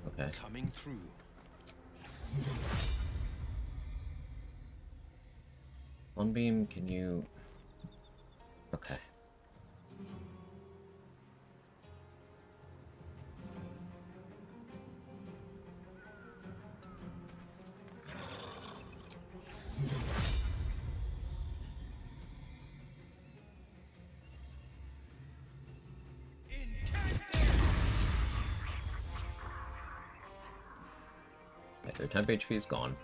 Okay. Coming through. Sunbeam, can you... Okay. Okay, their temp HP is gone.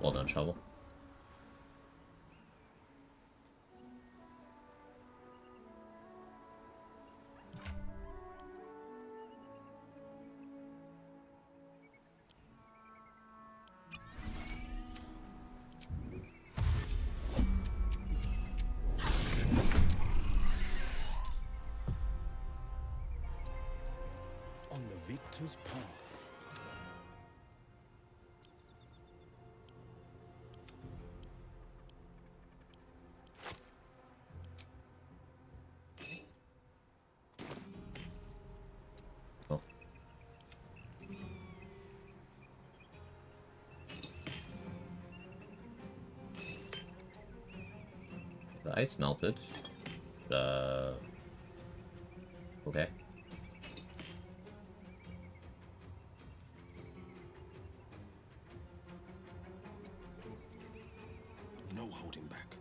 Well done, Shovel. On the victor's path. Oh. The ice melted. Okay. No holding back.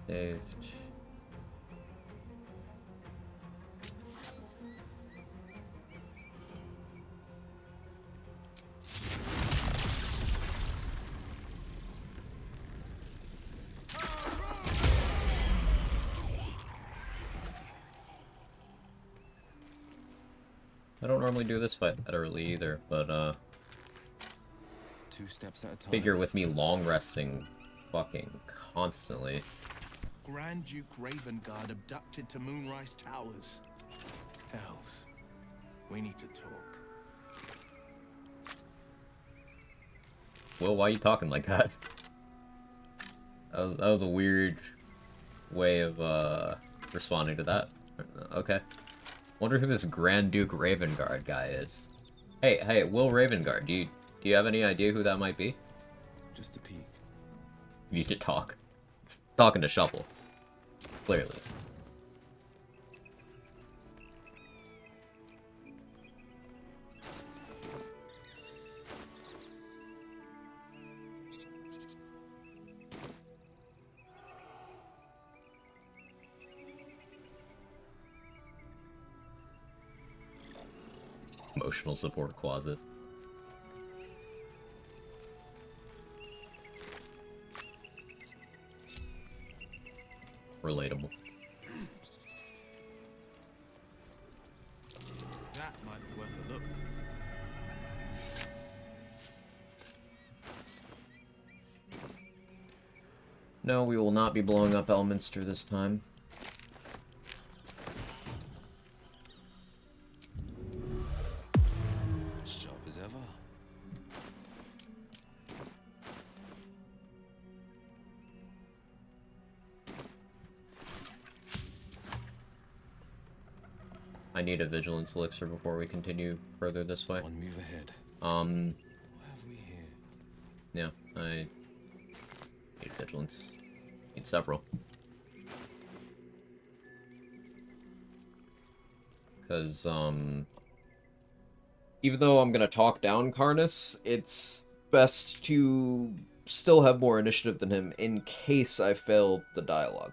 Saved. don't normally do this fight that early either, but 2 steps at a time. figure with me long resting fucking constantly. Grand Duke Ravengard abducted to Moonrise Towers. Hells. We need to talk. Well, why are you talking like that? That was a weird way of responding to that. Okay. Wonder who this Grand Duke Ravengard guy is. Hey, Will Ravengard, do you have any idea who that might be? Just a peek. You need to talk. Talking to Shuffle. Clearly. Emotional support closet. Relatable. That might be worth a look. No, we will not be blowing up Elminster this time. Sharp as ever. I need a vigilance elixir before we continue further this way. One move ahead. What have we here? Yeah, I need vigilance. Need several. Because, even though I'm gonna talk down Karnus, it's best to still have more initiative than him in case I failed the dialogue.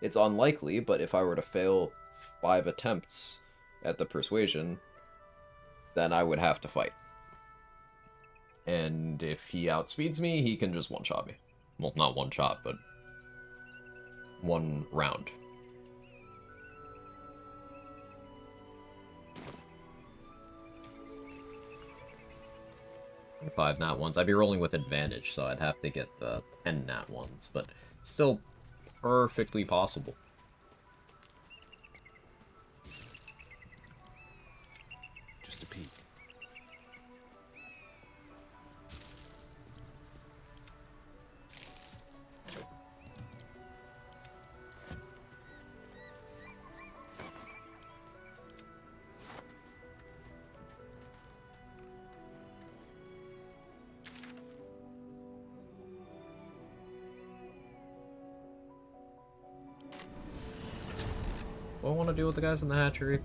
It's unlikely, but if I were to fail 5 attempts at the persuasion, then I would have to fight. And if he outspeeds me, he can just one-shot me. Well, not one shot, but one round. Five nat ones. I'd be rolling with advantage, so I'd have to get the 10 nat ones, but still perfectly possible. Just a peek. What I want to do with the guys in the hatchery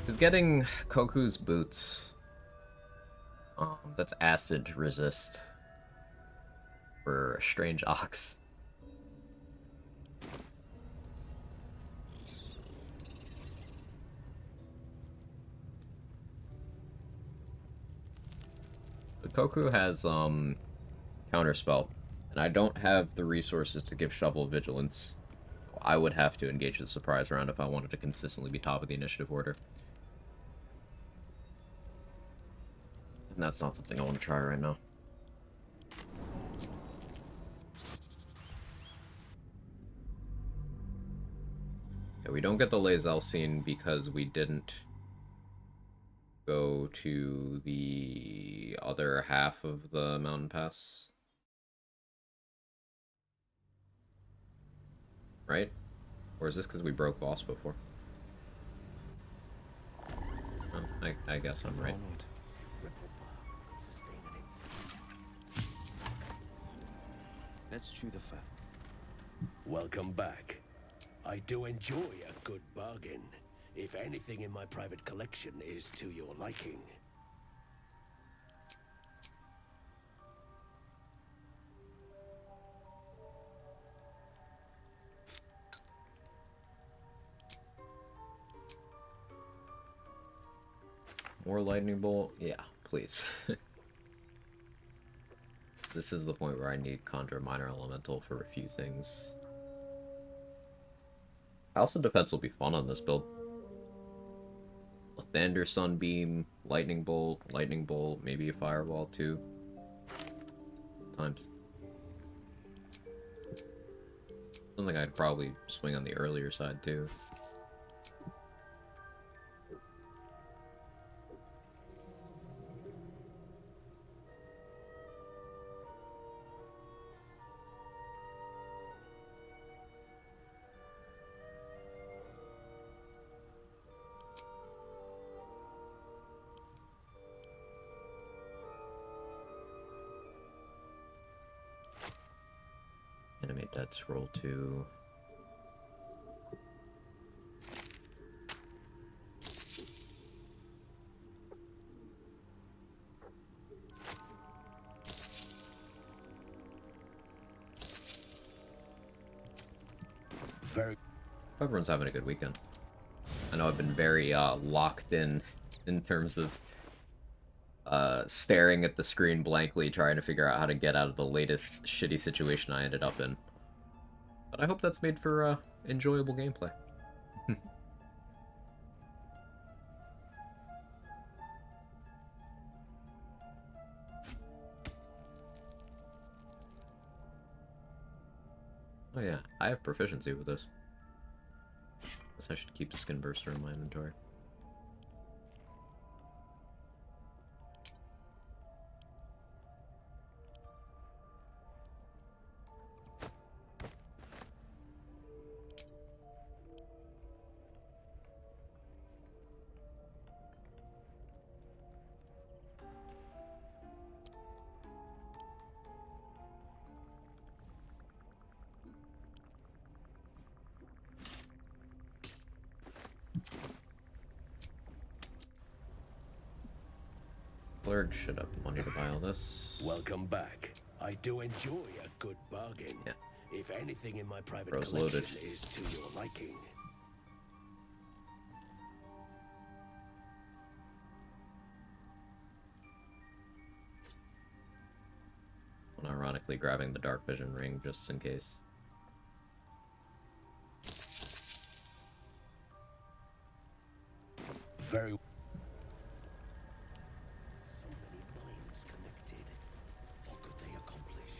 is getting Koku's boots. That's acid resist for a strange ox. The Koku has counterspell, and I don't have the resources to give Shovel vigilance. I would have to engage the surprise round if I wanted to consistently be top of the initiative order. And that's not something I want to try right now. Yeah, we don't get the Lae'zel scene because we didn't go to the other half of the mountain pass. Right? Or is this because we broke boss before? Oh, I guess I'm right. Let's chew the fat. Welcome back. I do enjoy a good bargain, if anything in my private collection is to your liking. More lightning bolt? Yeah, please. This is the point where I need Conjure Minor Elemental for a few things. House of Defense will be fun on this build. A Thunder Sunbeam, Lightning Bolt, maybe a Fireball too. Times. Something I'd probably swing on the earlier side too. Animate that scroll too. Very. Everyone's having a good weekend. I know I've been very locked in terms of staring at the screen blankly, trying to figure out how to get out of the latest shitty situation I ended up in. But I hope that's made for enjoyable gameplay. Oh yeah, I have proficiency with this. Guess I should keep the skin burster in my inventory. Clerk should have money to buy all this. Welcome back. I do enjoy a good bargain. Yeah. If anything in my private Bro's collection loaded. is to your liking. Ironically grabbing the dark vision ring just in case. Very. So many minds connected. What could they accomplish?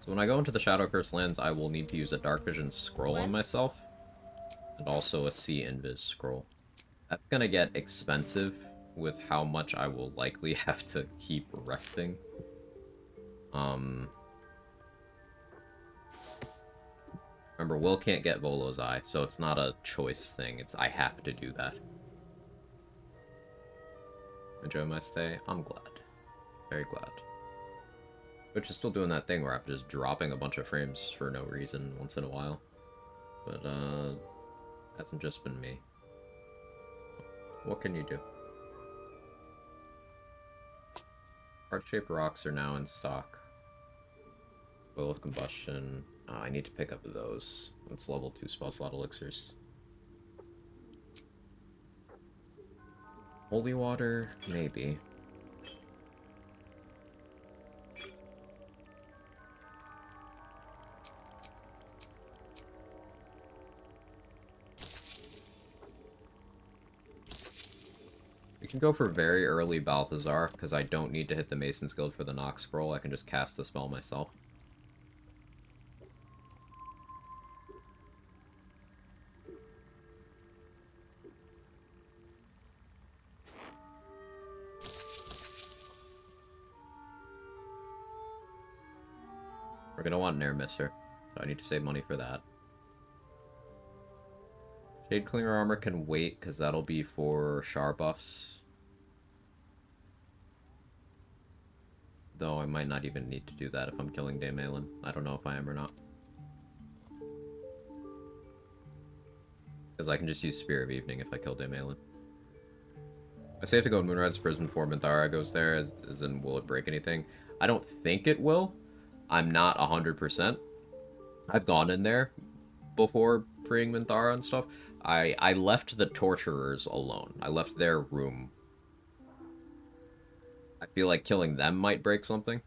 So when I go into the Shadow Curse lands, I will need to use a dark vision scroll on myself. And also a Sea Invis scroll. That's gonna get expensive with how much I will likely have to keep resting. Remember, Will can't get Volo's Eye, so it's not a choice thing. It's I have to do that. Enjoy my stay? I'm glad. Very glad. Which is still doing that thing where I'm just dropping a bunch of frames for no reason once in a while. But, hasn't just been me. What can you do? Heart-shaped rocks are now in stock. Will of Combustion. I need to pick up those. It's level 2 spell slot elixirs. Holy water? Maybe. We can go for very early Balthazar, because I don't need to hit the Mason's Guild for the Nox Scroll. I can just cast the spell myself. We're gonna want an Air Mister, so I need to save money for that. Shade Clinger Armor can wait, because that'll be for Char buffs. Though I might not even need to do that if I'm killing Daemalin. I don't know if I am or not. Because I can just use Spear of Evening if I kill Daemalin. I say I have to go Moonrise Prism before Minthara goes there, as in will it break anything? I don't think it will. I'm not 100%. I've gone in there before freeing Minthara and stuff. I left the Torturers alone. I left their room I feel like killing them might break something.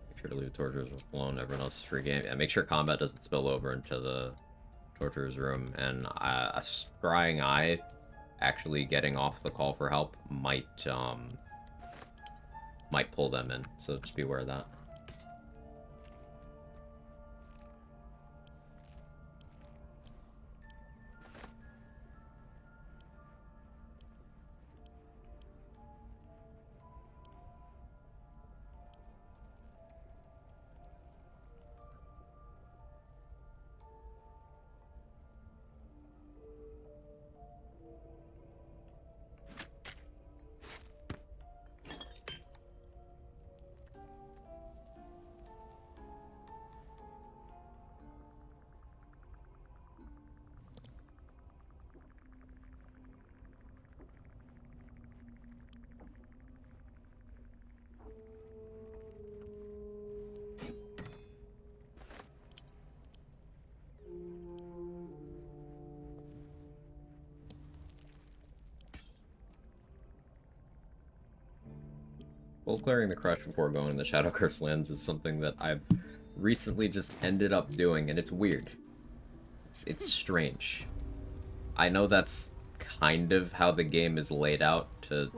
Make sure to leave torturers alone. Everyone else is free game. Yeah, make sure combat doesn't spill over into the torturer's room. And a scrying eye actually getting off the call for help might pull them in. So just be aware of that. Well, clearing the crush before going in the Shadow Curse lands is something that I've recently just ended up doing, and it's weird. It's strange. I know that's kind of how the game is laid out to,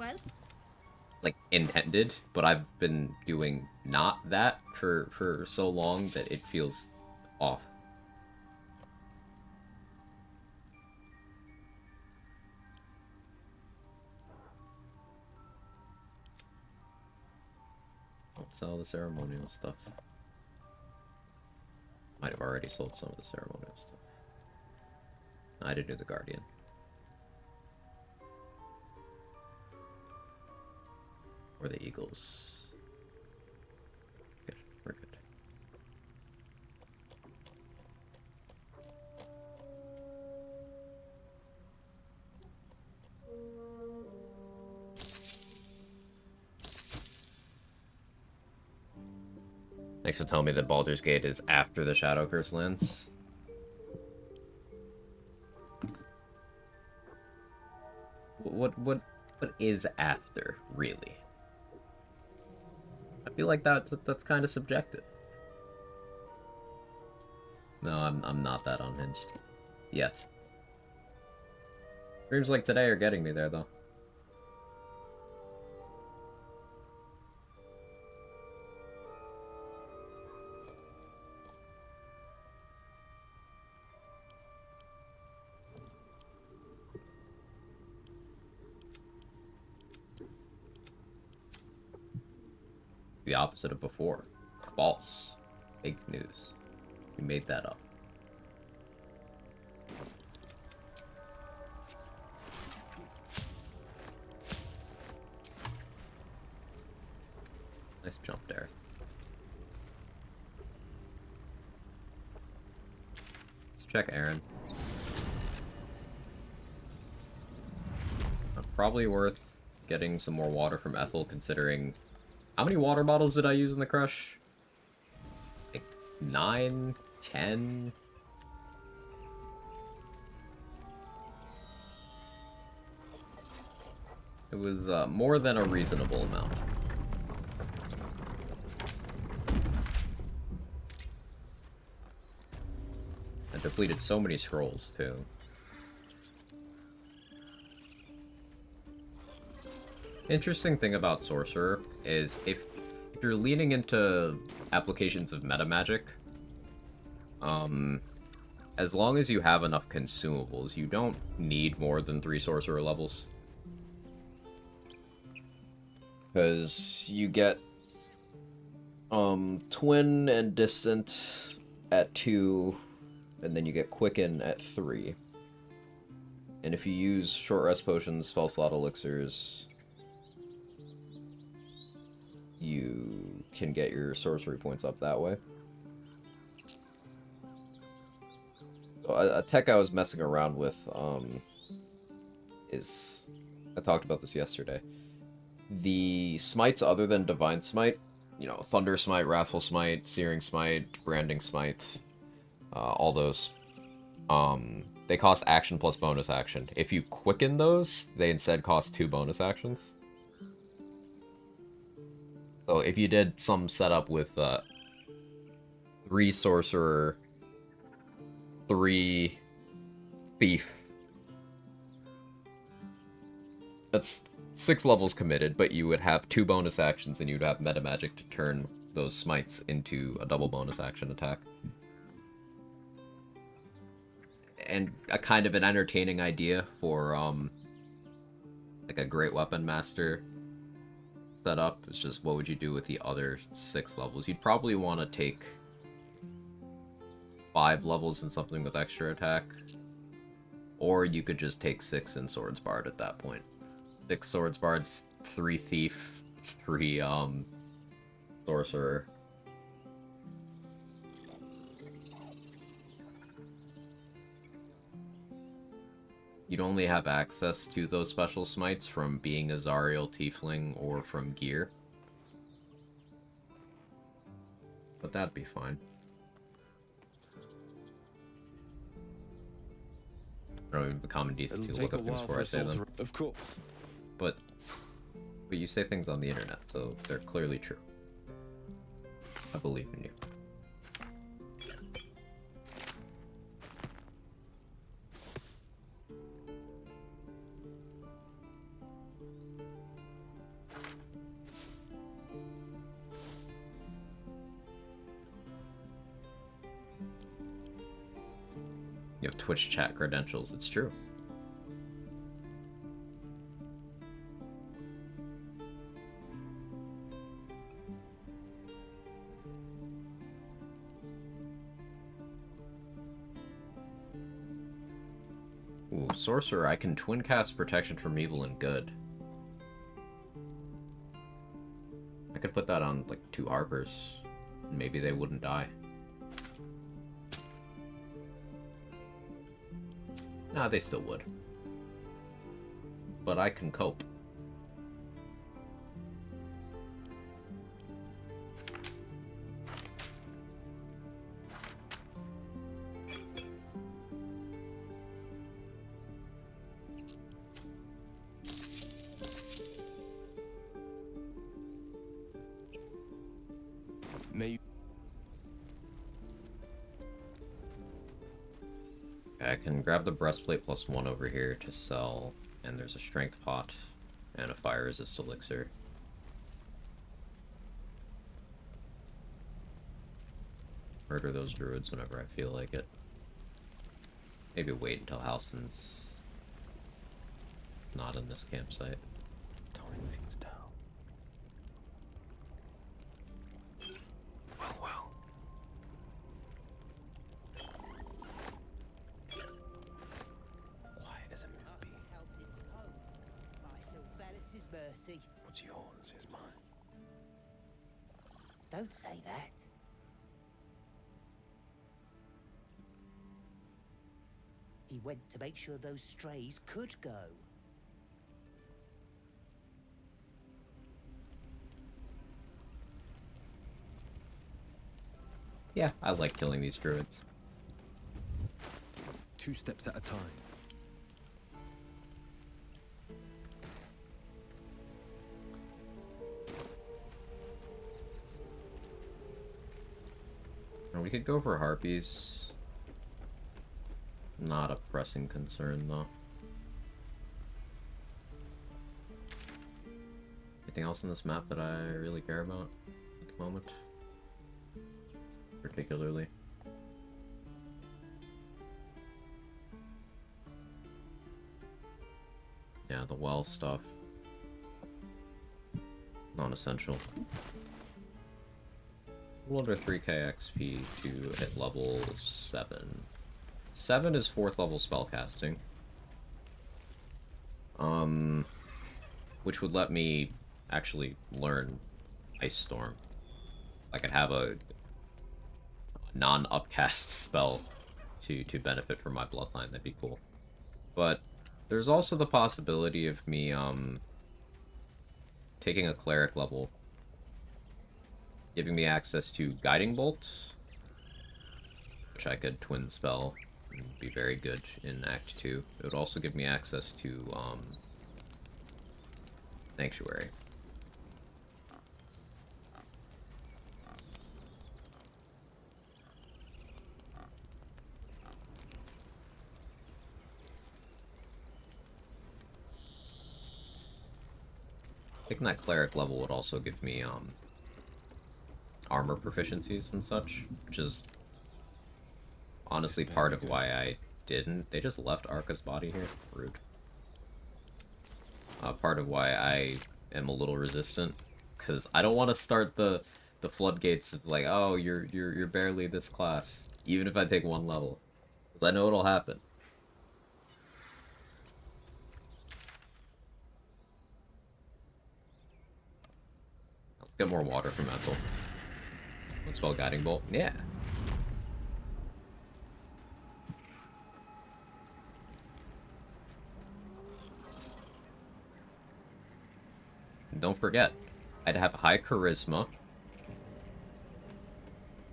like, intended, but I've been doing not that for so long that it feels off. Don't sell the ceremonial stuff. Might have already sold some of the ceremonial stuff. I didn't do the Guardian. Or the Eagles. Good, we're good. Thanks for telling me that Baldur's Gate is after the Shadow Curse lands. What is after, really? I feel like that's kind of subjective. No, I'm not that unhinged. Yet. Dreams like today are getting me there, though. The opposite of before. False. Fake news. You made that up. Nice jump there. Let's check Aaron. Probably worth getting some more water from Ethel, considering... How many water bottles did I use in the crush? Like 9? 10? It was more than a reasonable amount. I depleted so many scrolls, too. Interesting thing about Sorcerer is if you're leaning into applications of meta magic, as long as you have enough consumables, you don't need more than 3 sorcerer levels. Because you get twin and distant at 2, and then you get quicken at 3. And if you use short rest potions, spell slot elixirs, you can get your sorcery points up that way. So a tech I was messing around with is, I talked about this yesterday. The smites other than Divine Smite, you know, Thunder Smite, Wrathful Smite, Searing Smite, Branding Smite, all those, they cost action plus bonus action. If you quicken those, they instead cost 2 bonus actions. So if you did some setup with 3 Sorcerer, 3 Thief, that's 6 levels committed, but you would have 2 bonus actions and you'd have meta magic to turn those smites into a double bonus action attack. And a kind of an entertaining idea for like a great weapon master setup is just, what would you do with the other 6 levels? You'd probably want to take 5 levels in something with extra attack, or you could just take 6 in Swords Bard at that point. 6 Swords Bards, 3 Thief, 3 Sorcerer. You'd only have access to those special smites from being a Zariel Tiefling or from gear. But that'd be fine. I don't even have the common decency to look up things before I say them. Of course. But you say things on the internet, so they're clearly true. I believe in you. You have Twitch chat credentials, it's true. Ooh, Sorcerer, I can twin cast Protection from Evil and Good. I could put that on, like, 2 Harpers. Maybe they wouldn't die. Nah, they still would. But I can cope. May I can grab the breastplate plus 1 over here to sell, and there's a strength pot and a fire resist elixir. Murder those druids whenever I feel like it. Maybe wait until Halsin's not in this campsite. toning things down. Well. Quiet as a moonbeam. Mercy. What's yours is mine. Don't say that. He went to make sure those strays could go. Yeah, I like killing these druids. 2 steps at a time. Or we could go for harpies. Not a pressing concern, though. Anything else on this map that I really care about at the moment? particularly. Yeah, the well stuff. Non-essential. A little under 3k XP to hit level 7. 7 is 4th level spellcasting. Which would let me actually learn Ice Storm. I could have a non-upcast spell to benefit from my bloodline. That'd be cool. But there's also the possibility of me taking a cleric level, giving me access to Guiding Bolt, which I could twin spell and be very good in Act 2. It would also give me access to Sanctuary. Taking that cleric level would also give me armor proficiencies and such, which is honestly part of why I didn't. They just left Arca's body here. Rude. Part of why I am a little resistant, because I don't want to start the floodgates of like, oh, you're barely this class, even if I take 1 level, 'cause I know it'll happen. Let's get more water from Ethel. Let's spell Guiding Bolt. Yeah. And don't forget, I'd have high charisma.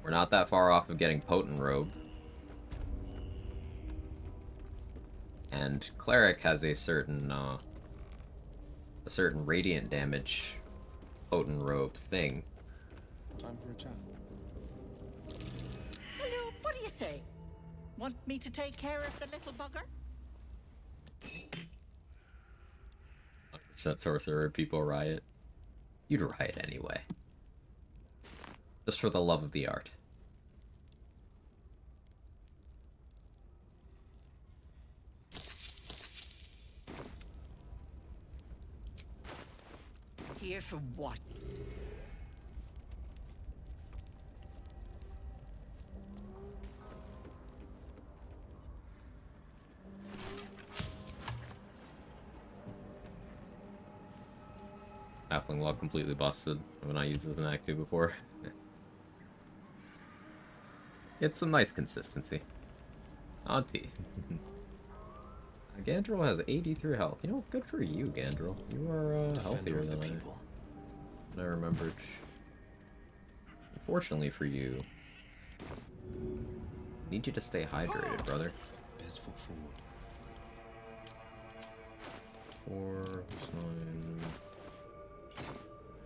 We're not that far off of getting Potent Robe. And Cleric has a certain radiant damage Potent Robe thing. Time for a chat. Hello, what do you say? Want me to take care of the little bugger? 100% Sorcerer, people riot. You'd riot anyway. Just for the love of the art. Here for what? Halfling log completely busted. I've not used it as an Act 2 before. It's some nice consistency. Auntie. Gandrel has 83 health. You know, good for you, Gandrel. You are healthier than I remembered. Unfortunately for you, need you to stay hydrated, brother. Best foot forward. 4, 9.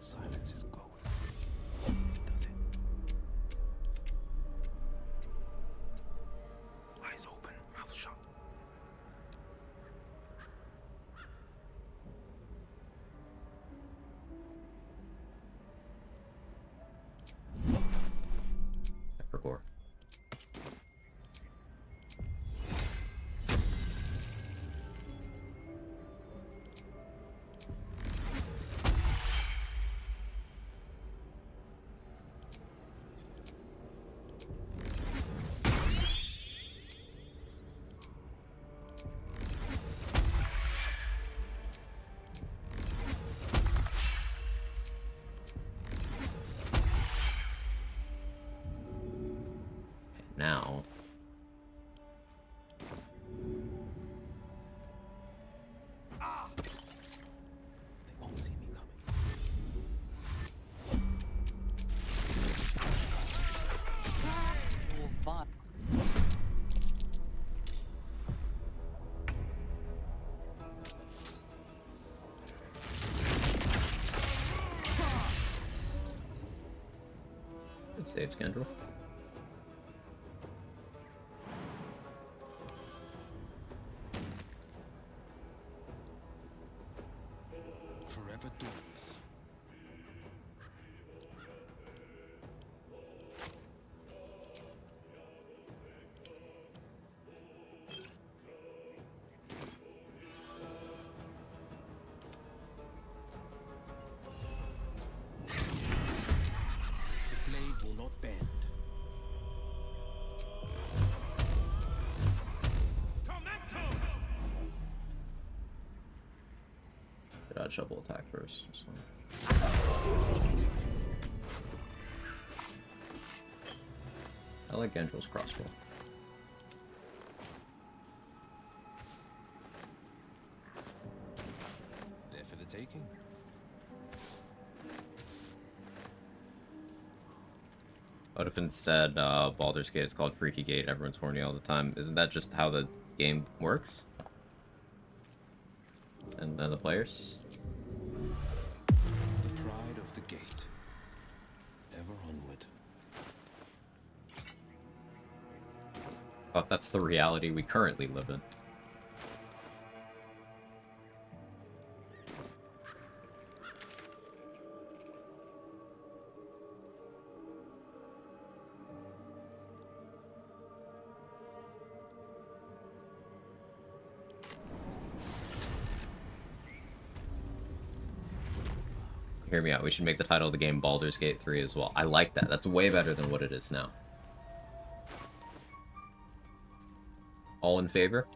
Silence is gold. Easy does it. Eyes open, mouth shut. Peppercore. Now, They won't see me coming. good save, Gandrel. Forever doors. dodge double attack first. I like Angel's crossbow. There for the taking. What if instead Baldur's Gate is called Freaky Gate, everyone's horny all the time? Isn't that just how the game works? And then the players? The pride of the gate. Ever onward. But that's the reality we currently live in. Hear me out. We should make the title of the game Baldur's Gate 3 as well. I like that. That's way better than what it is now. All in favor?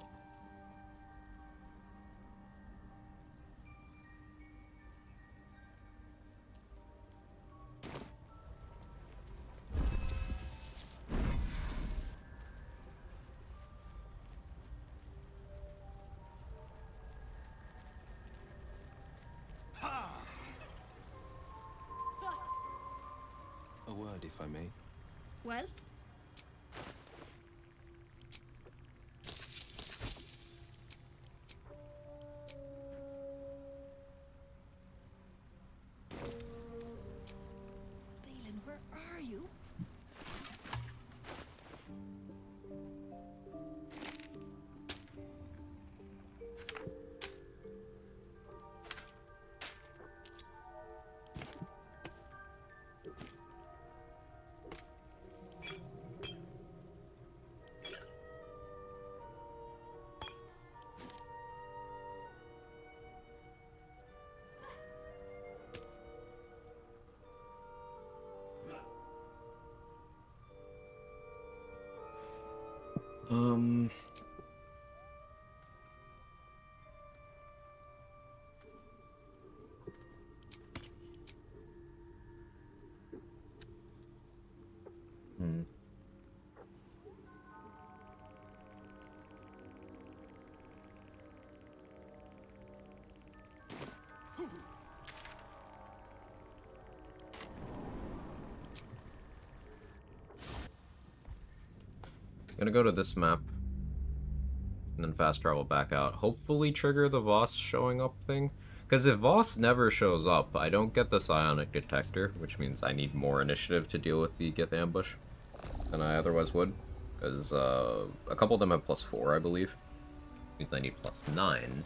A word, if I may. Well? Balin, where are you? Um... Hmm. Gonna go to this map and then fast travel back out. Hopefully trigger the Voss showing up thing. Because if Voss never shows up, I don't get the psionic detector, which means I need more initiative to deal with the Gith ambush than I otherwise would. Because a couple of them have +4, I believe. Means I need +9.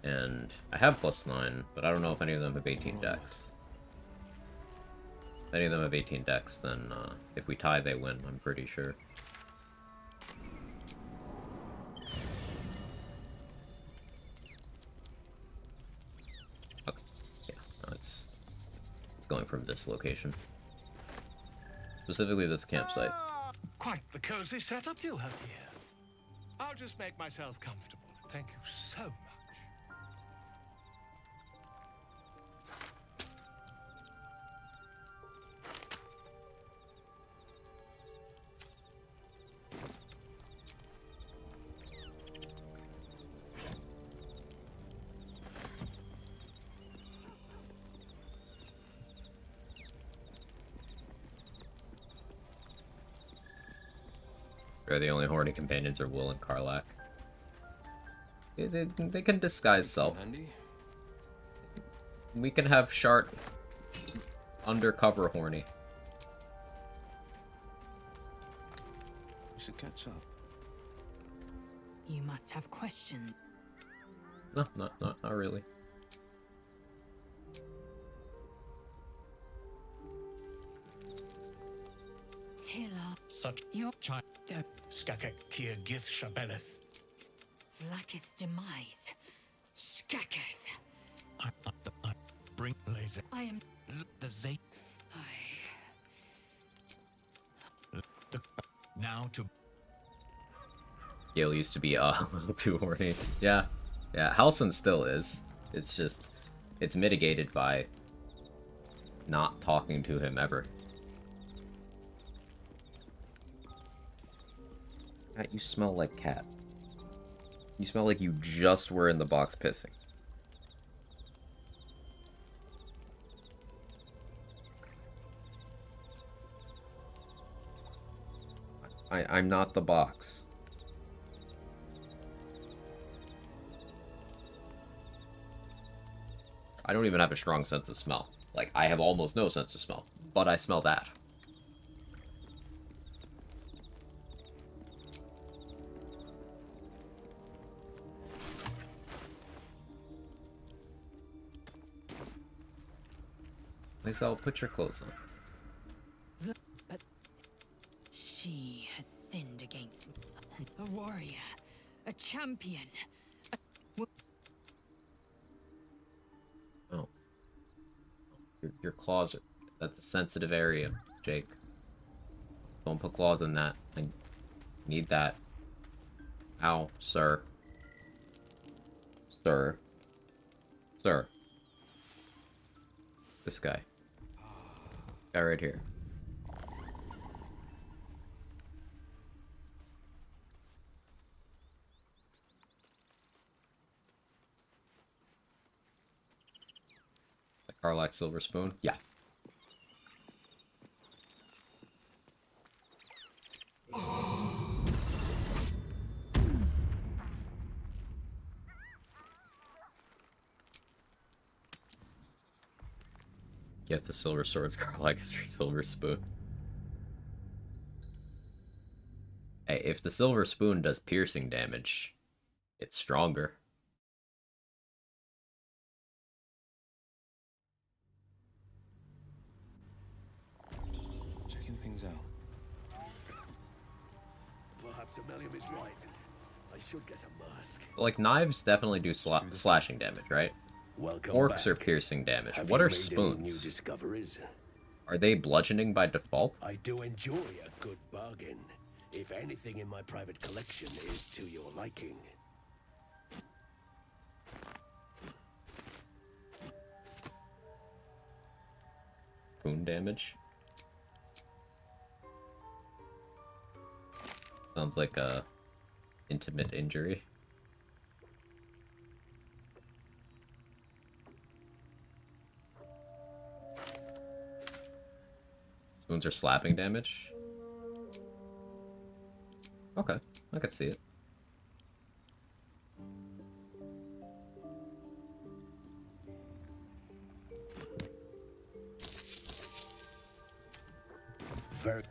And I have +9, but I don't know if any of them have 18 decks. If any of them have 18 decks, then if we tie, they win, I'm pretty sure. Okay, yeah, no, it's going from this location. Specifically this campsite. Quite the cozy setup you have here. I'll just make myself comfortable. Thank you so much. They're the only horny companions are Will and Karlach. They can disguise self. We can have Shart undercover horny. We should catch up. You must have questions. No, not really. Tilla. Such Your child. Skakek Kier Gith Shabeleth. Vlakith's demise. Skaketh. I bring laser. I am. The Zay. Now to. Gale used to be a little too horny. Yeah, Yeah, Halson still is. It's just, it's mitigated by not talking to him ever. Cat, you smell like cat. You smell like you just were in the box pissing. I'm not the box. I don't even have a strong sense of smell. Like, I have almost no sense of smell, but I smell that. Lisa, put your clothes on. But she has sinned against me. A warrior, a champion. Oh. Your claws are... That's a sensitive area, Jake. Don't put claws in that. I need that. Ow, sir. Sir. Sir. This guy. Guy right here. The Carlac Silver Spoon? Yeah. Get the silver swords, Carlac is your silver spoon. Hey, if the silver spoon does piercing damage, it's stronger. Checking things out. Perhaps Ammelium is right. I should get a mask. Like, knives definitely do slashing damage, right? Welcome Forks back. are piercing damage. Have What you are made any spoons? new discoveries? Are they bludgeoning by default? I do enjoy a good bargain. If anything in my private collection is to your liking. Spoon damage? Sounds like a intimate injury. Spoons are slapping damage? Okay, I could see it. Very.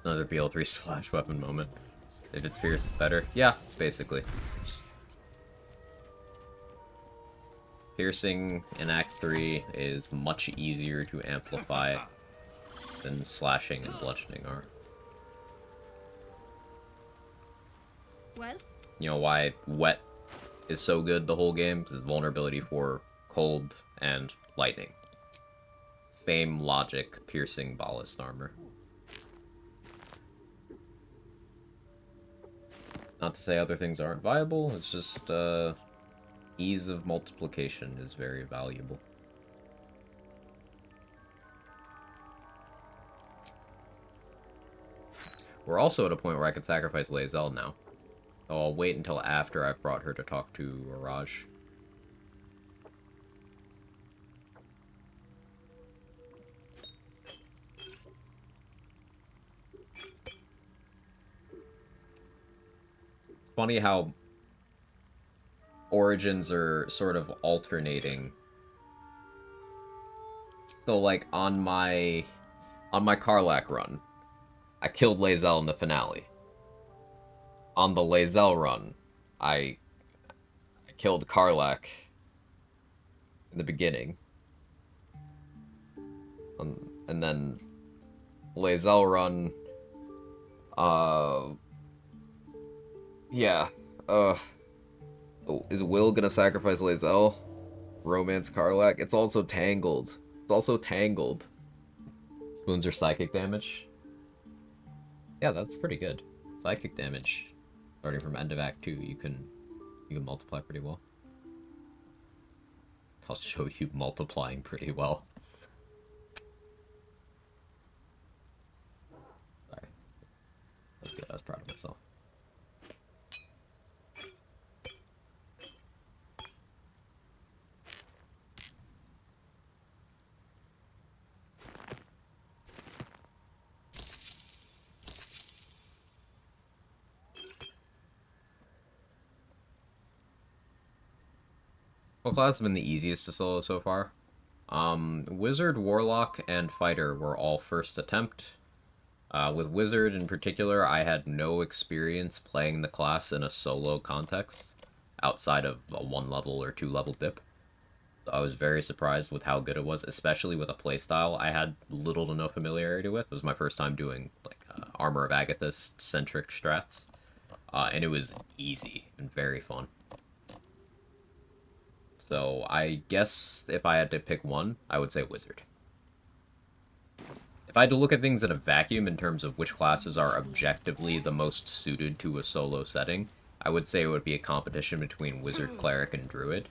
Another BL3 splash weapon moment. If it's fierce, it's better. Yeah, basically. Piercing in Act 3 is much easier to amplify than slashing and bludgeoning are. Well? You know why wet is so good the whole game? Because it's vulnerability for cold and lightning. Same logic, piercing ballast armor. Not to say other things aren't viable, it's just, ease of multiplication is very valuable. We're also at a point where I could sacrifice Lae'zel now. Oh, I'll wait until after I've brought her to talk to Araj. It's funny how origins are sort of alternating. So, like, on my Carlac run, I killed Lae'zel in the finale. On the Lae'zel run, I killed Carlac in the beginning. And then Lae'zel run, yeah, is Will gonna sacrifice Lae'zel? Romance Carlac? It's also tangled. It's also tangled. Spoons are psychic damage? Yeah, that's pretty good. Psychic damage. Starting from end of Act 2, you can You can multiply pretty well. I'll show you multiplying pretty well. Sorry. That's good, I was proud of myself. What class has been the easiest to solo so far? Wizard, Warlock, and Fighter were all first attempt. With Wizard in particular, I had no experience playing the class in a solo context outside of a 1-level or 2-level dip. So I was very surprised with how good it was, especially with a playstyle I had little to no familiarity with. It was my first time doing like Armor of Agathis centric strats, and it was easy and very fun. So I guess if I had to pick one, I would say Wizard. If I had to look at things in a vacuum in terms of which classes are objectively the most suited to a solo setting, I would say it would be a competition between Wizard, Cleric, and Druid.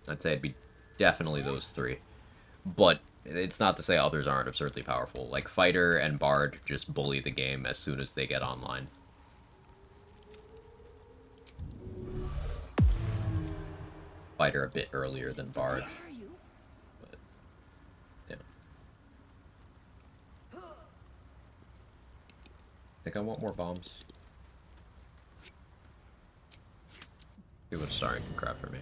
I'd say it'd be definitely those three. But it's not to say others aren't absurdly powerful. Like, Fighter and Bard just bully the game as soon as they get online. Fighter a bit earlier than Bard. But, yeah. I think I want more bombs. See what Starring can craft for me.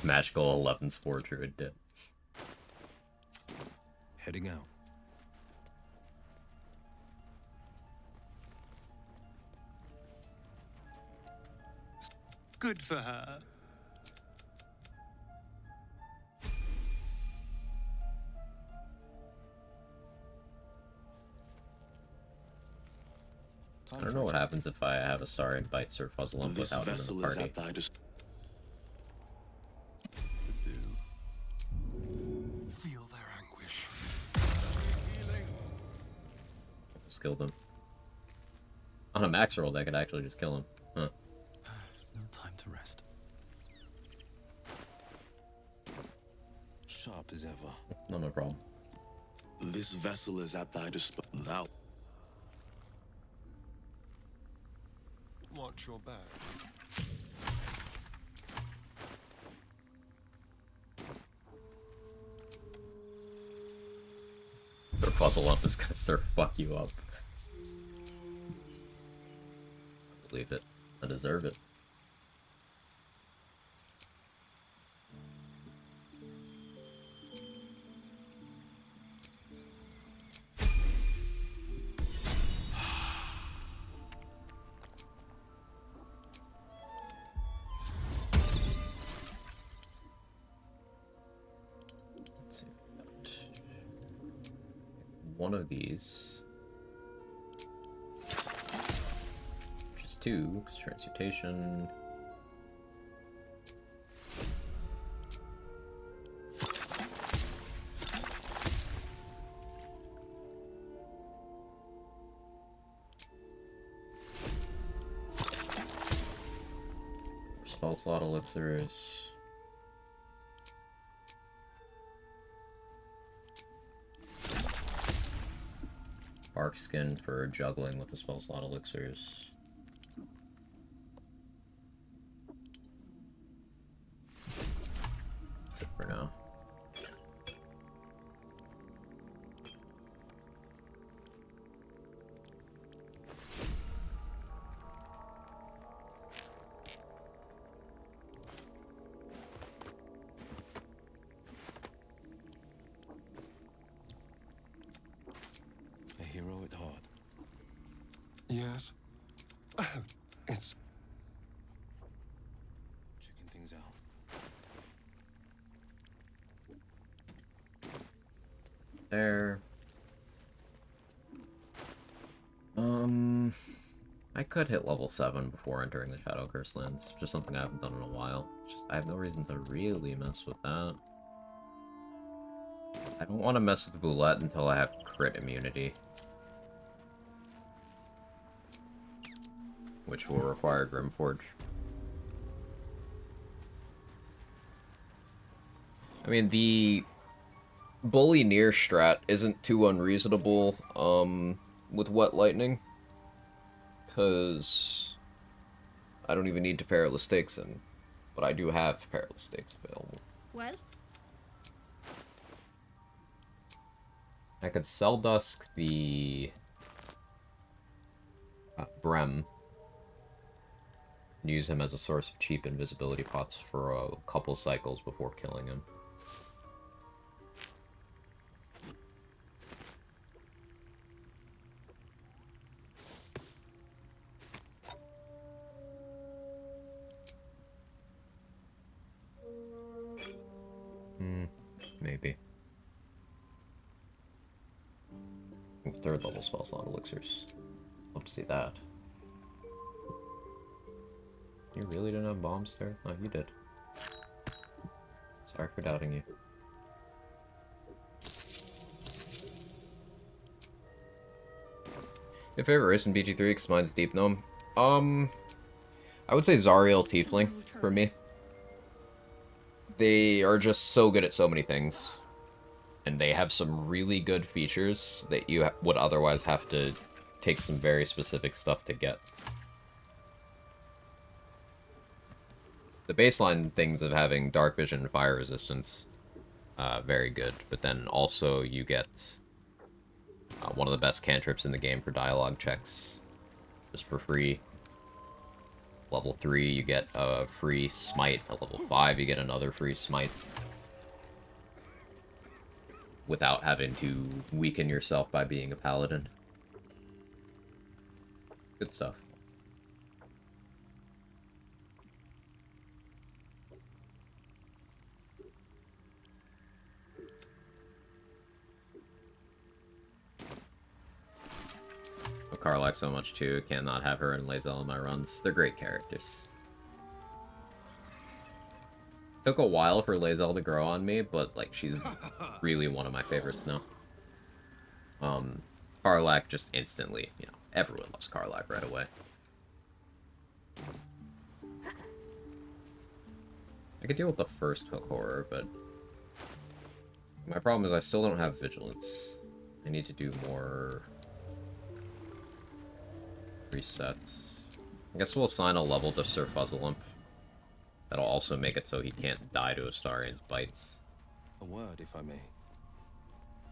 Magical 11 Spore Druid dip. Heading out. Good for her. I don't know what happens if I have a Saurian bite Sir Fuzzlump without him in the party. Feel their anguish. Just killed him. On a max roll, I could actually just kill him. Huh. No time to rest. Sharp as ever. No problem. This vessel is at thy disposal. Thou. Watch your back. Sir Fuzzlump is gonna Sir fuck you up. I believe it. I deserve it. One of these, which is 2, because transmutation. Spell slot elixirs. Bark skin for juggling with the spell slot elixirs. That's it for now. A hero at heart. Yes. It's Checking things out. There. I could hit level 7 before entering the Shadow Curse lands. Just something I haven't done in a while. I have no reason to really mess with that. I don't want to mess with Boulette until I have crit immunity. which will require Grimforge. I mean, the bully near strat isn't too unreasonable, with Wet Lightning, because I don't even need to Perilous Stakes in, but I do have Perilous Stakes available. Well? I could sell Dusk the Brem, and use him as a source of cheap invisibility pots for a couple cycles before killing him. Maybe. Ooh, third level spell slot elixirs. Love to see that. You really didn't have bombs there? Oh, you did. Sorry for doubting you. Your favorite race in BG3, because mine's Deep Gnome? I would say Zariel Tiefling, for me. They are just so good at so many things. And they have some really good features that you would otherwise have to take some very specific stuff to get. The baseline things of having Dark Vision and Fire Resistance, very good. But then also you get one of the best cantrips in the game for dialogue checks, just for free. Level 3, you get a free smite. At level 5, you get another free smite. Without having to weaken yourself by being a paladin. Good stuff. Karlach so much too. Cannot have her and Lae'zel in my runs. They're great characters. Took a while for Lae'zel to grow on me, but like she's really one of my favorites now. Karlach just instantly, you know, everyone loves Karlach right away. I could deal with the first hook horror, but my problem is I still don't have vigilance. I need to do more resets. I guess we'll assign a level to Sir Fuzzleimp. That'll also make it so he can't die to Astarian's bites. A word, if I may.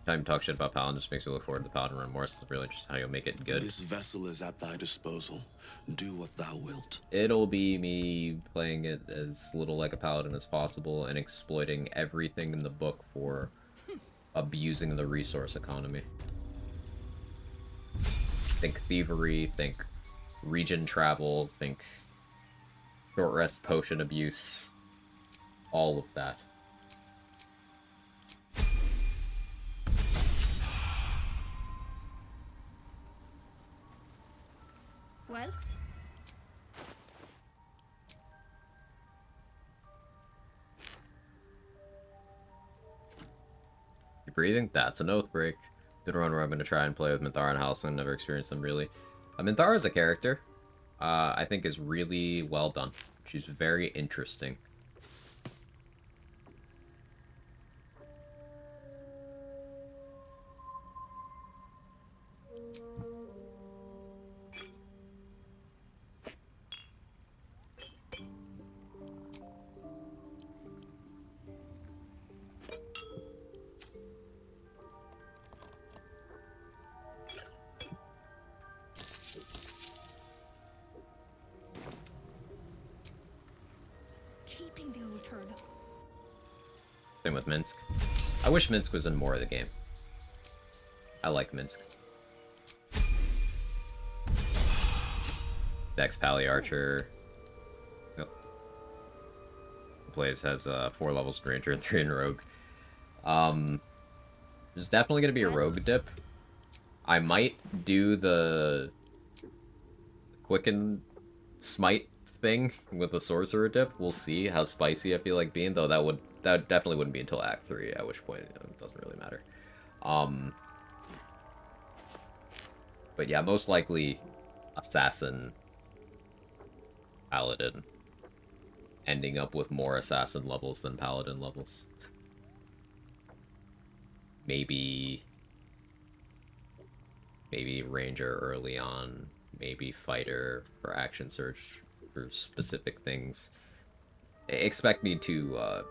Time to talk shit about Paladin just makes me look forward to the Paladin Run more. It's really just how you'll make it good. This vessel is at thy disposal. Do what thou wilt. It'll be me playing it as little like a Paladin as possible and exploiting everything in the book for abusing the resource economy. Think thievery, think region travel, think short rest potion abuse, all of that. Well? You breathing? That's an oath break. Did a run where I'm going to try and play with Minthara and Halcyon. Never experienced them really. Minthara as a character, I think is really well done. She's very interesting. Keeping the old turn. Same with Minsk. I wish Minsk was in more of the game. I like Minsk. Dex Pally Archer. Yep. Plays has 4 levels in Ranger and 3 in Rogue. There's definitely going to be a Rogue dip. I might do the Quicken Smite thing with the Sorcerer dip. We'll see how spicy I feel like being, though that definitely wouldn't be until Act 3, at which point it doesn't really matter. But yeah, most likely Assassin paladin, ending up with more assassin levels than paladin levels. Maybe ranger early on, maybe fighter for action search for specific things. Expect me to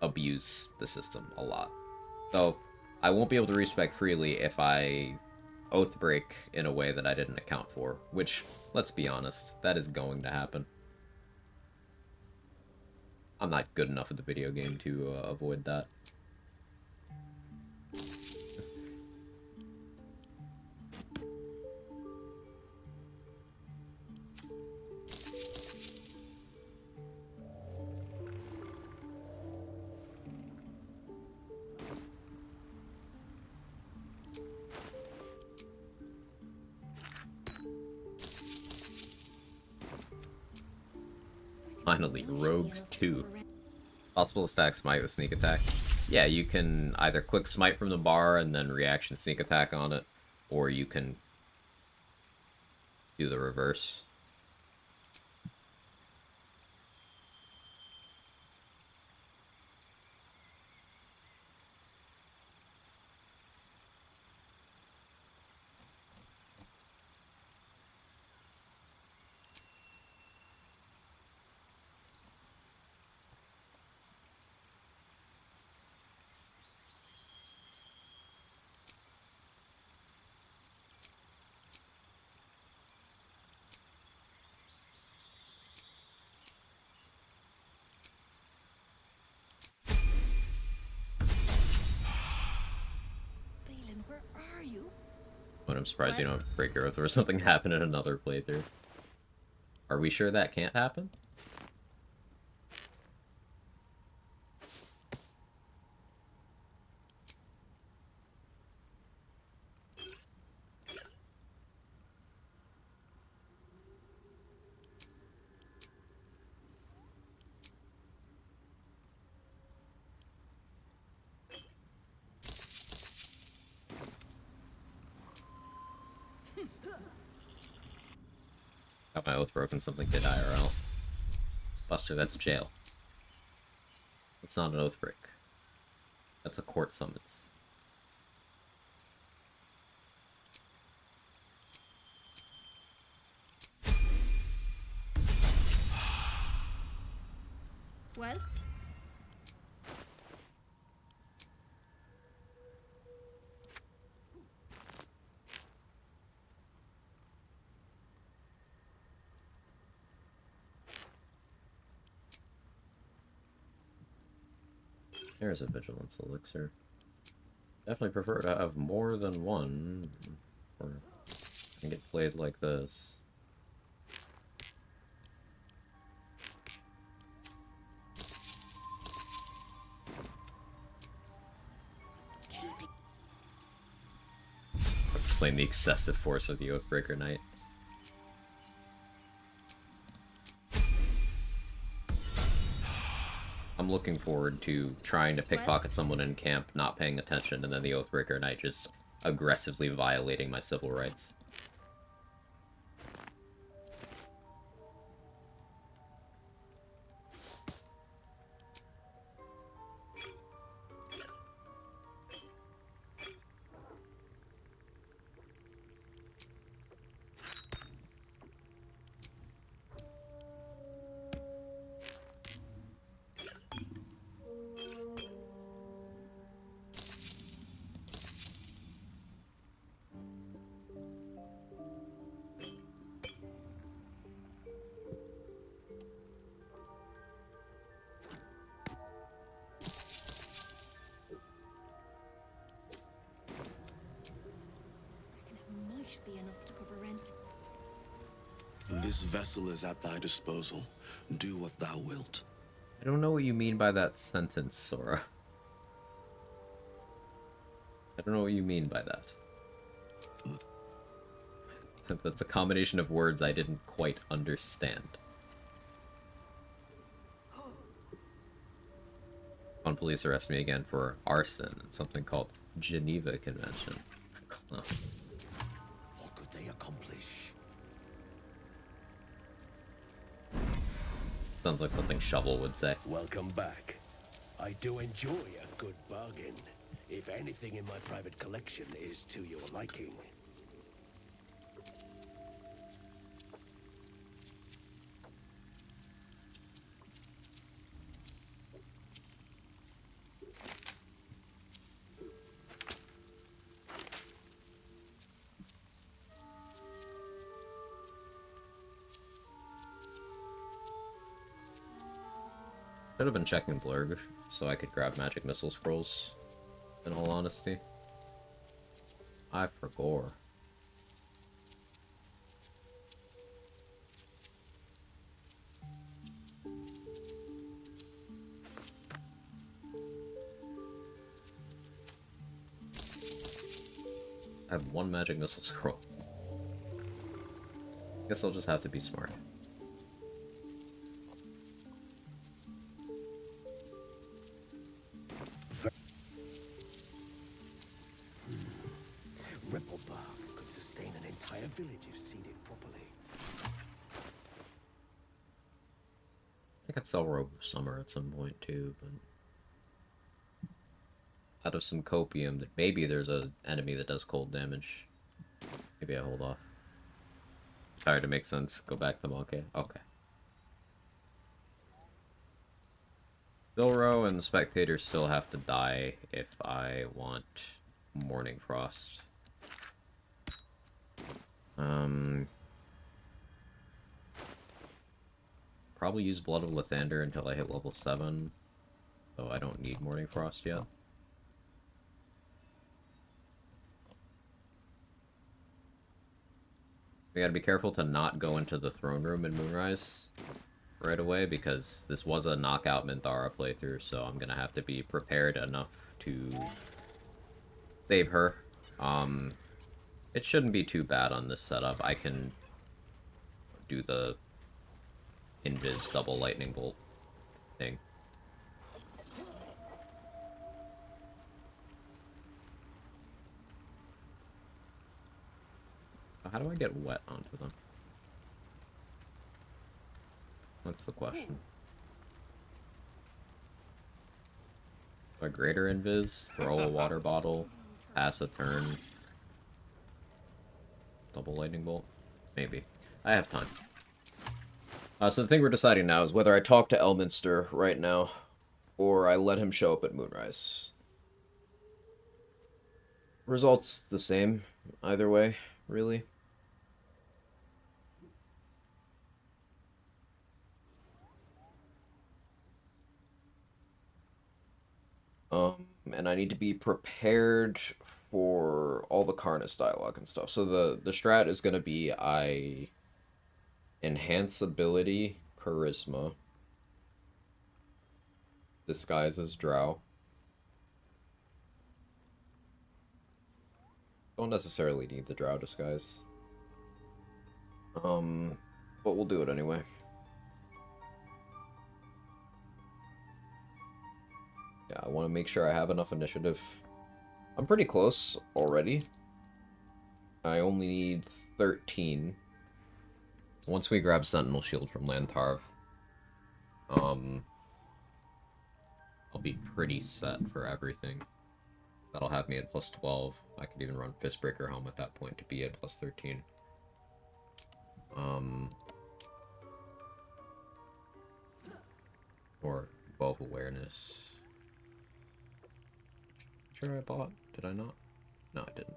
abuse the system a lot. So I won't be able to respec freely if I oath break in a way that I didn't account for, which, let's be honest, that is going to happen. I'm not good enough at the video game to avoid that. Finally, Rogue 2. Possible to stack smite with sneak attack. Yeah, you can either click smite from the bar and then reaction sneak attack on it, or you can do the reverse. Balin, where are you? But I'm surprised you don't break your oath or something happened in another playthrough. Are we sure that can't happen? Got my oath broken, something did IRL. Buster, that's jail. It's not an oath break. That's a court summons. Well? There's a vigilance elixir. Definitely prefer to have more than one, or I can get played like this. Explain the excessive force of the Oathbreaker Knight. I'm looking forward to trying to pickpocket someone in camp, not paying attention, and then the Oathbreaker Knight just aggressively violating my civil rights. Be enough to cover rent. This vessel is at thy disposal. Do what thou wilt. I don't know what you mean by that sentence, Sora. I don't know what you mean by that. That's a combination of words I didn't quite understand. On police arrest me again for arson and something called Geneva Convention. What could they accomplish? Sounds like something Shovel would say. Welcome back. I do enjoy a good bargain, if anything in my private collection is to your liking. Should have been checking Blurg so I could grab magic missile scrolls, in all honesty. I forgot. I have one magic missile scroll. Guess I'll just have to be smart. Ripple bark could sustain an entire village if seeded properly. I could sell Robe of Summer at some point too, but out of some copium, that maybe there's an enemy that does cold damage. Maybe I hold off. Sorry, to make sense. Go back to Monkey. Okay. Bilro and the spectators still have to die if I want Morning Frost. Probably use Blood of Lathander until I hit level 7, so I don't need Morning Frost yet. We gotta be careful to not go into the throne room in Moonrise right away, because this was a knockout Minthara playthrough, so I'm gonna have to be prepared enough to save her. It shouldn't be too bad on this setup. I can do the Invis double lightning bolt thing. How do I get wet onto them? That's the question. A greater invis, throw a water bottle, pass a turn, double lightning bolt? Maybe. I have time. So the thing we're deciding now is whether I talk to Elminster right now, or I let him show up at Moonrise. Results the same, either way, really. And I need to be prepared for all the Karnas dialogue and stuff. So the strat is going to be I enhance ability, charisma, disguise as drow. Don't necessarily need the drow disguise. But we'll do it anyway. Yeah, I want to make sure I have enough initiative. I'm pretty close already. I only need 13. Once we grab Sentinel Shield from Lantarv, I'll be pretty set for everything. That'll have me at plus 12. I could even run Fistbreaker Helm at that point to be at plus 13. Or Bow of Awareness. Sure I bought? Did I not? No, I didn't.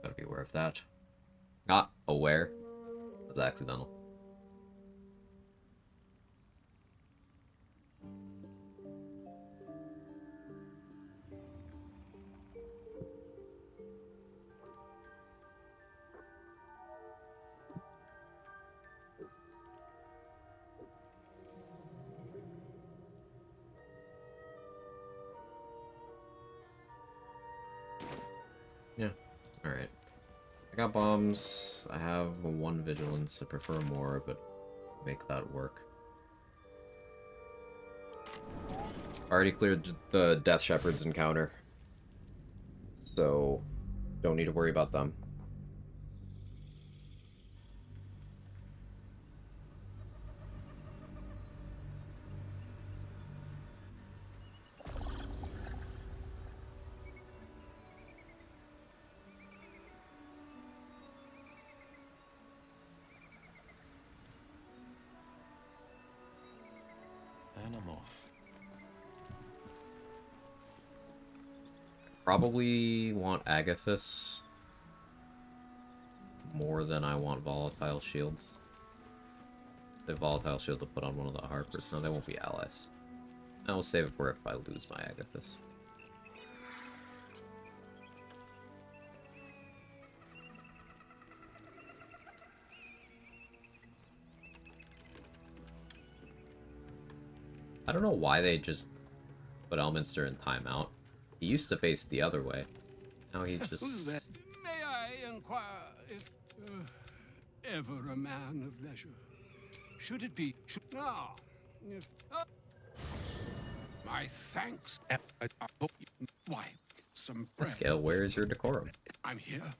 Gotta be aware of that. Not aware. It was accidental. Yeah, alright. I got bombs. I have one vigilance. I prefer more, but make that work. Already cleared the Death Shepherd's encounter, so don't need to worry about them. Probably want Agathis more than I want Volatile Shields. The Volatile Shield to put on one of the Harpers. No, they won't be allies. I will save it for if I lose my Agathis. I don't know why they just put Elminster in timeout. He used to face the other way. Now he just... May I inquire if ever a man of leisure? Should it be? Now, if my thanks. Why, some bread. Scale, where is your decorum? I'm here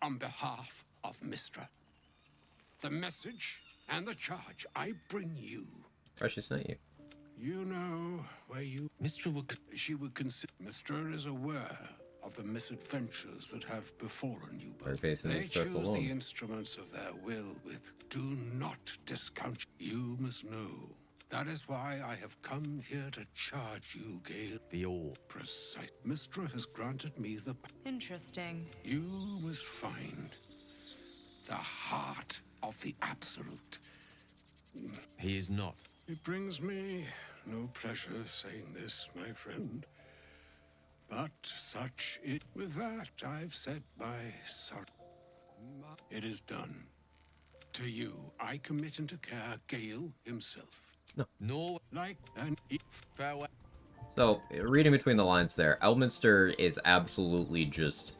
on behalf of Mistra. The message and the charge I bring you. She sent you. You know where you... She would consider... Mistra is aware of the misadventures that have befallen you both. They choose the instruments of their will with... Do not discount. You must know. That is why I have come here to charge you, Gale. The all. Precise. Mistra has granted me the... Interesting. You must find the heart of the Absolute. He is not. It brings me no pleasure saying this, my friend. But such it. With that, I've said my sorry. It is done. To you, I commit into care Gale himself. No. Like an farewell. So, reading between the lines there, Elminster is absolutely just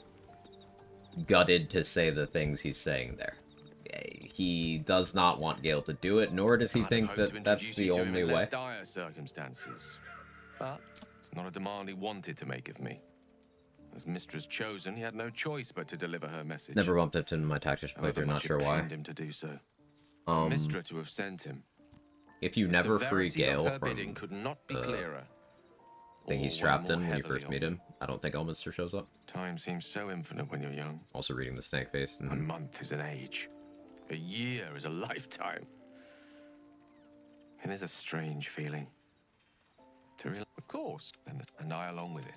gutted to say the things he's saying there. He does not want Gale to do it, nor does he think that that's the only way. Dire circumstances, but it's not a demand he wanted to make of me. As Mistress chosen, he had no choice but to deliver her message. Never bumped up to my tactician playthrough, not sure why. Him to do so. For Mistra to have sent him. If you never free Gale from could not be clearer. Thing he's trapped in when you first meet him, I don't think Elminster shows up. Time seems so infinite when you're young. Also reading the snake face. A month is an age. A year is a lifetime. It is a strange feeling. To realize, of course, and I along with it.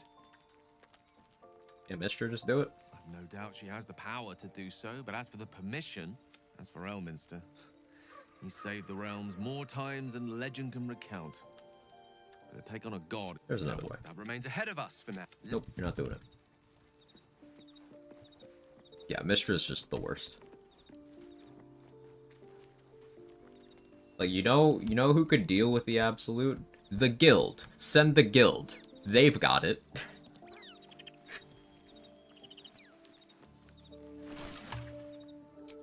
Yeah, Mistra, just do it. I've no doubt she has the power to do so, but as for the permission, as for Elminster, he saved the realms more times than legend can recount. But to take on a god, there's another way. That remains ahead of us for now. Nope, you're not doing it. Yeah, Mistra's just the worst. Like, you know who could deal with the Absolute? The Guild. Send the Guild. They've got it.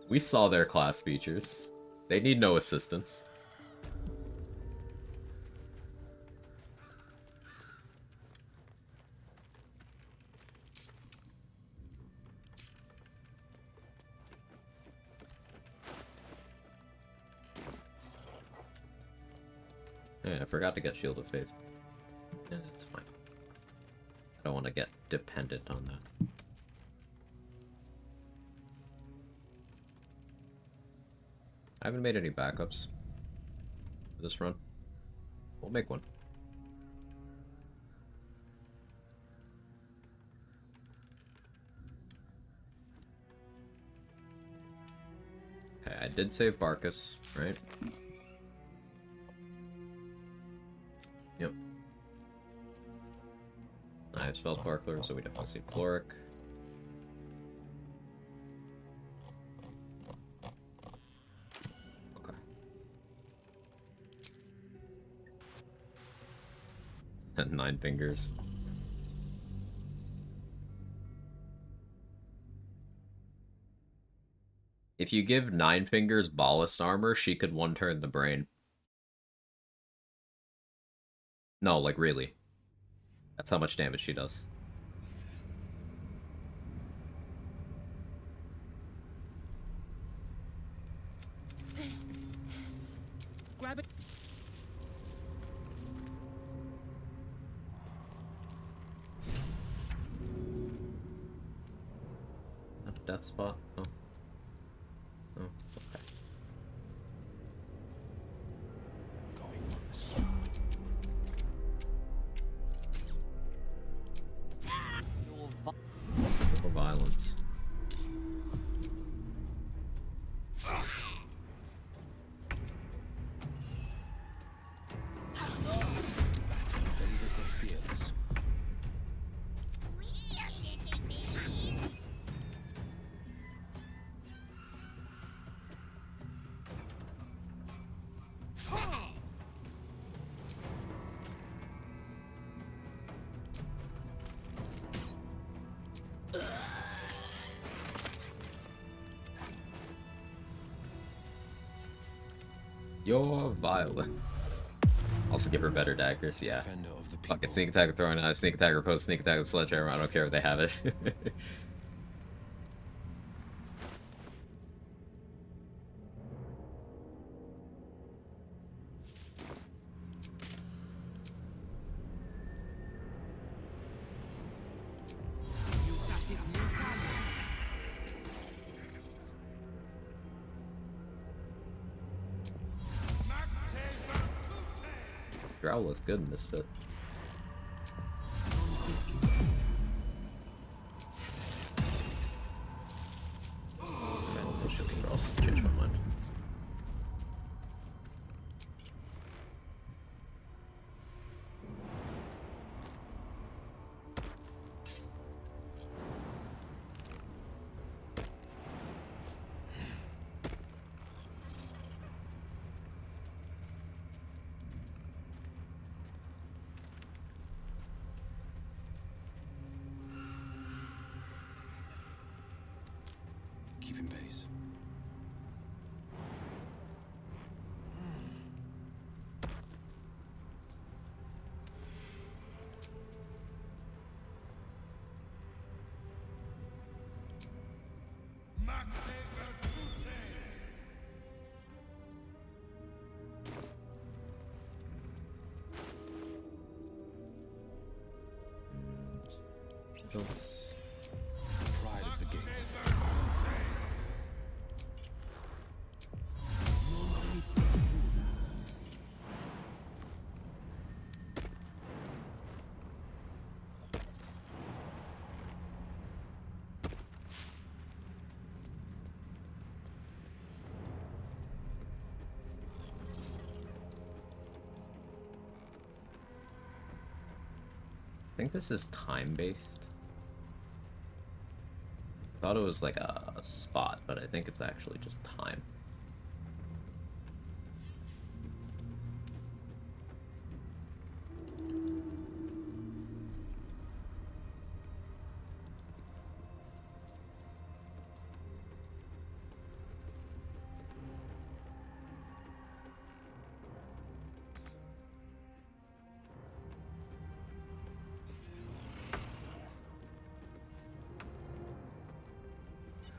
We saw their class features. They need no assistance. Yeah, I forgot to get Shield of Faith. Yeah, it's fine. I don't want to get dependent on that. I haven't made any backups for this run. We'll make one. Okay, I did save Barkus, right? Yep. I have Spell Sparkler, so we definitely see Floric. Okay. 9 fingers. If you give 9 fingers ballast armor, she could one-turn the brain. No, like really. That's how much damage she does. Grab it. Death spot? Oh. Oh, okay. Your You're violent. Also give her better daggers, yeah. Fucking sneak attack with throwing knives, sneak attack with post, sneak attack with sledgehammer, I don't care if they have it. Drow looks good in this fit. Change my mind. Keeping pace. Pride of the gate. I think this is time-based. Thought it was like a spot, but I think it's actually just time.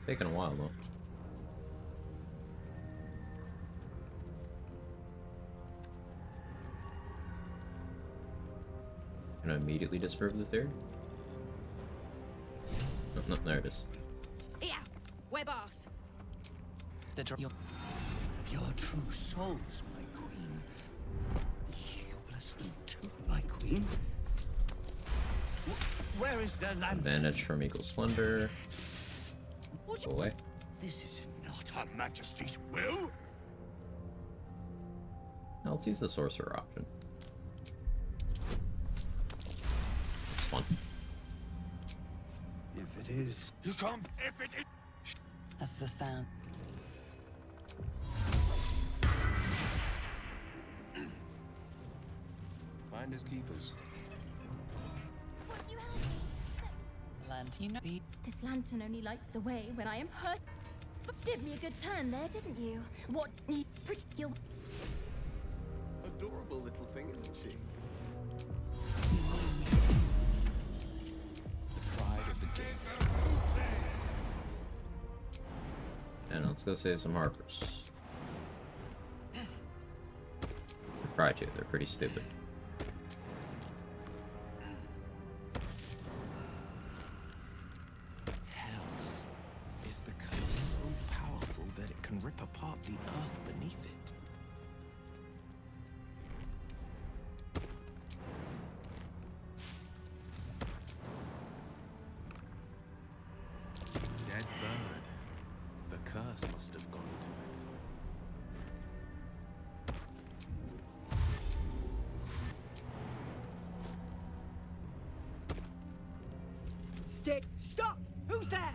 Taking a while though. Can I immediately disprove the theory? No, there it is. Yeah, we're boss. Your true souls, my queen. You bless them too, my queen. Where is their lantern? Advantage from equal splendor. Go away. This is not Her Majesty's will. Now let's use the sorcerer option. It's fun. If it is, you can't. If it is, As the sound. Finders keepers. You know, This lantern only lights the way when I am hurt. Did me a good turn there, didn't you? What you pretty you Adorable little thing, isn't she? The pride of the gate. And let's go save some harpers. Try to, they're pretty stupid. Is the curse so powerful that it can rip apart the earth beneath it? Dead bird. The curse must have gone to it. Stop! Who's there?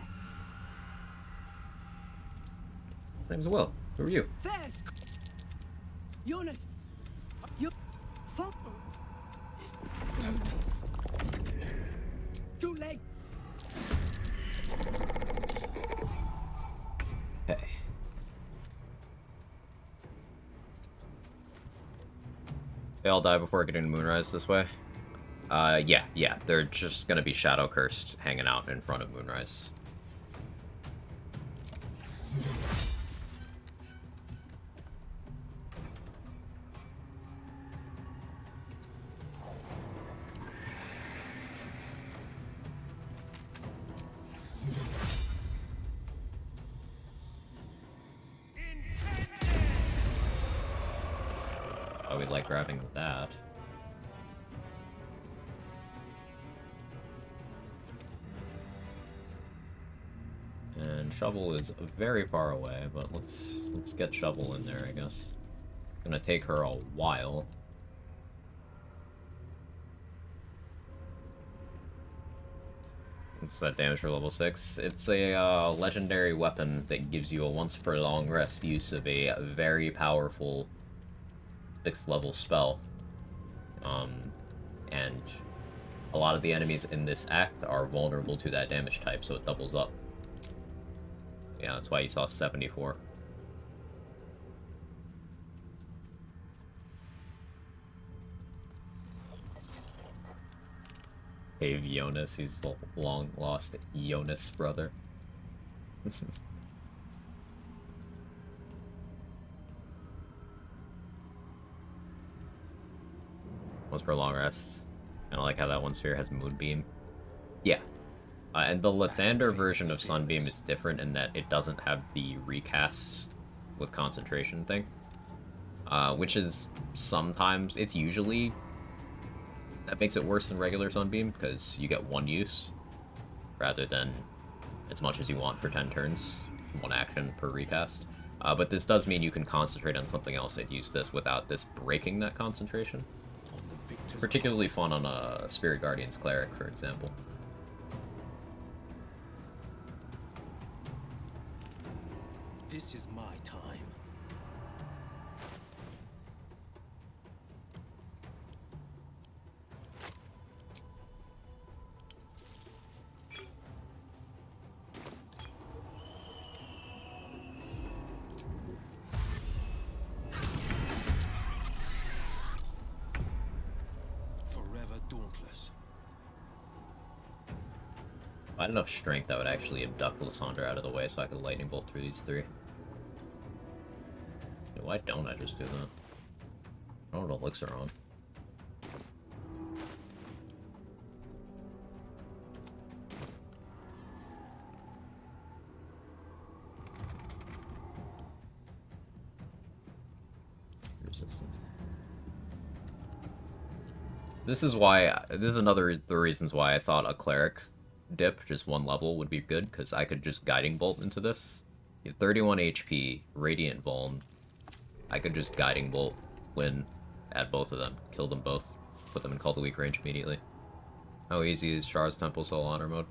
My name's Will. Who are you? There's. Jonas! You... Fuck! Jonas! Too late! Okay. They all die before getting to Moonrise this way? Yeah. They're just gonna be Shadow Cursed hanging out in front of Moonrise. Oh, we like grabbing that. And Shovel is very far away, but let's get Shovel in there, I guess. Gonna take her a while. What's that damage for level 6? It's a legendary weapon that gives you a once per long rest use of a very powerful 6th level spell. And a lot of the enemies in this act are vulnerable to that damage type, so it doubles up. Yeah, that's why you saw 74. Hey, Jonas, he's the long-lost Jonas brother. Once per long rest. I don't like how that one sphere has Moonbeam. Yeah. And the Lathander version of Sunbeam is different in that it doesn't have the recast with concentration thing. Which is sometimes, it's usually, that makes it worse than regular Sunbeam, because you get one use, rather than as much as you want for 10 turns, one action per recast. But this does mean you can concentrate on something else and use this without this breaking that concentration. Particularly fun on a Spirit Guardian's Cleric, for example. This is my time. Forever dauntless. If I had enough strength, I would actually abduct Lysandra out of the way so I could lightning bolt through these three. Yeah, why don't I just do that? I don't know what elixir on. Resistant. This is why, this is another the reasons why I thought a cleric dip, just one level, would be good, because I could just guiding bolt into this. You have 31 HP, radiant vuln. I could just guiding bolt, win, add both of them, kill them both, put them in Call to Weak range immediately. How easy is Char's Temple Soul Honor mode?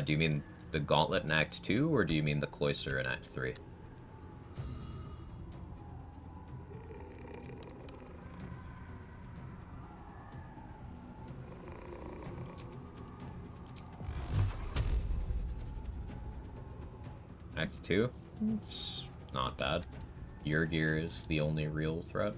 Do you mean the Gauntlet in Act 2, or do you mean the Cloister in Act 3? Act 2? It's not bad. Your gear is the only real threat.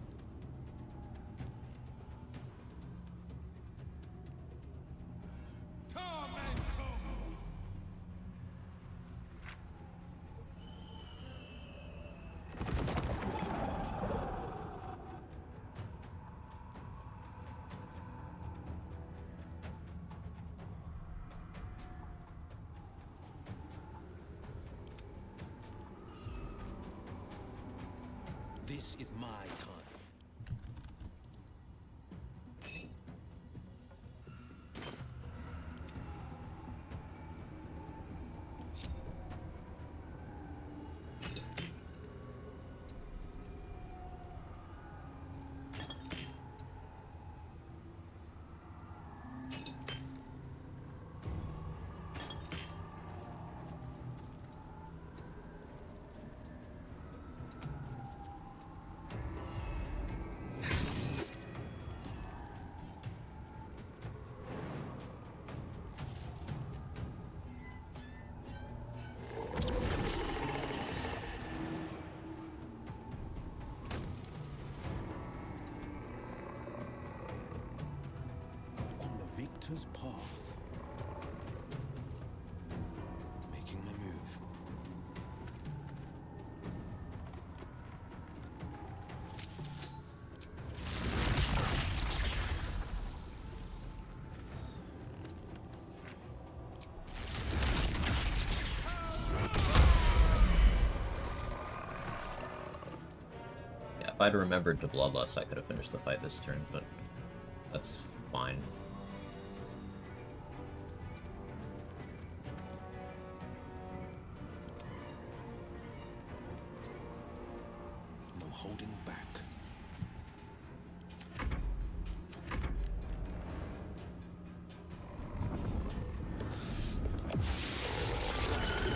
This is my time. Hunter's path. Making my move. Yeah, if I'd remembered to Bloodlust, I could have finished the fight this turn, but that's fine. No holding back.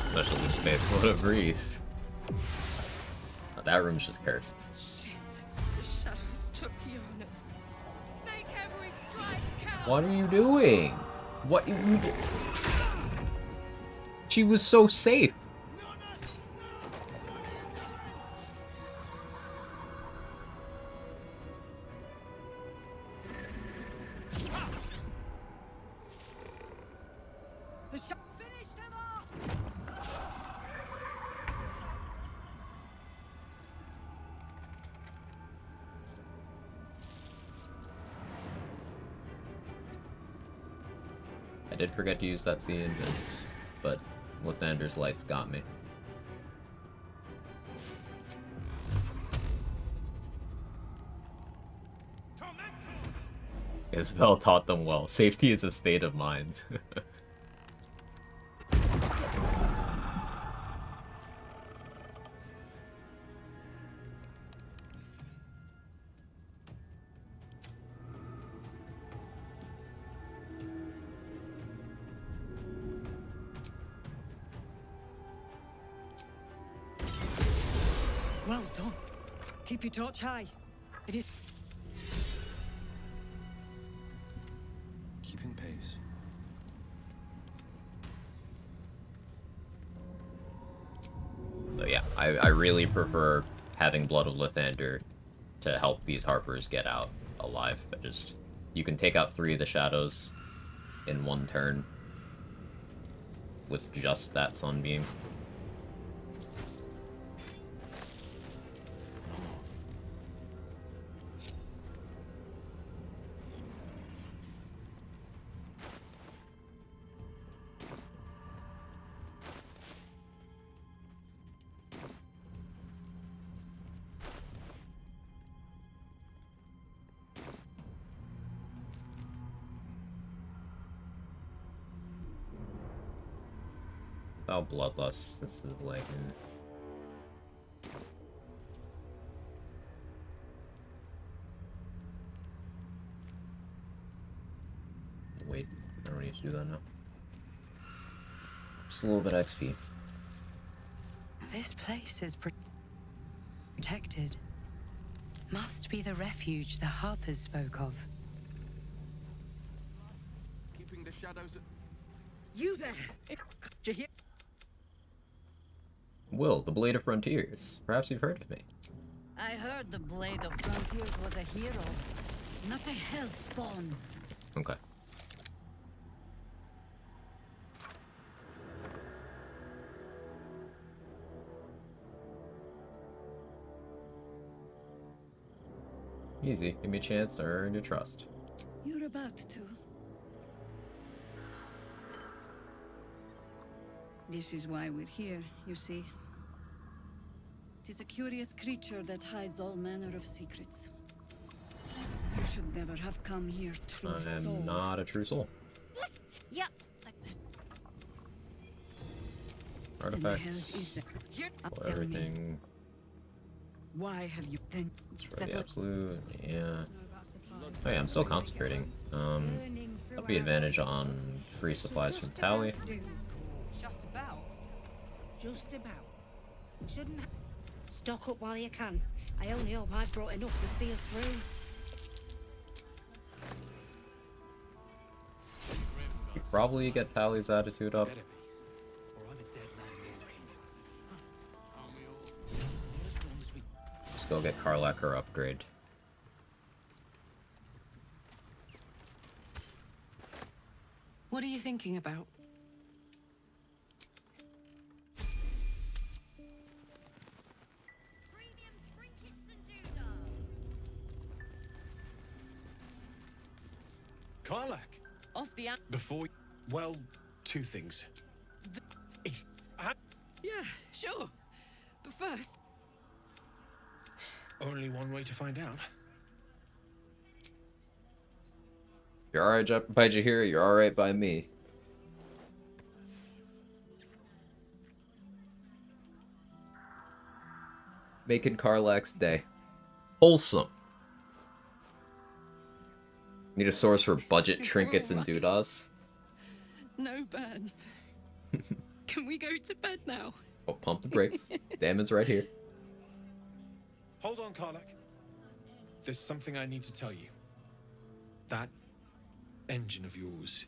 Especially the space would have breathed. Oh, that room's just cursed. Shit. The shadows took Jonas. Make every strike count. What are you doing? What you did? She was so safe. The shot. Finish them off! I did forget to use that scene, but Lathander's lights got me. Isabel taught them well. Safety is a state of mind. Well done. Keep your torch high. It is. Keeping pace. So yeah, I really prefer having Blood of Lathander to help these Harpers get out alive. But just, you can take out 3 of the shadows in 1 turn with just that Sunbeam. Oh, Bloodlust. This is like... Wait, I don't need to do that now. Just a little bit of XP. This place is protected. Must be the refuge the Harpers spoke of. Keeping the shadows. You there! Did you hear? Will, the Blade of Frontiers. Perhaps you've heard of me. I heard the Blade of Frontiers was a hero, not a hell spawn. Okay. Easy. Give me a chance to earn your trust. You're about to. This is why we're here, you see. It is a curious creature that hides all manner of secrets. You should never have come here, true soul. I'm not a true soul. Yep. Artifact. Is there? Pull Tell me, everything. why have you then Destroy the absolute. Yeah. Oh yeah, I'm still concentrating. That'll be advantage on free supplies from Tally. Just about. Just about. Shouldn't stock up while you can. I only hope I've brought enough to see us through. You probably get Tally's attitude up. Just go get Karlak her upgrade. What are you thinking about? Karlak! Off the app. Before... Well, two things. Yeah, sure. But first... Only one way to find out. You're alright by Jaheira, you're alright by me. Making Karlak's day. Wholesome. Need a source for budget trinkets and doodahs? No burns. Can we go to bed now? Oh, pump the brakes. Damon's right here. Hold on, Karlak. There's something I need to tell you. That engine of yours...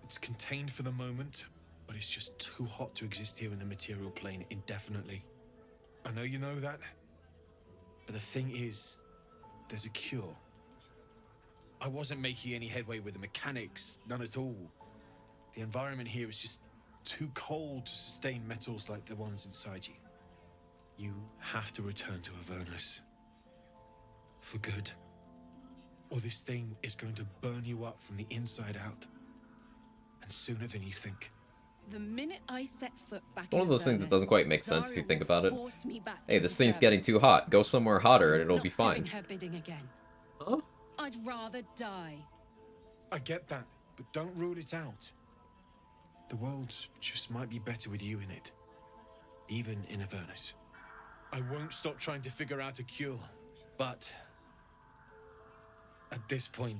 It's contained for the moment, but it's just too hot to exist here in the material plane indefinitely. I know you know that, but the thing is, there's a cure. I wasn't making any headway with the mechanics, none at all. The environment here is just too cold to sustain metals like the ones inside you. You have to return to Avernus. For good. Or this thing is going to burn you up from the inside out. And sooner than you think. The minute I set foot back One in of those things that doesn't quite make sense if you think about it. force me back Hey, into this thing's getting service. too hot. Go somewhere hotter and it'll be Not fine. doing her bidding again. Huh? I'd rather die. I get that, but don't rule it out. The world just might be better with you in it. Even in Avernus. I won't stop trying to figure out a cure, but... at this point...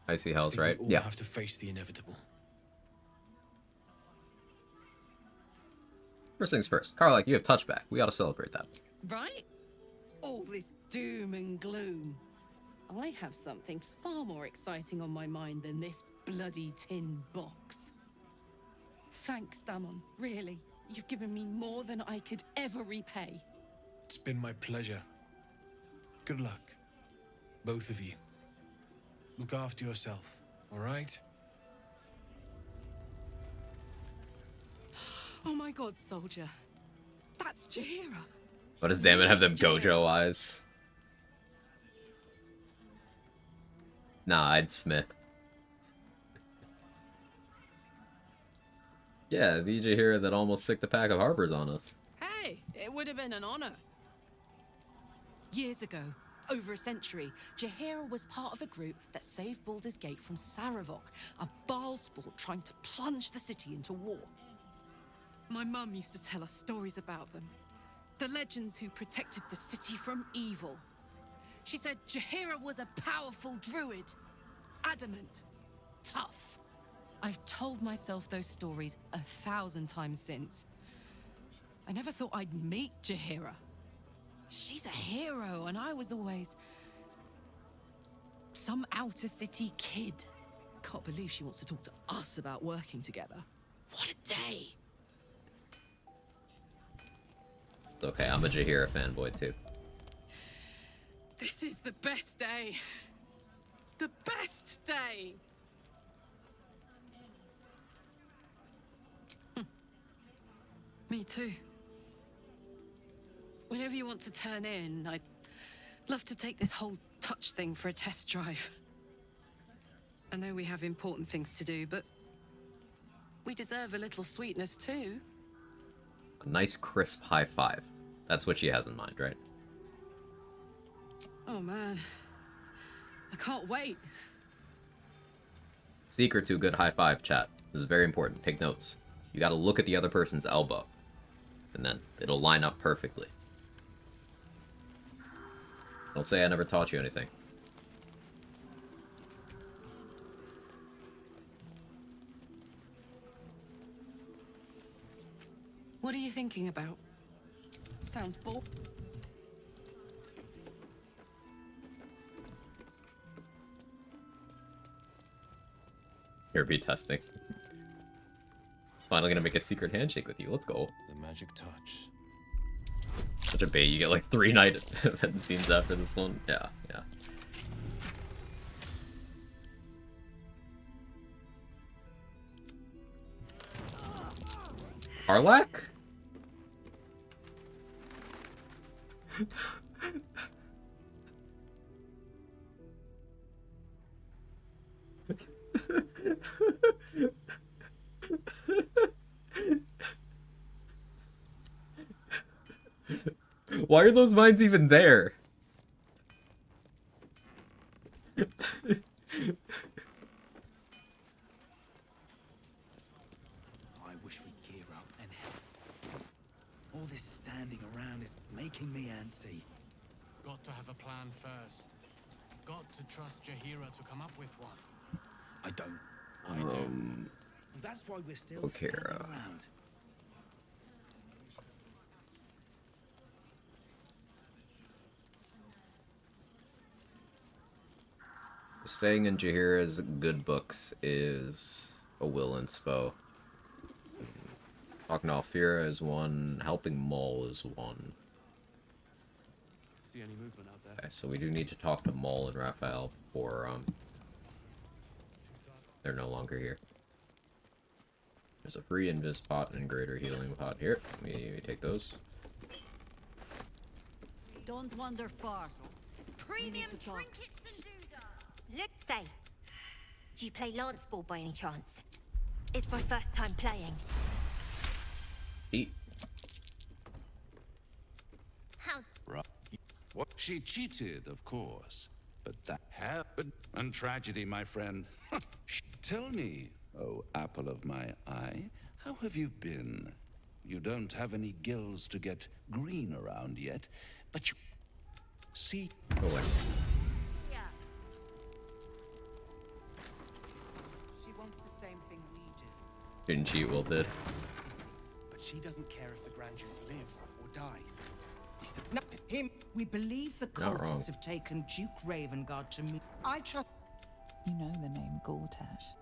I see Hell's think right. we all Yeah. have to face the inevitable. First things first. Karlak, you have touchback. We ought to celebrate that. Right? All this doom and gloom. I have something far more exciting on my mind than this bloody tin box. Thanks, Damon. Really. You've given me more than I could ever repay. It's been my pleasure. Good luck. Both of you. Look after yourself, all right? Oh my god, soldier. That's Jaheira. Why does Damon have them Gojo eyes? Nah, I'd Smith. Yeah, the Jaheira that almost sicked a pack of harbors on us. Hey, it would have been an honor. Years ago, over a century, Jaheira was part of a group that saved Baldur's Gate from Saravok, a Baal sport trying to plunge the city into war. My mum used to tell us stories about them. The legends who protected the city from evil. She said Jaheira was a powerful druid. Adamant. Tough. I've told myself those stories 1,000 times since. I never thought I'd meet Jaheira. She's a hero, and I was always... some outer city kid. Can't believe she wants to talk to us about working together. What a day! It's okay, I'm a Jaheira fanboy too. This is the best day. The best day! Me too. Whenever you want to turn in, I'd love to take this whole touch thing for a test drive. I know we have important things to do, but we deserve a little sweetness too. A nice crisp high five. That's what she has in mind, right? Oh man, I can't wait. Secret to a good high five, chat. This is very important. Take notes. You gotta look at the other person's elbow. And then it'll line up perfectly. Don't say I never taught you anything. What are you thinking about? Sounds bored. Here, be testing. Finally gonna make a secret handshake with you. Let's go. The magic touch. Such a bait. You get like 3 night event scenes after this one. Yeah, yeah. Harlech? Why are those mines even there? I wish we'd gear up and help. All this standing around is making me antsy. Got to have a plan first. Got to trust Jahira to come up with one. I don't. I do. And that's why we're still standing around. Staying in Jahira's good books is a will and spo. Talking to Alfira is one. Helping Maul is one. See any movement out there? Okay, so we do need to talk to Maul and Raphael before they're no longer here. There's a free invis pot and greater healing pot here. We take those. Don't wander far. Premium trinkets and doodah. Look, say, do you play lance ball by any chance? It's my first time playing. Eat. How's... Right. What? She cheated, of course. But that happened. And tragedy, my friend. Tell me, oh apple of my eye, how have you been? You don't have any gills to get green around yet, but you... See... Go away. Yeah. She wants the same thing we do. Didn't cheat, Will did. But she doesn't care if the Grand Duke lives or dies. No, him. We believe the Not wrong. cultists have taken Duke Ravengard to me. I trust. You know the name Gortash.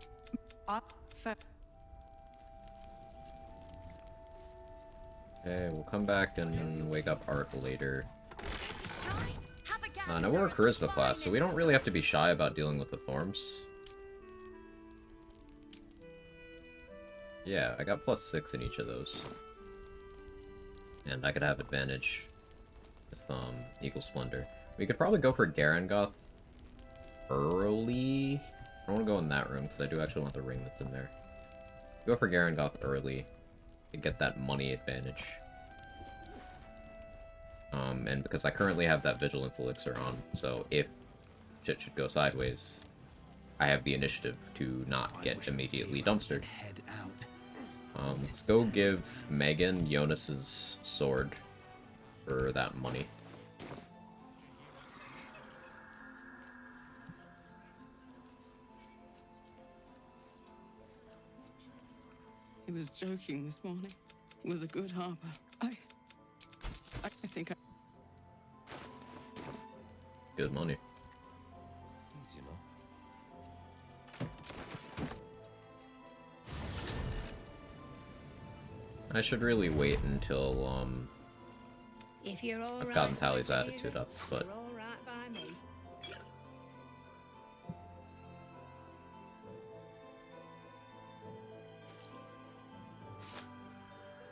Okay, we'll come back and wake up Art later. Have a gander Now we're a at the charisma class, so we don't finest. really have to be shy about dealing with the Thorms. Yeah, I got +6 in each of those. And I could have advantage with Eagle Splendor. We could probably go for Garangoth early. I don't want to go in that room, because I do actually want the ring that's in there. Go for Garangoth early to get that money advantage. And because I currently have that Vigilance Elixir on, so if shit should go sideways, I have the initiative to not get immediately dumpstered. Let's go give Megan Jonas's sword for that money. He was joking this morning. It was a good harbor. I think I... Good money. Easy enough. I should really wait until If you're all I've right, gotten Tally's Jahira, attitude up, but you're all right by me.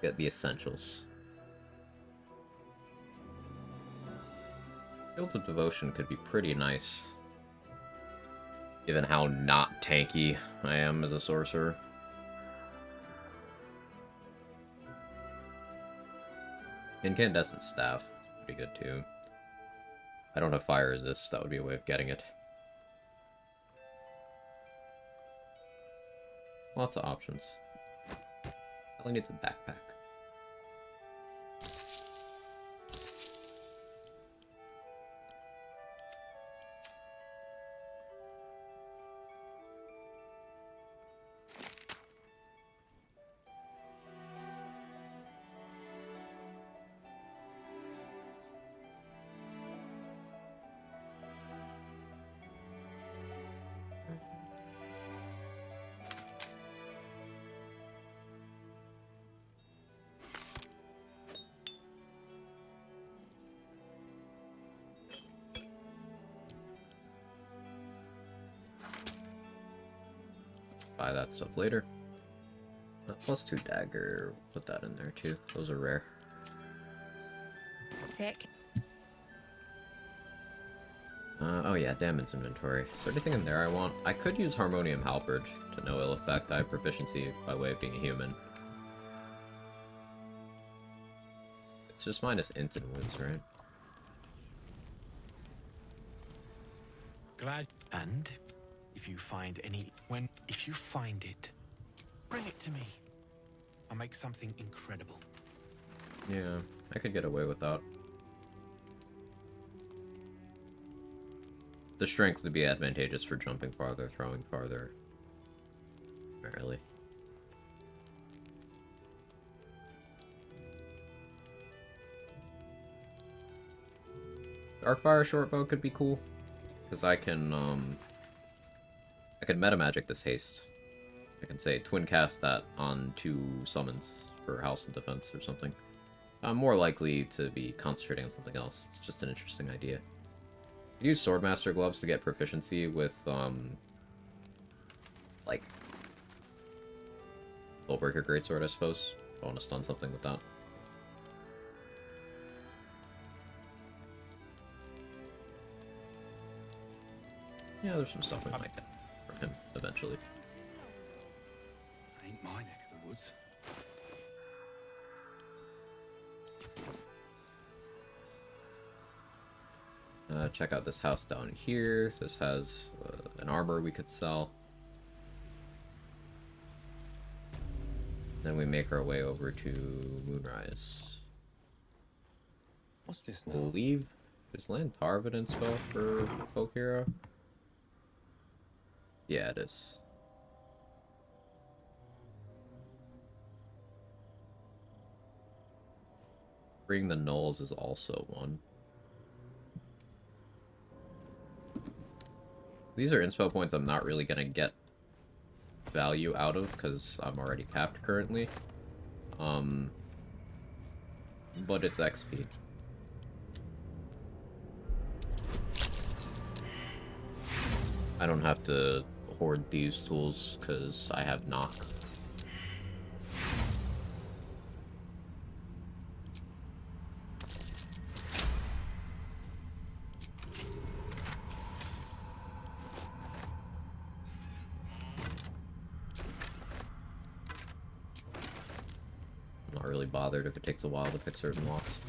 get the essentials. Fields of Devotion could be pretty nice, given how not tanky I am as a sorcerer. Incandescent Staff, pretty good too. I don't have Fire Resist, that would be a way of getting it. Lots of options. All I need is a backpack. Buy that stuff later. Oh, +2 dagger. Put that in there too. Those are rare. Take. Oh yeah, damage inventory. Is there anything in there I want? I could use Harmonium Halberd to no ill effect. I have proficiency by way of being a human. It's just minus int and wounds, right? Glad. And if you find if you find it, bring it to me. I'll make something incredible. Yeah, I could get away with that. The strength would be advantageous for jumping farther, throwing farther. Not really. Darkfire shortbow could be cool, because I can meta magic this haste. I can say twin cast that on 2 summons for House of Defense or something. I'm more likely to be concentrating on something else. It's just an interesting idea. Use Swordmaster gloves to get proficiency with like Soulbreaker Greatsword, I suppose. I want to stun something with that. Yeah, there's some stuff we might get from him eventually. Ain't my neck of the woods. Check out this house down here. This has an armor we could sell. Then we make our way over to Moonrise. What's this now? Believe is Lantarvin inspo for Folk Hero? Yeah, it is. Bring the Knolls is also one. These are inspo points I'm not really gonna get value out of because I'm already capped currently. But it's XP. I don't have to hoard these tools because I have knock. I'm not really bothered if it takes a while to pick certain locks.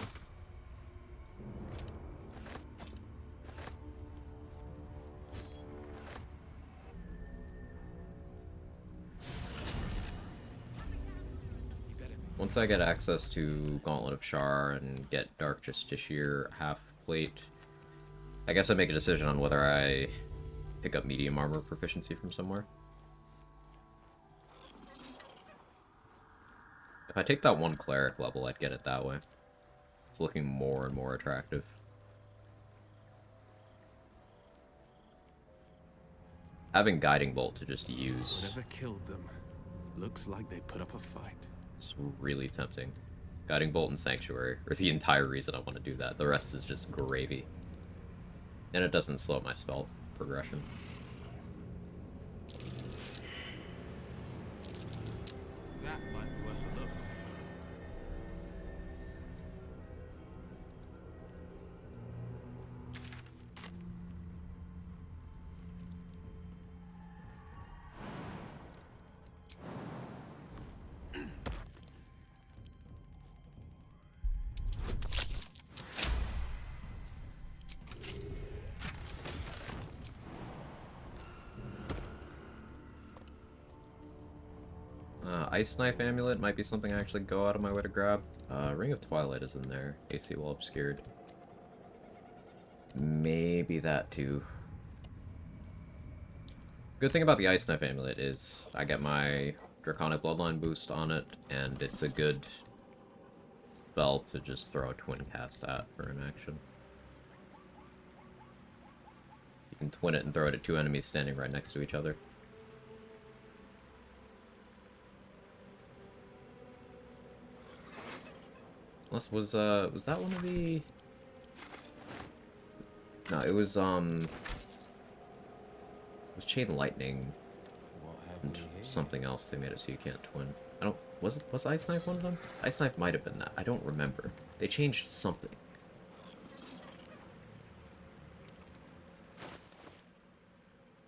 Once I get access to Gauntlet of Shar and get Dark Justiciar half plate, I guess I make a decision on whether I pick up medium armor proficiency from somewhere. If I take that one cleric level, I'd get it that way. It's looking more and more attractive. Having Guiding Bolt to just use... Whatever killed them, looks like they put up a fight. It's really tempting. Guiding Bolt and Sanctuary are the entire reason I want to do that. The rest is just gravy. And it doesn't slow my spell progression. That might be worth a look. Ice Knife Amulet might be something I actually go out of my way to grab. Ring of Twilight is in there. AC Well Obscured. Maybe that too. Good thing about the Ice Knife Amulet is I get my Draconic Bloodline boost on it, and it's a good spell to just throw a twin cast at for an action. You can twin it and throw it at 2 enemies standing right next to each other. Unless was that one of the... No, it was Chain Lightning and something else they made it so you can't twin. I don't... Was Ice Knife one of them? Ice Knife might have been that. I don't remember. They changed something.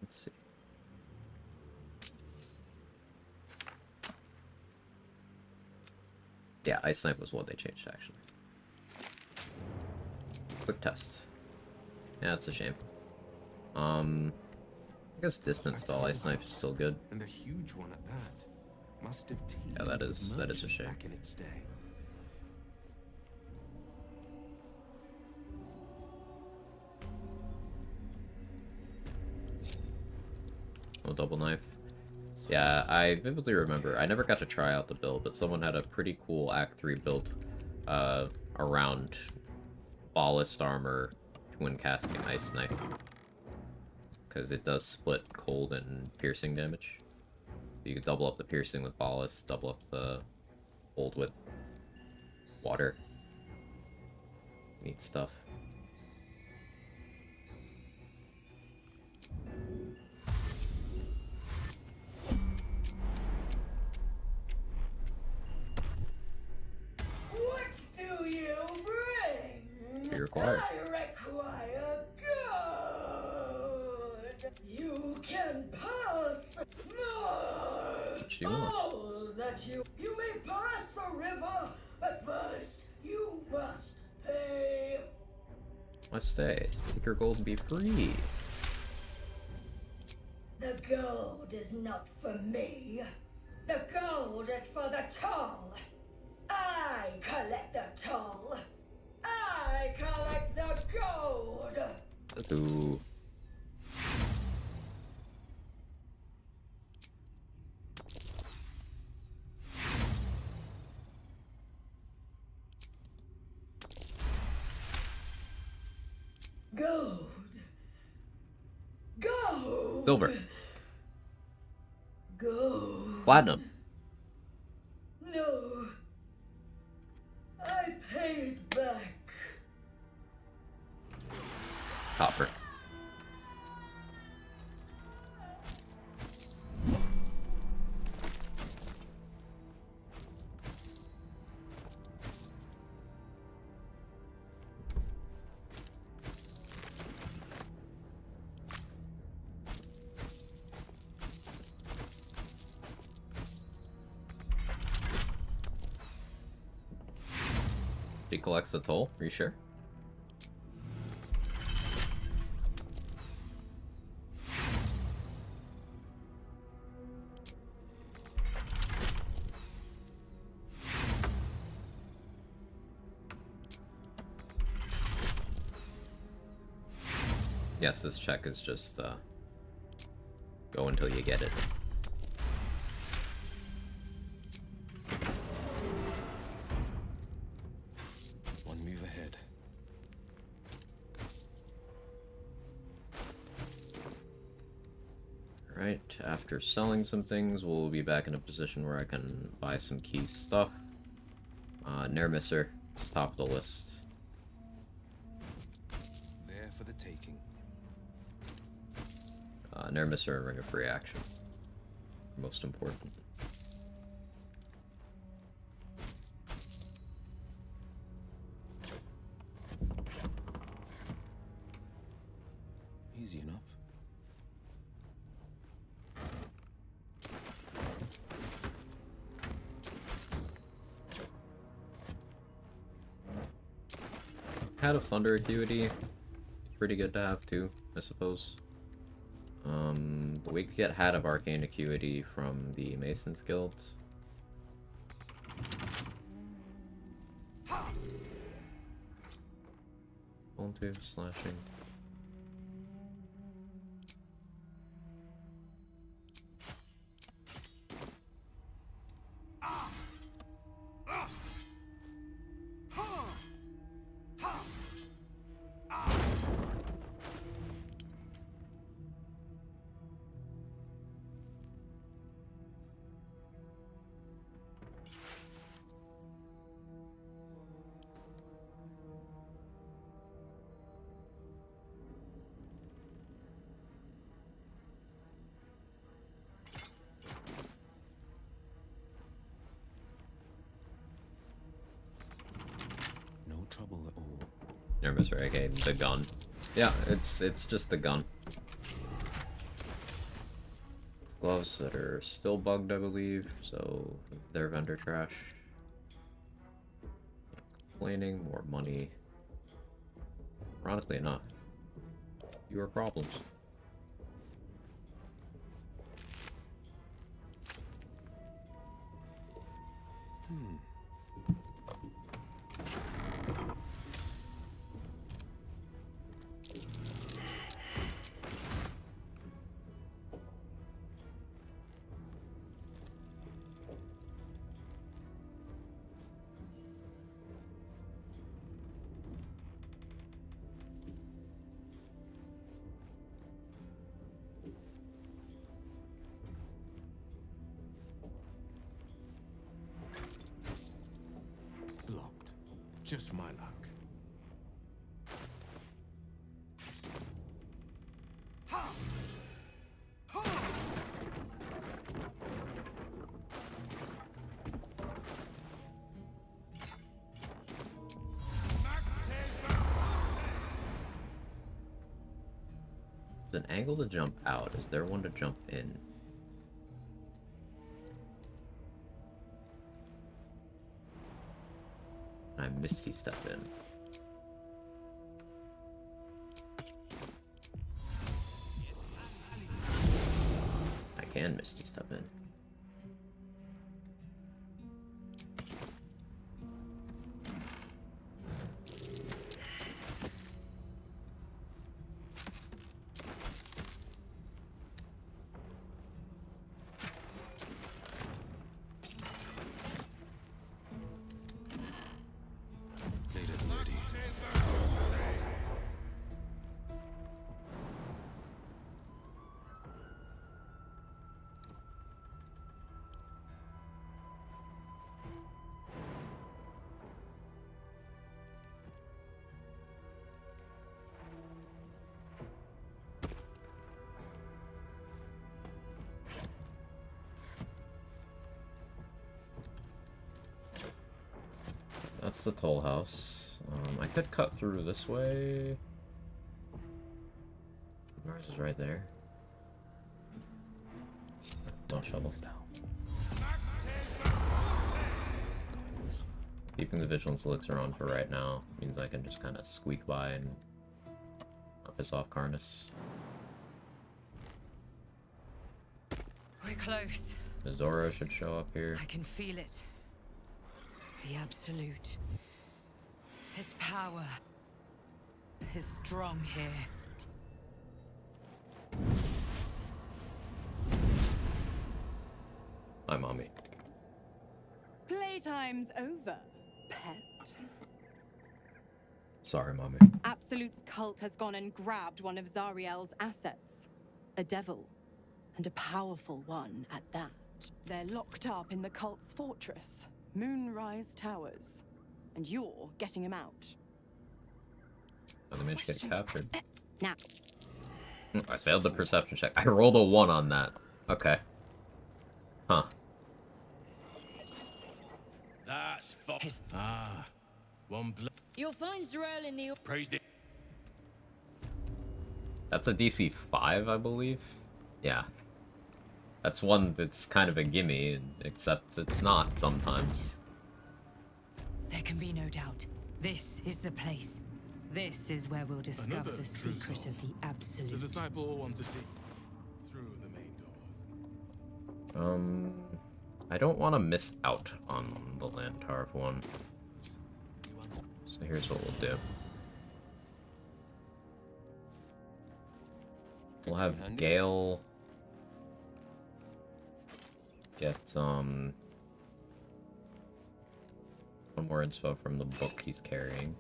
Let's see. Yeah, Ice Knife was what they changed, actually. Quick test. Yeah, it's a shame. I guess distance spell Ice Knife is still good. And a huge one at that. Must have Yeah, that is a shame. back in its day. Oh, double knife. Yeah, I vividly remember. I never got to try out the build, but someone had a pretty cool Act 3 build around ballast armor when casting Ice Knife. Because it does split cold and piercing damage. You can double up the piercing with ballast, double up the cold with water. Neat stuff. What do you bring? Be required. I require good. You can pass. What you want? All that you may pass the river, but first you must pay. Let's stay. Take your gold and be free. The gold is not for me. The gold is for the toll. I collect the toll. I collect the gold. Ooh. Gold. Gold. Silver. Gold. Platinum. No. I paid back. Copper. He collects the toll. Are you sure? Yes, this check is just, go until you get it. One move ahead. Alright, after selling some things, we'll be back in a position where I can buy some key stuff. Nermisser is top of the list. There for the taking. Nermisser and Ring of Free Action. Most important. Easy enough. Hat of Thunder Acuity, pretty good to have too, I suppose. But we could get Hat of Arcane Acuity from the Masons Guild. Volunteer slashing. Mr. AK, the gun. Yeah, it's just the gun. Gloves that are still bugged, I believe, so they're vendor trash. Complaining, more money. Ironically enough, fewer problems. Locked. Just my luck. There's an angle to jump out. Is there one to jump in? I Misty step in. I can Misty step in. That's the toll house. I could cut through this way. Mars is right there. No shovels down. Keeping the vigilance elixir on for right now means I can just kind of squeak by and piss off Karnas. We're close. Mizora should show up here. I can feel it. The Absolute. Its power is strong here. Hi, Mommy. Playtime's over, pet. Sorry, Mommy. Absolute's cult has gone and grabbed one of Zariel's assets. A devil, and a powerful one at that. They're locked up in the cult's fortress, Moonrise Towers. And you're getting him out. Oh, they managed to get captured. Now. I failed the perception check. I rolled a 1 on that. Okay. Huh. That's one blood. You'll find Zrael in the... Praised it. That's a DC 5, I believe. Yeah. That's one that's kind of a gimme, except it's not sometimes. There can be no doubt. This is the place. This is where we'll discover the secret of the Absolute. The disciple will want to see through the main doors. I don't want to miss out on the Lantarv one. So here's what we'll do. We'll have Gale get one more info from the book he's carrying.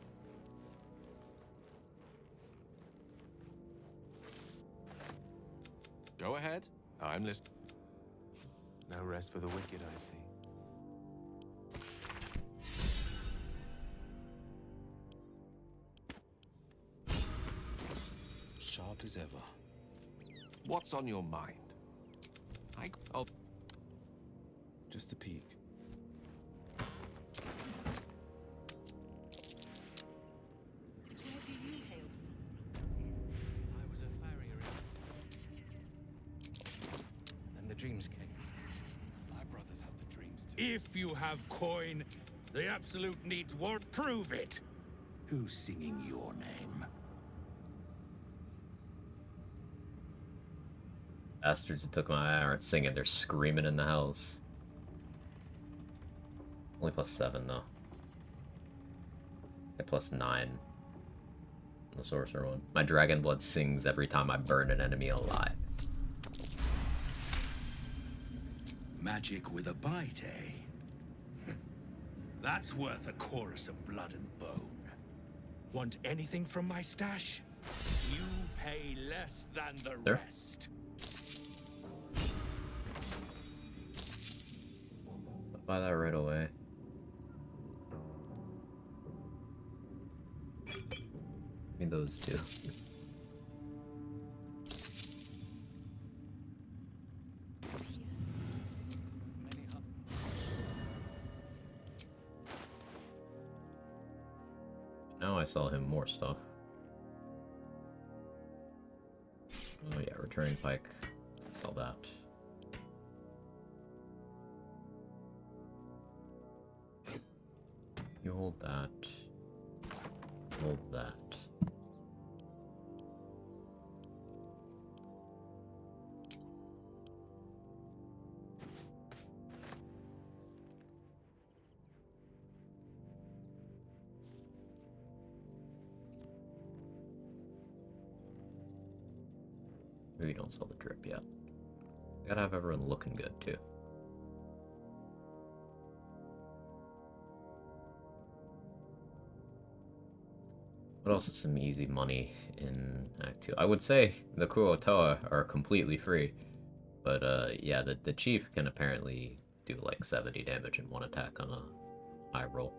Go ahead. I'm listening. No rest for the wicked, I see. Sharp as ever. What's on your mind? I'll... Just a peek. dreams came. My brothers had the dreams too. If you have coin, the Absolute needs won't prove it. Who's singing your name? Bastards who took my eye aren't singing, they're screaming in the house. Only +7 though. Okay, +9. The Sorcerer one. My Dragon Blood sings every time I burn an enemy alive. Magic with a bite, eh? That's worth a chorus of blood and bone. Want anything from my stash? You pay less than the There. rest. I'll buy that right away. Give me those two. Now I sell him more stuff. Oh yeah, returning pike. Sell that. You hold that. Hold that. Maybe don't sell the drip yet. Gotta have everyone looking good too. What else is some easy money in Act 2? I would say the Kuotoa are completely free. But yeah, the chief can apparently do like 70 damage in one attack on a high roll.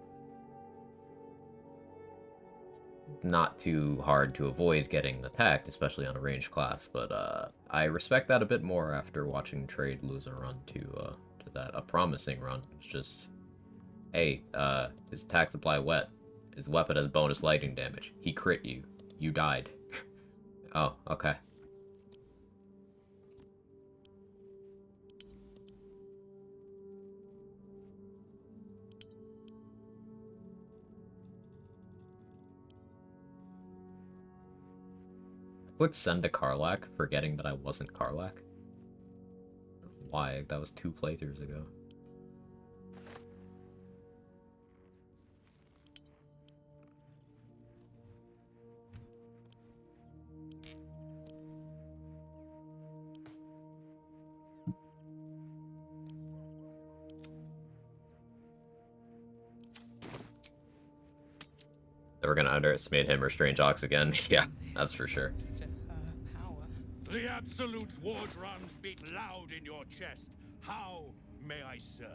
Not too hard to avoid getting attacked, especially on a ranged class, but I respect that a bit more after watching Trade lose a run to that. A promising run. It's just, hey, his attacks apply wet. His weapon has bonus lightning damage. He crit you. You died. Oh, okay. I clicked send to Karlach, forgetting that I wasn't Karlach. Why? That was 2 playthroughs ago. Never gonna underestimate him or Strange Ox again. Yeah, that's for sure. The Absolute's war drums beat loud in your chest. How may I serve?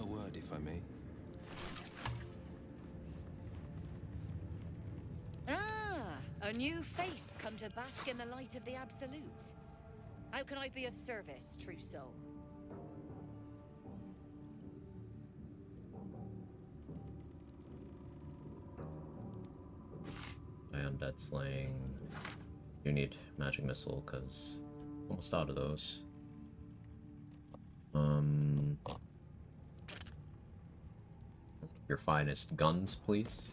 A word, if I may. Ah, a new face come to bask in the light of the Absolute. How can I be of service, true soul? My undead slaying. You need magic missile because almost out of those. Your finest guns, please.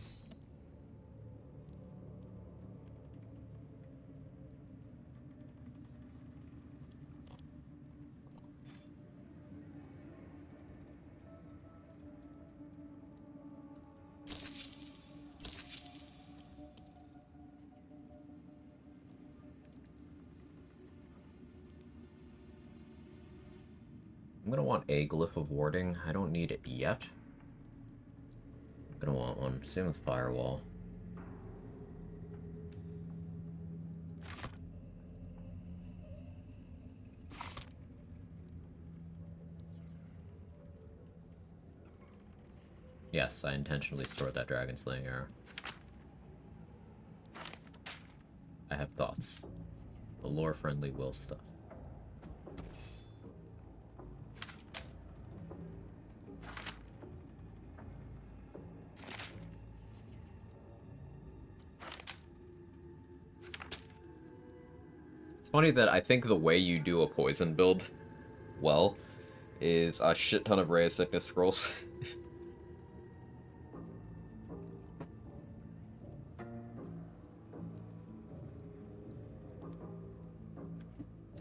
I'm gonna want a glyph of warding. I don't need it yet. I'm gonna want one. Same with firewall. Yes, I intentionally stored that dragon slaying arrow. I have thoughts. The lore-friendly will stuff. It's funny that I think the way you do a poison build well is a shit ton of Ray of Sickness scrolls.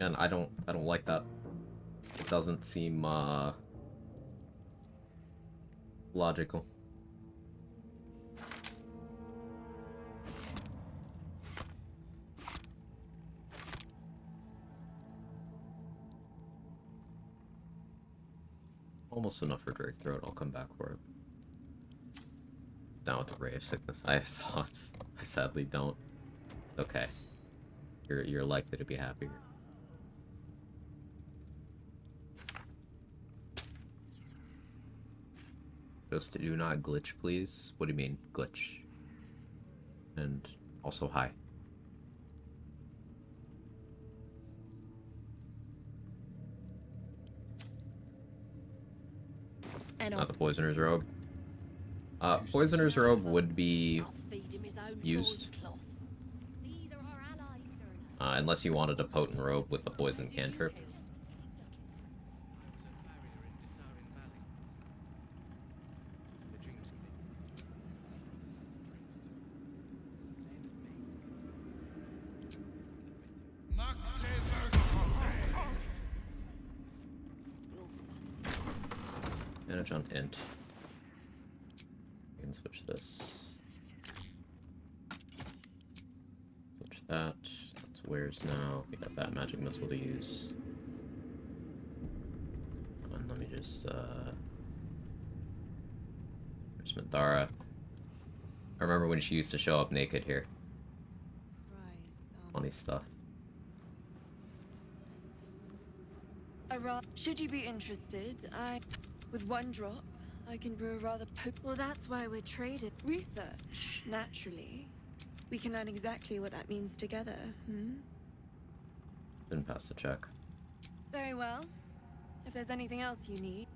And I don't like that. It doesn't seem logical. Almost enough for Drake Throat, I'll come back for it. Down with the Ray of Sickness. I have thoughts. I sadly don't. Okay. You're likely to be happier. Just do not glitch, please. What do you mean, glitch? And also, hi. Not the Poisoner's Robe. Poisoner's Robe would be used. Unless you wanted a potent robe with the poison cantrip. Manage on int. We can switch this. Switch that. That's where's now. We got that magic missile to use. And let me just there's Minthara. I remember when she used to show up naked here. Funny stuff. Should you be interested, with one drop, I can brew a rather Well, that's why we're traded. Research, naturally. We can learn exactly what that means together, Didn't pass the check. Very well. If there's anything else you need.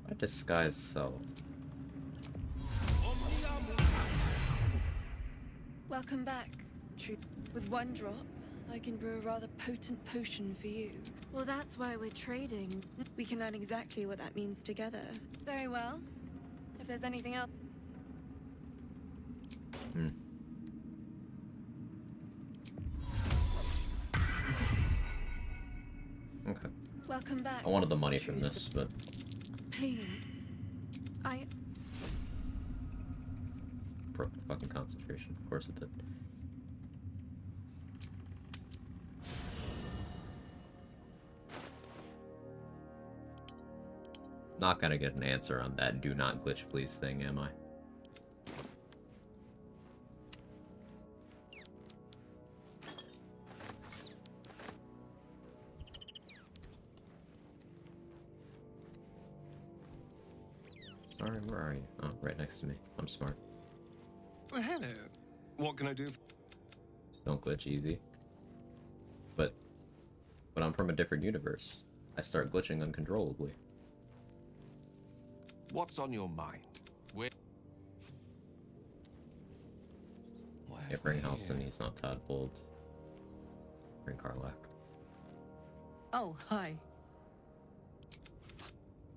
Why disguise self? Welcome back, True. With one drop, I can brew a rather potent potion for you. Well, that's why we're trading. We can learn exactly what that means together. Very well. If there's anything else... Okay. Welcome back. I wanted the money from this, but... Please. Broke the fucking concentration. Of course it did. Not gonna get an answer on that do not glitch please thing, am I? Sorry, where are you? Oh, right next to me. I'm smart. Well, hello. What can I do? Just don't glitch easy. But I'm from a different universe. I start glitching uncontrollably. What's on your mind? Yeah, bring Halston, he's not Tadbold. Bring Karlak. Oh, hi.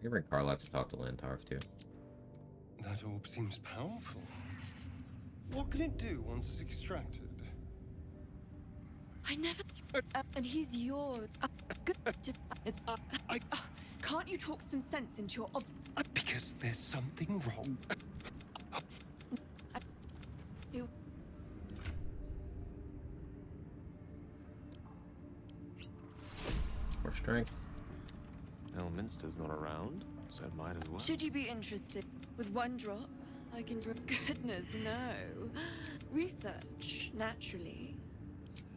You can bring Karlak to talk to Lantarf too. That orb seems powerful. What can it do once it's extracted? I never... and he's yours. Can't you talk some sense into your Because there's something wrong. More strength. Elminster's not around, so might as well. Should you be interested, with one drop, I can brew... Goodness, no. Research, naturally.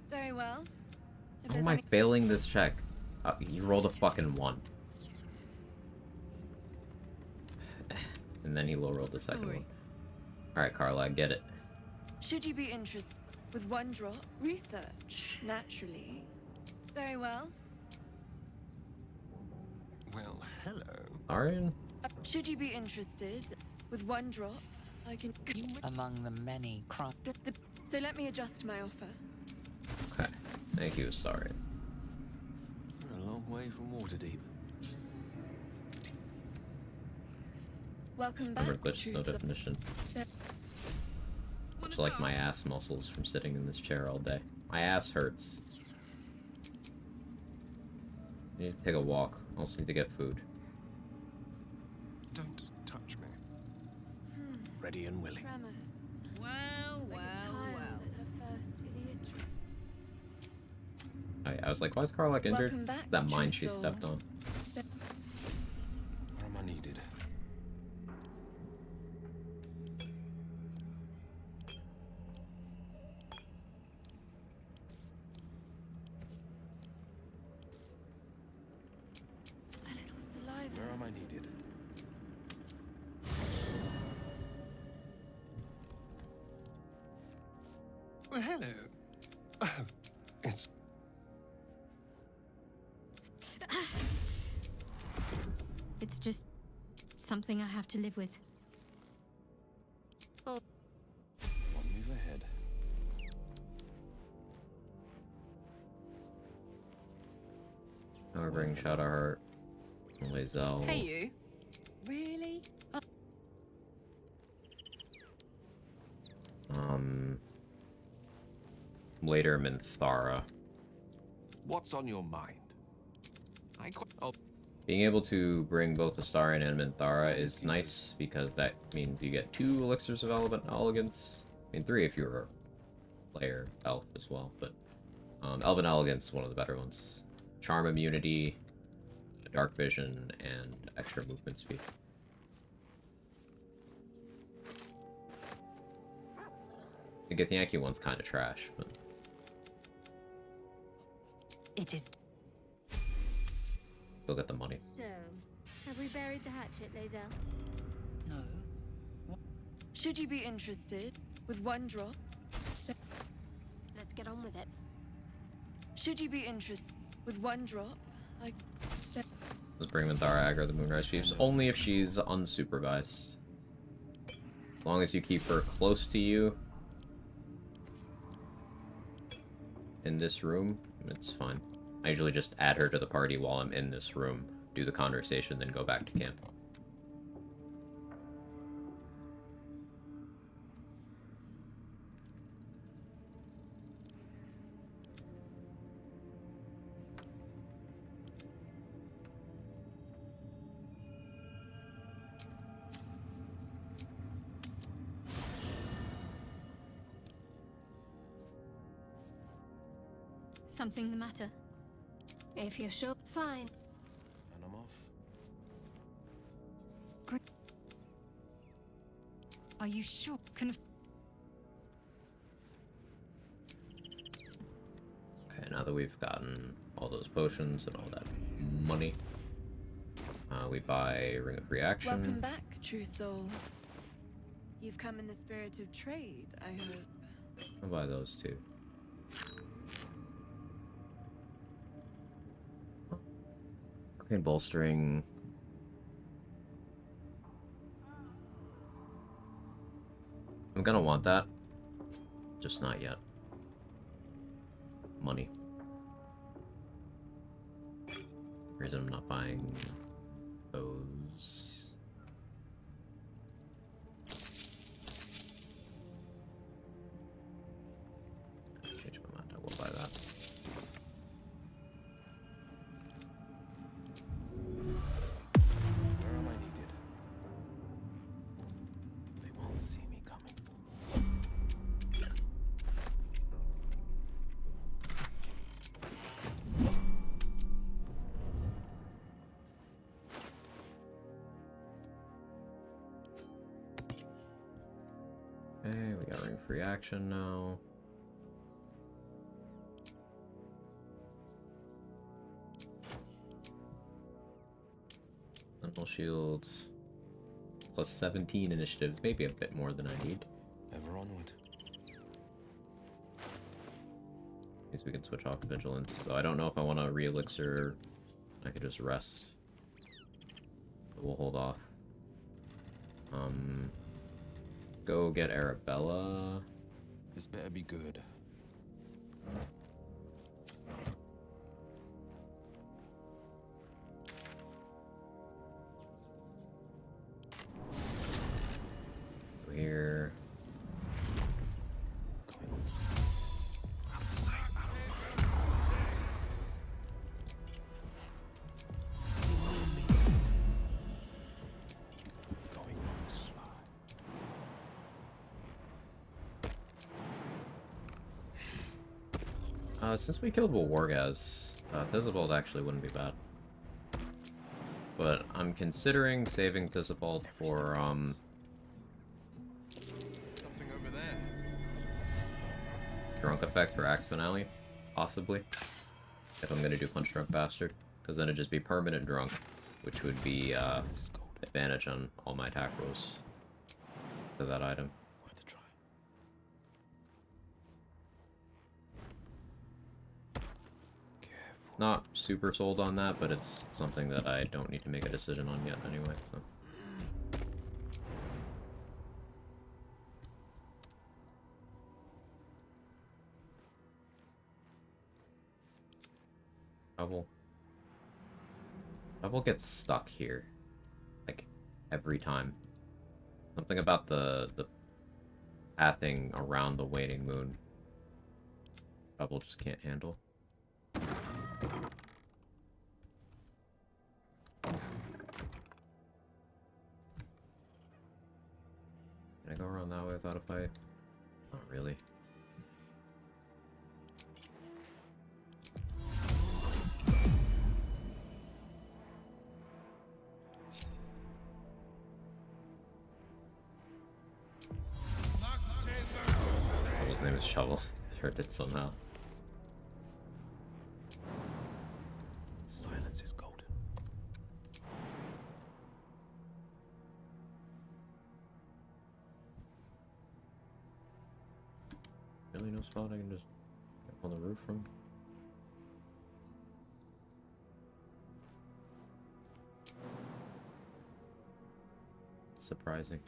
Very well. If How am I failing this check? You rolled a fucking 1. And then he low rolled the second one. Alright, Carla, I get it. Should you be interested with one drop? Research, naturally. Very well. Well, hello. Arian? Should you be interested with one drop, I can... Among the many crimes. So let me adjust my offer. Okay. Thank you, sorry. We're a long way from Waterdeep. Welcome back, Remember glitch, no True definition. Much like my ass muscles from sitting in this chair all day. My ass hurts. I need to take a walk. I also need to get food. Don't touch me. Ready and willing. Well, Like a child at her first idiot. Oh yeah, I was like, why is Carlac injured? Welcome back, That mine true she soul. stepped on. Where am I needed? A little saliva. Where am I needed? Well, hello. Oh, it's... It's just something I have to live with. One move ahead. Now we're bringing Shadowheart. Lae'zel. Hey, you. Really? Later Minthara. What's on your mind? Oh. Being able to bring both Astarion and Minthara is nice because that means you get 2 elixirs of Elegance. I mean 3 if you're a player elf as well, but Elven Elegance is one of the better ones. Charm immunity, dark vision, and extra movement speed. The Githyanki one's kind of trash, but It is. still get the money. So, have we buried the hatchet, Lae'zel? No. Should you be interested with one drop? Let's get on with it. Should you be interested with one drop? I... Let's bring Minthara aggro the Moonrise Chiefs, only if she's unsupervised. As long as you keep her close to you in this room, it's fine. I usually just add her to the party while I'm in this room, do the conversation, then go back to camp. Something the matter? If you're sure, fine. And I'm off. Are you sure? Okay, now that we've gotten all those potions and all that money, we buy Ring of Reaction. Welcome back, true soul. You've come in the spirit of trade, I hope. I'll buy those too. Arcane bolstering. I'm gonna want that. Just not yet. Money. Reason I'm not buying those. Change my mind, I will buy that. Where am I needed? They won't see me coming. Okay, we got ring free action now. Sentinel shields. plus 17 initiatives, maybe a bit more than I need. Ever onward. At least we can switch off vigilance. So I don't know if I want to re-elixir. I could just rest. But we'll hold off. Let's go get Arabella. This better be good. Go here. Since we killed Wargaz, Thistlebolt actually wouldn't be bad. But I'm considering saving Thistlebolt for, Something over there. Drunk effect for Axe Finale, possibly. If I'm gonna do Punch Drunk Bastard. Because then it'd just be permanent drunk, which would be, advantage on all my attack rolls for that item. Not super sold on that, but it's something that I don't need to make a decision on yet anyway, so. Trouble gets stuck here. Like, every time. Something about the pathing around the waning moon. Trouble just can't handle. Can I go around that way without a fight? Not really. Oh, his name is Shovel. Heard it somehow. Silence is golden. Really no spot I can just get on the roof from? Surprising.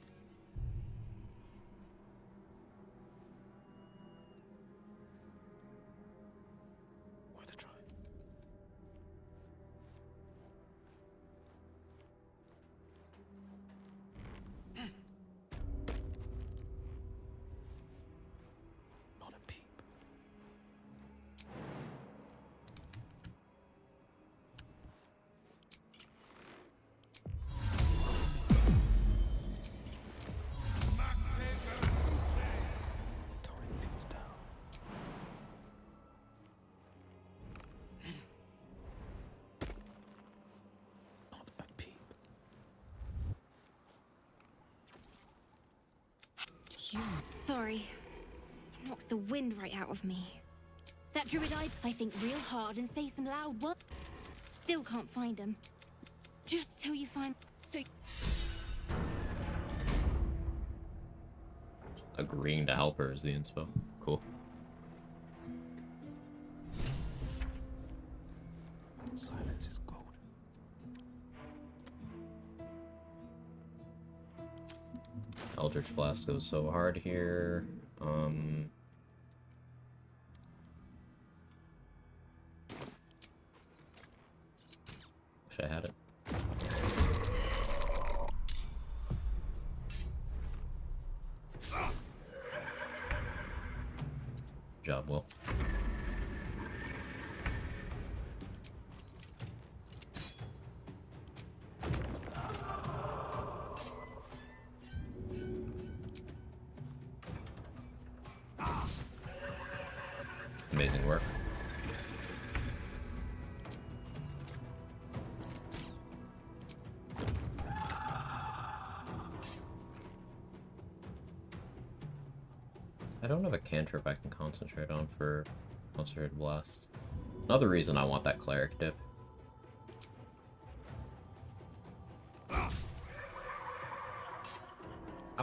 Worth a try. Not a peep. Toning things down. Not a peep. Sorry. Knocks the wind right out of me. That druid I think real hard and say some loud words. Still can't find him. Just till you find. So. Agreeing to help her is the inspo. Cool. Silence is gold. Eldritch Blast goes so hard here. Wish I had it. Good job, Will. Amazing work. I don't have a cantrip I can concentrate on for Concentrated Blast. Another reason I want that Cleric dip.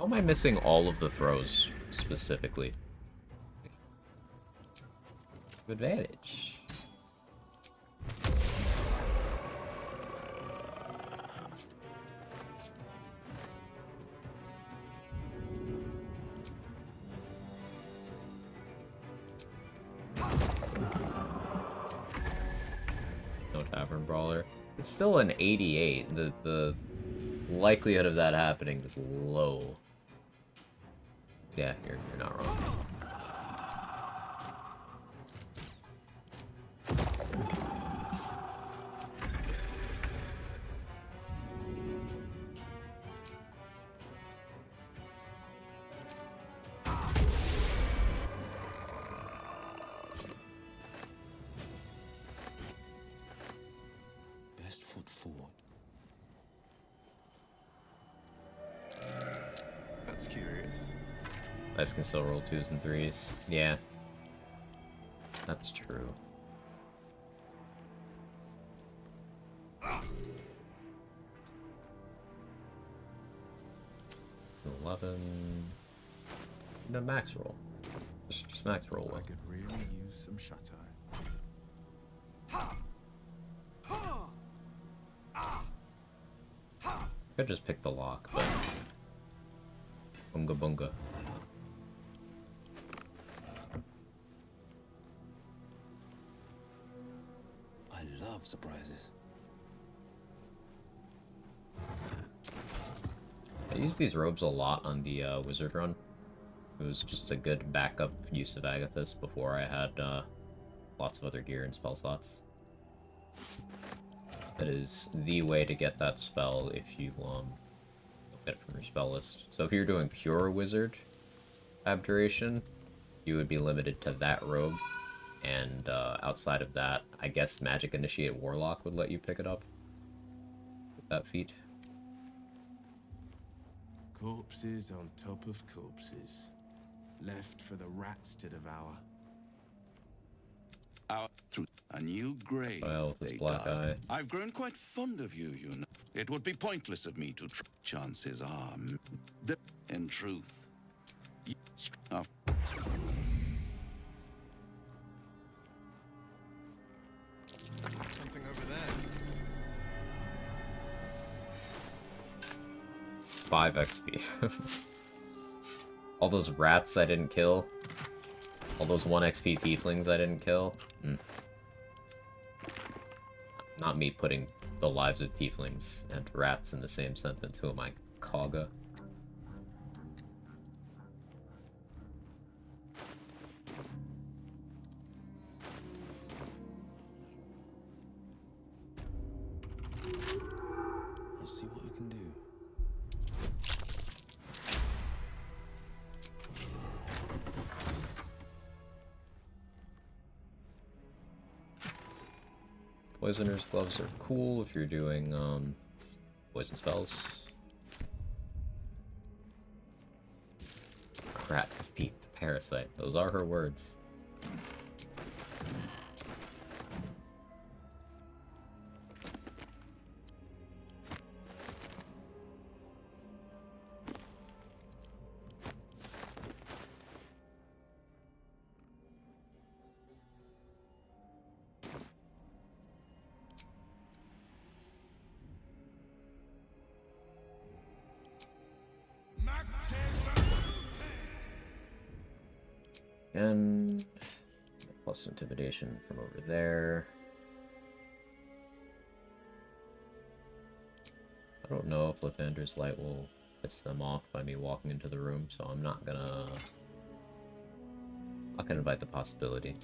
am I missing all of the throws, specifically? Advantage. No Tavern Brawler. It's still an 88. The likelihood of that happening is low. Yeah, you're not wrong. Best foot forward. That's curious. Dice can still roll 2s and 3s. Yeah. That's true. No, max roll. Just max roll. I could really use some shut Could just pick the lock, but bunga bunga. I love surprises. I use these robes a lot on the wizard run. It was just a good backup use of Agathis before I had lots of other gear and spell slots. That is the way to get that spell if you get it from your spell list. So if you're doing pure wizard abjuration, you would be limited to that robe, and outside of that, I guess Magic Initiate Warlock would let you pick it up with that feat. Corpses on top of corpses, left for the rats to devour. Through a new grave. Well, with this black eye. I've grown quite fond of you, you know. It would be pointless of me to chances are that, in truth, Something over there. 5 XP. All those rats I didn't kill. All those 1 XP tieflings I didn't kill. Not me putting the lives of tieflings and rats in the same sentence. Who am I? Kaga? We'll see what we can do. Poisoner's gloves are cool if you're doing poison spells. Rat beat the parasite. Those are her words. And plus intimidation from over there. I don't know if Lathander's light will piss them off by me walking into the room, so I'm not gonna invite the possibility.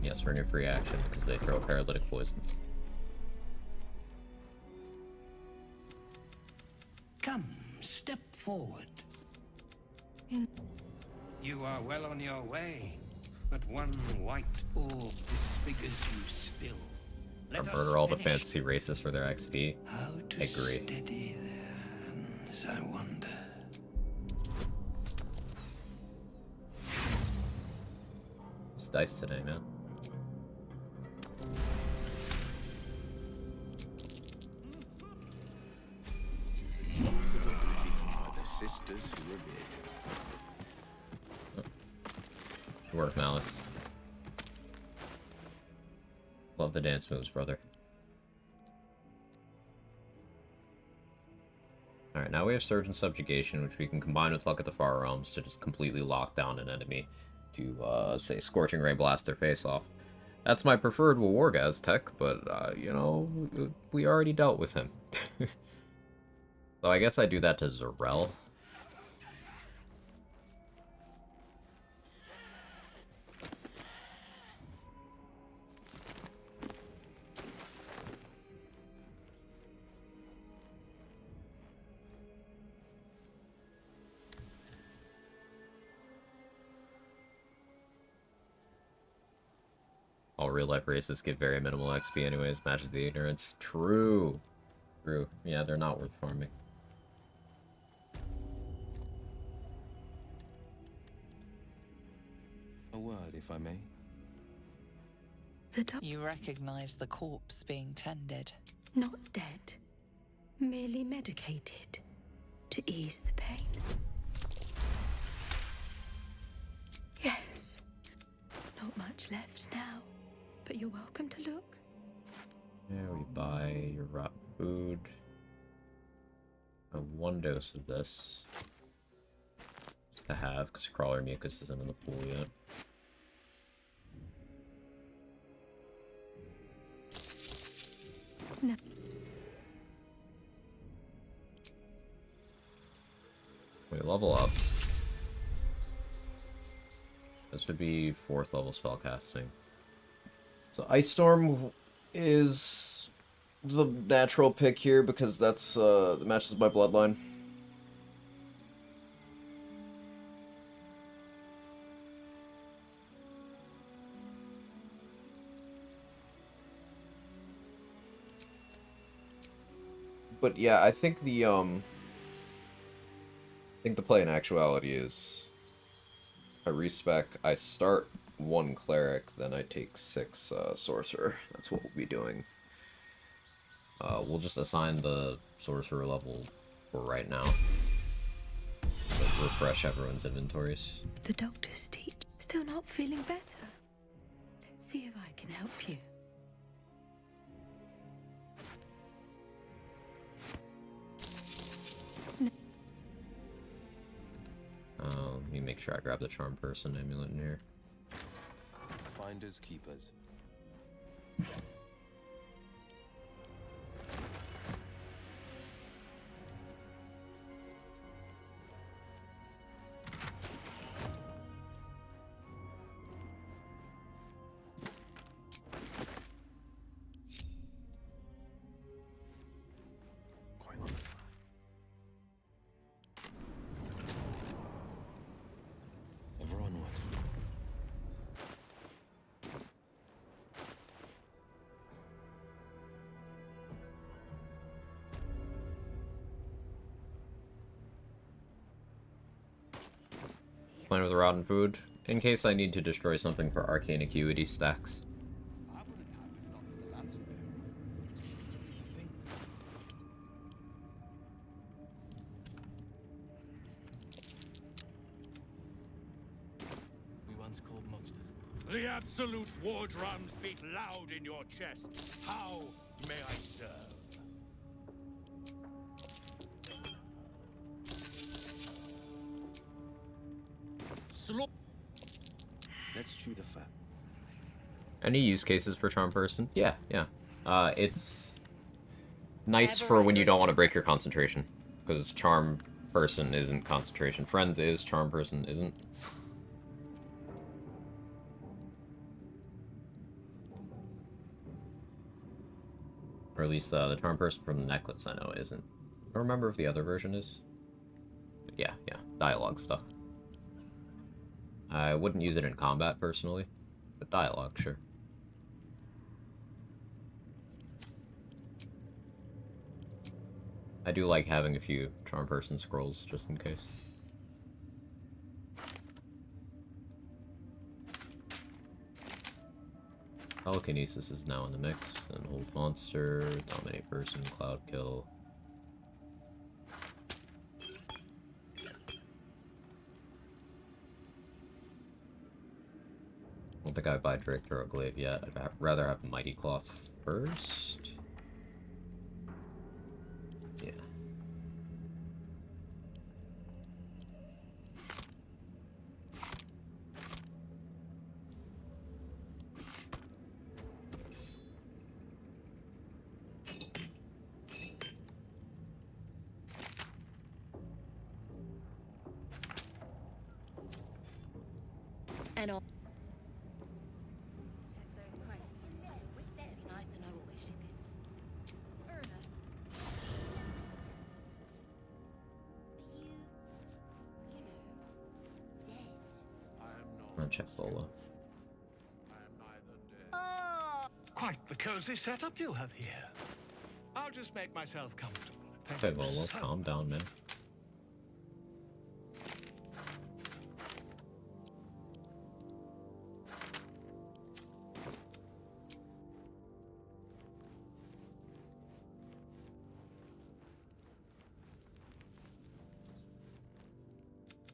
Yes, for a free action because they throw paralytic poisons. Come, step forward. You are well on your way, but one white orb disfigures you still. Let Or us murder all the finish. fantasy races for their XP. How to I agree. steady their hands, I wonder. It's dice today, man. sisters who revered him. Good work, Malice. Love the dance moves, brother. Alright, now we have Surge and Subjugation, which we can combine with Luck at the Far Realms to just completely lock down an enemy to, say, Scorching Ray blast their face off. That's my preferred Wargaz tech, but, you know, we already dealt with him. So I guess I do that to Zarel. All real-life races give very minimal XP anyways, matches the ignorance. True. True. Yeah, they're not worth farming. A word, if I may. You recognize the corpse being tended. Not dead, merely medicated to ease the pain. Yes, not much left now, but you're welcome to look. Yeah, we buy your rot food. One dose of this. Just to have, because Crawler Mucus isn't in the pool yet. No. We level up. This would be 4th level spellcasting. So Ice Storm is the natural pick here because that's the matches my bloodline. But yeah, I think the play in actuality is I respec, I start 1 cleric, then I take 6 sorcerer. That's what we'll be doing. We'll just assign the sorcerer level for right now. But refresh everyone's inventories. The doctor's teach. Still not feeling better. Let's see if I can help you. Let me make sure I grab the Charm Person amulet in here. Finders keepers. Playing with rotten food, in case I need to destroy something for arcane acuity stacks. We once called much to... The Absolute's war drums beat loud in your chest. How may I serve? Let's chew the fat. Any use cases for Charm Person? Yeah. It's nice for when you don't want to break your concentration, because Charm Person isn't concentration. Friends is, Charm Person isn't. Or at least the Charm Person from the necklace I know isn't. I don't remember if the other version is. But yeah, dialogue stuff. I wouldn't use it in combat personally, but dialogue, sure. I do like having a few Charm Person scrolls, just in case. Telekinesis is now in the mix, and Hold Monster, Dominate Person, Cloud Kill. think I'd buy Drake Glaive yet. I'd rather have Mighty Cloth first. Yeah. And all. Those crates. Be nice to know what we're shipping. Erna. Are you dead? I'm gonna check Bolo. Quite the cozy setup you have here. I'll just make myself comfortable. Thank Hey you Bolo, so calm down, man.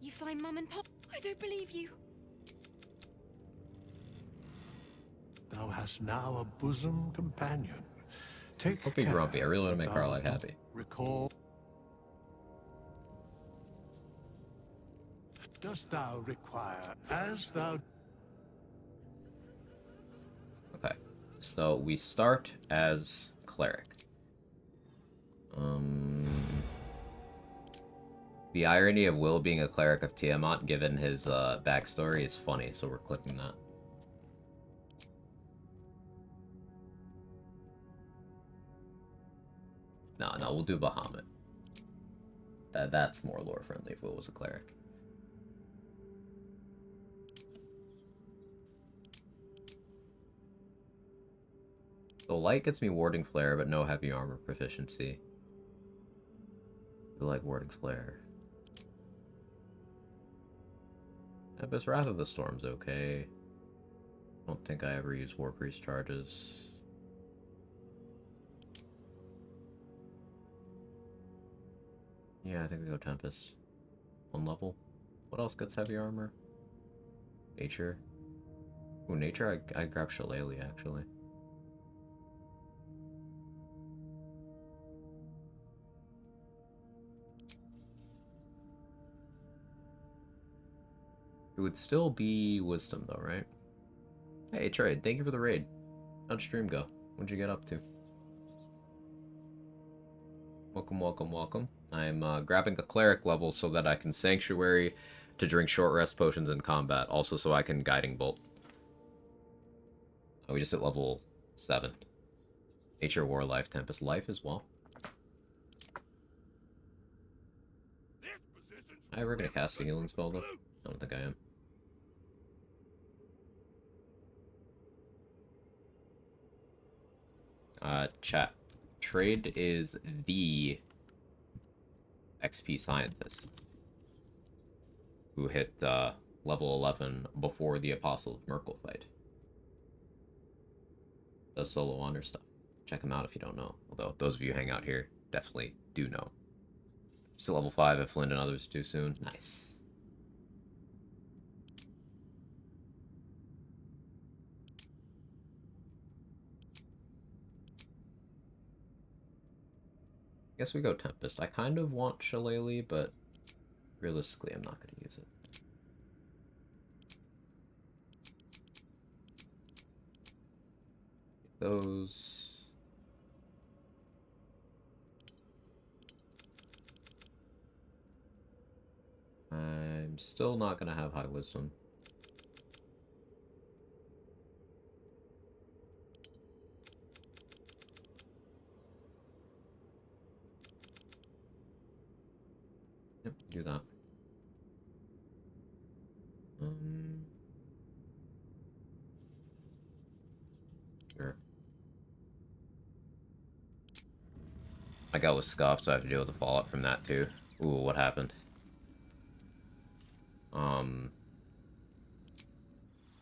You find Mum and Pop? I don't believe you. Thou hast now a bosom companion. Take Don't be care grumpy. I really want to that make thou Carlisle don't happy. Recall. Dost thou require as thou? Okay, so we start as cleric. The irony of Will being a cleric of Tiamat, given his backstory, is funny, so we're clicking that. No, we'll do Bahamut. That's more lore friendly if Will was a cleric. So light gets me warding flare, but no heavy armor proficiency. I like warding flare. Abyss Wrath of the Storm's okay. Don't think I ever use War Priest charges. Yeah, I think we go Tempest. 1 level. What else gets heavy armor? Nature. Ooh, Nature, I grab Shillelagh, actually. It would still be Wisdom, though, right? Hey, Trade, thank you for the raid. How'd stream go? What'd you get up to? Welcome, welcome, welcome. I'm grabbing a cleric level so that I can Sanctuary to drink short rest potions in combat. Also so I can Guiding Bolt. Oh, we just hit level 7. Nature, War, Life, Tempest. Life as well. Am I ever gonna cast a healing spell, though? I don't think I am. Chat. Trade is the XP scientist who hit level 11 before the Apostle of Merkle fight. Does solo wander stuff. Check him out if you don't know. Although those of you who hang out here definitely do know. Still level 5 if Flynn and others do soon. Nice. Guess we go Tempest. I kind of want Shillelagh, but realistically I'm not going to use it. Those... I'm still not going to have High Wisdom. Yep, do that. Sure. My gut was scuffed, so I have to deal with the fallout from that too. Ooh, what happened?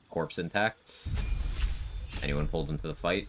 Corpse intact? Anyone pulled into the fight?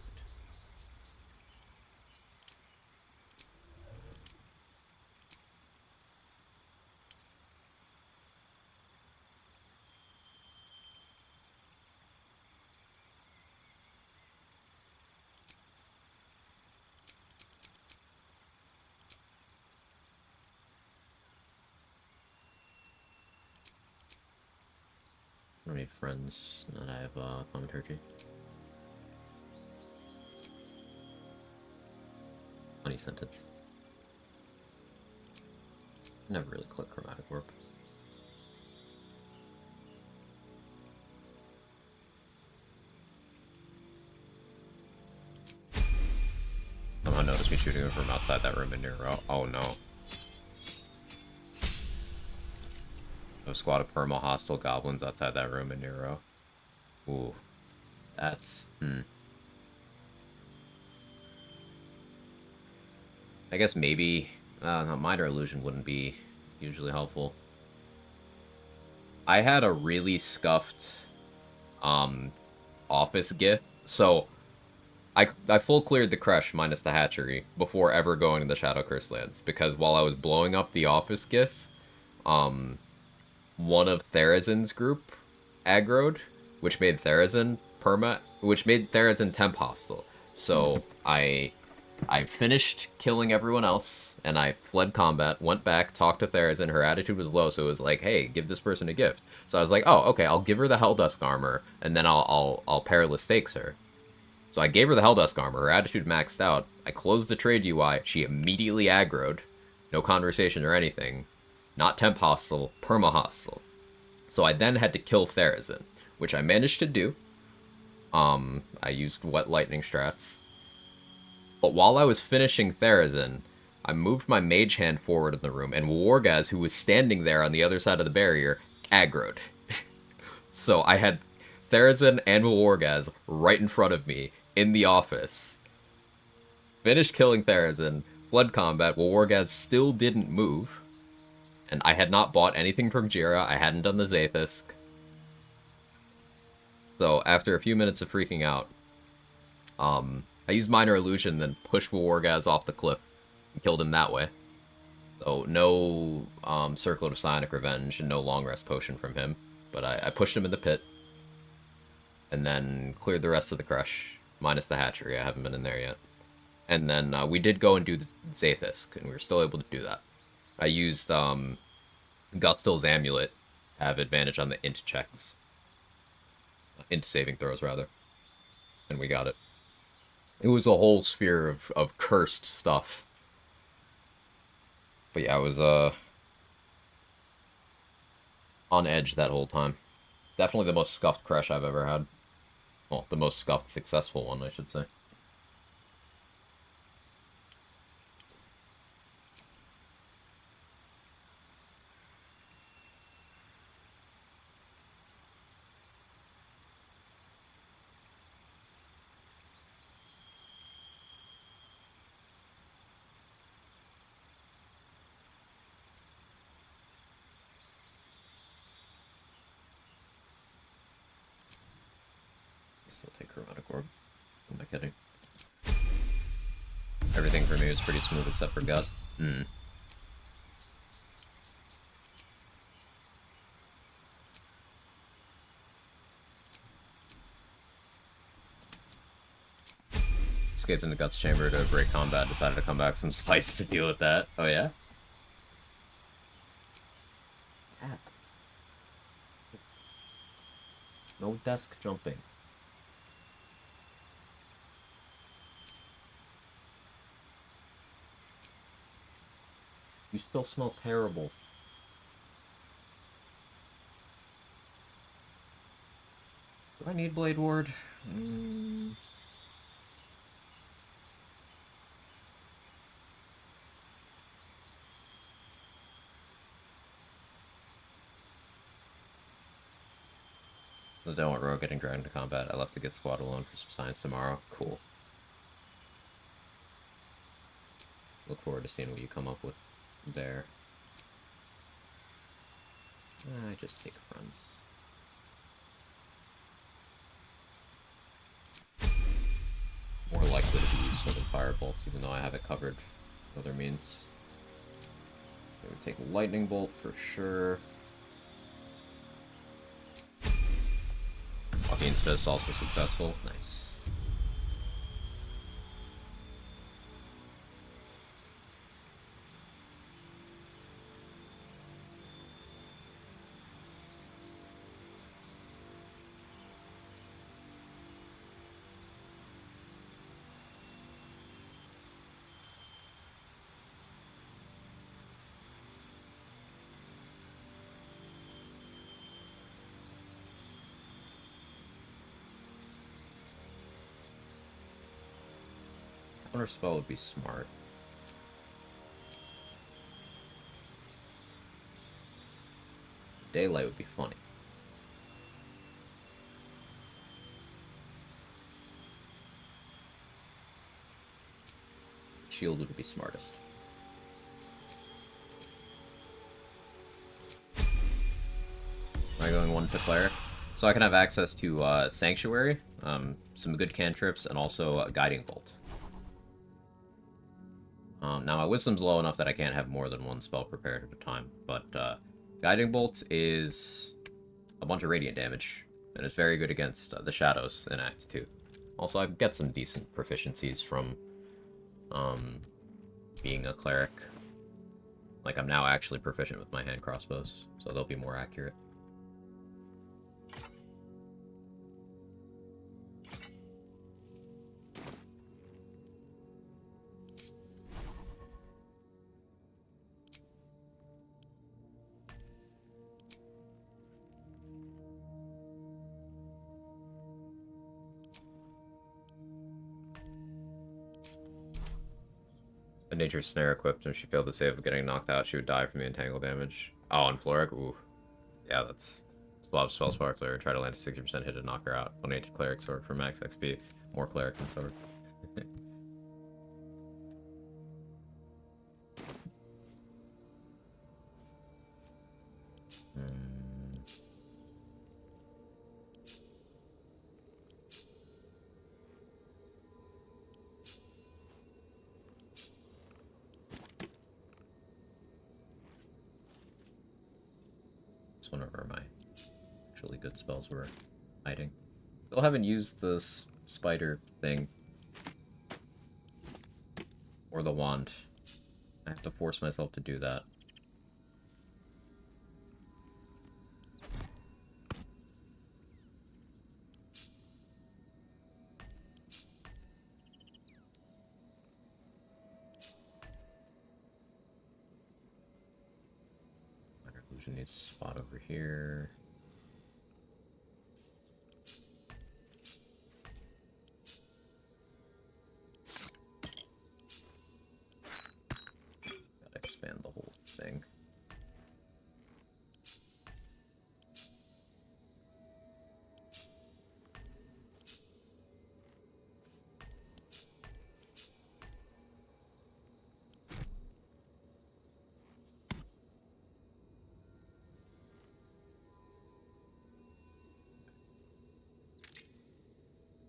my friends that I have thaumaturgy. Funny sentence. Never really click chromatic warp. Somehow noticed me shooting him from outside that room in Nero. Oh no. A squad of perma hostile goblins outside that room in Nero. Ooh. That's... I guess maybe... no, minor illusion wouldn't be usually helpful. I had a really scuffed office gift, so I full cleared the crush minus the hatchery before ever going to the Shadow Curse lands, because while I was blowing up the office gif, one of Therazin's group aggroed, which made Therazin temp hostile. So I finished killing everyone else, and I fled combat, went back, talked to Therazin. Her attitude was low, so it was like, hey, give this person a gift. So I was like, oh, okay, I'll give her the Helldusk armor, and then I'll Perilous Stakes her. So I gave her the Helldusk armor, her attitude maxed out, I closed the trade UI, she immediately aggroed, no conversation or anything, not temp hostile, perma hostile. So I then had to kill Therazin, which I managed to do. I used Wet Lightning strats. But while I was finishing Therazin, I moved my mage hand forward in the room, and Wargaz, who was standing there on the other side of the barrier, aggroed. So I had Therazin and Wargaz right in front of me in the office. Finished killing Therazin, fled combat, Wargaz still didn't move. And I had not bought anything from Jira, I hadn't done the Zathis. So after a few minutes of freaking out, I used Minor Illusion, then pushed Wargaz off the cliff and killed him that way. So no Circlet of Psionic Revenge and no Long Rest Potion from him. But I pushed him in the pit. And then cleared the rest of the crush, minus the hatchery. I haven't been in there yet. And then we did go and do the Zathis, and we were still able to do that. I used Gustil's Amulet to have advantage on the int checks. Int saving throws, rather. And we got it. It was a whole sphere of cursed stuff. But yeah, I was on edge that whole time. Definitely the most scuffed crush I've ever had. Well, the most scuffed successful one, I should say. Still take Chromatic Orb. Am I kidding? Everything for me was pretty smooth except for Gut. Escaped into Guts Chamber to break combat, decided to come back some spice to deal with that. Oh yeah? No desk jumping. You still smell terrible. Do I need Blade Ward? So I don't want Rogue getting dragged into combat. I left to get squad alone for some science tomorrow. Cool. Look forward to seeing what you come up with there. I just take friends. More likely to be used than Firebolts, even though I have it covered with other means. I would take Lightning Bolt for sure. Joaquin's Fist also successful. Nice. Counterspell would be smart. Daylight would be funny. Shield would be smartest. Am I going one to Cleric? So I can have access to Sanctuary, some good cantrips, and also Guiding Bolt. Now my Wisdom's low enough that I can't have more than one spell prepared at a time, but Guiding Bolt is a bunch of radiant damage, and it's very good against the shadows in Act 2. Also, I get some decent proficiencies from being a cleric. Like, I'm now actually proficient with my hand crossbows, so they'll be more accurate. A Nature's Snare equipped, and she failed to save of getting knocked out, she would die from the entangle damage. Oh, on Floric? Ooh. Yeah, that's... Swap Spell Sparkler, try to land a 60% hit to knock her out. Donated Cleric Sword for max XP. More Cleric than Sword. Whenever my actually good spells were hiding. Still haven't used the spider thing. Or the wand. I have to force myself to do that. Minor Illusion needs a spot over here. Gotta expand the whole thing.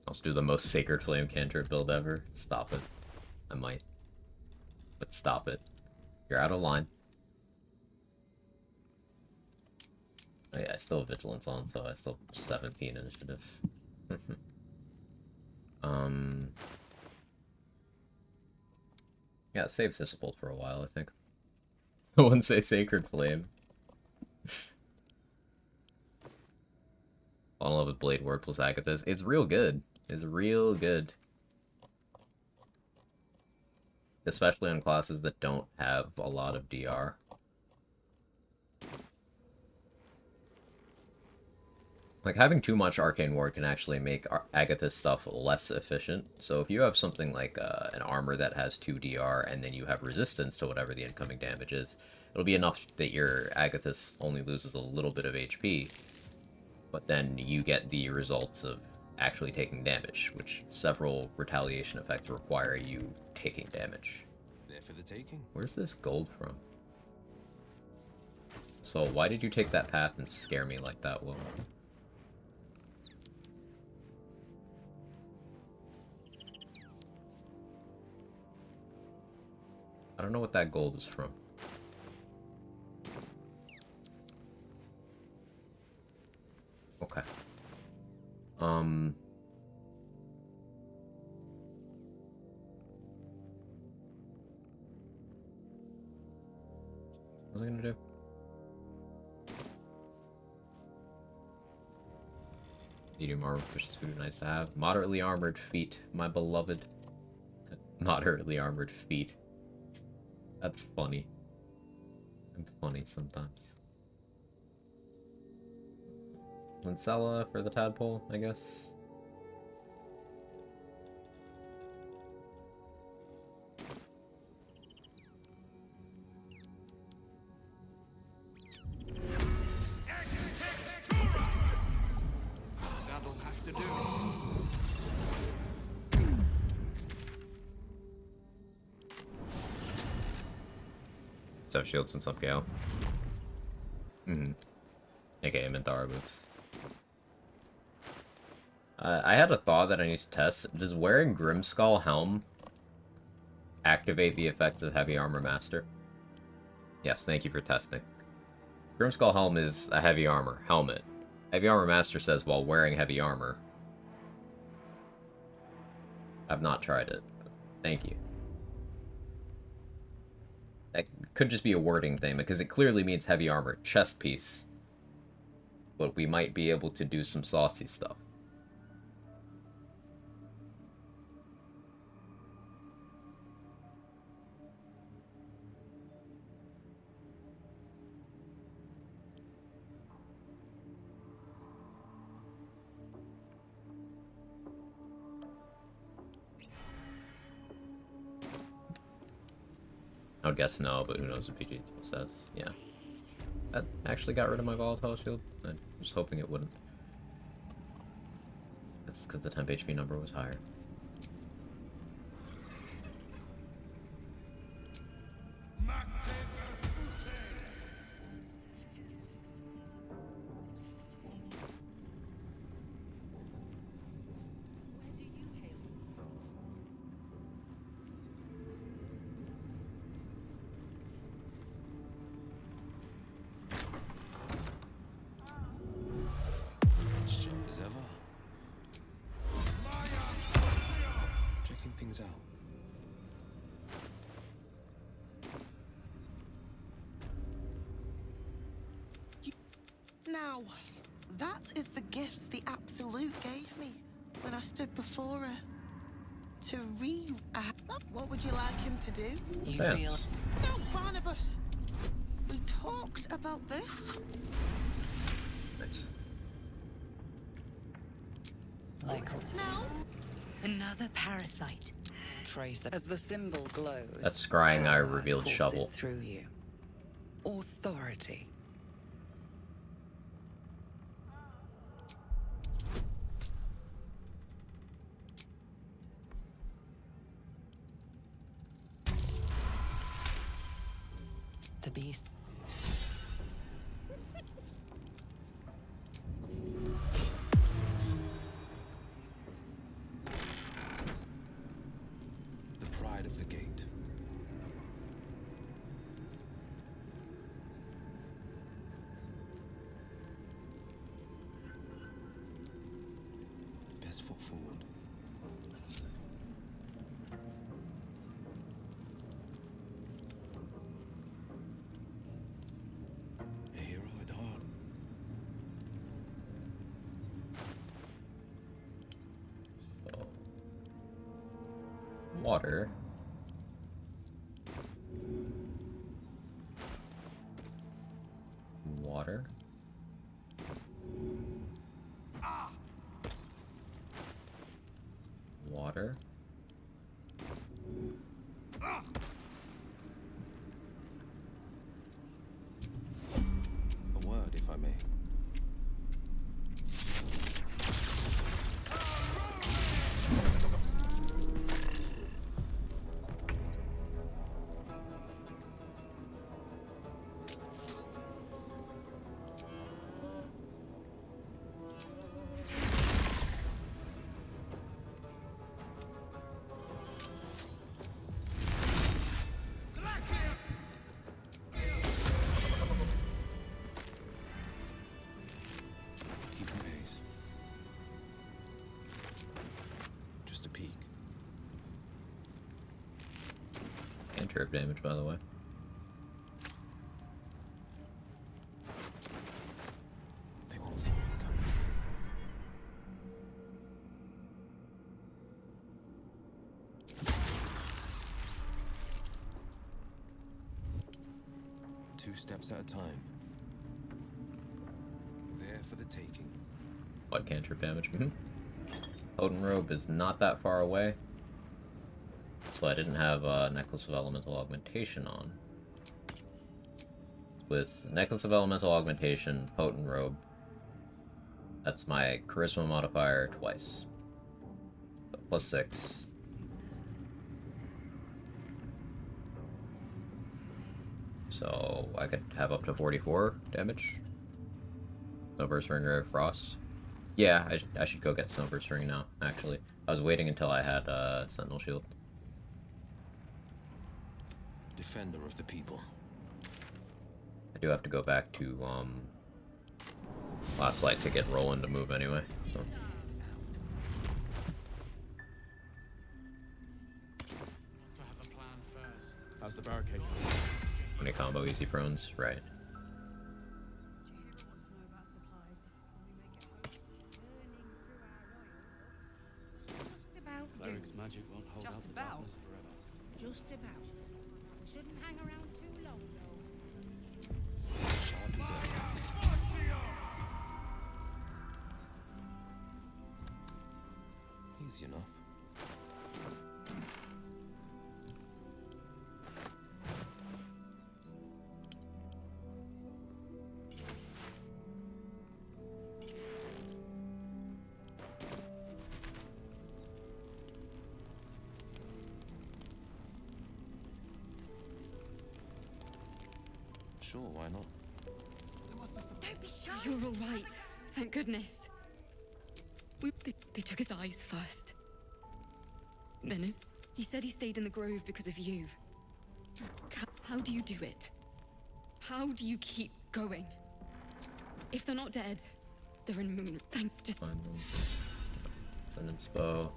Let's do the most Sacred Flame cantrip build ever. Stop it. I might. But stop it. You're out of line. Oh yeah, I still have Vigilance on, so I still have 17 initiative. Yeah, save Thistlebolt for a while, I think. Someone say Sacred Flame. Fall in love with Blade Ward plus Agathis. It's real good. It's real good. Especially on classes that don't have a lot of DR. Like, having too much Arcane Ward can actually make Agathis stuff less efficient. So if you have something like an armor that has 2 DR, and then you have resistance to whatever the incoming damage is, it'll be enough that your Agathis only loses a little bit of HP. But then you get the results of actually taking damage, which several retaliation effects require you taking damage. There for the taking. Where's this gold from? So why did you take that path and scare me like that, Will? I don't know what that gold is from. Okay. What was I gonna do? Medium armor pushes food, nice to have. Moderately armored feet, my beloved. Moderately armored feet. That's funny. I'm funny sometimes. Lancella for the tadpole, I guess. I Stuff shields and some KO. AKA Minthara boots. I had a thought that I need to test. Does wearing Grimskull Helm activate the effects of Heavy Armor Master? Yes, thank you for testing. Grimskull Helm is a heavy armor helmet. Heavy Armor Master says while wearing heavy armor. I've not tried it. Thank you. That could just be a wording thing, because it clearly means heavy armor chest piece. But we might be able to do some saucy stuff. I would guess no, but who knows what PG says. Yeah. That actually got rid of my volatile shield. I was hoping it wouldn't. That's because the temp HP number was higher. Sharp as ever. Checking things out. Now, that is the gift the Absolute gave me when I stood before her. To what would you like him to do? You feel... No, Barnabas! We talked about this. Nice. Like No. Another parasite. trace as the symbol glows. That scrying eye power revealed courses shovel. through you. Authority. The beast. The pride of the gate. Best foot forward. A hero at heart. Water. Water. Water. A word, if I may. Keeping pace. Just a peek. Cantrip damage, by the way. They won't see me coming. Two steps at a time. There for the taking. What cantrip damage? Odin Robe is not that far away. So I didn't have Necklace of Elemental Augmentation on. With Necklace of Elemental Augmentation, Potent Robe, that's my Charisma modifier twice. So +6. So I could have up to 44 damage. Snowburst Ring of Frost. Yeah, I should go get Snowburst Ring now, actually. I was waiting until I had Sentinel Shield. Defender of the people. I do have to go back to Last Light to get Roland to move anyway. So. How's the barricade? When you combo easy prones, right. Cleric's magic won't hold out the darkness forever. Just about. We shouldn't hang around too long, though. Sharp as ever. Easy enough. Sure, why not? Don't be shy. You're all right. Thank goodness. They took his eyes first. Then he said he stayed in the grove because of you. How do you do it? How do you keep going? If they're not dead, they're in moon. Just Send in Spo.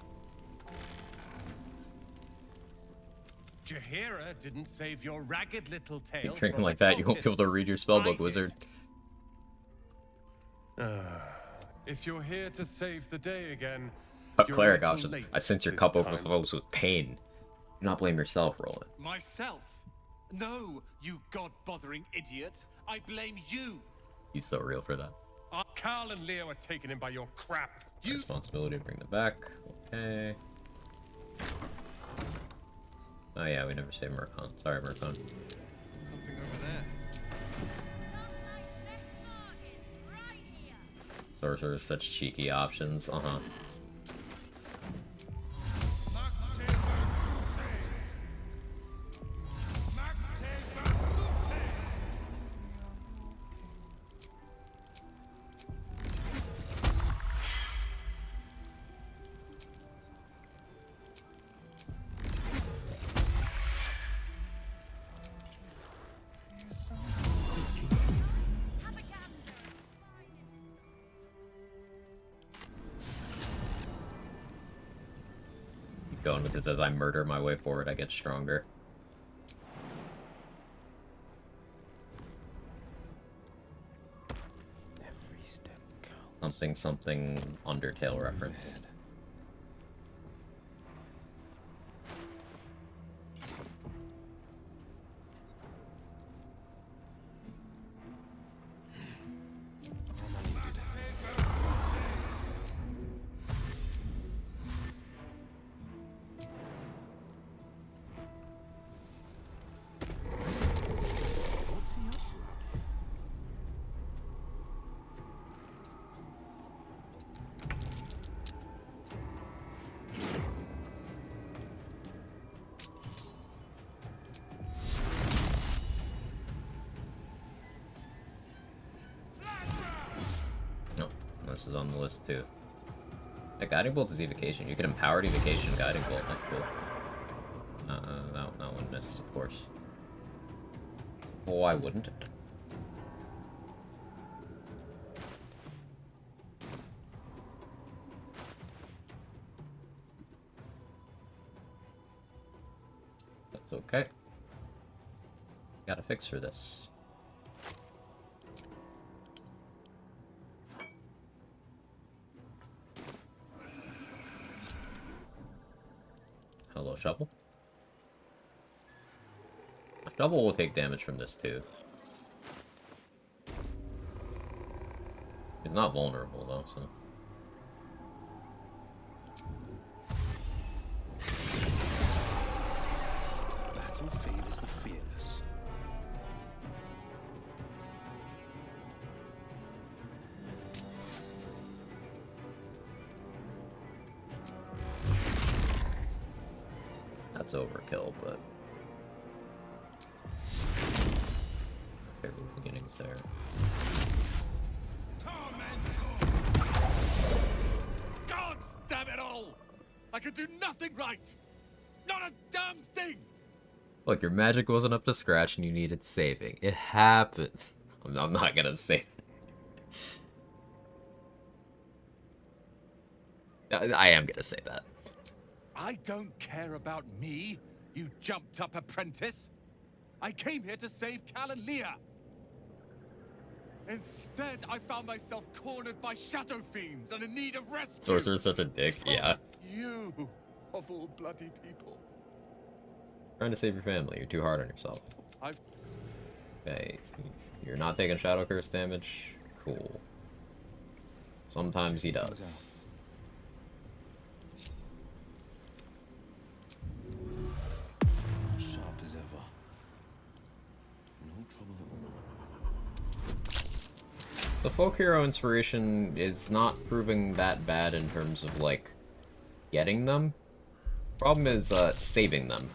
Jaheira didn't save your ragged little tail. Keep drinking like that, you won't be able to read your spellbook, wizard. If you're here to save the day again, Cleric option. I sense your cup overflows with pain. Do not blame yourself, Roland. Myself? No, you god-bothering idiot. I blame you. He's so real for that. Carl and Leo are taken in by your crap. Responsibility to bring them back. Okay. Oh yeah, we never saved Murkon. Sorry, Murkon. Something over there. Sorcerer is such cheeky options. Uh-huh. Going with this as I murder my way forward, I get stronger. Every step counts. Something Undertale reference. This is on the list too. Yeah, Guiding Bolt is evocation. You can empower evocation Guiding Bolt. That's cool. That one missed, of course. Why wouldn't it? That's okay. Got a fix for this. Hello, Shovel. A Shovel will take damage from this too. He's not vulnerable though, so. Battle favors the fearless. That's overkill, but... Terrible beginnings there. God damn it all! I could do nothing right! Not a damn thing! Look, your magic wasn't up to scratch and you needed saving. It happens. I'm not gonna say that. I am gonna say that. I don't care about me, you jumped-up apprentice. I came here to save Cal and Leah. Instead, I found myself cornered by shadow fiends and in need of rescue. Sorcerer's such a dick, yeah. You, of all bloody people. Trying to save your family. You're too hard on yourself. Okay, you're not taking Shadow Curse damage? Cool. Sometimes he does. Sharp as ever. No trouble at all. The folk hero inspiration is not proving that bad in terms of, like, getting them. Problem is, saving them.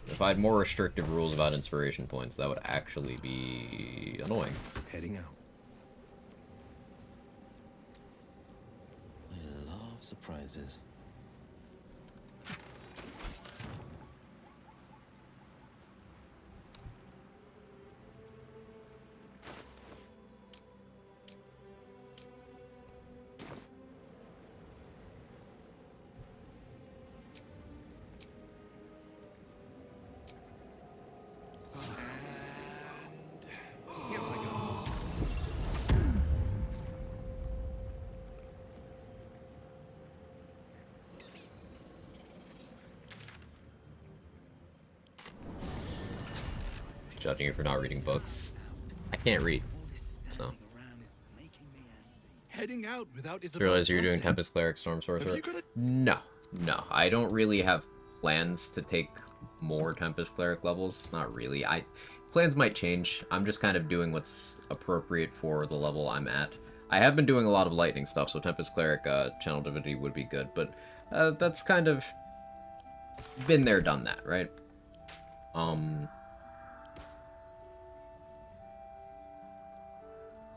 If I had more restrictive rules about inspiration points, that would actually be annoying. Heading out. I love surprises. Judging you for not reading books. I can't read, so. Heading out without Did you realize you're doing Tempest Cleric, Storm Sorcerer? No. No. I don't really have plans to take more Tempest Cleric levels. Not really. Plans might change. I'm just kind of doing what's appropriate for the level I'm at. I have been doing a lot of lightning stuff, so Tempest Cleric Channel Divinity would be good, but that's kind of been there, done that, right?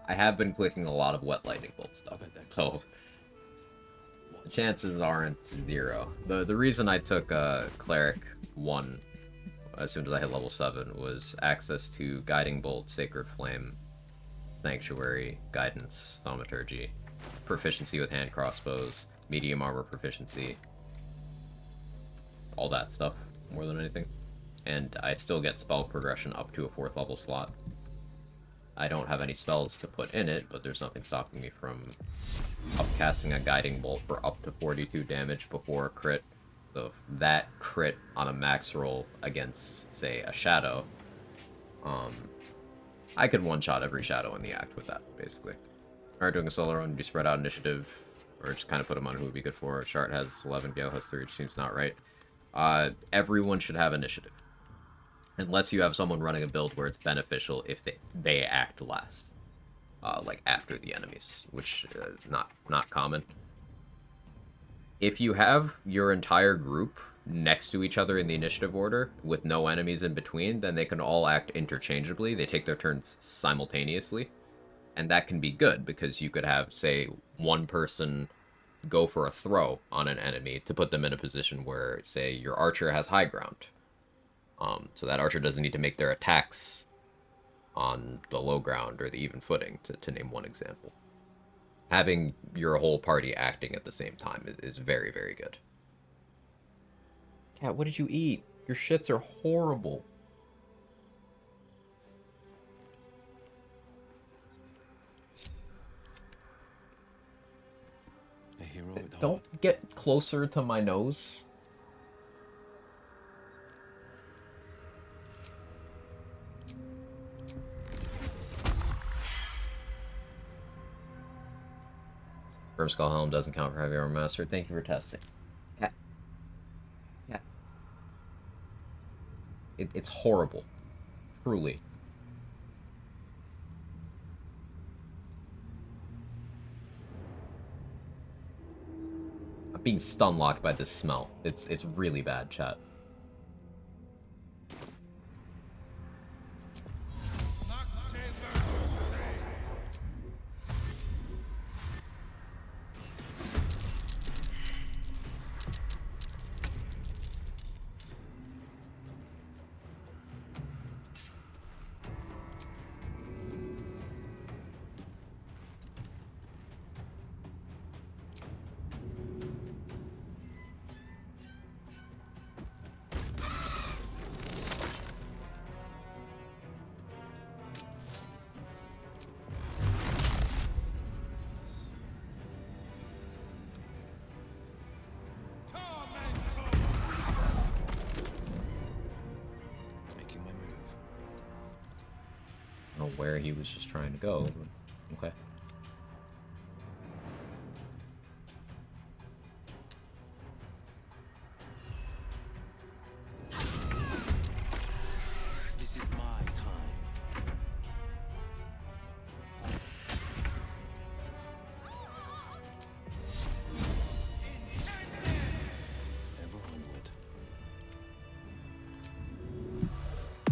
I have been clicking a lot of wet lightning bolt stuff, so the chances aren't 0. The reason I took Cleric 1 as soon as I hit level 7 was access to Guiding Bolt, Sacred Flame, Sanctuary, Guidance, Thaumaturgy, proficiency with hand crossbows, medium armor proficiency, all that stuff more than anything. And I still get spell progression up to a 4th level slot. I don't have any spells to put in it, but there's nothing stopping me from upcasting a Guiding Bolt for up to 42 damage before a crit. So that crit on a max roll against, say, a Shadow, I could one-shot every Shadow in the act with that, basically. Aren't doing a solo run, you spread out initiative, or just kind of put them on who would be good for it. Shart has 11, Gale has 3, which seems not right. Everyone should have initiative. Unless you have someone running a build where it's beneficial if they act last. Like after the enemies, which is not common. If you have your entire group next to each other in the initiative order, with no enemies in between, then they can all act interchangeably. They take their turns simultaneously. And that can be good, because you could have, say, one person go for a throw on an enemy to put them in a position where, say, your archer has high ground. So that archer doesn't need to make their attacks on the low ground or the even footing, to name one example. Having your whole party acting at the same time is very, very good. Cat, what did you eat? Your shits are horrible. A hero with heart. Don't get closer to my nose. Skull Helm doesn't count for Heavy Armor Master. Thank you for testing. Yeah. Yeah. It's horrible. Truly. I'm being stun locked by this smell. It's really bad, chat. where he was just trying to go. Okay. This is my time. Ever onward.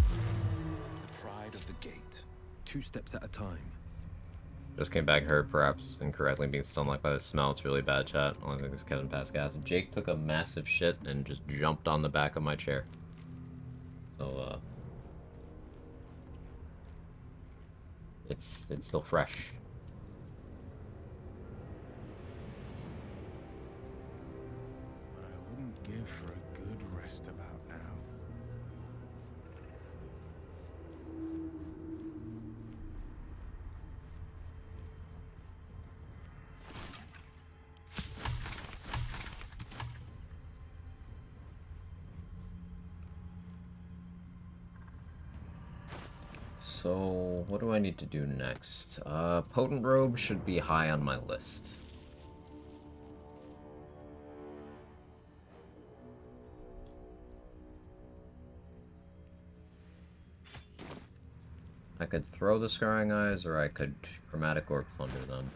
The pride of the gate. 2 steps at a time. Just came back and heard perhaps incorrectly being stunlocked by the smell. It's really bad, chat. I don't think this is Kevin Pascal. Jake took a massive shit and just jumped on the back of my chair. So, it's still fresh. But I wouldn't give for a good rest about now. So, what do I need to do next? Potent Robe should be high on my list. I could throw the Scrying Eyes, or I could Chromatic Orb Plunder them.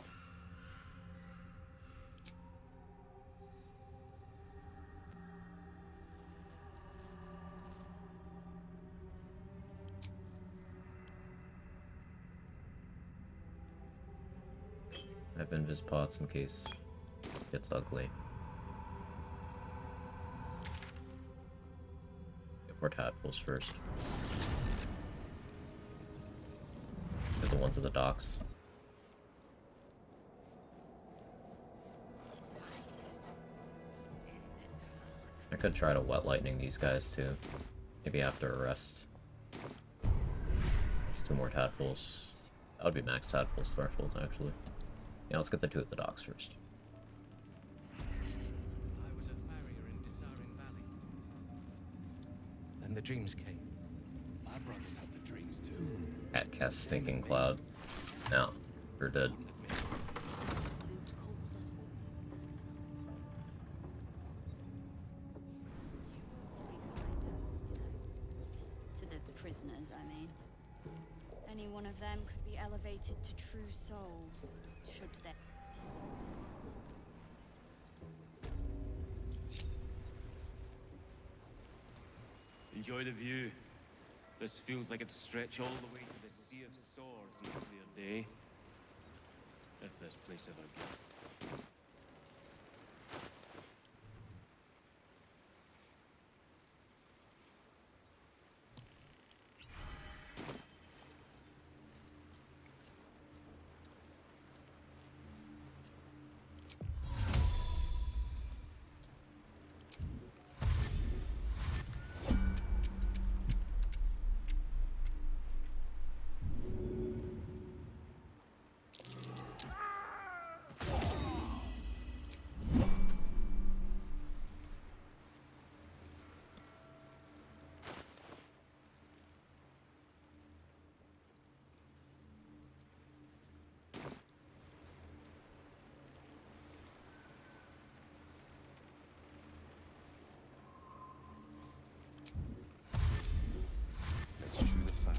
I have Invis Pots in case it gets ugly. Get more tadpoles first. Get the ones at the docks. I could try to Wet Lightning these guys too. Maybe after a rest. It's 2 more tadpoles. That would be max tadpoles threshold actually. Yeah, let's get the 2 at the docks first. I was a farrier in Dissarin Valley. Then the dreams came. My brothers had the dreams too. Cat cast Stinking Cloud. No, we're dead. To the prisoners, I mean. Any one of them could be elevated to true soul, should they? Enjoy the view. This feels like it'd stretch all the way to the Sea of Swords on a clear day. If this place ever gets. Let's chew the fat.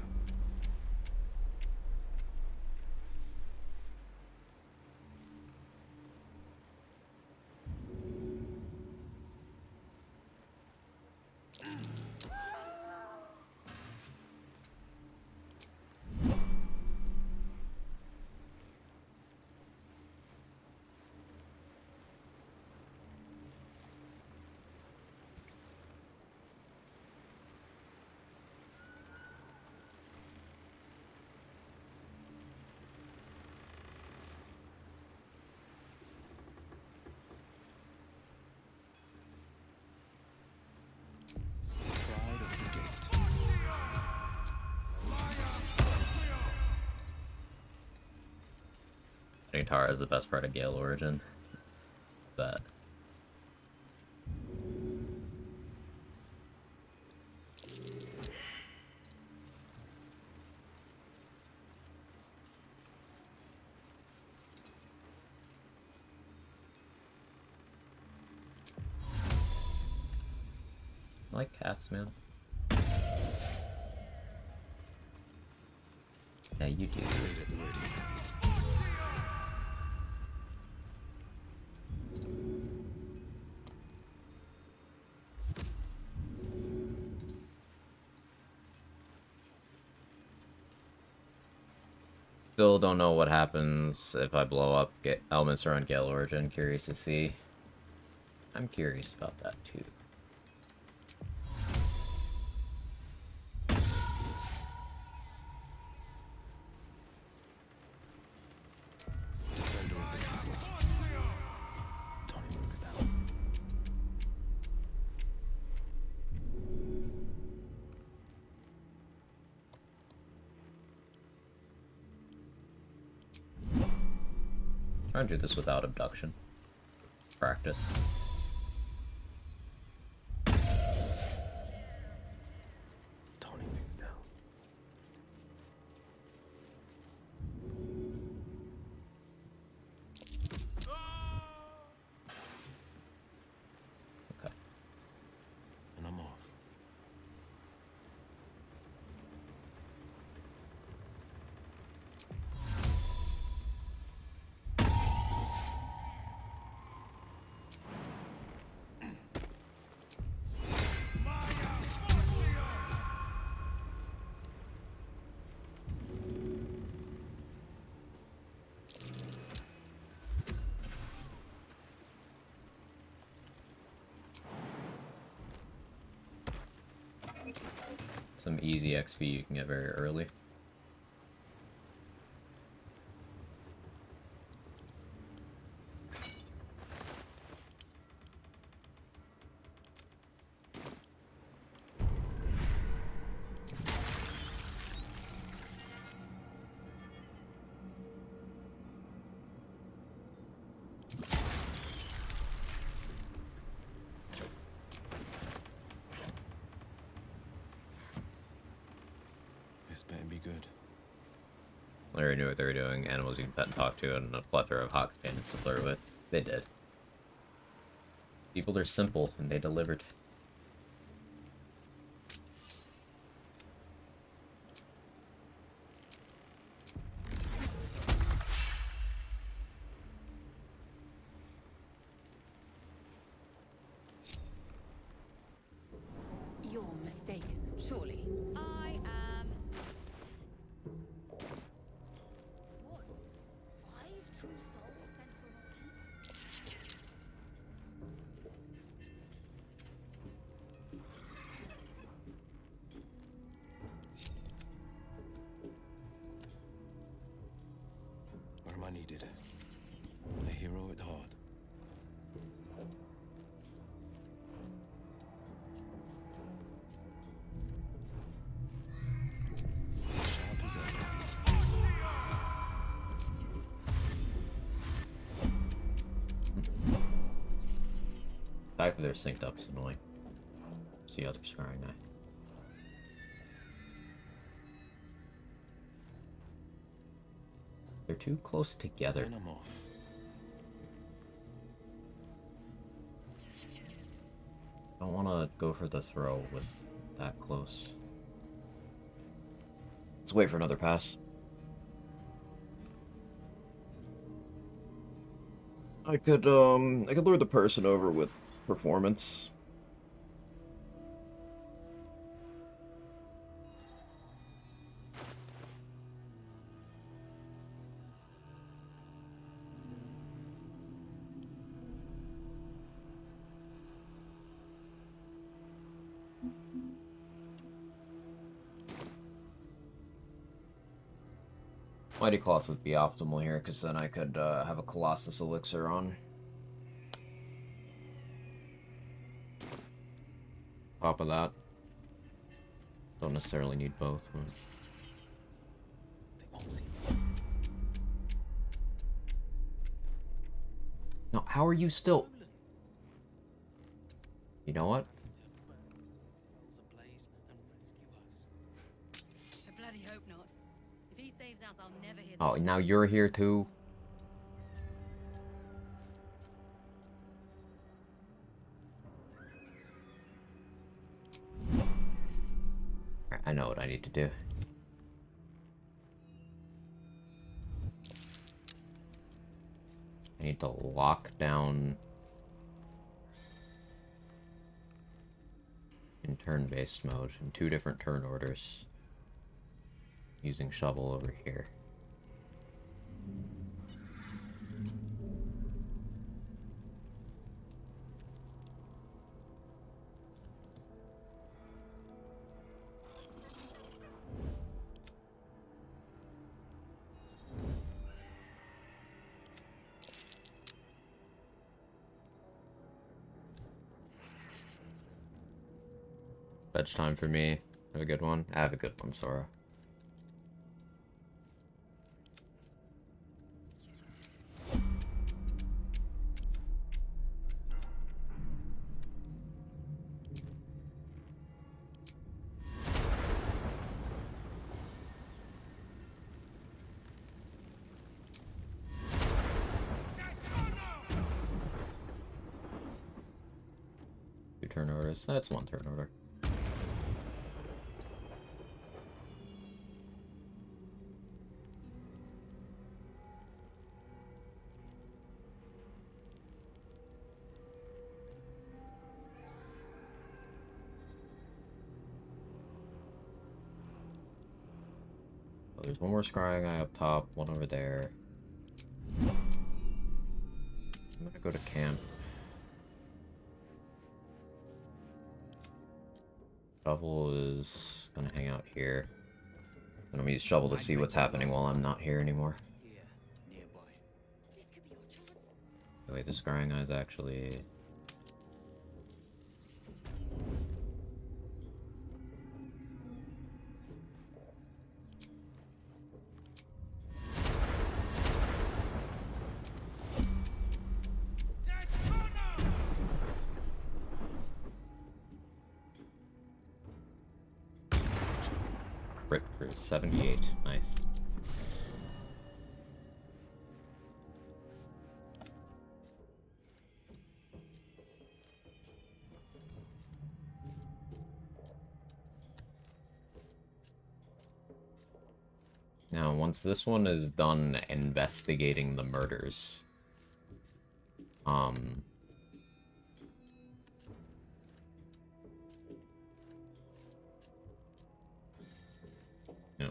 Pride of the gate. I think Tara is the best part of Gale Origin. But like cats, man. Yeah, you do. Still don't know what happens if I blow up Elminster on Gale Origin. Curious to see. I'm curious about that too. Try and do this without abduction. Practice. Toning things down. Okay. And I'm off. Some easy XP you can get very early. This better be good. I already knew what they were doing. Animals you can pet and talk to, and a plethora of hot companions to flirt with. They did. People are simple, and they delivered. You're mistaken, surely. I am. What? 5 true souls sent for an audience? Where am I needed? A hero at heart. Sharp as ever. The fact that they're synced up is annoying. It's the other scarring guy. They're too close together. And I'm off. I don't want to go for the throw with that close. Let's wait for another pass. I could lure the person over with performance. Mighty Cloth would be optimal here, because then I could have a Colossus Elixir on. Top of that. Don't necessarily need both. But... They won't see. No, how are you still... You know what? I bloody hope not. If he saves us, I'll never hear. Oh, now you're here too? I know what I need to do. I need to lock down in turn-based mode in 2 different turn orders using shovel over here. Bedtime for me. Have a good one. Have a good one, Sora. Two turn orders. That's 1 turn order. Oh, there's 1 more scrying eye up top, 1 over there. I'm gonna go to camp. Shovel is gonna hang out here. I'm gonna use shovel to see what's happening while I'm not here anymore. Oh, wait, the scrying eye is actually... Crit for 78. Nice. Now, once this one is done investigating the murders, yeah,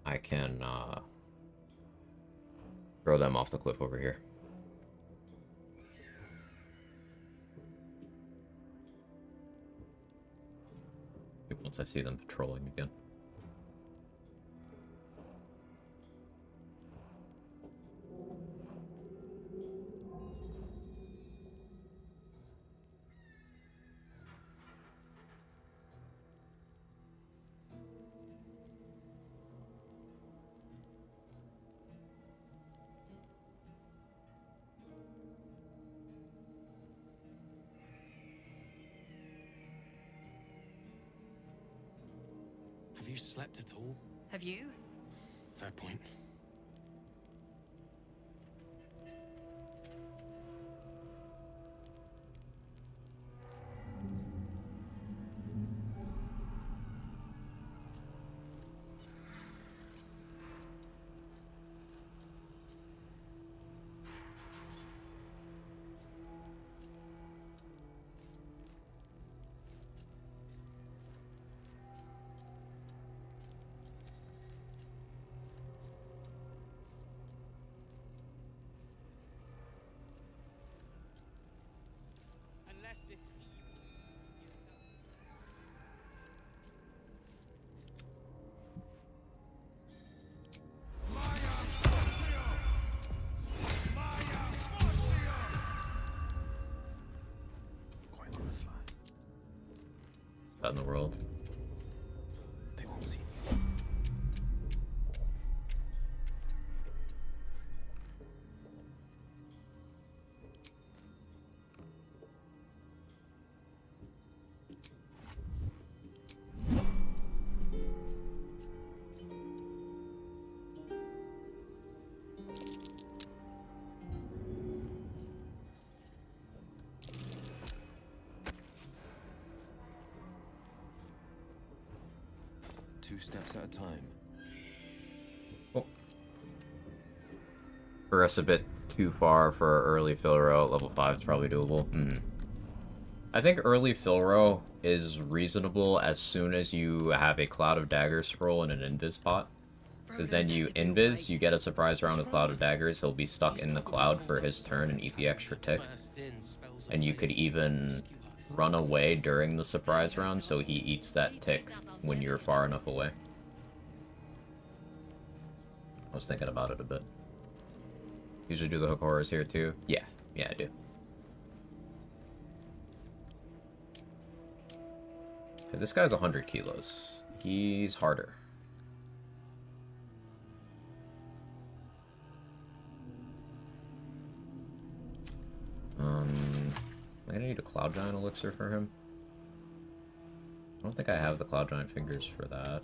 I can, throw them off the cliff over here. Once I see them patrolling again. Have you slept at all? Have you? Fair point. Unless this evil... Quite on the sly. Out in the world. They won't see me. 2 steps at a time. For us, a bit too far for our early fill row. At level 5 is probably doable. I think early fill row is reasonable as soon as you have a Cloud of Daggers scroll and an invis pot. Because then you invis, you get a surprise round with Cloud of Daggers, he'll be stuck in the cloud for his turn and eat the extra tick. And you could even run away during the surprise round so he eats that tick when you're far enough away. I was thinking about it a bit. Usually do the hook horrors here too? Yeah, I do. Okay, this guy's 100 kilos. He's harder. Am I gonna need a Cloud Giant elixir for him? I don't think I have the Cloud Giant fingers for that.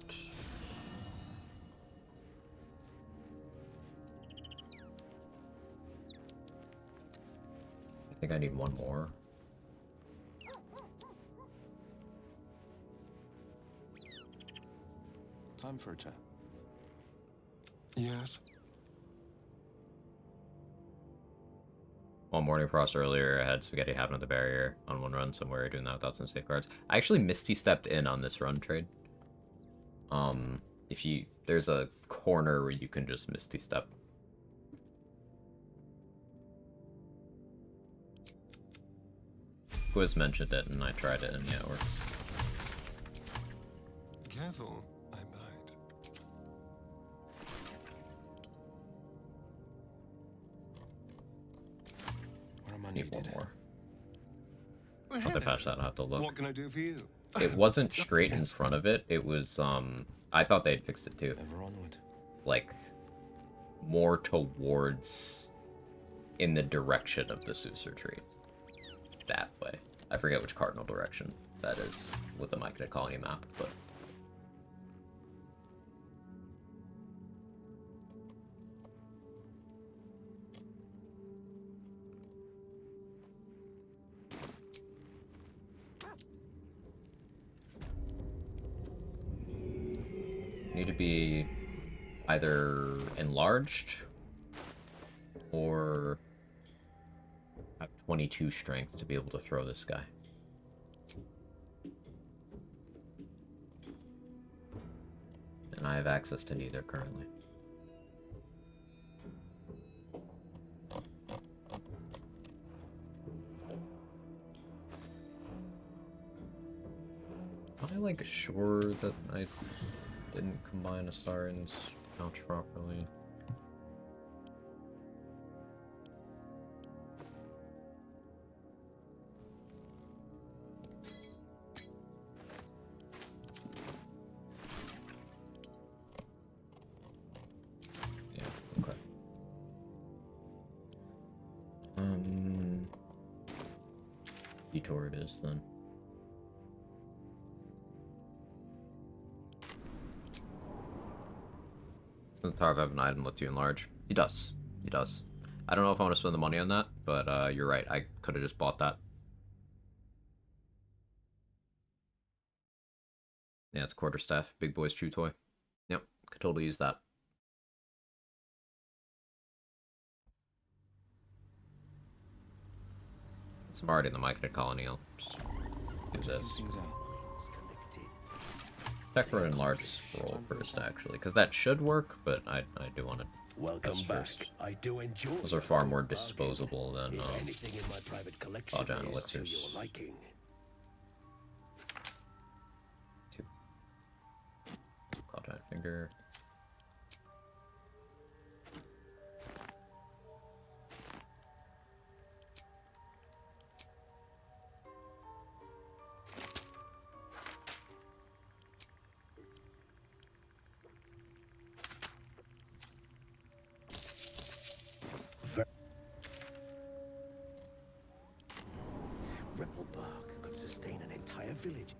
I think I need one more. Time for a chat. Yes. One Morning Frost earlier, I had spaghetti happen at the barrier on one run somewhere, doing that without some safeguards. I actually Misty stepped in on this run trade. There's a corner where you can just Misty step. Quiz mentioned it and I tried it and yeah, it works. Careful, I bite. Where am I Need one needed? more. I'll have to patch that, I'll have to look. What can I do for you? It wasn't straight in front of it, it was, I thought they'd fixed it too. Ever onward. Like, more towards in the direction of the Sorcerer tree. That way. I forget which cardinal direction that is with the Myconid Colony map, but... Need to be either enlarged or have 22 strength to be able to throw this guy. And I have access to neither currently. Am I like sure that I didn't combine Astarin's pouch properly? Yeah, okay. Detour it is then. The Tower of Heaven item lets you enlarge. He does. He does. I don't know if I want to spend the money on that, but you're right. I could have just bought that. Yeah, it's quarterstaff. Big boy's true toy. Yep, could totally use that. Since I'm already in the Myconid Colony, I'll just use this. Check for an enlarged scroll first, actually, because that should work, but I do want to. Welcome back. I do enjoy. Those are far more disposable than anything in my private collection Giant is elixirs. to your liking. Cloud Giant Finger. Ripple bark could sustain an entire village.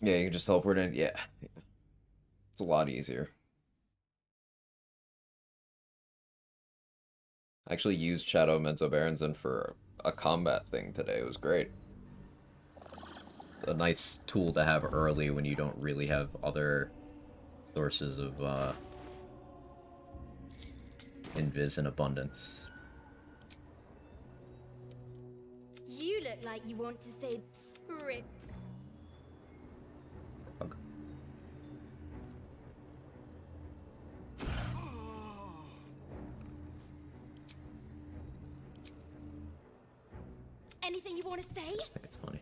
Yeah, you can just teleport in. Yeah. It's a lot easier. I actually used Shadow Menzo Baronson for a combat thing today. It was great. A nice tool to have early when you don't really have other sources of invis in abundance. You look like you want to say script. Anything you want to say? I think it's funny.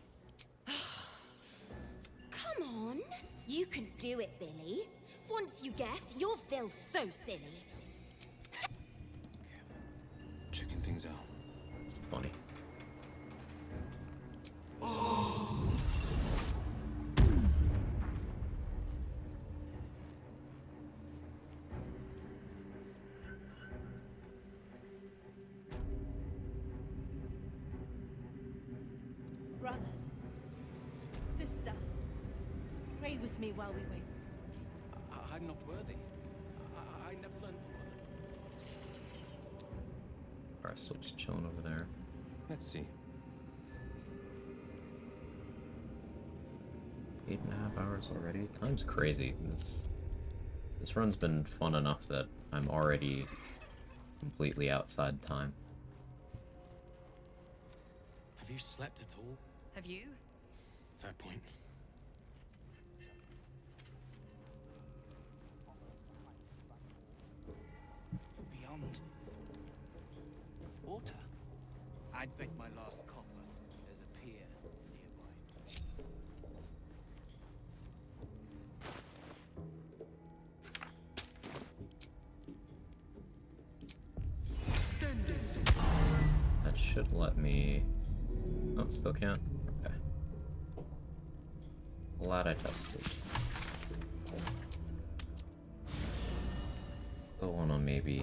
Come on. You can do it, Billy. Once you guess, you'll feel so silly. Checking things out. Funny. Brothers, sister, pray with me while we wait. I'm not worthy. I never learned the word. Alright, still just chilling over there. Let's see. 8.5 hours already? Time's crazy. This run's been fun enough that I'm already completely outside time. Have you slept at all? Have you? Fair point. Beyond water. I'd bet my last copper there's a pier nearby. That should let me... Oh, still can't? Okay. Glad I tested. Still wanna maybe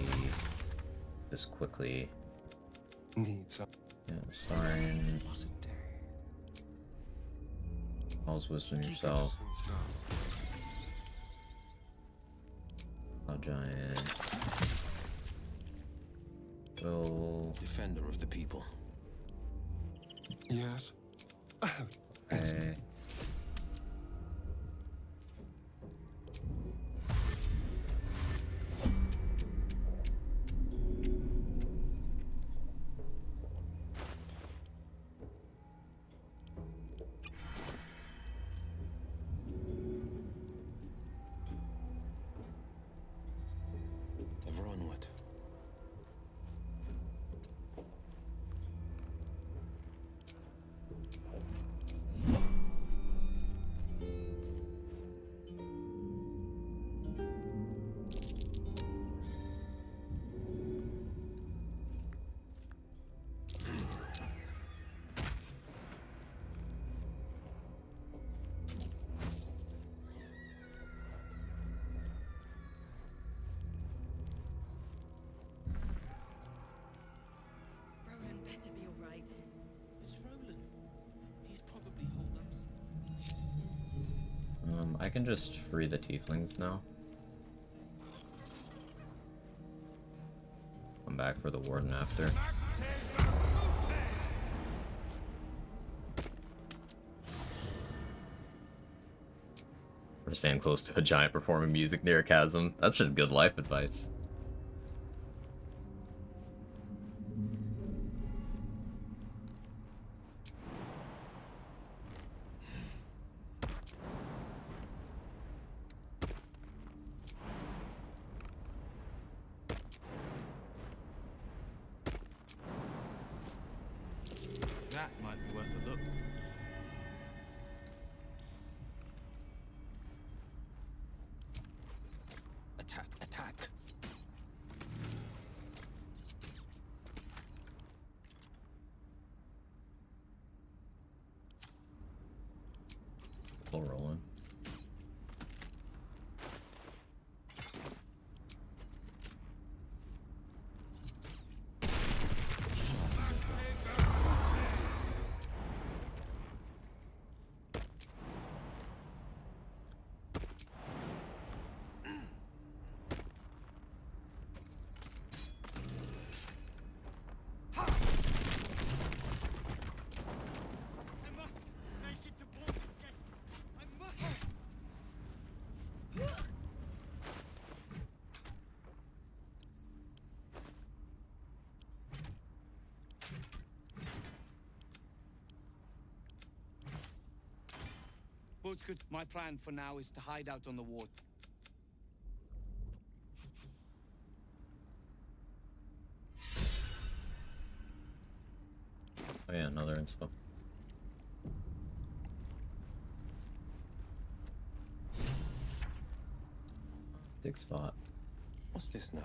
just quickly... Need some. Yeah, sorry. All's wisdom yourself. A giant. Will... Defender of the people. Yes. Okay. Ever onward. Roland better be all right. It's Roland. He's probably holed up. I can just free the tieflings now. Come back for the warden after. Or stand close to a giant performing music near a chasm. That's just good life advice. That might be worth a look. Attack, attack. Full rolling. boats could... My plan for now is to hide out on the water. Oh yeah, another inspo. Dig spot. What's this now?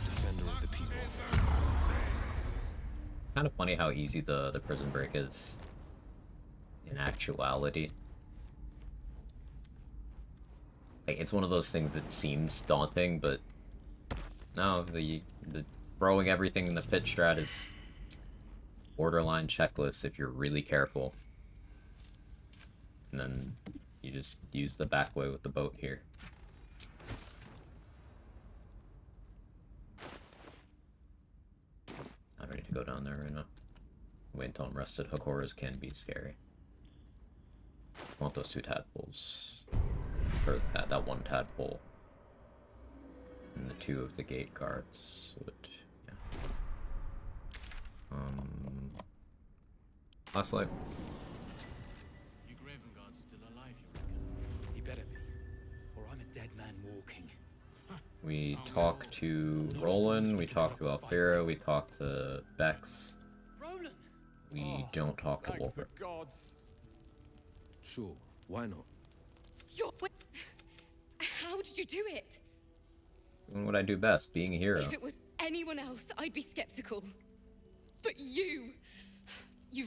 Defender of the people. Kind of funny how easy the prison break is in actuality. Like, it's one of those things that seems daunting, but no, the throwing everything in the pit strat is borderline checklist if you're really careful. And then you just use the back way with the boat here. Not ready to go down there right now. Wait until I'm rested. Hakoras can be scary. I want those 2 tadpoles. Or that 1 tadpole. And the 2 of the gate guards would, yeah. Last life. You Graven Guard's still alive, you reckon? He better be, or I'm a dead man walking. We talk to Roland, we talk to Alfira, we talk to Bex. Roland! We don't talk to Wolfert. Sure, why not? How did you do it? Doing what I do best, being a hero. If it was anyone else, I'd be skeptical. But you've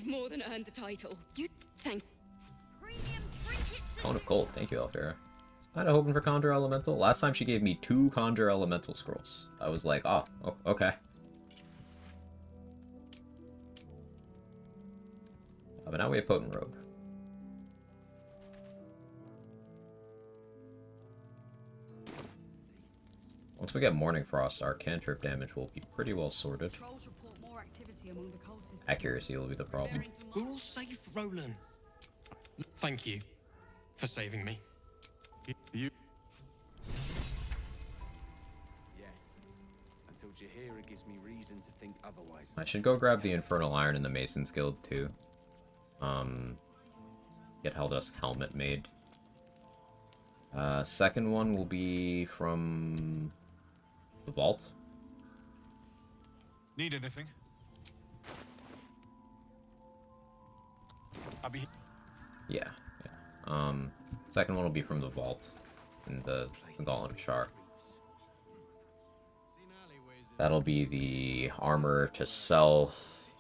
more than earned the title. Thank. Cone of Cold, thank you, Alfira. Kinda hoping for Conjure Elemental. Last time she gave me 2 Conjure Elemental scrolls. I was like, oh okay. But now we have Potent Rogue. Once we get Morning Frost, our cantrip damage will be pretty well sorted. Accuracy will be the problem. We're all safe, Roland. Thank you for saving me. Yes. Until Jaheira gives me reason to think otherwise. I should go grab the Infernal Iron in the Mason's Guild too. Get Heldusk Helmet made. Second one will be from the vault. Need anything? I'll be... Yeah. Second one will be from the vault in the Golem Shard. That'll be the armor to sell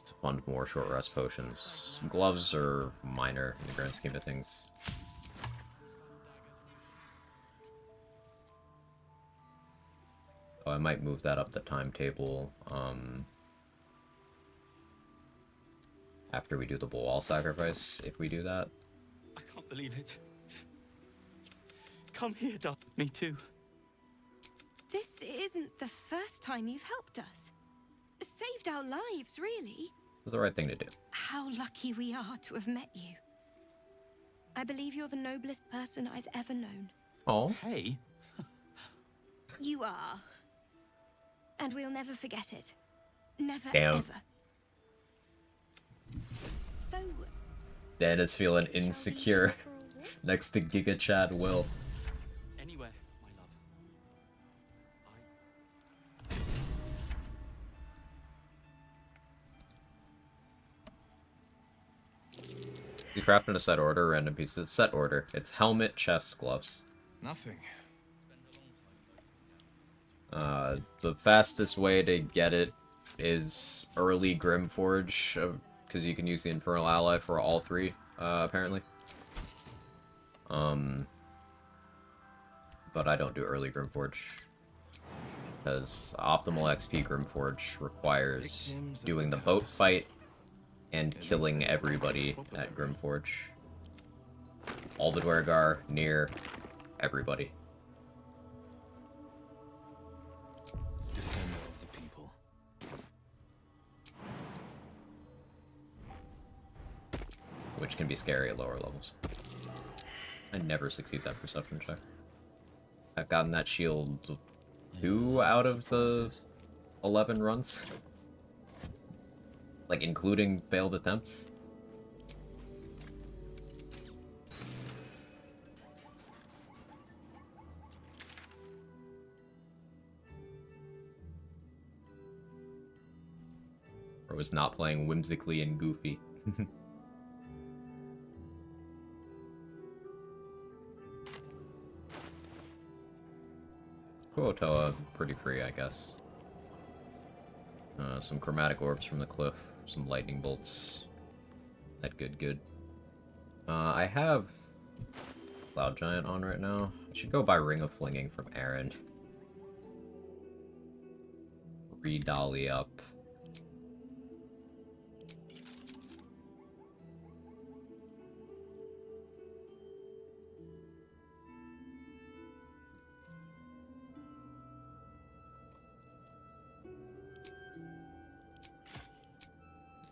to fund more short rest potions. Gloves are minor in the grand scheme of things. Oh, I might move that up the timetable after we do the bull wall sacrifice, if we do that. I can't believe it. Come here, darling. Me too. This isn't the first time you've helped us. Saved our lives, really. It was the right thing to do. How lucky we are to have met you. I believe you're the noblest person I've ever known. Oh. Hey. You are. And we'll never forget it. Never, Damn. ever. So... Dan is feeling insecure next to Giga Chad Will. Anywhere, my love. You craft in a set order, random pieces. Set order. It's helmet, chest, gloves. Nothing. The fastest way to get it is early Grimforge, because you can use the Infernal Ally for all 3, apparently. But I don't do early Grimforge, because optimal XP Grimforge requires doing the boat fight and killing everybody at Grimforge. All the Dwergar, near everybody. Defender of the people. Which can be scary at lower levels. I never succeed that perception check. I've gotten that shield 2 out of the 11 runs. Like, including failed attempts. Or was not playing whimsically and goofy. Kuotoa, pretty free, I guess. Some chromatic orbs from the cliff, some lightning bolts. That good. I have Cloud Giant on right now. I should go buy Ring of Flinging from Aaron. Re-dolly up.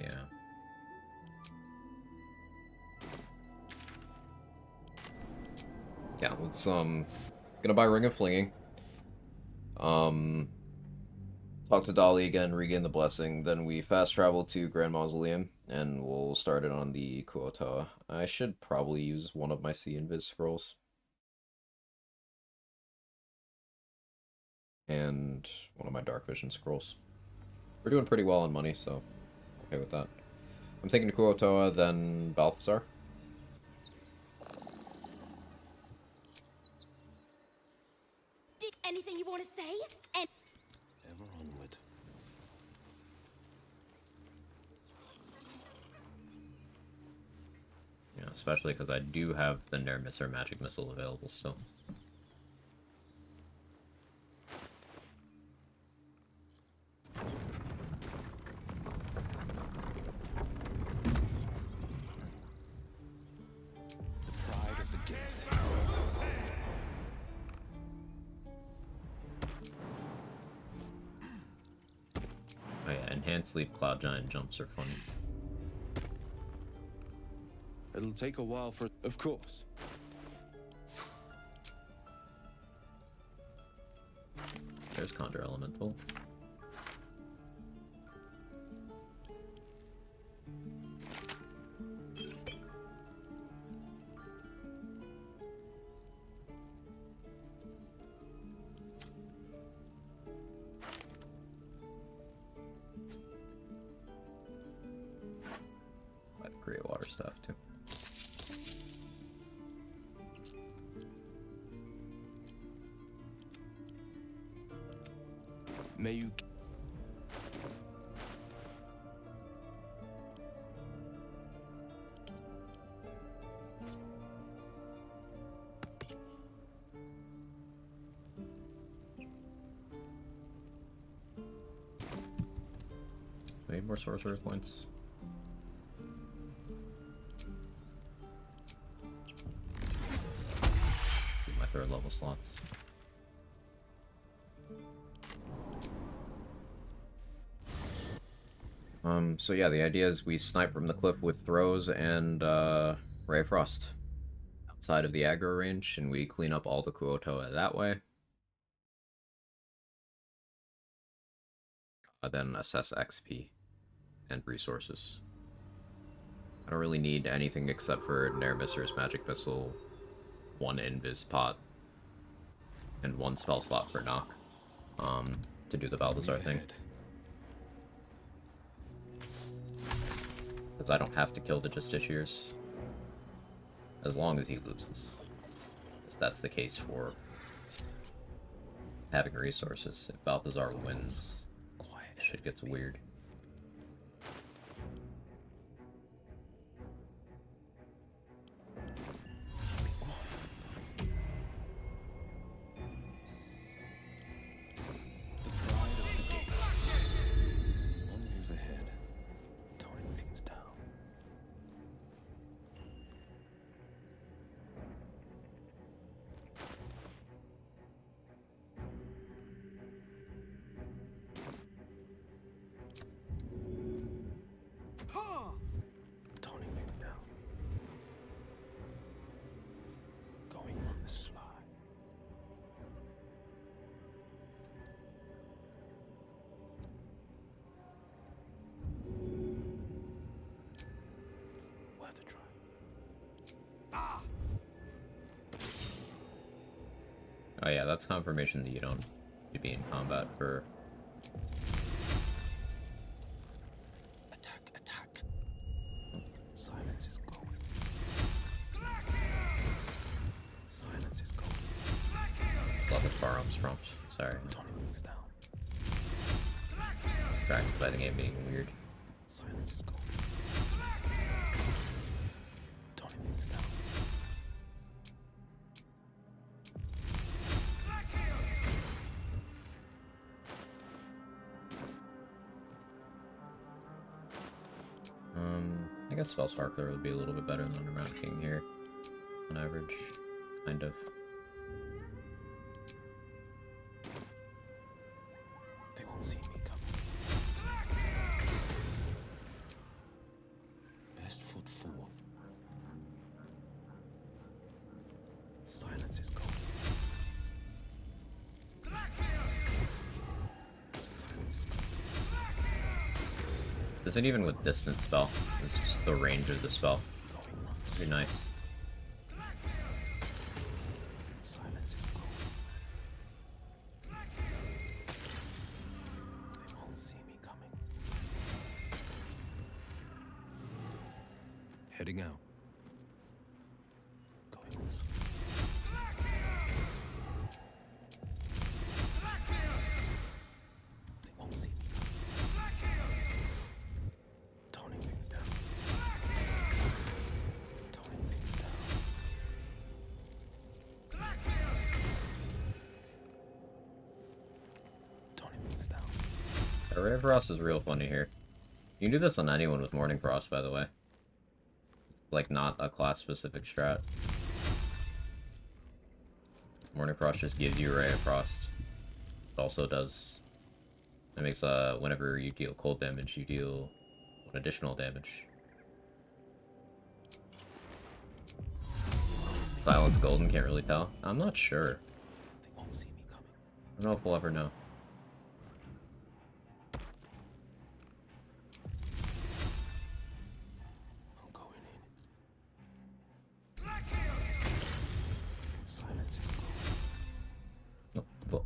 Yeah. Yeah, let's, gonna buy Ring of Flinging. Talk to Dolly again, regain the blessing, then we fast travel to Grand Mausoleum, and we'll start it on the Kuotoa. I should probably use one of my Sea Invis scrolls. And one of my Dark Vision scrolls. We're doing pretty well on money, so okay with that. I'm thinking Kuotoa, then Balthazar. Anything you want to say? Ever onward. Yeah, especially because I do have the Nermisser Magic Missile available still. Pride of the gate. Oh yeah, Enhanced Leap Cloud Giant jumps are funny. It'll take a while for... Of course. There's Conjure Elemental. I have Great Water stuff too. May you... I need more sorcerer points. My 3rd level slots. So yeah, the idea is we snipe from the cliff with throws and Ray of Frost outside of the aggro range, and we clean up all the Kuotoa that way. Then assess XP and resources. I don't really need anything except for Nermisser's Magic Missile, 1 Invis pot, and 1 spell slot for knock to do the Balthazar thing. Because I don't have to kill the Justiciars as long as he loses. Because that's the case for having resources. If Balthazar wins, shit gets weird. One move ahead. Toning things down. Oh yeah, that's confirmation that you don't need to be in combat for... Attack, attack. Silence is gold. Silence is gold. Love the firearms prompts. Sorry. Toning things down. Distracted by the game being weird. Silence is gold. Toning things down. I guess Spell Sparkler would be a little bit better than Undermount King here. On average. Kind of. They won't see me coming. Best foot forward. Silence is gold. Silence is gold. This isn't even with distance spell. It's just the range of the spell. Pretty nice. Silence is gold. They won't see me coming. Heading out. Going also. They won't see me coming. Toning things down. Toning things down. Toning things down. Ray of Frost is real funny here. You can do this on anyone with Morning Frost, by the way. It's like not a class-specific strat. Morning Frost just gives you Ray of Frost. It also does... It makes, whenever you deal cold damage, you deal one additional damage. Silence Golden, can't really tell. I'm not sure. They won't see me coming. I don't know if we'll ever know. I'm going in. Silence is gold. No,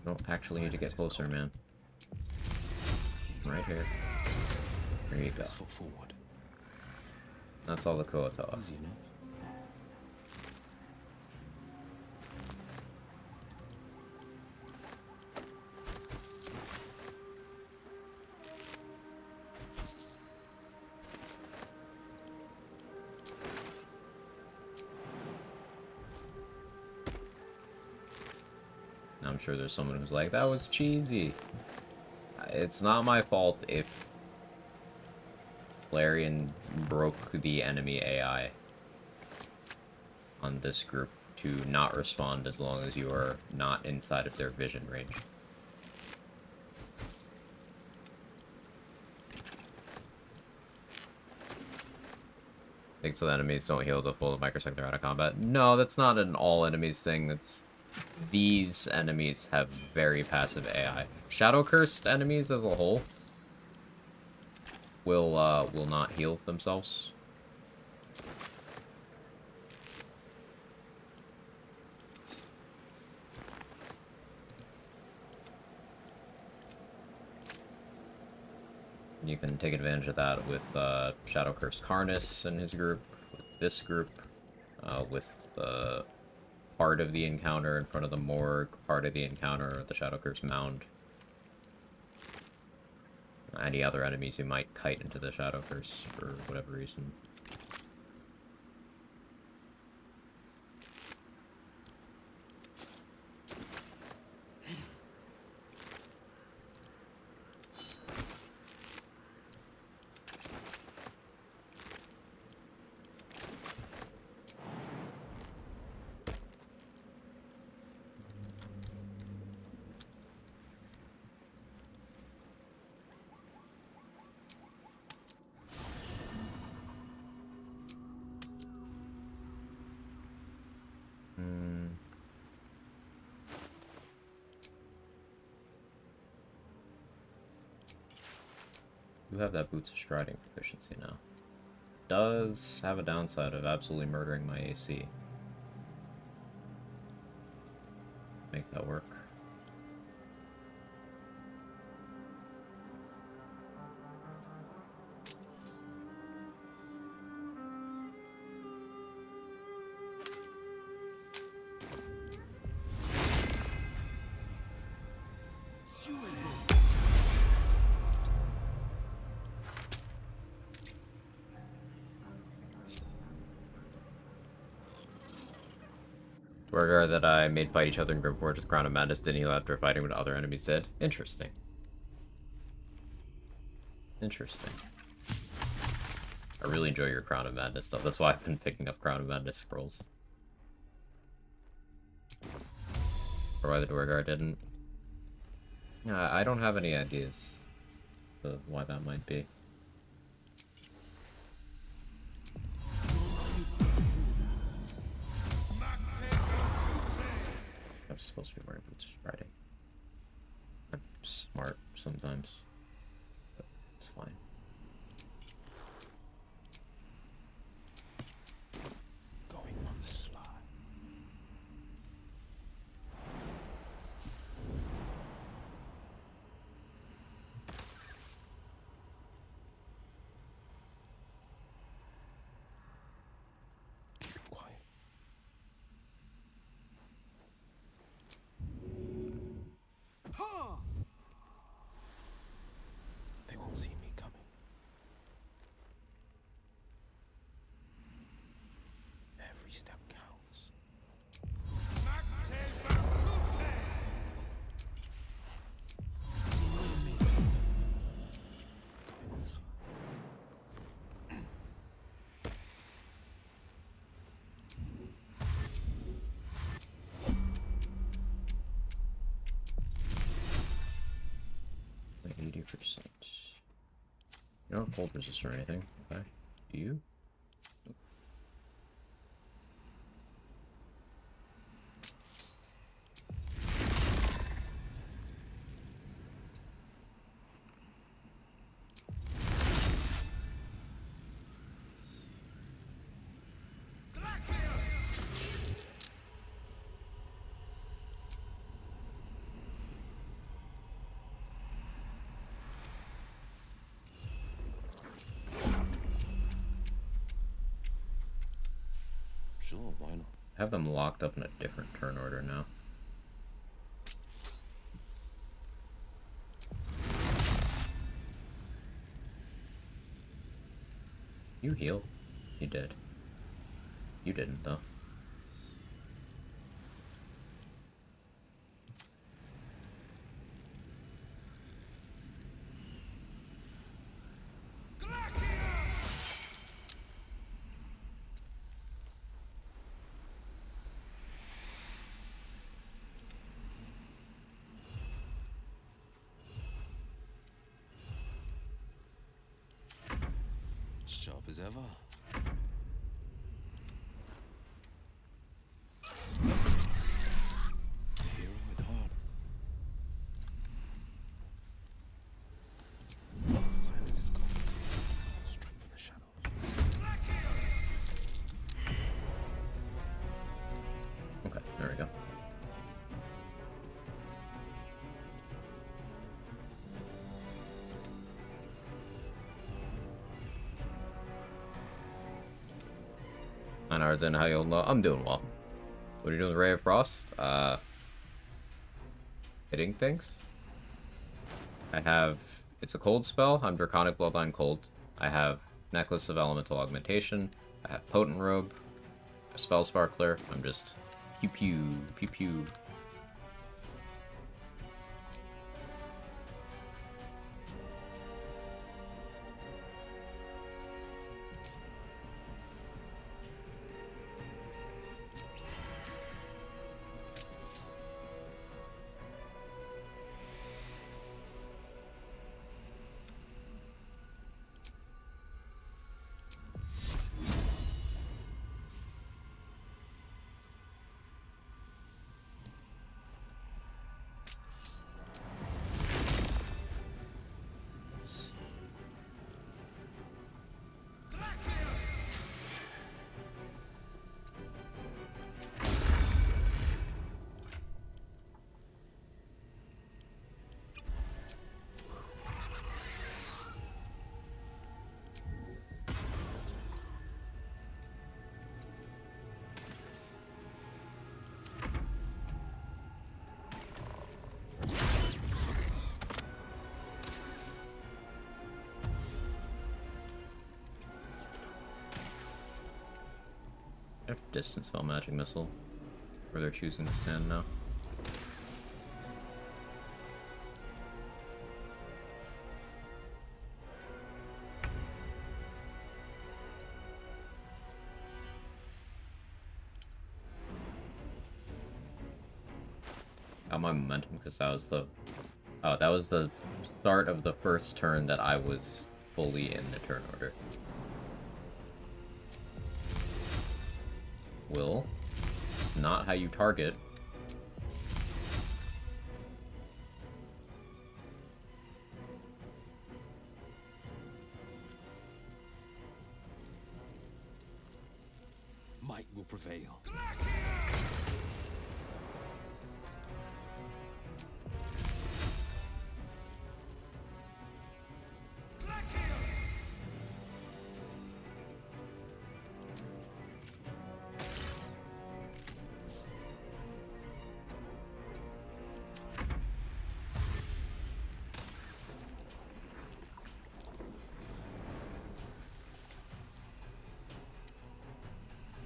don't actually need to get closer, man. Right here. There you go. Best foot forward. That's all the Koatoa. Easy enough. I'm sure there's someone who's like, that was cheesy. It's not my fault if Larian broke the enemy AI on this group to not respond as long as you are not inside of their vision range. Think so the enemies don't heal to full microsecond they're out of combat? No, that's not an all enemies thing. That's these enemies have very passive AI. Shadow Cursed enemies as a whole will not heal themselves. You can take advantage of that with Shadow Cursed Karnas and his group, with this group, with part of the encounter in front of the morgue, part of the encounter at the Shadow Cursed Mound. Any other enemies you might kite into the Shadow Curse for whatever reason. You have that Boots of Striding proficiency now. Does have a downside of absolutely murdering my AC. make that work. Dwargar that I made fight each other in Grimforge with Crown of Madness didn't heal after fighting when other enemies did. Interesting. Interesting. I really enjoy your Crown of Madness stuff. That's why I've been picking up Crown of Madness scrolls. Or why the Dwargar didn't. I don't have any ideas of why that might be. I'm supposed to be wearing boots riding. I'm smart sometimes, but it's fine. Going on the sly. Keep quiet. They won't see me coming. Every step counts. Like 80%. You don't have cold resist or anything, okay? Do you? Sure, why not? I have them locked up in a different turn order now. You healed? You did. You didn't, though. Sharp as ever. Hero with heart. Silence is gone. Strike from the shadows. Okay, there we go. Hours in, how you'll know? I'm doing well. What are you doing with Ray of Frost? Hitting things. I have... It's a cold spell. I'm Draconic Bloodline Cold. I have Necklace of Elemental Augmentation. I have Potent Robe. A Spell Sparkler. I'm just... Pew pew. Pew pew. distance spell magic missile, where they're choosing to stand now. Got my momentum because that was the start of the first turn that I was fully in the turn order. Will, it's not how you target. Might will prevail.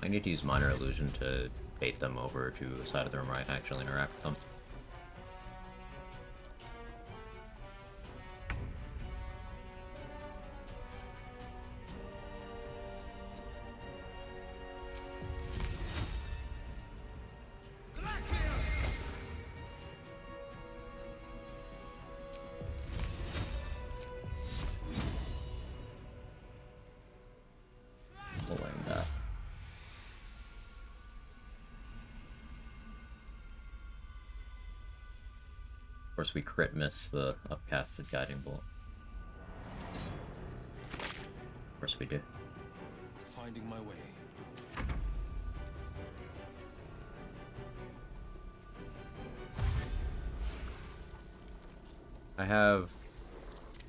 I need to use Minor Illusion to bait them over to the side of the room where I can actually interact with them. Pulling that. Of course, we crit miss the upcasted Guiding Bolt. Of course we do. Finding my way. I have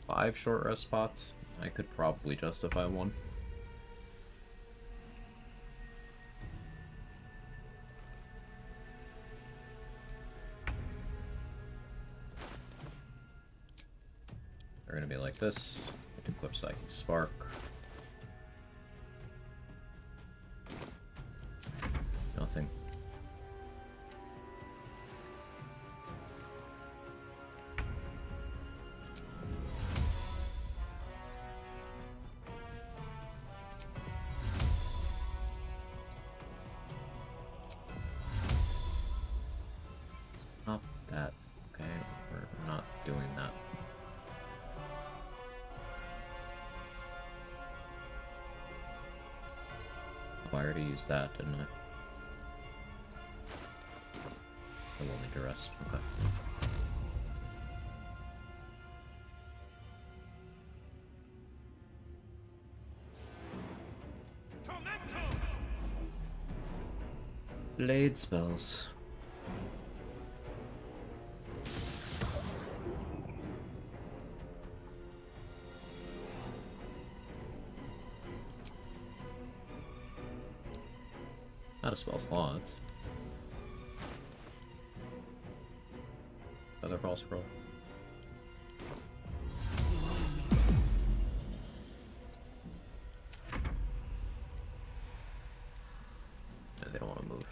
5 short rest spots. I could probably justify one. They're gonna be like this. Equip Psychic Spark. Nothing. Not that. Okay, we're not doing that. Oh, I already used that, didn't I? I will need to rest. Okay. Blade spells. Not a spell slots. Feather Ball Scroll. No, they don't want to move.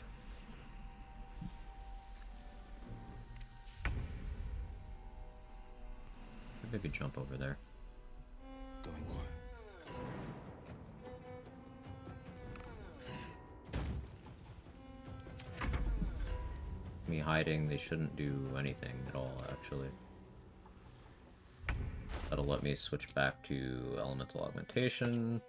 Maybe I could jump over there. Going quiet. Me hiding, they shouldn't do anything at all, actually. That'll let me switch back to Elemental Augmentation.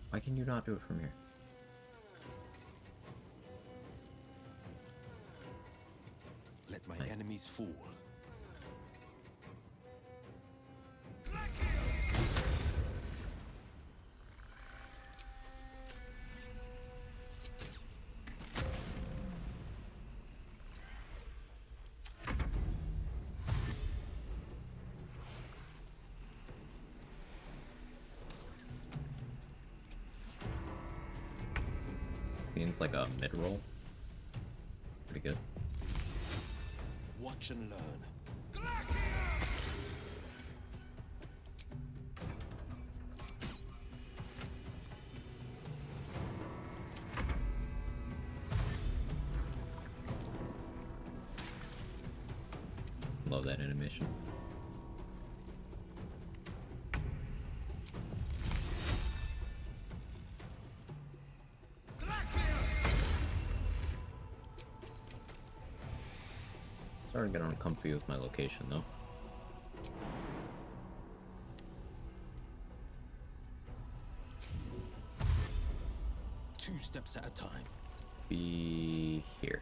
Why can you not do it from here? Let my enemies fall. means like a mid-roll. Pretty good. Watch and learn. Love that animation. Starting to get uncomfy with my location though. Two steps at a time. Be here.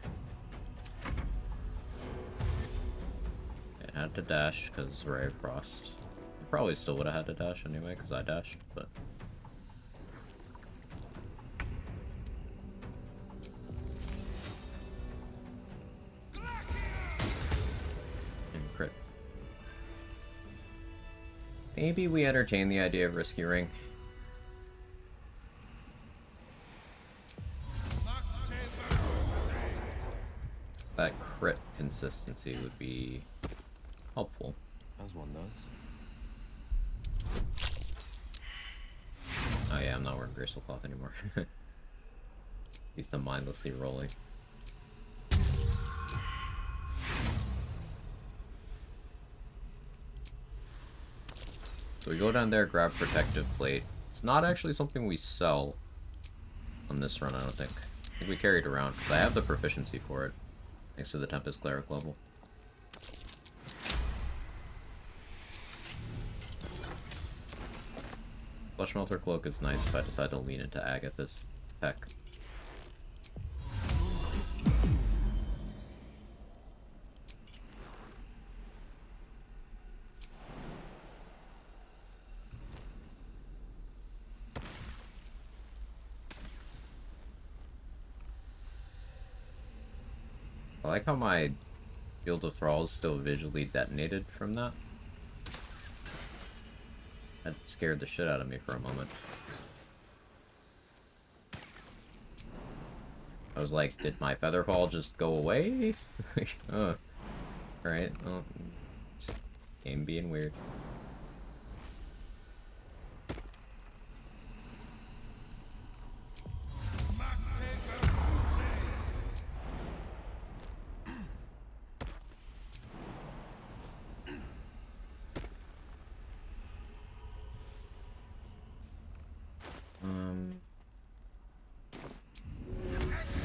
I had to dash because Ray of Frost. I probably still would have had to dash anyway because I dashed, but. And crit. Maybe we entertain the idea of risky ring. That crit consistency would be helpful. As one does. Oh yeah, I'm not wearing Graceful Cloth anymore. Used to mindlessly rolling. So we go down there, grab Protective Plate. It's not actually something we sell on this run, I don't think. I think we carry it around, because I have the proficiency for it, thanks to the Tempest Cleric level. Flesh Melter Cloak is nice if I decide to lean into Agatha's tech. I like how my Field of Thralls still visually detonated from that. That scared the shit out of me for a moment. I was like, did my Featherfall just go away? Oh. Alright, well, just game being weird.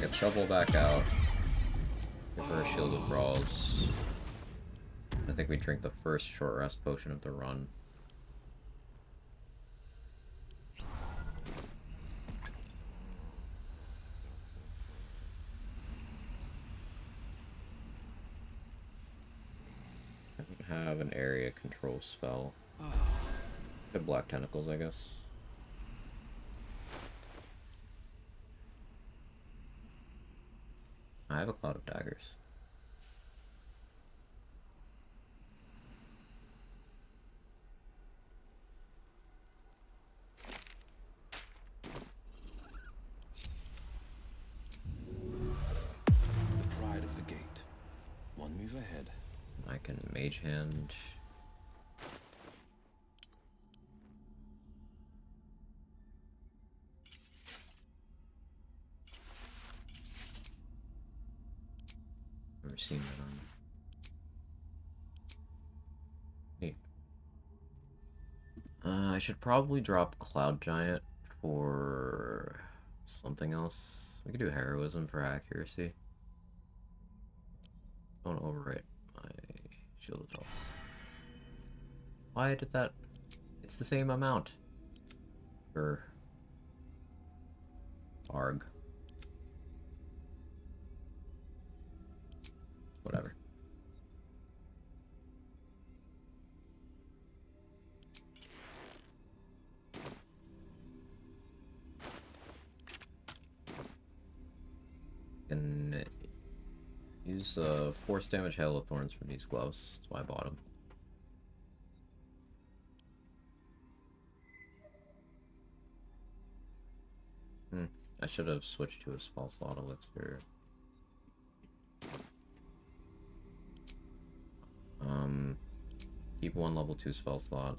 Get Shovel back out. Give her a Shield of Thralls. I think we drink the first short rest potion of the run. I don't have an area control spell. Good Black Tentacles, I guess. I have a Cloud of Daggers. The pride of the gate. One move ahead. I can Mage Hand. Never seen that on. Neat. I should probably drop Cloud Giant for something else. We could do Heroism for accuracy. Don't overwrite my Shield of Thralls. Why did that? It's the same amount. For Arg. Whatever. Can use force damage Hail of Thorns from these gloves. That's why I bought them. I should have switched to a small slot elixir. Keep one level 2 spell slot.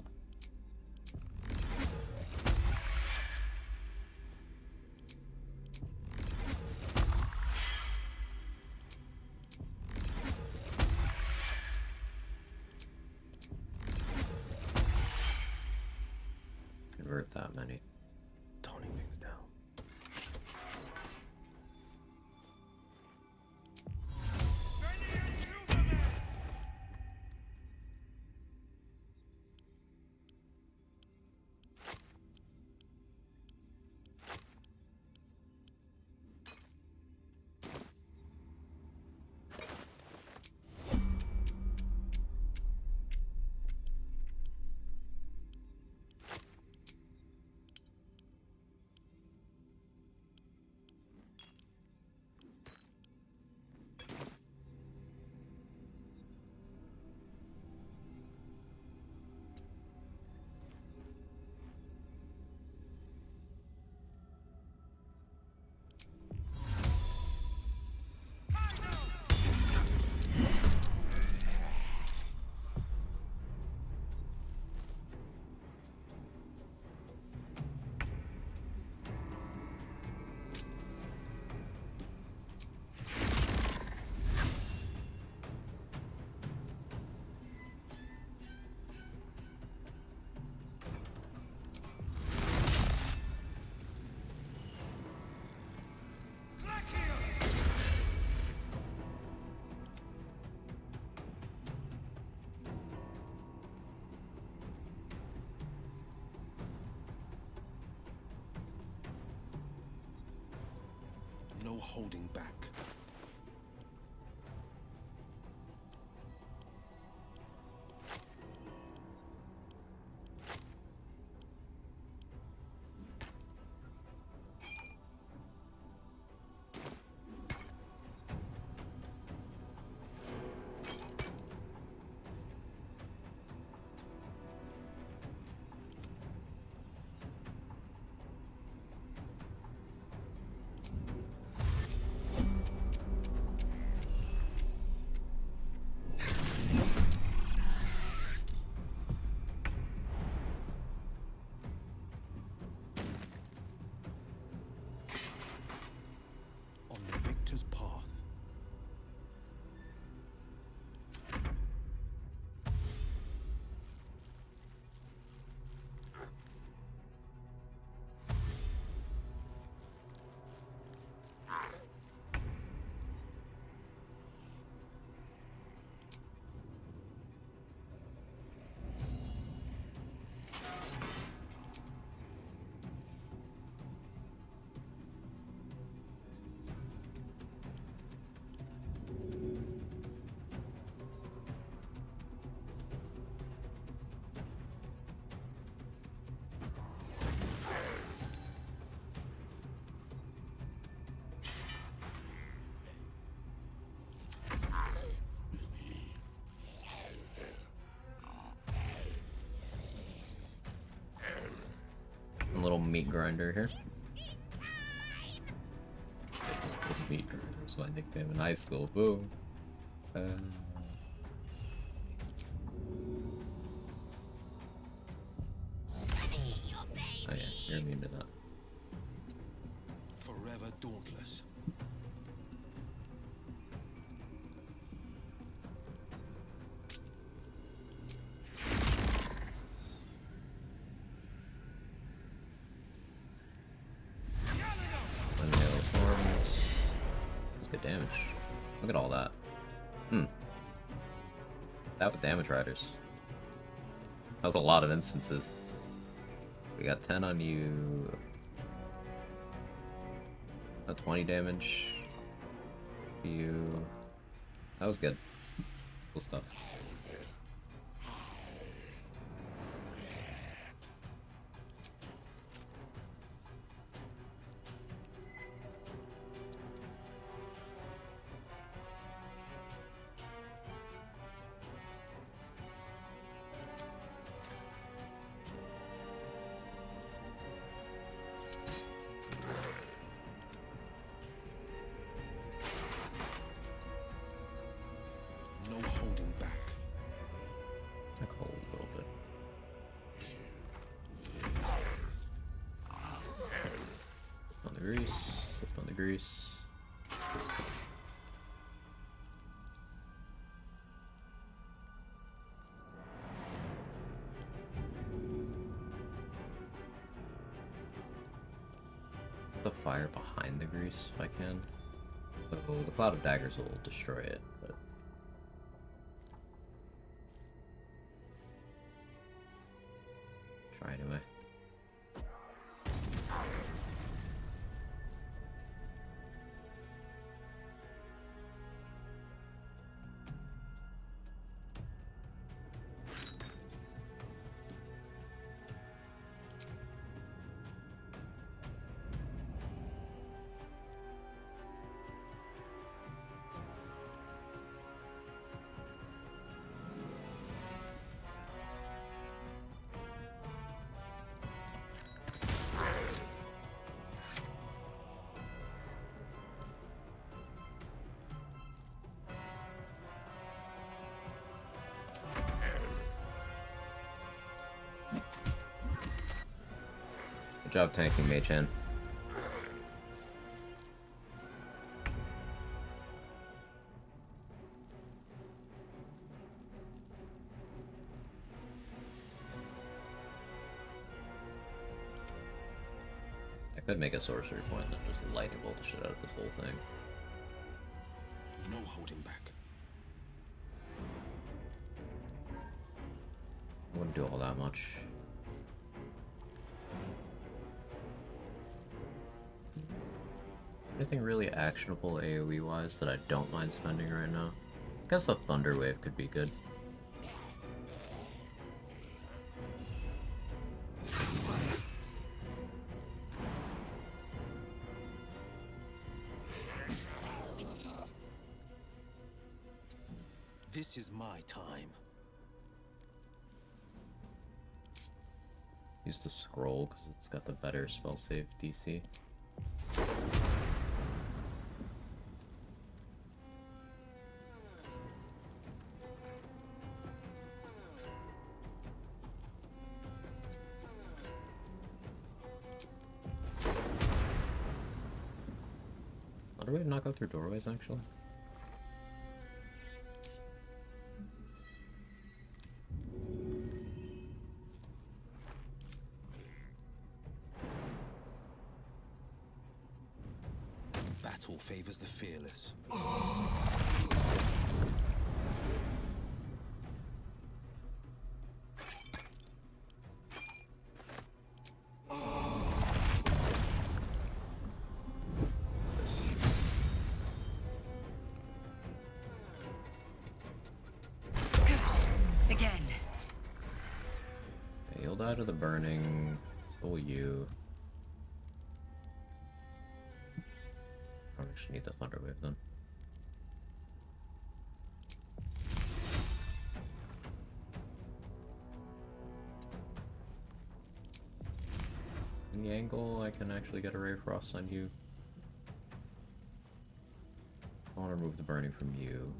Convert that many. Toning things down. No holding back. On the victor's path. A little meat grinder here. Meat grinder was my nickname in high school. Boom. Oh yeah, you're immune to that. Forever dauntless. That's good damage. Look at all that. That with damage riders. That was a lot of instances. We got 10 on you. 20 damage. You. That was good. Cool stuff. grease. Slip on the grease. The fire behind the grease if I can. So the cloud of daggers will destroy it, but try anyway. Good job tanking, Mage Hand. I could make a sorcery point and then just lightning bolt the shit out of this whole thing. No holding back. Wouldn't do all that much. Anything really actionable AoE wise that I don't mind spending right now? I guess the Thunder Wave could be good. This is my time. Use the scroll because it's got the better spell save DC. Do we not go through doorways actually? Battle favors the fearless. Again. Okay, you'll die to the burning. So will you. Probably should need the Thunder Wave then. In the angle, I can actually get a Ray of Frost on you. I want to remove the burning from you.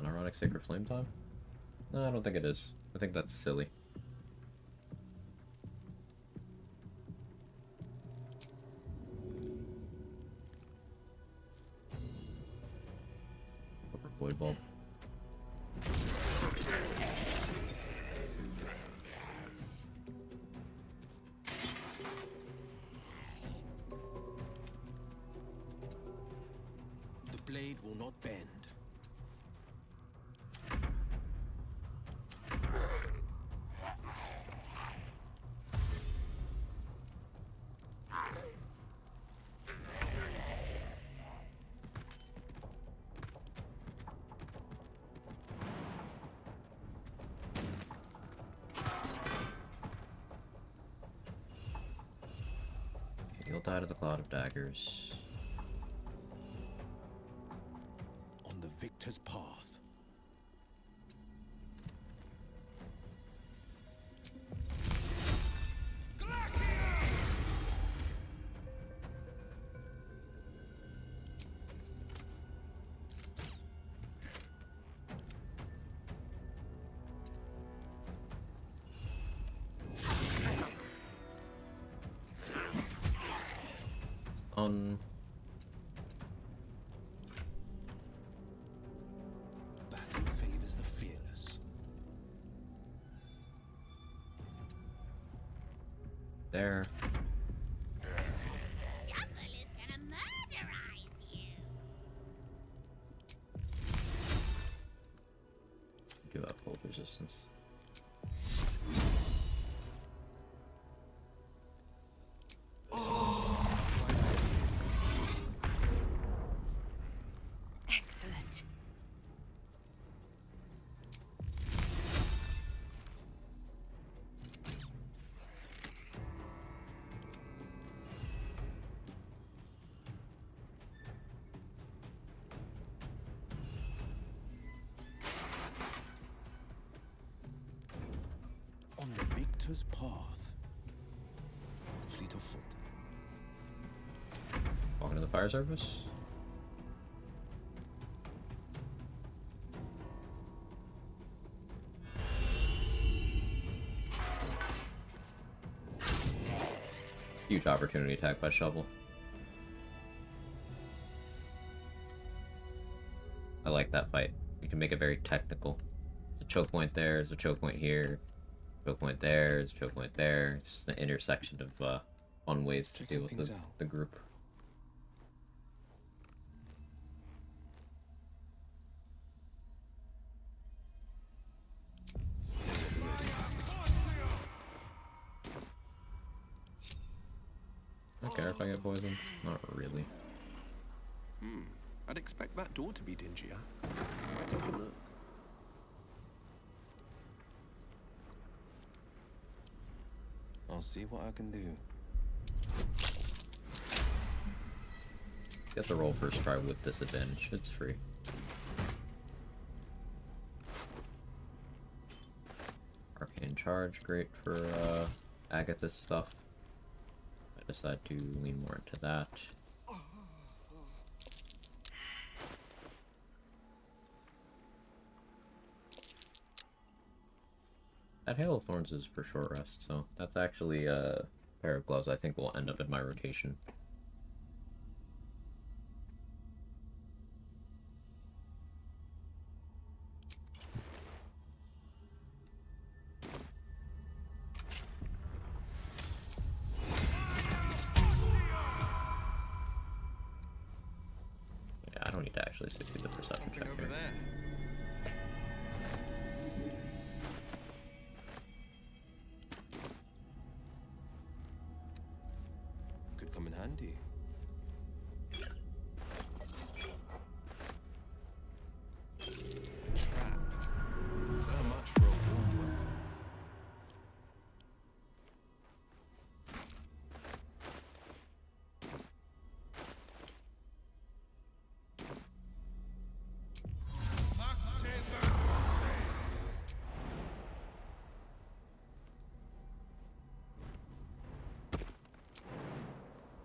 Unironic Sacred Flame time? No, I don't think it is. I think that's silly. Void Bulb. The blade will not bend. You'll die to the Cloud of Daggers. On the victor's path. down. Battle favors the fearless. There. Shuffle is gonna murderize you. Do have cold resistance. Excellent. On the victor's path. Fleet of foot. Walking to the fire service. Huge opportunity attack by Shovel. I like that fight. You can make it very technical. There's a choke point there, there's a choke point here, choke point there, there's a choke point there. It's just an intersection of fun ways to deal with the group. I don't care if I get poisoned. Not really. I'd expect that door to be dingier. Might take a look. I'll see what I can do. Get the roll first try with disadvantage. It's free. Arcane Charge, great for Agatha's stuff. I decide to lean more into that. That Hail of Thorns is for short rest, so that's actually a pair of gloves I think will end up in my rotation. Yeah, I don't need to actually succeed the perception check here. Could come in handy. Trap. So much for a warm welcome.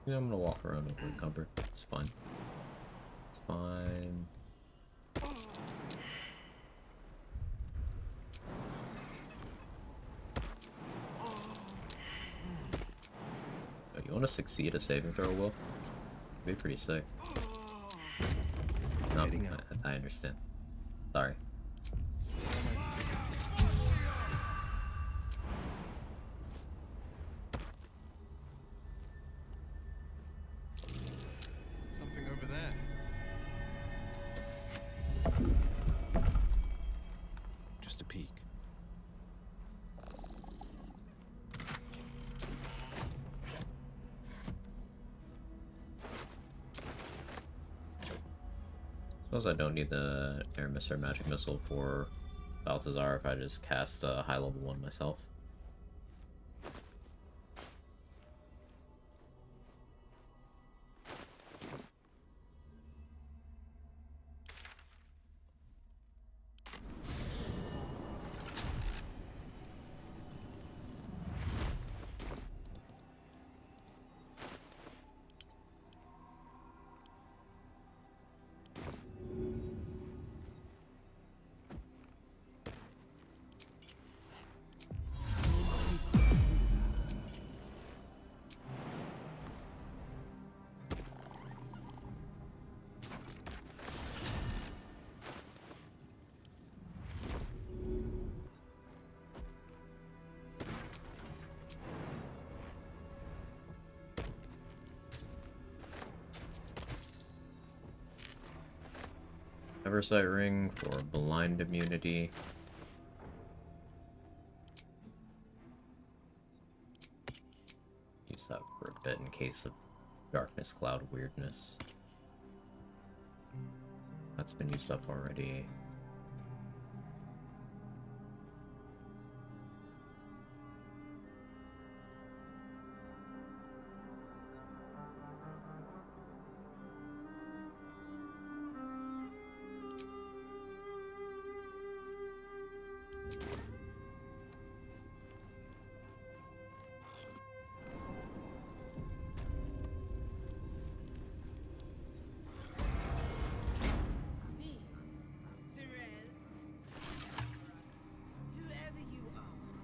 Yeah, I'm gonna walk around over the cupboard. It's fine. It's fine. Oh, you want to succeed a saving throw, Will? It'd be pretty sick. No, I understand. Sorry. Something over there. Just a peek. Suppose I don't need the air missile or magic missile for Balthazar if I just cast a high level one myself. Oversight ring for blind immunity. Use that for a bit in case of darkness cloud weirdness. That's been used up already.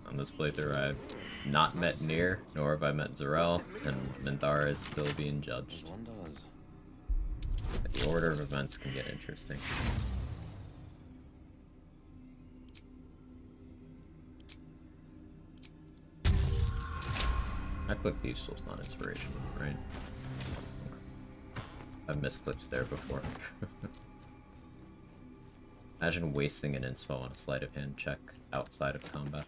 On this playthrough, I've not met Nier, nor have I met Zarel, and Minthara is still being judged. The order of events can get interesting. I clicked these tools, not inspiration, right? I've misclicked there before. Imagine wasting an inspo on a sleight of hand check outside of combat.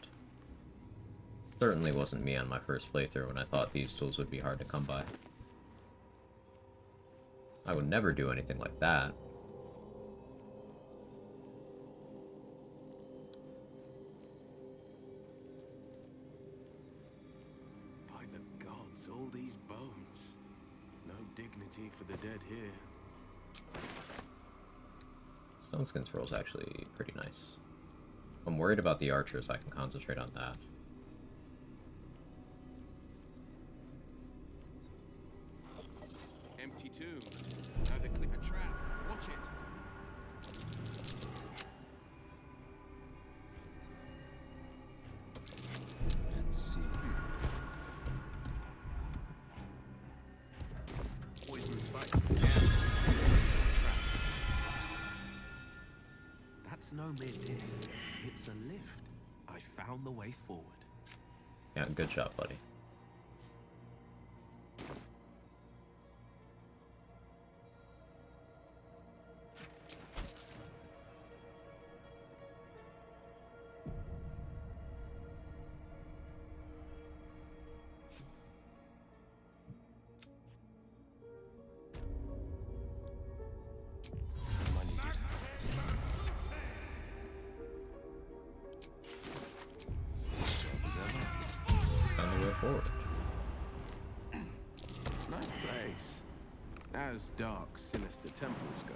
Certainly wasn't me on my first playthrough when I thought these tools would be hard to come by. I would never do anything like that. By the gods, all these bones. No dignity for the dead here. Stone Skin Scroll's actually pretty nice. I'm worried about the archers, I can concentrate on that. Empty tomb. Now they click a trap. Watch it. Let's see. Poison spike. That's no mere diss. It's a lift. I found the way forward. Yeah, good job, buddy. Forward. Nice place. As dark, sinister temples go.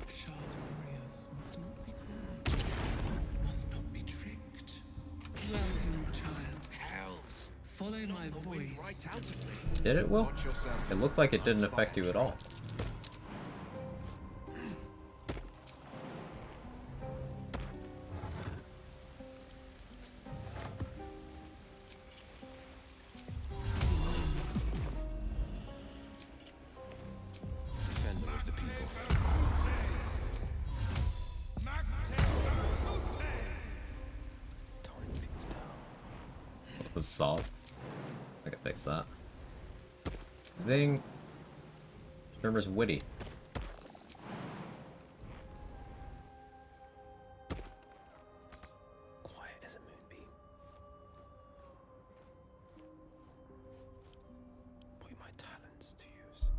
Shah's warriors must not be cruel, must not be tricked. Welcome, child. Hells. Follow my voice. Right out of me. Did it, Will? It looked like it didn't affect you at all. Defender of the people. Toning things down. It was soft. I can fix that. Zing! Sturmer's witty. Quiet as a moonbeam. Put my talents to use.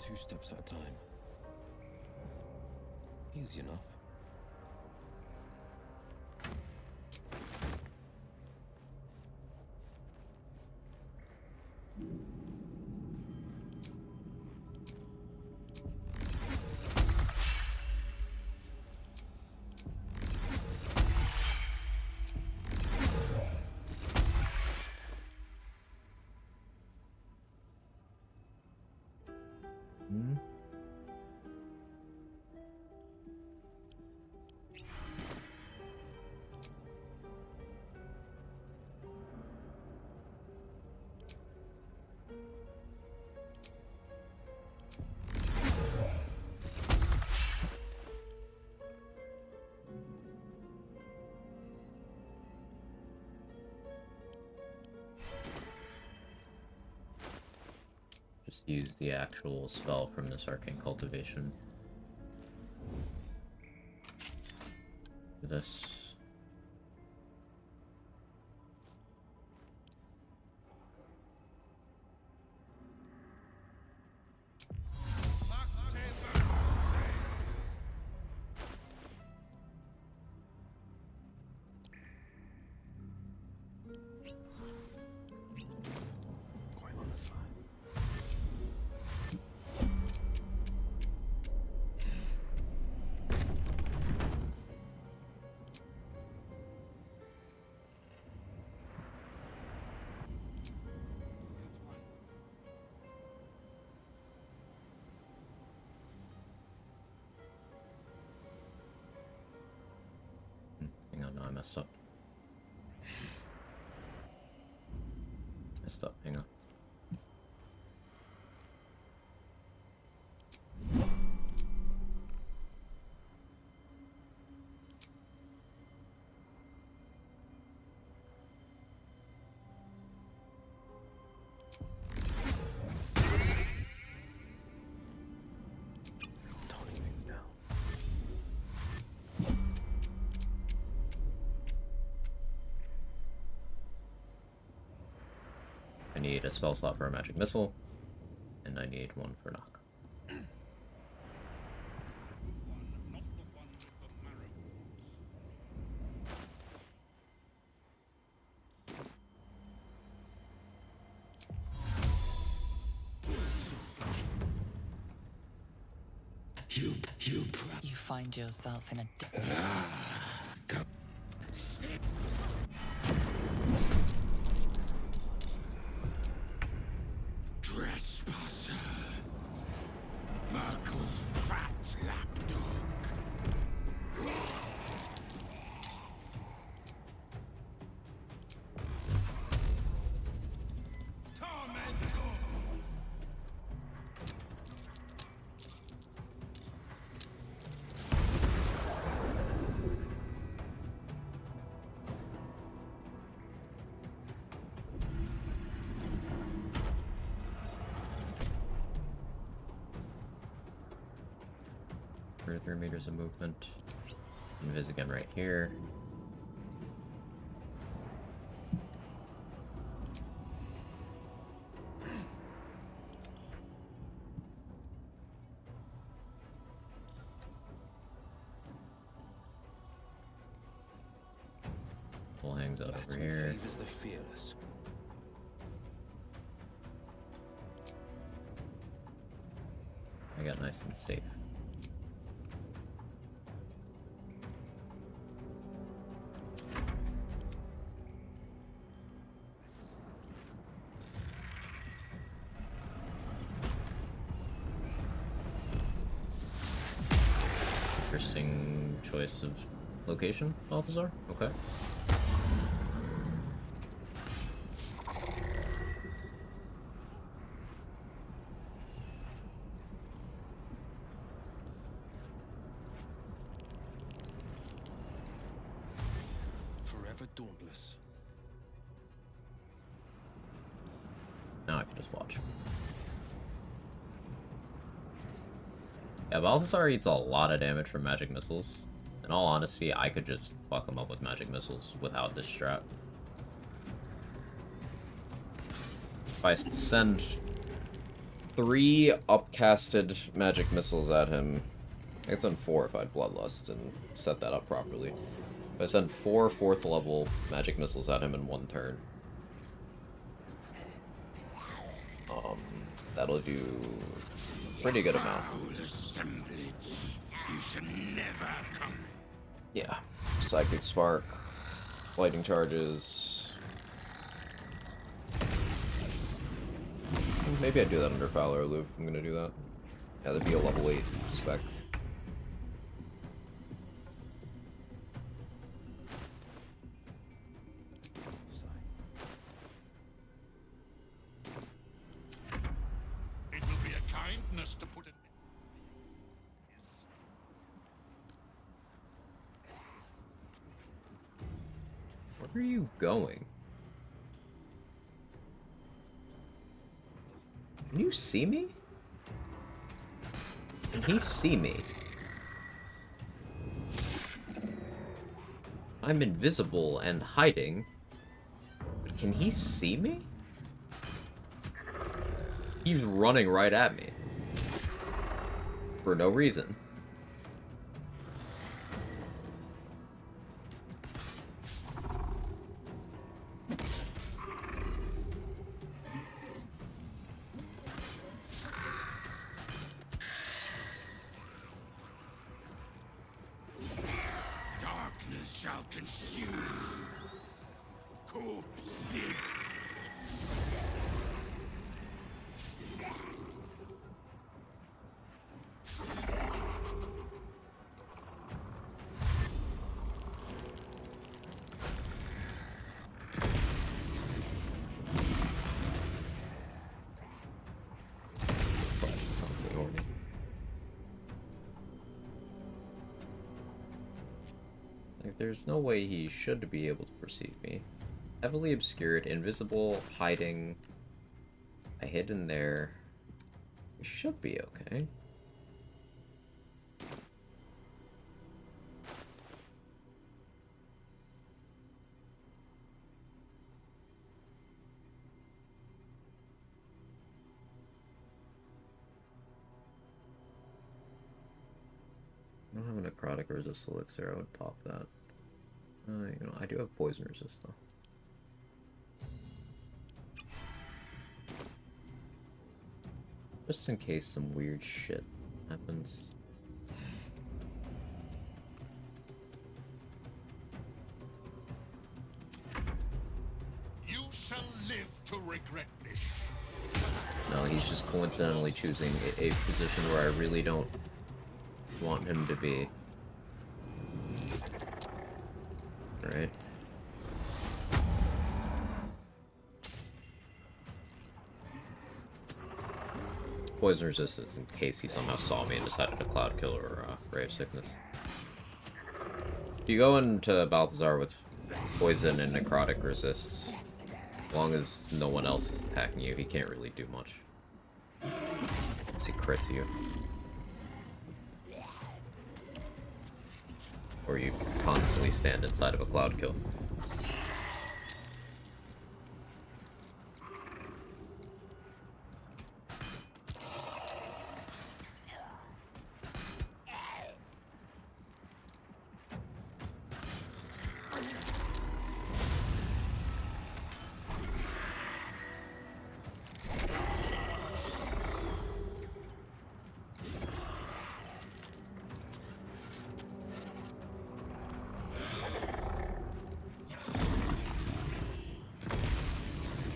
Two steps at a time. Easy enough. Just use the actual spell from this Arcane Cultivation. This. Hang on, no, I messed up. Hang on. Toning things down. I need a spell slot for a magic missile, and I need one for knock. You find yourself in a Trespasser. Merkel's fat lapdog. For 3 meters of movement. Invis again right here. Bull hangs out over here. Favors the fearless. I got nice and safe. Interesting choice of location, Balthazar. Okay. Forever dauntless. Now I can just watch. Yeah, Balthazar eats a lot of damage from magic missiles. In all honesty, I could just fuck him up with magic missiles without this strat. If I send 3 upcasted magic missiles at him, I could send 4 if I had Bloodlust and set that up properly. If I send 4 4th level magic missiles at him in 1 turn, that'll do a pretty good amount. You should never come. Yeah. Psychic Spark, Lightning Charges. Maybe I'd do that under Fowler Loop if I'm gonna do that. Yeah, that'd be a level 8 spec. It will be a kindness to put it. Where are you going? Can you see me? Can he see me? I'm invisible and hiding. But can he see me? He's running right at me. For no reason. Darkness shall consume. Corpse live. Like, there's no way he should be able to perceive me. Heavily obscured, invisible, hiding. I hid in there. We should be okay. I don't have a necrotic resist elixir, I would pop that. You know, I do have poison resist though. Just in case some weird shit happens. You shall live to regret this. No, he's just coincidentally choosing a position where I really don't want him to be. Right. Poison resistance in case he somehow saw me and decided to cloud kill or Ray Sickness. If you go into Balthazar with poison and necrotic resists, as long as no one else is attacking you, he can't really do much. Unless he crits you. Or you constantly stand inside of a cloud kill.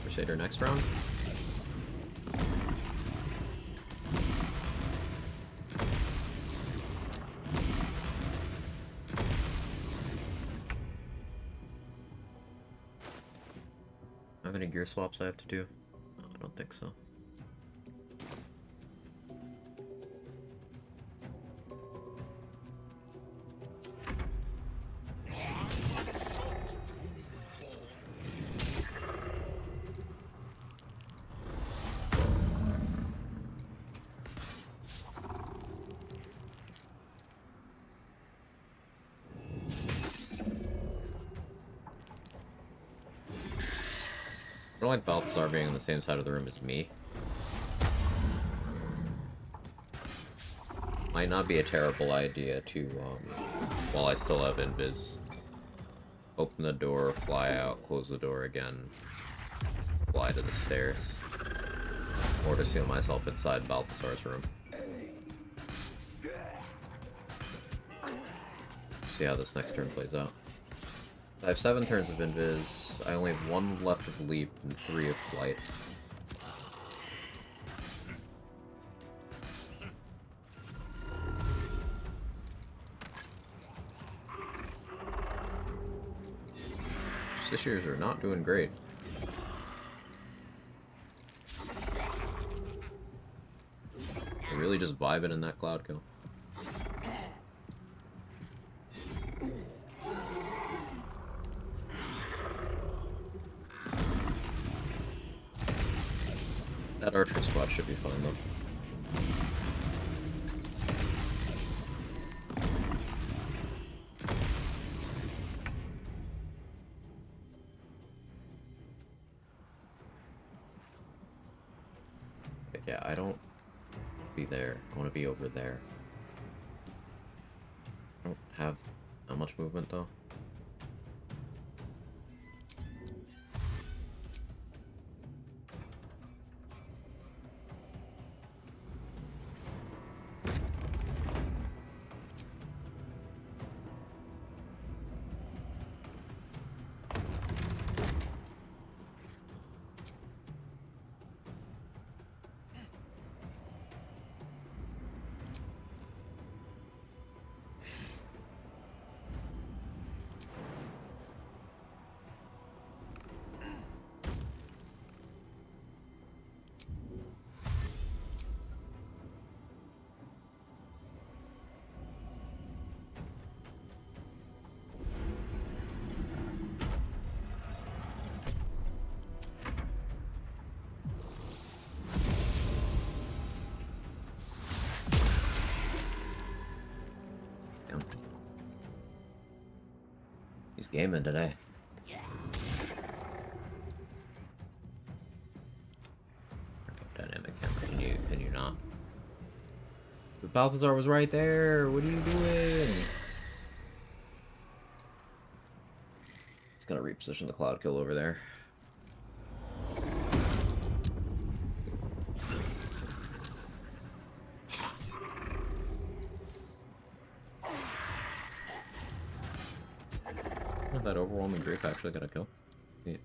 Crusader next round. Have any gear swaps I have to do? No, I don't think so. I don't like Balthazar being on the same side of the room as me. Might not be a terrible idea to, while I still have invis, open the door, fly out, close the door again, fly to the stairs, or to seal myself inside Balthazar's room. See how this next turn plays out. I have 7 turns of invis, I only have 1 left of leap and 3 of flight. Sisters are not doing great. They're really just vibing in that cloud kill. That archer spot should be fine though. But yeah, I don't be there. I want to be over there. I don't have that much movement though. He's gaming today. Dynamic camera. Can you not? The Balthazar was right there. What are you doing? It's gonna reposition the Cloud Kill over there. That overwhelming grief actually got a kill. Yeah.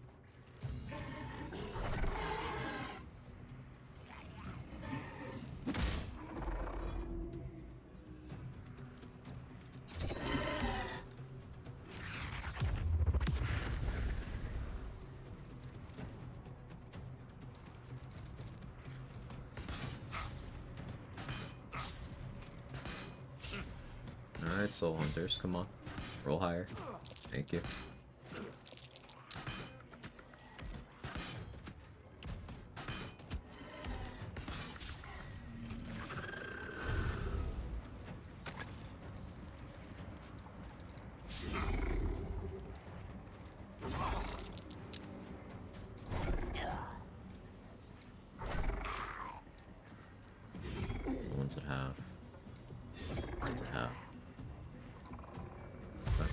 Alright, Soul Hunters, come on. Roll higher. Thank you. Ones that have. Ones that have. Okay.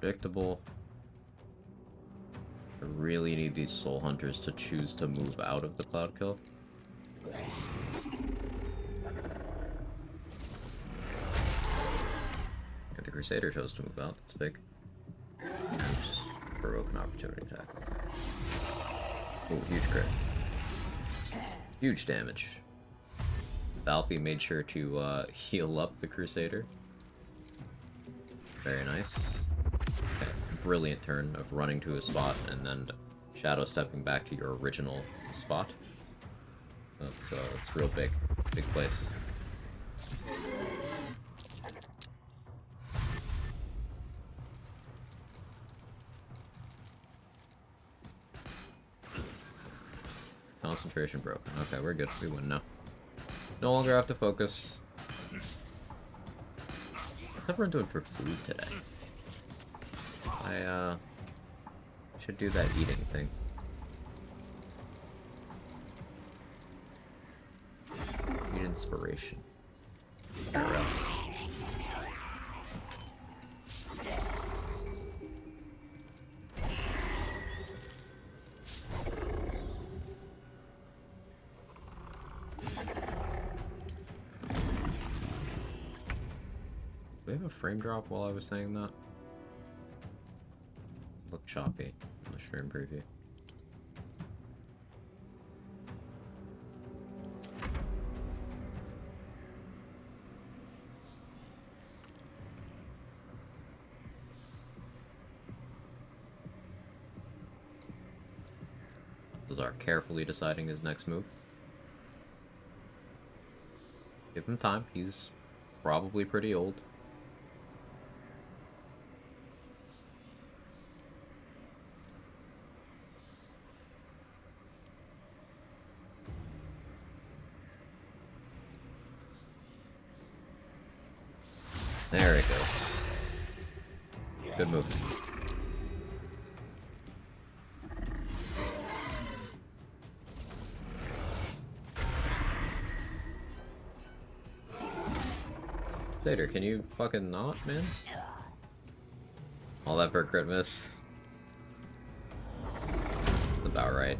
Predictable. I really need these Soul Hunters to choose to move out of the Cloud Kill. If the Crusader chose to move out, that's big. And just provoke an opportunity attack. Okay. Ooh, huge crit. Huge damage. Valthy made sure to heal up the Crusader. Very nice. Okay. Brilliant turn of running to a spot and then shadow stepping back to your original spot. That's real big. Big place. Concentration broken. Okay, we're good. We win now. No longer have to focus. What's everyone doing for food today? I should do that eating thing. Need inspiration. Arrow. Do we have a frame drop while I was saying that? Look choppy in the stream preview. Balthazar carefully deciding his next move. Give him time. He's probably pretty old. There it goes. Good move. Vader, can you fucking not, man? All that for a crit miss. That's about right.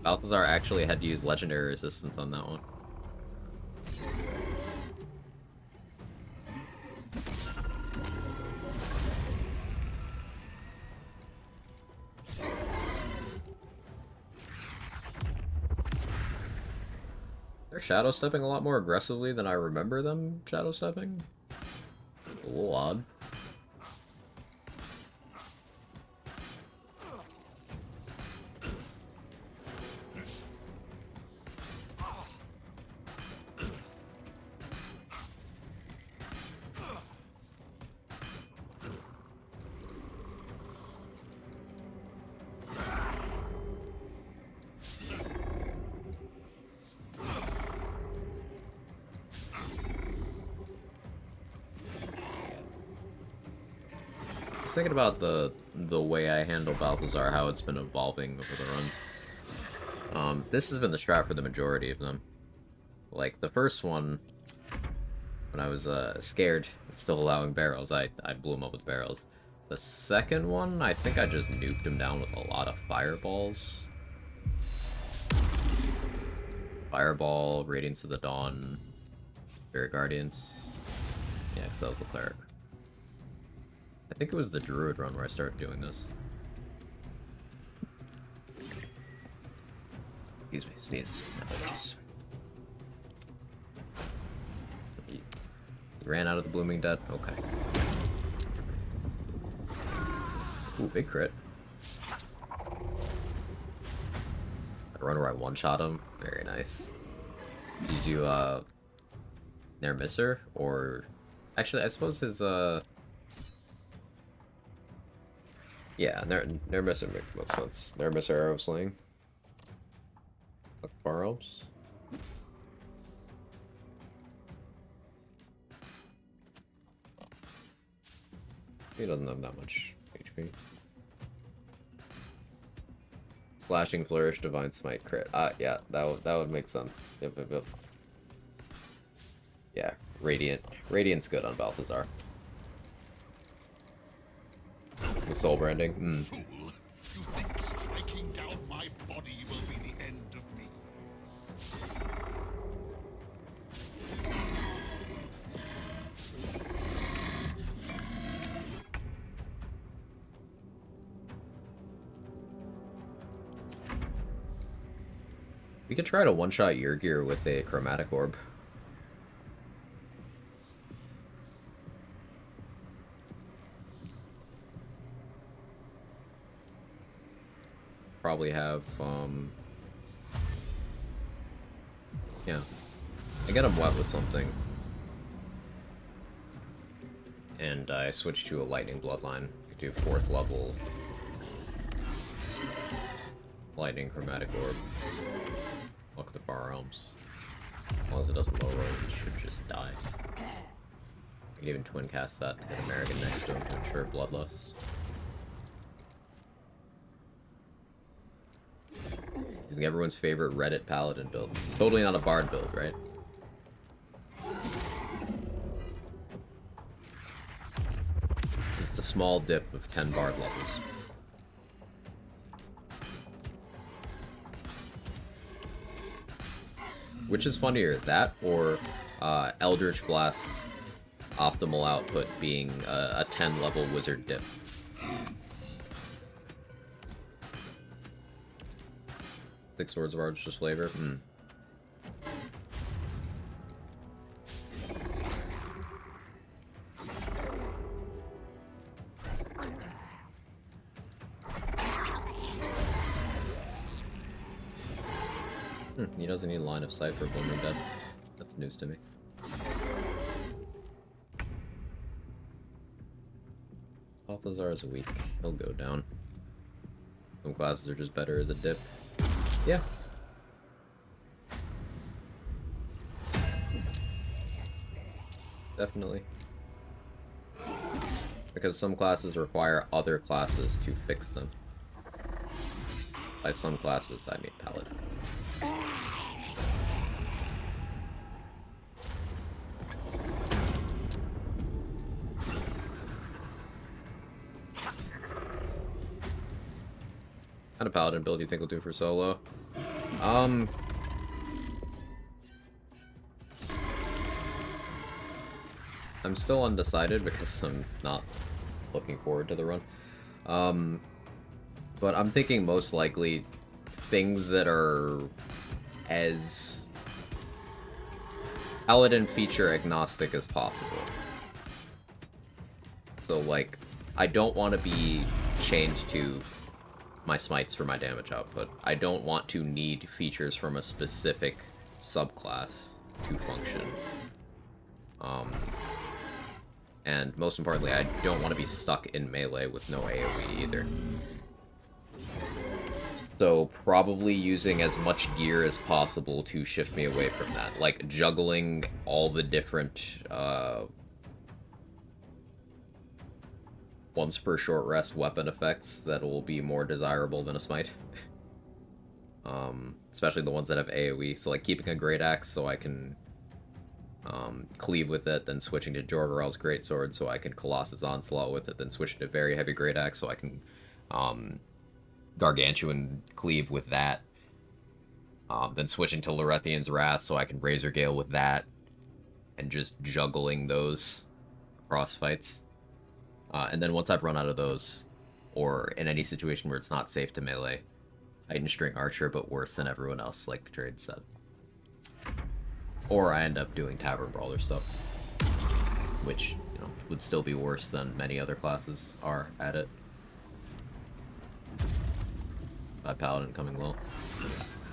Balthazar actually had to use legendary resistance on that one. They're shadow stepping a lot more aggressively than I remember them shadow stepping. A little odd. Thinking about the way I handle Balthazar, how it's been evolving over the runs. This has been the strat for the majority of them. Like, the first one, when I was scared and still allowing barrels, I blew him up with barrels. The second one, I think I just nuked him down with a lot of fireballs. Fireball, Radiance of the Dawn, Spirit Guardians. Yeah, because that was the cleric. I think it was the Druid run where I started doing this. Excuse me, sneeze. Allergies. He ran out of the Blooming Dead? Okay. Ooh, big crit. A run where I one-shot him? Very nice. Did you, Nair Misser? Or... Actually, I suppose his, yeah, Nair Misser makes most sense. Nair Misser Arrow Sling. Bar Elves. He doesn't have that much HP. Slashing Flourish, Divine Smite, crit. Yeah, that would make sense. Yep. Yeah, Radiant's good on Balthazar. With soul branding. Fool, you think striking down my body will be the end of me? We could try to one-shot your gear with a chromatic orb. Probably have, yeah. I get him wet with something. And I switch to a lightning bloodline. I could do 4th level lightning chromatic orb. Look at the Far Realms. As long as it doesn't low roll, he should just die. I could even twin cast that to get American next to him to ensure bloodlust. Using everyone's favorite Reddit paladin build. Totally not a bard build, right? Just a small dip of 10 bard levels. Which is funnier, that or Eldritch Blast optimal output being a 10 level wizard dip? 6 Swords of Arduous Flavor? Hmm. He doesn't need line of sight for Blooming Dead. That's news to me. Balthazar is weak. He'll go down. Some classes are just better as a dip. Yeah. Definitely. Because some classes require other classes to fix them. By some classes, I mean Paladin. What kind of Paladin build do you think will do for solo? I'm still undecided because I'm not looking forward to the run. But I'm thinking most likely things that are as Paladin feature agnostic as possible. So, like, I don't want to be chained to my smites for my damage output. I don't want to need features from a specific subclass to function. And most importantly, I don't want to be stuck in melee with no AoE either. So probably using as much gear as possible to shift me away from that. Like juggling all the different once per short rest weapon effects that will be more desirable than a smite. Especially the ones that have AoE. So like keeping a great axe so I can cleave with it, then switching to Jorgarel's greatsword so I can Colossus Onslaught with it, then switching to very heavy great axe so I can Gargantuan cleave with that. Then switching to Lorethian's Wrath so I can Razor Gale with that, and just juggling those cross fights. And then once I've run out of those, or in any situation where it's not safe to melee, Titan String Archer, but worse than everyone else, like Trade said. Or I end up doing Tavern Brawler stuff, which, you know, would still be worse than many other classes are at it. By Paladin coming low.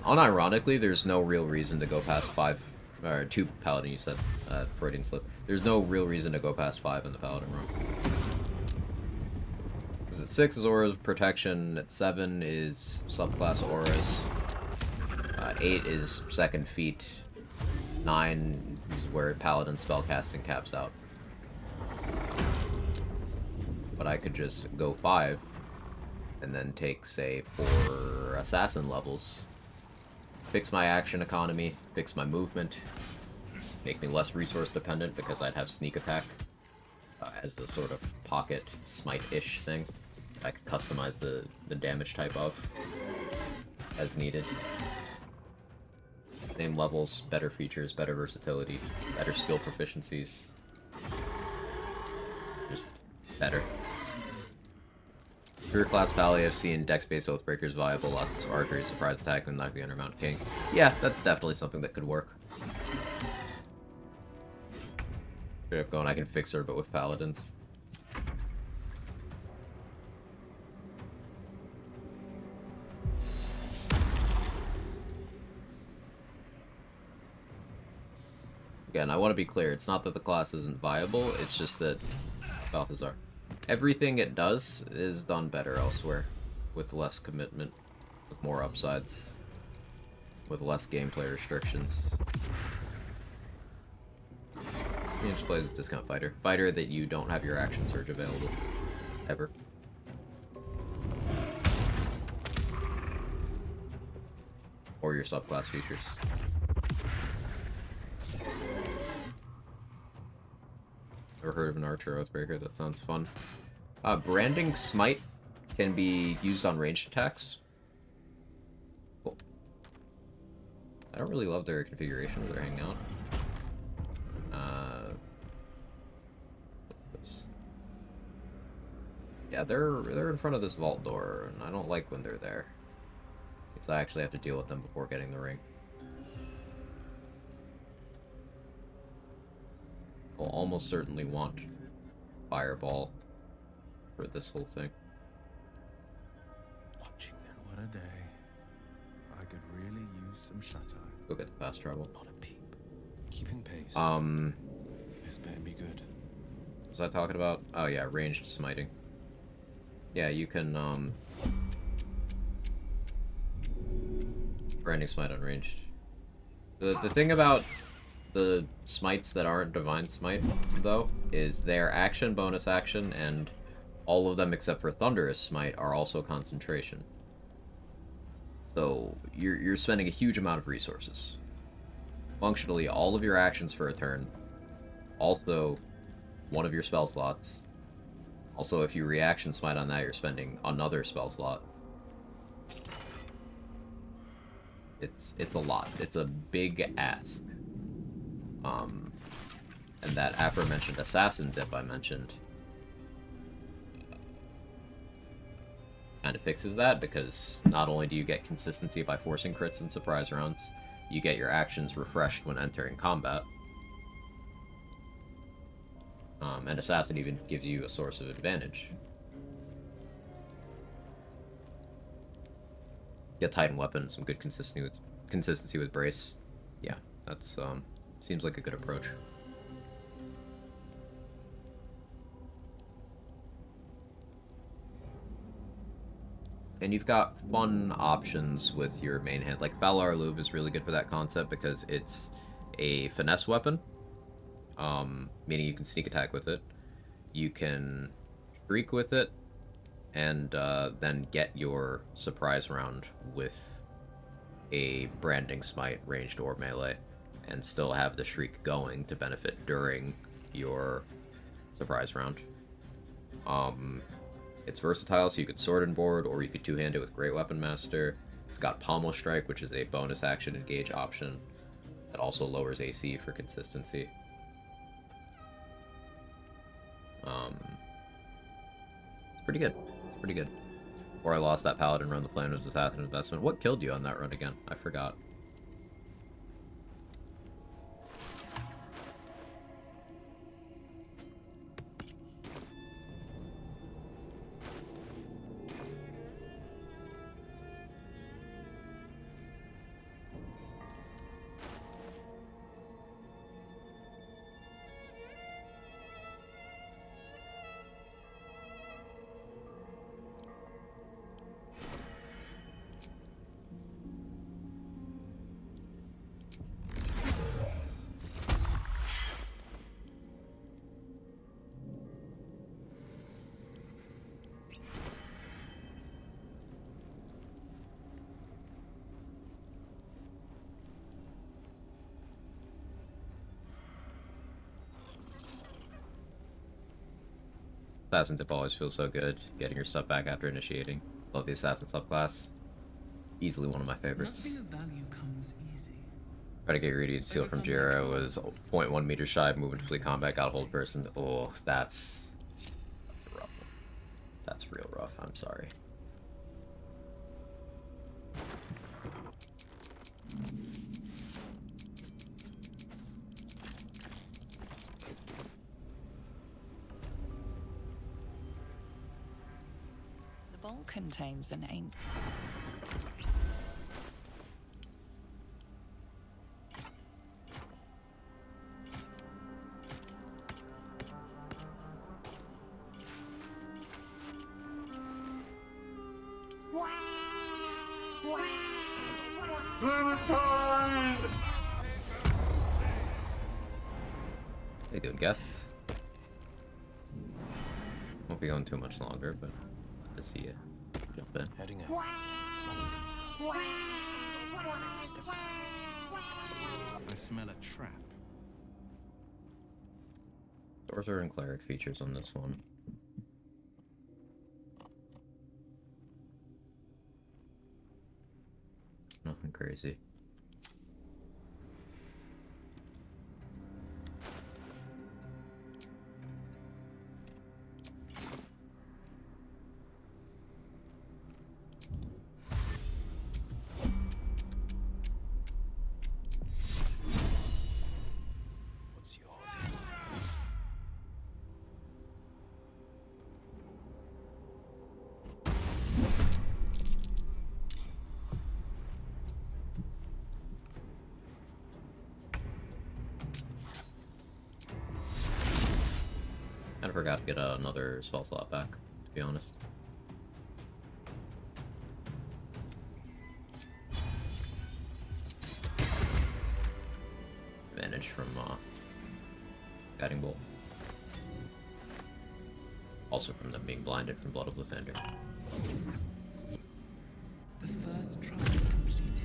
Unironically, there's no real reason to go past 5, or 2 Paladin, you said, Freudian slip. There's no real reason to go past 5 in the Paladin run. Because at 6 is Aura's Protection, at 7 is subclass Auras, 8 is Second Feet, 9 is where Paladin spellcasting caps out. But I could just go 5, and then take, say, 4 assassin levels, fix my action economy, fix my movement, make me less resource dependent because I'd have sneak attack as a sort of pocket smite-ish thing. I could customize the damage type of as needed. Same levels, better features, better versatility, better skill proficiencies. Just better. Career class Pally, I've seen dex-based Oathbreakers viable, lots of archery, surprise attack, and knock the Undermount King. Yeah, that's definitely something that could work. Straight up going, I can fix her, but with Paladins. Again, I want to be clear, it's not that the class isn't viable, it's just that Balthazar. Everything it does is done better elsewhere, with less commitment, with more upsides, with less gameplay restrictions. You just play as a discount fighter. Fighter that you don't have your action surge available. Ever. Or your subclass features. Never heard of an Archer Oathbreaker, that sounds fun. Branding Smite can be used on ranged attacks. Cool. I don't really love their configuration where they're hanging out. Yeah, they're in front of this vault door, and I don't like when they're there. Because I actually have to deal with them before getting the ring. I'll almost certainly want Fireball for this whole thing. What a day. I could really use some satire. Go get the fast travel. Not a peep. Keeping pace. This better be good. What was I talking about? Oh yeah, ranged smiting. Yeah, you can branding smite unranged. The thing about the smites that aren't divine smite though is their action, bonus action, and all of them except for thunderous smite are also concentration. So you're spending a huge amount of resources. Functionally, all of your actions for a turn. Also, one of your spell slots. Also, if you reaction smite on that, you're spending another spell slot. It's a lot. It's a big ask. And that aforementioned assassin dip I mentioned kind of fixes that, because not only do you get consistency by forcing crits and surprise rounds, you get your actions refreshed when entering combat. And assassin even gives you a source of advantage. Get Titan weapon, some good consistency with brace. Yeah, that's seems like a good approach. And you've got fun options with your main hand. Like Valar Lube is really good for that concept because it's a finesse weapon, meaning you can sneak attack with it. You can shriek with it, and then get your surprise round with a branding smite, ranged or melee, and still have the shriek going to benefit during your surprise round. It's versatile, so you could sword and board, or you could two-hand it with Great Weapon Master. It's got Pommel Strike, which is a bonus action engage option that also lowers AC for consistency. It's pretty good. It's pretty good. Or I lost that Paladin run, the plan was Assassin investment. What killed you on that run again? I forgot. Assassin tip always feels so good, getting your stuff back after initiating. Love the Assassin subclass. Easily one of my favorites. Nothing of value comes easy. Try to get Radiant Seal from Jira was 0.1 meters shy of movement to flee combat, got a hold person. Oh, that's rough. That's real rough, I'm sorry. The bowl contains an ancient... How you doing, guest? Won't be going too much longer, but glad to see you jump in. Heading out. I smell a trap. Sorcerer and Cleric features on this one. Nothing crazy. What's yours is mine. Kind of forgot to get another spell slot back, to be honest. Advantage from Guiding Bolt. Also from them being blinded from Blood of Lathander. The first trial completed.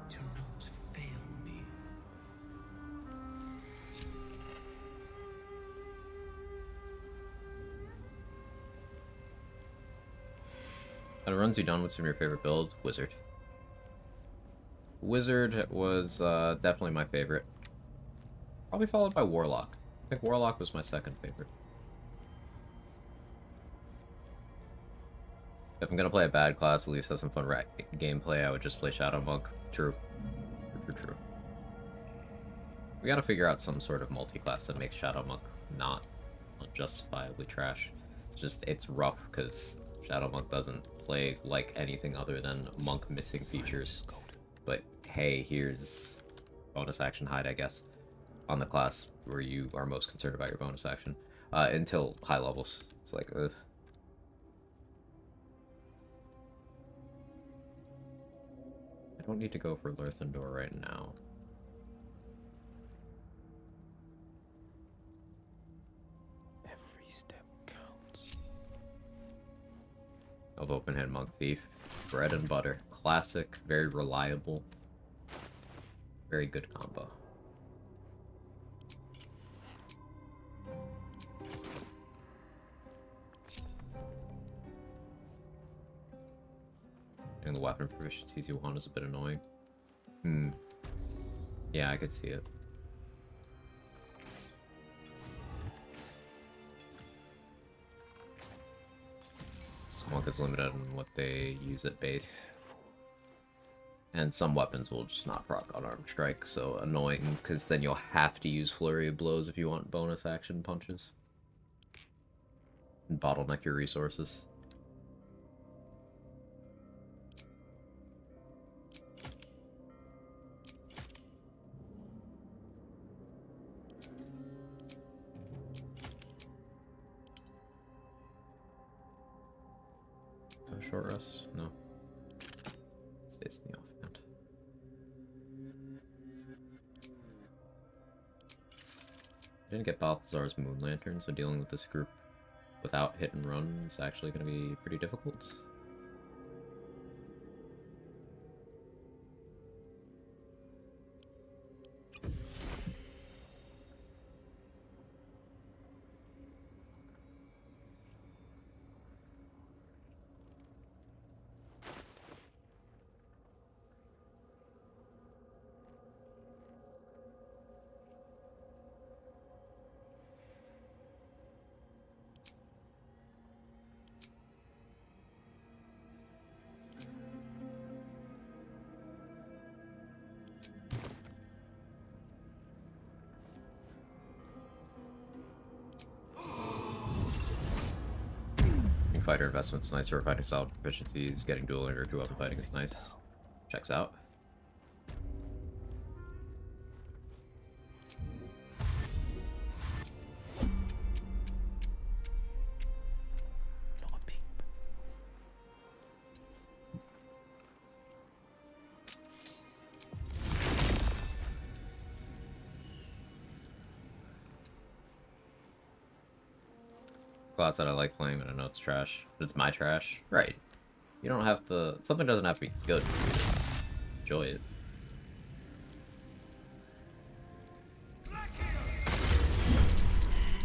Do not fail me. Kind of runs you down with some of your favorite builds. Wizard. Wizard was definitely my favorite. Probably followed by Warlock. I think Warlock was my second favorite. If I'm gonna play a bad class, at least have some fun gameplay, I would just play Shadow Monk. True. True. We gotta figure out some sort of multi-class that makes Shadow Monk not unjustifiably trash. It's rough, because Shadow Monk doesn't play like anything other than Monk missing features. But hey, here's bonus action hide, I guess, on the class where you are most concerned about your bonus action. Until high levels. It's like, ugh. I don't need to go for Lurthendor right now. Every step counts. Of Open-Hand Monk Thief. Bread and butter. Classic, very reliable. Very good combo. Getting the weapon proficiencies you want is a bit annoying. Yeah, I could see it. Monk is limited on what they use at base. And some weapons will just not proc on Arm Strike, so annoying, because then you'll have to use Flurry of Blows if you want bonus action punches. And bottleneck your resources. Short rest? No. Stays in the offhand. I didn't get Balthazar's Moon Lantern, so dealing with this group without hit and run is actually going to be pretty difficult. Fighter investment's nice, or fighting style proficiencies, getting dueling or two-weapon fighting is nice. Checks out. Class that I like playing, but I know it's trash. But it's my trash. Right. You don't have to... Something doesn't have to be good. Enjoy it.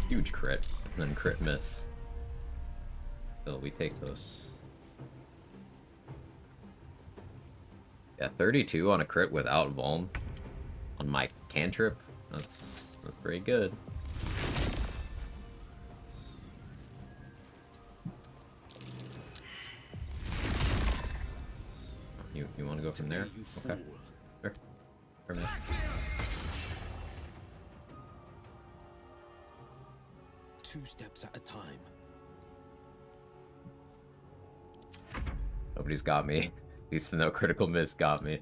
Huge crit. And then crit miss. So we take those. Yeah, 32 on a crit without Vuln. On my cantrip. That's pretty good. You want to go from there? Okay. Sure. For me. Two steps at a time. Nobody's got me. At least no critical miss got me.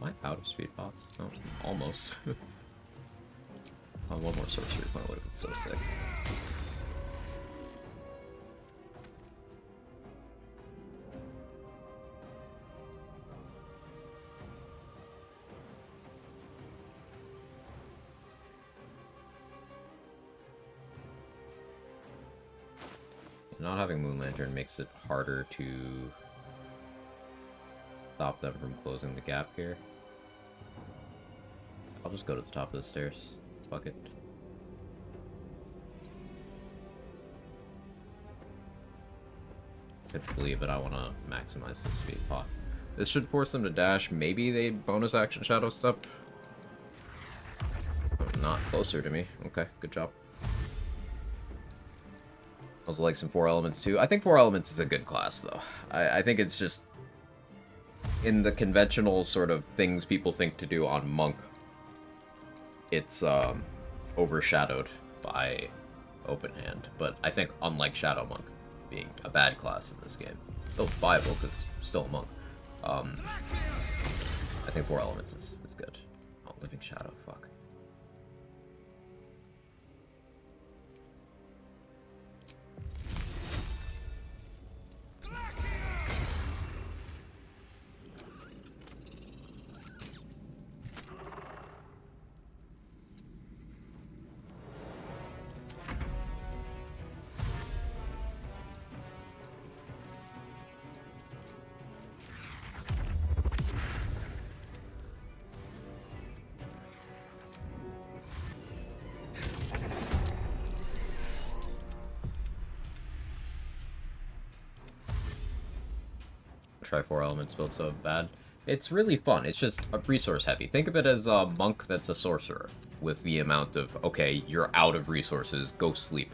Am I out of speed pots? No, almost. Oh, one more sorcery point would have been so sick. Not having Moon Lantern makes it harder to stop them from closing the gap here. I'll just go to the top of the stairs. Fuck it. Could flee, but I want to maximize the speed pot. This should force them to dash. Maybe they bonus action shadow step. Oh, not closer to me. Okay, good job. Also like some 4 elements too. I think 4 elements is a good class though. I think it's just in the conventional sort of things people think to do on Monk, it's overshadowed by Open Hand. But I think unlike Shadow Monk being a bad class in this game, still viable because still a monk, I think 4 elements is good. Oh, Living Shadow, fuck. Try 4 elements build so bad. It's really fun. It's just resource heavy. Think of it as a monk that's a sorcerer with the amount of, okay, you're out of resources, go sleep.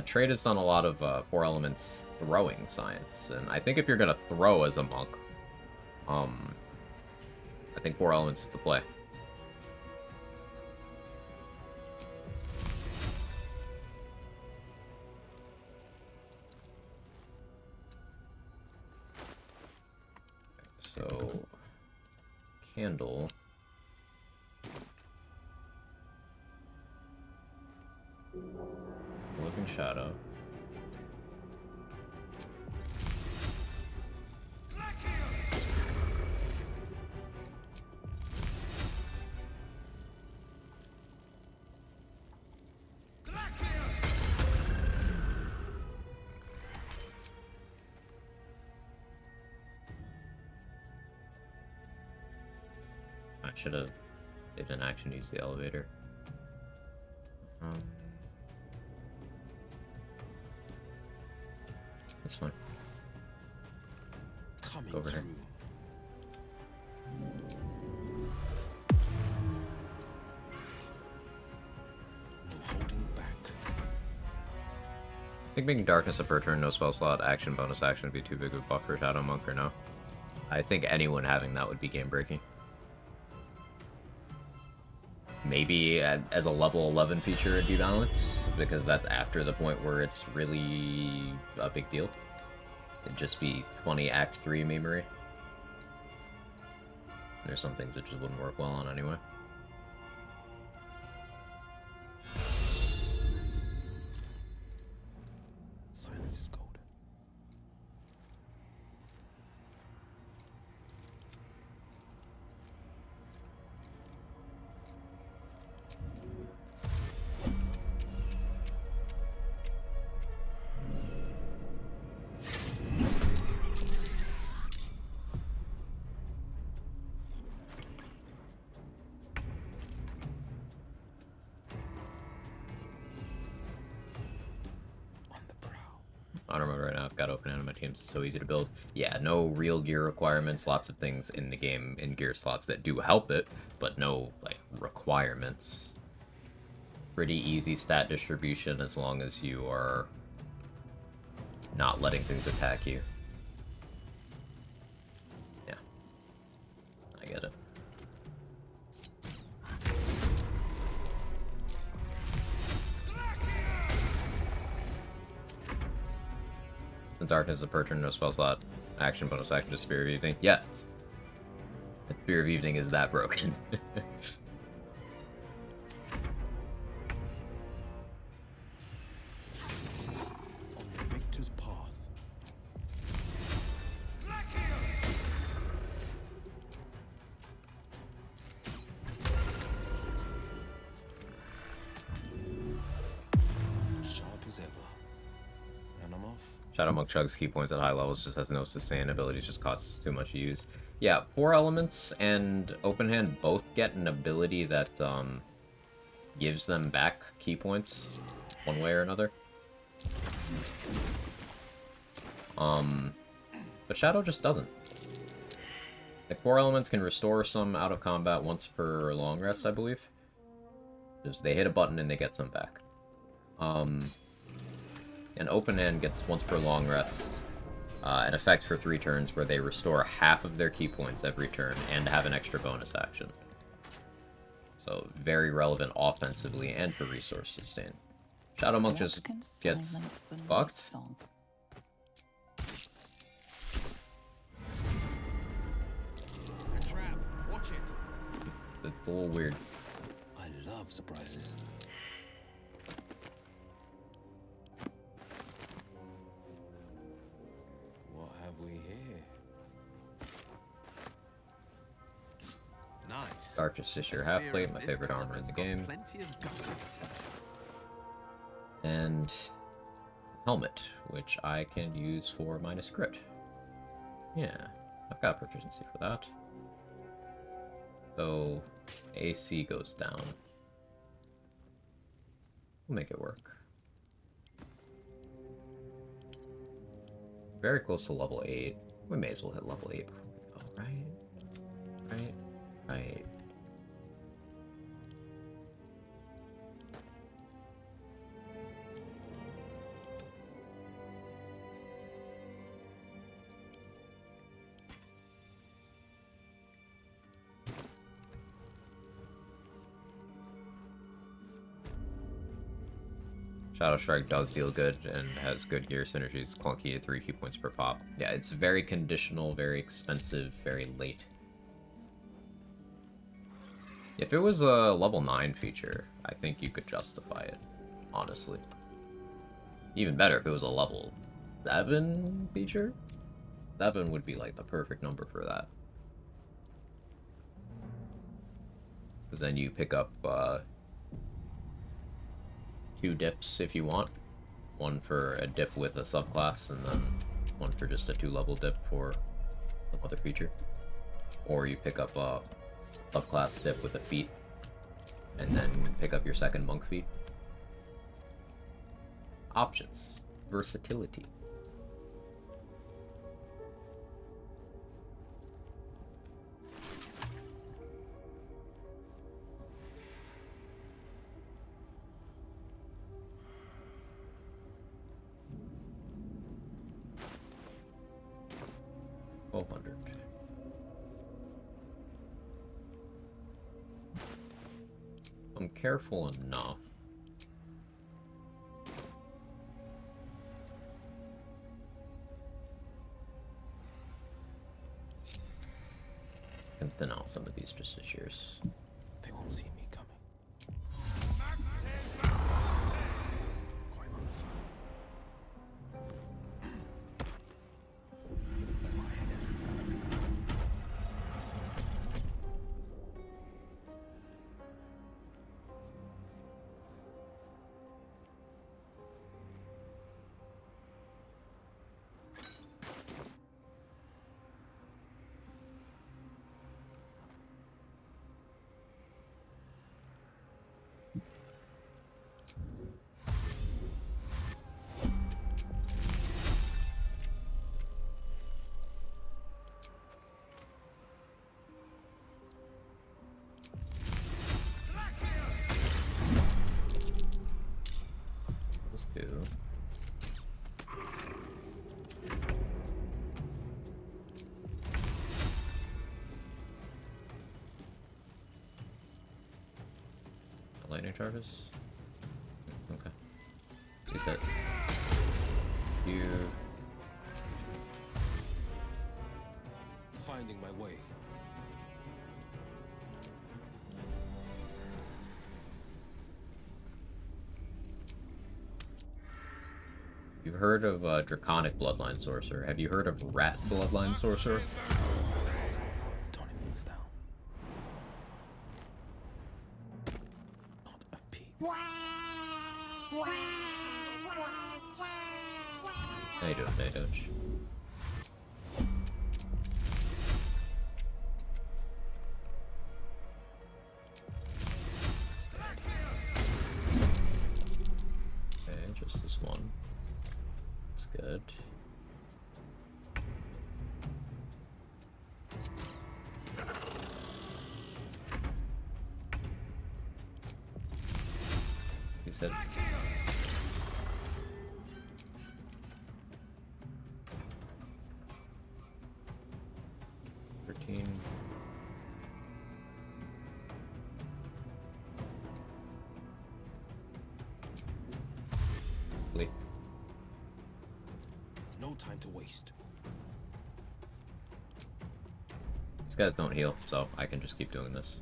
Trade has done a lot of 4 elements throwing science, and I think if you're gonna throw as a monk, I think 4 elements is the play. So, candle. Living Shadow. I should have, if an action, used the elevator. This one. Coming Over here. No holding back. I think making Darkness a per turn, no spell slot, action, bonus action would be too big of a buff for Shadow Monk or no. I think anyone having that would be game breaking. Maybe as a level 11 feature it'd be balanced, because that's after the point where it's really a big deal. It'd just be funny Act 3 memory. There's some things that just wouldn't work well on anyway. Silence is golden. Honor mode right now, I've got open hand on my team, so easy to build. Yeah, no real gear requirements, lots of things in the game in gear slots that do help it, but no, like, requirements. Pretty easy stat distribution as long as you are not letting things attack you. Yeah. I get it. Since Darkness is a per turn, no spell slot. Action, bonus action to Spear of Evening. Yes. And Spear of Evening is that broken. On the victor's path. Sharp as ever. And I'm off. Shadow Monk chugs key points at high levels, just has no sustain abilities, just costs too much to use. Yeah, 4 elements and Open Hand both get an ability that gives them back key points one way or another. But Shadow just doesn't. Like, 4 elements can restore some out of combat once per long rest, I believe. Just they hit a button and they get some back. And Open Hand gets once per long rest an effect for 3 turns where they restore half of their key points every turn and have an extra bonus action. So very relevant offensively and for resource sustain. Shadow Monk just gets fucked. It's a little weird. I love surprises. What have we here? Nice. Dark Justiciar Halfplate, my favorite armor in the game. And Helmet, which I can use for minus crit. Yeah, I've got proficiency for that. So AC goes down. We'll make it work. Very close to level 8. We may as well hit level 8 before we go, right? Right. Shadow Strike does deal good and has good gear synergies, clunky at 3 key points per pop. Yeah, it's very conditional, very expensive, very late. If it was a level 9 feature, I think you could justify it, honestly. Even better if it was a level 7 feature. 7 would be like the perfect number for that. Because then you pick up 2 dips if you want. One for a dip with a subclass, and then one for just a 2-level dip for some other feature. Or you pick up a subclass dip with a feat, and then pick up your second monk feat. Options. Versatility. $1,200. I'm careful enough. I can thin out some of these justiciars. They won't see me coming. Quite honestly. Lightning charges? Okay. He's hit. You. finding my way. You've heard of Draconic Bloodline Sorcerer. Have you heard of Rat Bloodline Sorcerer? Toning things down. How you doing, Nadoch? Okay, just this one. That's good. He said. No time to waste. These guys don't heal, so I can just keep doing this.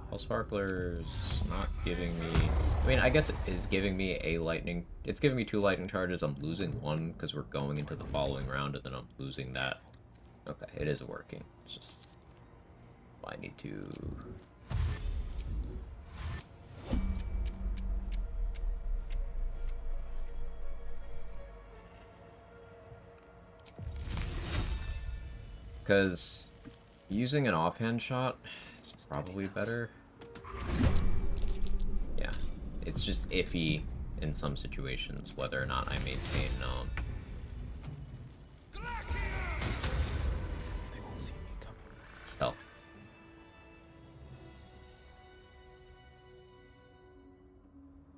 Well, Sparkler's not giving me... I mean, I guess it is giving me a lightning... It's giving me 2 lightning charges. I'm losing 1 because we're going into the following round, and then I'm losing that. Okay, it is working. It's just... I need to... Because using an offhand shot is probably better. Yeah, it's just iffy in some situations whether or not I maintain stealth.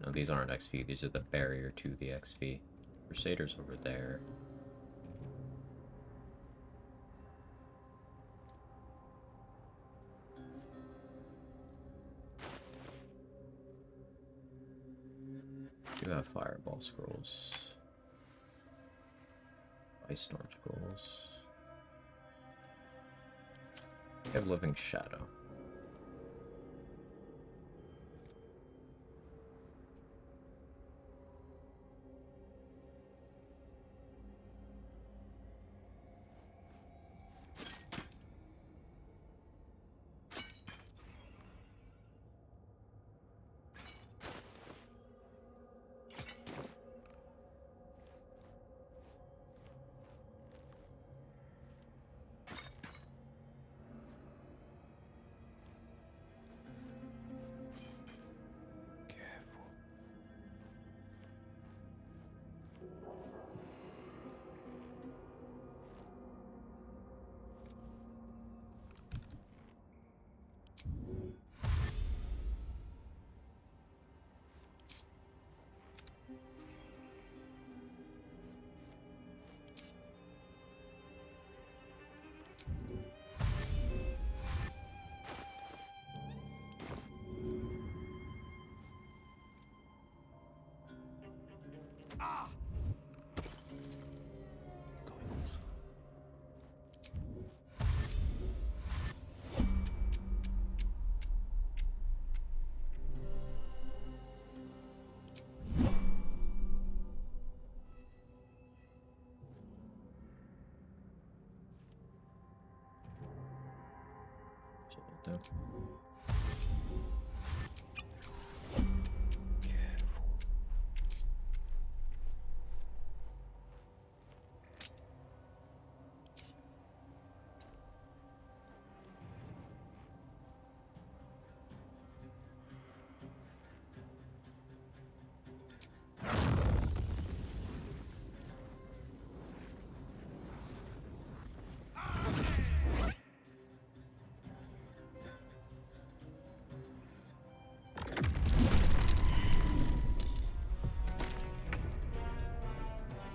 No, these aren't XP, these are the barrier to the XP. Crusader's over there. You have fireball scrolls. Ice storm scrolls. You have living shadow. Careful.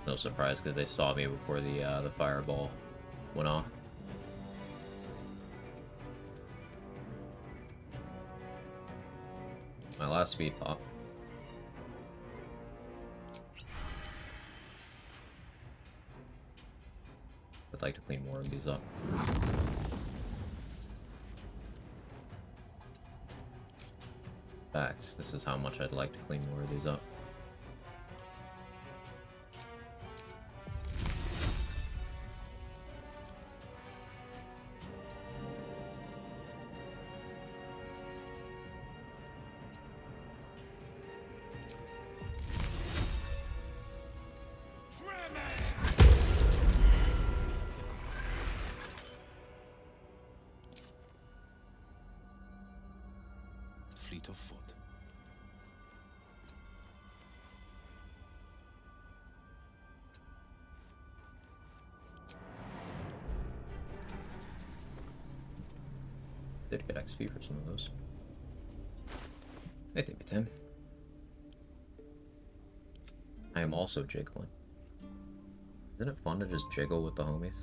No surprise, because they saw me before the fireball went off. My last speed pop. I'd like to clean more of these up. Facts, this is how much I'd like to clean more of these up. Fleet of foot. Did get XP for some of those. Hey, thank you, Tim. I am also jiggling. Isn't it fun to just jiggle with the homies?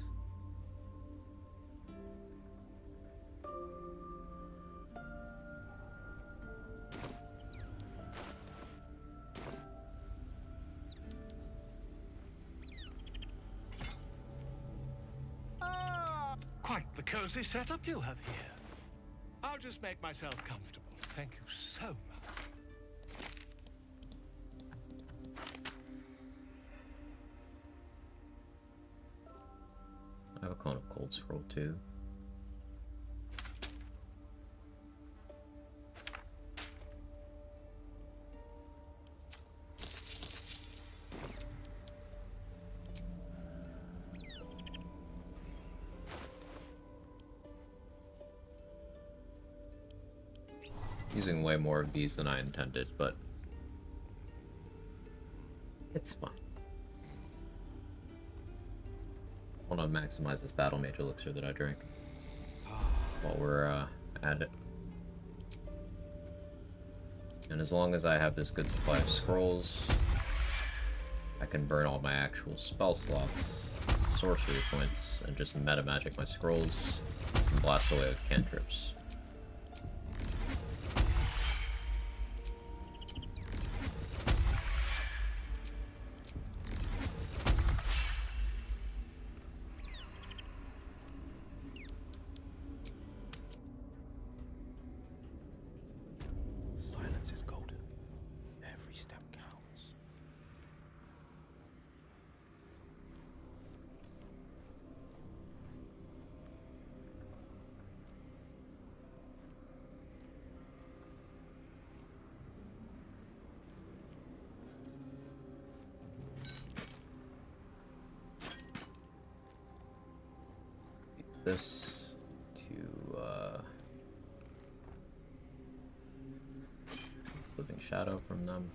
Quite the cozy setup you have here. I'll just make myself comfortable. Thank you so much. I have a cone of cold scroll too. Using way more of these than I intended, but it's fine. I want to maximize this battle mage elixir that I drank while we're at it. And as long as I have this good supply of scrolls, I can burn all my actual spell slots, sorcery points, and just meta magic my scrolls and blast away with cantrips. Silence is golden. Every step counts. This to living shadow from them.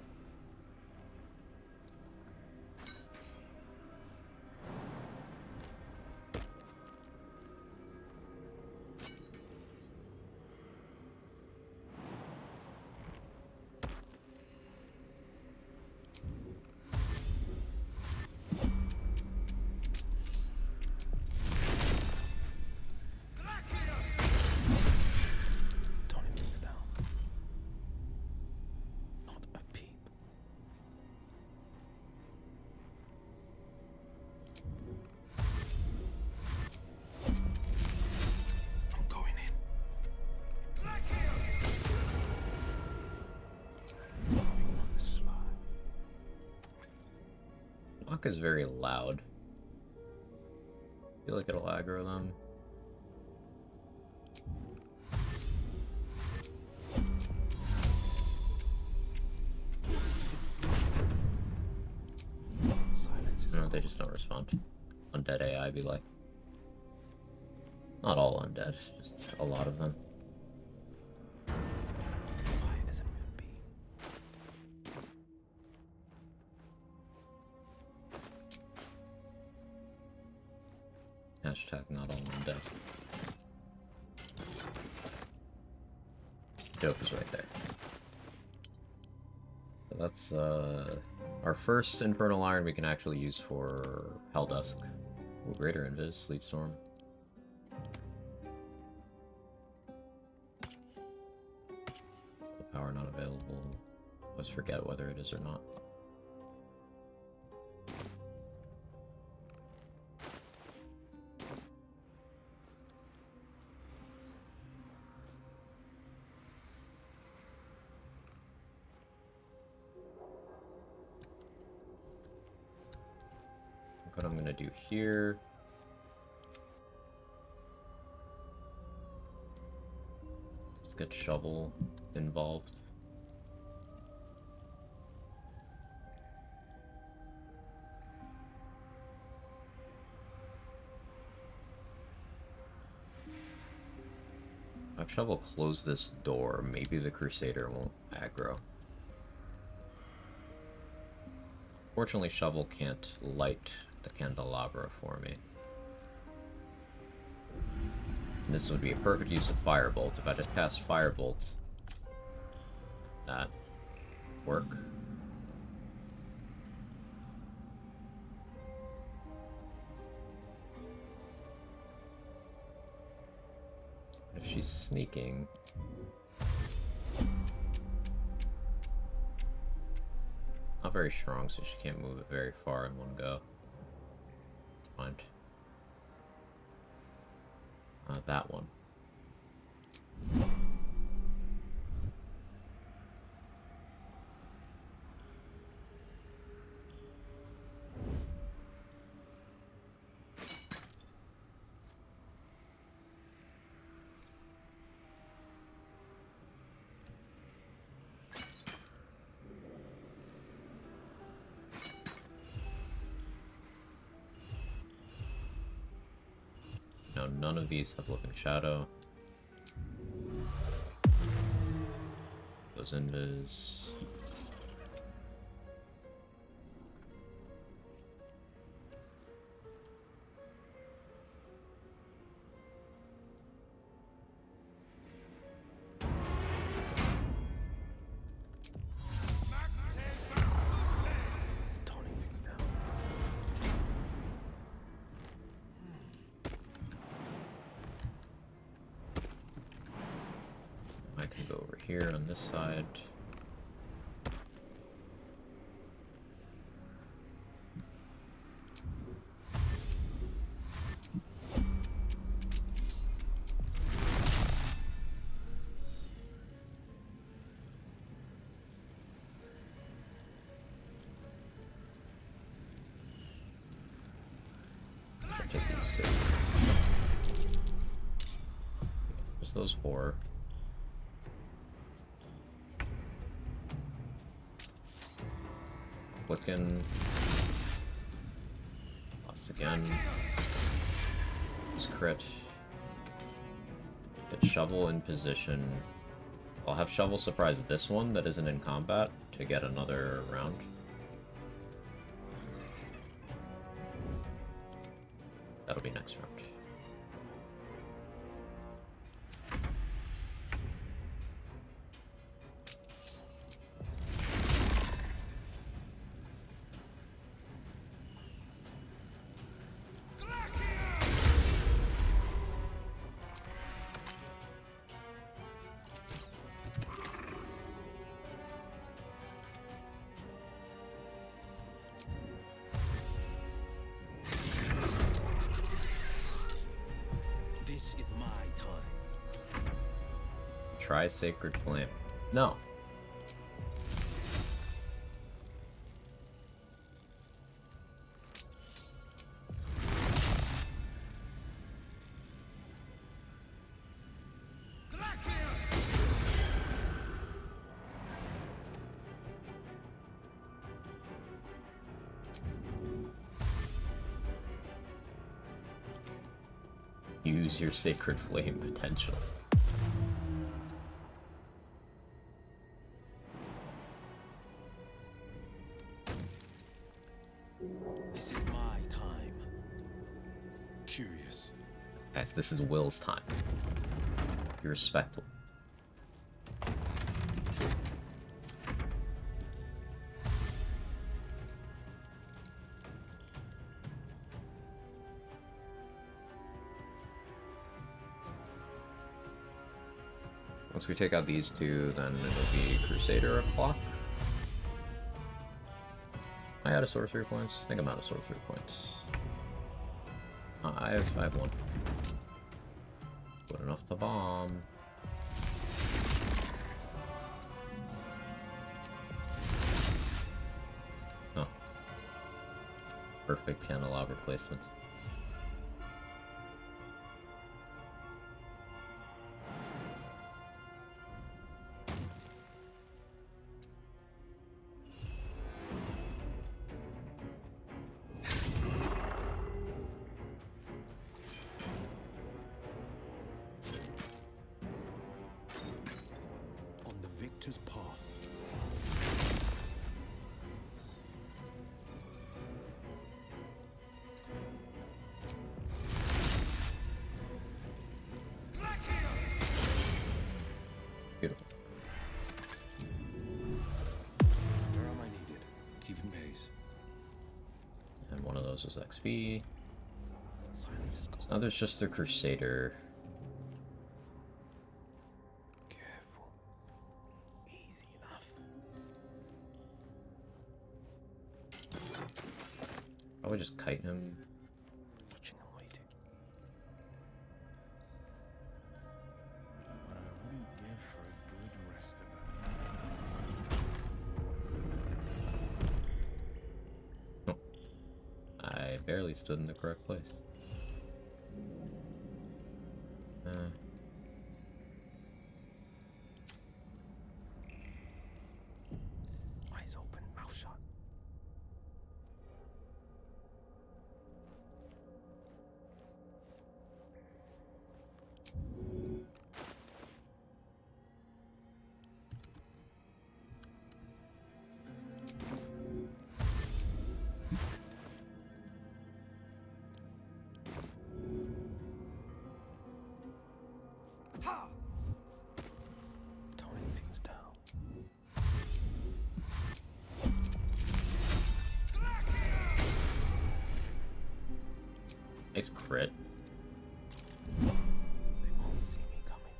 Knock is very loud. I feel like it'll aggro them. No, they just don't respond. Undead AI be like. Not all undead, just a lot of them. Hashtag not all undead. Joke is right there. So that's our first Infernal Iron we can actually use for Helldusk. Ooh, Greater Invis, Sleet Storm. Power not available. Always forget whether it is or not. I'm gonna do here. Let's get shovel involved. If shovel close this door, maybe the Crusader won't aggro. Fortunately, shovel can't light the candelabra for me. And this would be a perfect use of Firebolt. If I just cast Firebolt, that work. If she's sneaking... Not very strong, so she can't move it very far in one go. Fine. That one. No, none of these have Living Shadow. Those invis. Toning things down. I can go over here on this side. I'll take these two. Just those four. Clicking. Lost again. Just crit. Get shovel in position. I'll have shovel surprise this one that isn't in combat to get another round. That'll be next round. This is my time. Try Sacred Flame. No. Use your Sacred Flame potential. This is my time. Curious. Guys, this is Will's time. Be respectful. Once we take out these two, then it'll be Crusader o'clock. Am I out of sorcery points? I think I'm out of sorcery points. I have one. Good enough to bomb. Oh. Perfect. perfect candelabra placement. On the victor's path. Beautiful. Where am I needed? Keeping pace. And one of those was XP. Silence is So now there's just the Crusader. careful. Easy enough. I would just kite him. Watching and waiting. What I wouldn't give for a good rest about now. I barely stood in the correct place. Eyes open, mouth shut. Toning things down. Nice crit. They won't see me coming.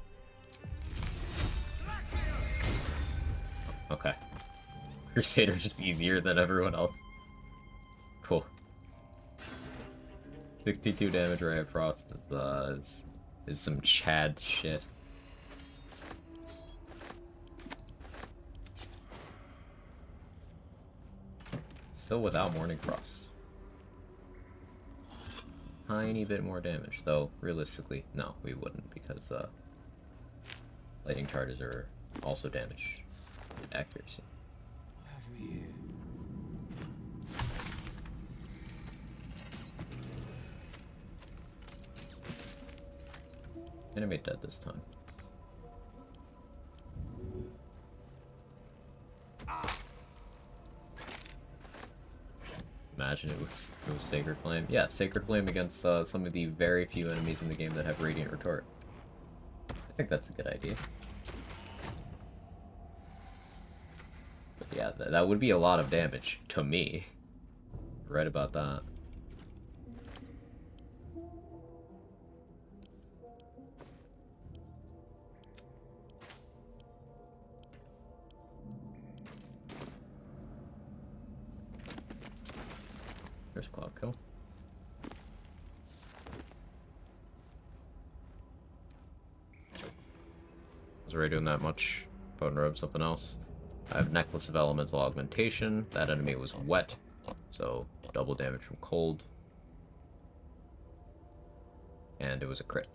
Okay. Crusader's just easier than everyone else. Cool. 62 damage Ray of Frost is some Chad shit. Still without Morning Frost. Tiny bit more damage, though realistically, no, we wouldn't, because lightning charges are also damage accuracy. What have we here? Enemy dead this time. Imagine it was Sacred Flame. Yeah, Sacred Flame against some of the very few enemies in the game that have Radiant Retort. I think that's a good idea. But yeah, that would be a lot of damage to me. Right about that. There's Cloud Kill. Was already doing that much. Potent Robe, something else. I have Necklace of Elemental Augmentation. That enemy was wet, so double damage from cold. And it was a crit.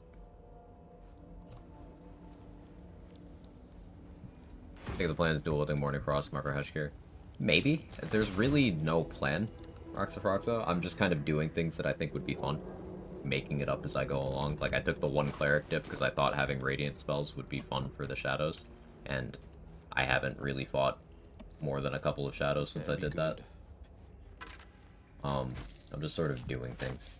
I think the plan is dual wielding Morning Frost, Marker Heshkir. Maybe. There's really no plan, Roxafroxa. I'm just kind of doing things that I think would be fun. Making it up as I go along. Like, I took the one Cleric dip because I thought having Radiant spells would be fun for the Shadows. And I haven't really fought more than a couple of Shadows since I did that. I'm just sort of doing things.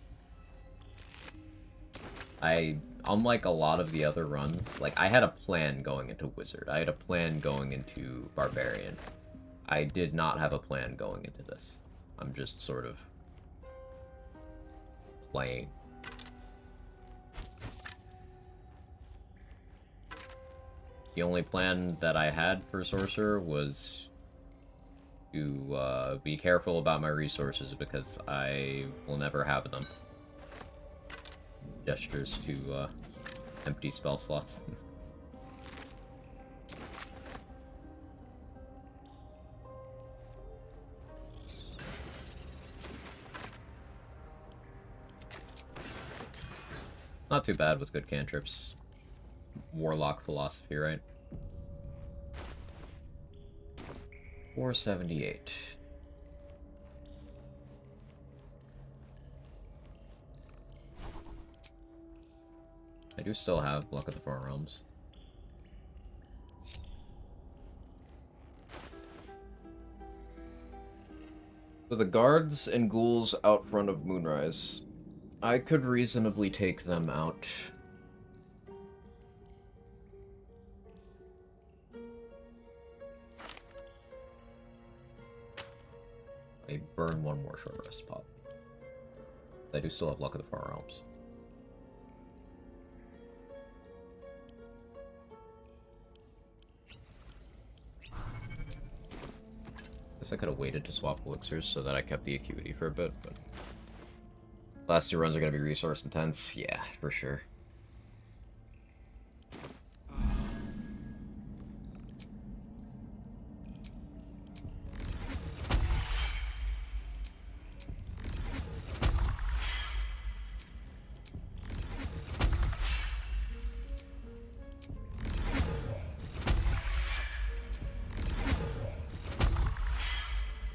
Unlike a lot of the other runs, like, I had a plan going into Wizard. I had a plan going into Barbarian. I did not have a plan going into this. I'm just sort of playing. The only plan that I had for Sorcerer was to be careful about my resources because I will never have them. Gestures to empty spell slots. Not too bad with good cantrips. Warlock philosophy, right? 478. I do still have Luck of the Four Realms. So the guards and ghouls out front of Moonrise, I could reasonably take them out. I burn one more short rest pop. I do still have Luck of the Four Realms. Guess I could have waited to swap elixirs so that I kept the acuity for a bit, but last 2 runs are going to be resource intense. Yeah, for sure.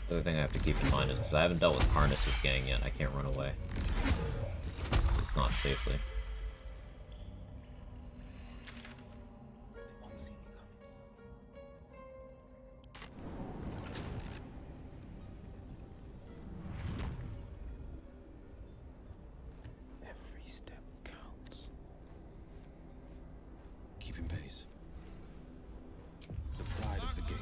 The other thing I have to keep in mind is because I haven't dealt with Karnas's gang yet, I can't run away. It's not safely. Every step counts. Keeping pace. The pride of the gate.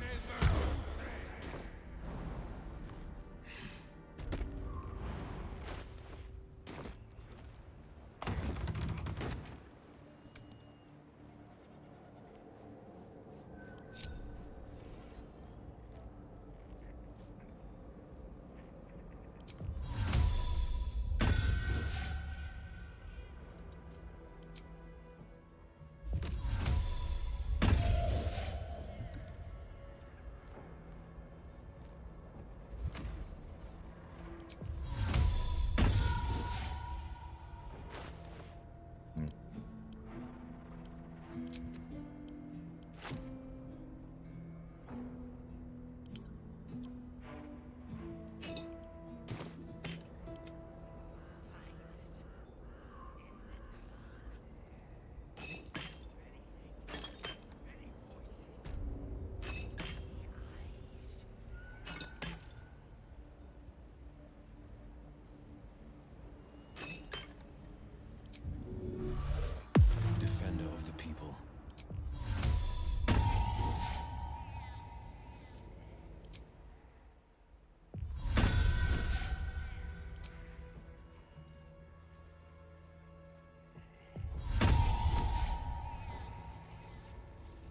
Defender of the people.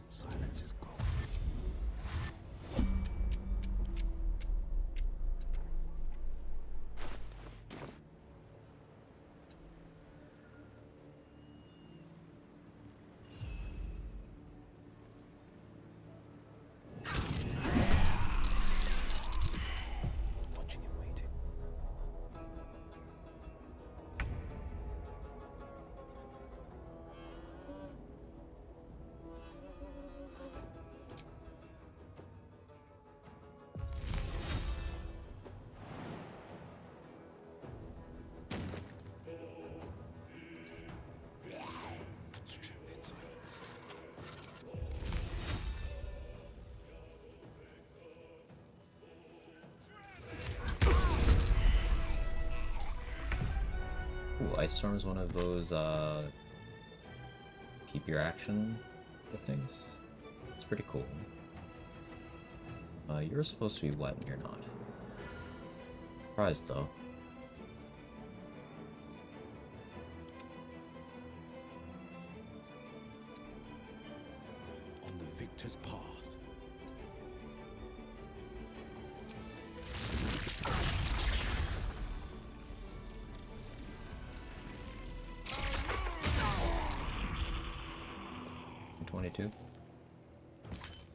Silence is gold. Watching and waiting. Strength in silence. Ooh, Ice Storm is one of those, keep your action things. It's pretty cool. You're supposed to be wet and you're not. Surprised, though. On the victor's path. .22.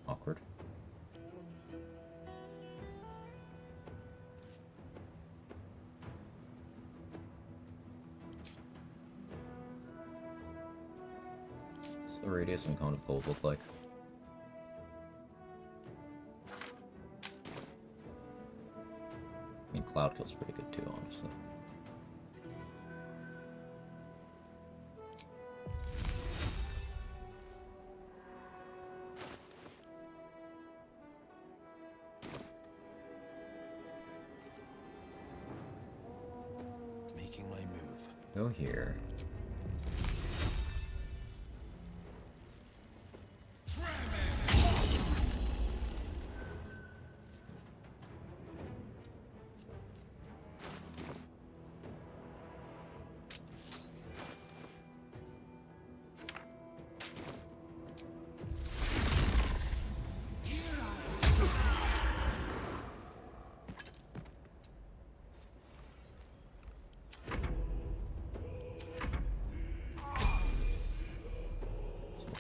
Awkward. the radius and cone of cold look like? I mean, Cloud Kill's pretty good too, honestly. Making my move. Go here.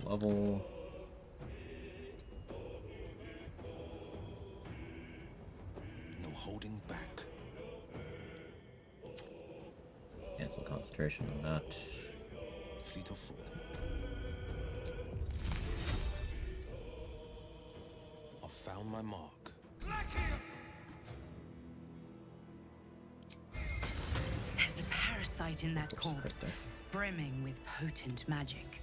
Level. No holding back. Cancel concentration on that. Fleet of foot. I've found my mark. There's a parasite in that corpse, brimming with potent magic.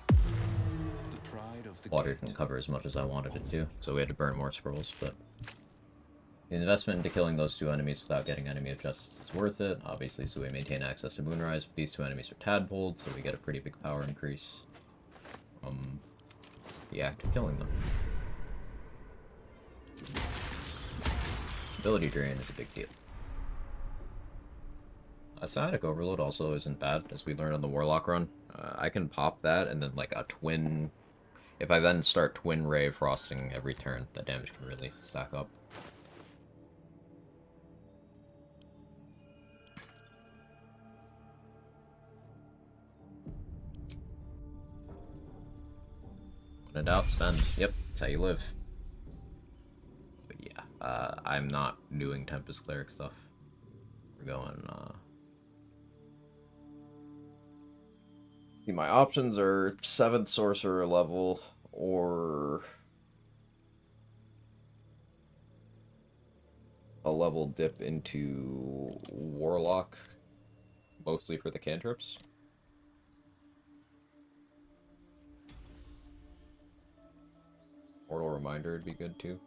The pride of the Water didn't cover as much as I wanted it to, so we had to burn more scrolls, but the investment into killing those two enemies without getting enemy objectives is worth it, obviously, so we maintain access to Moonrise, but these two enemies are tadpoles, so we get a pretty big power increase from the act of killing them. Ability drain is a big deal. A Sciatic Overload also isn't bad, as we learned on the Warlock run. I can pop that, and then like a twin... If I then start Twin Ray Frosting every turn, that damage can really stack up. When in doubt, spend. Yep, that's how you live. But yeah, I'm not doing Tempest Cleric stuff. We're going, See, my options are 7th Sorcerer level, or a level dip into Warlock, mostly for the cantrips. Mortal Reminder would be good too.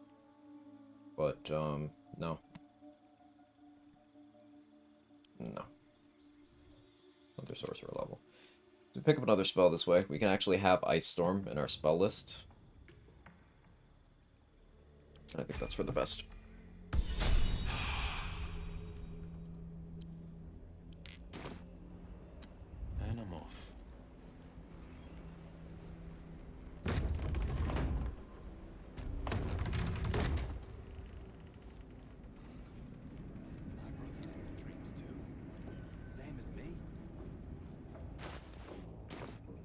But, no. No. Another Sorcerer level. So pick up another spell this way. We can actually have Ice Storm in our spell list. And I think that's for the best. And I'm off. My brother's had the dreams too. Same as me.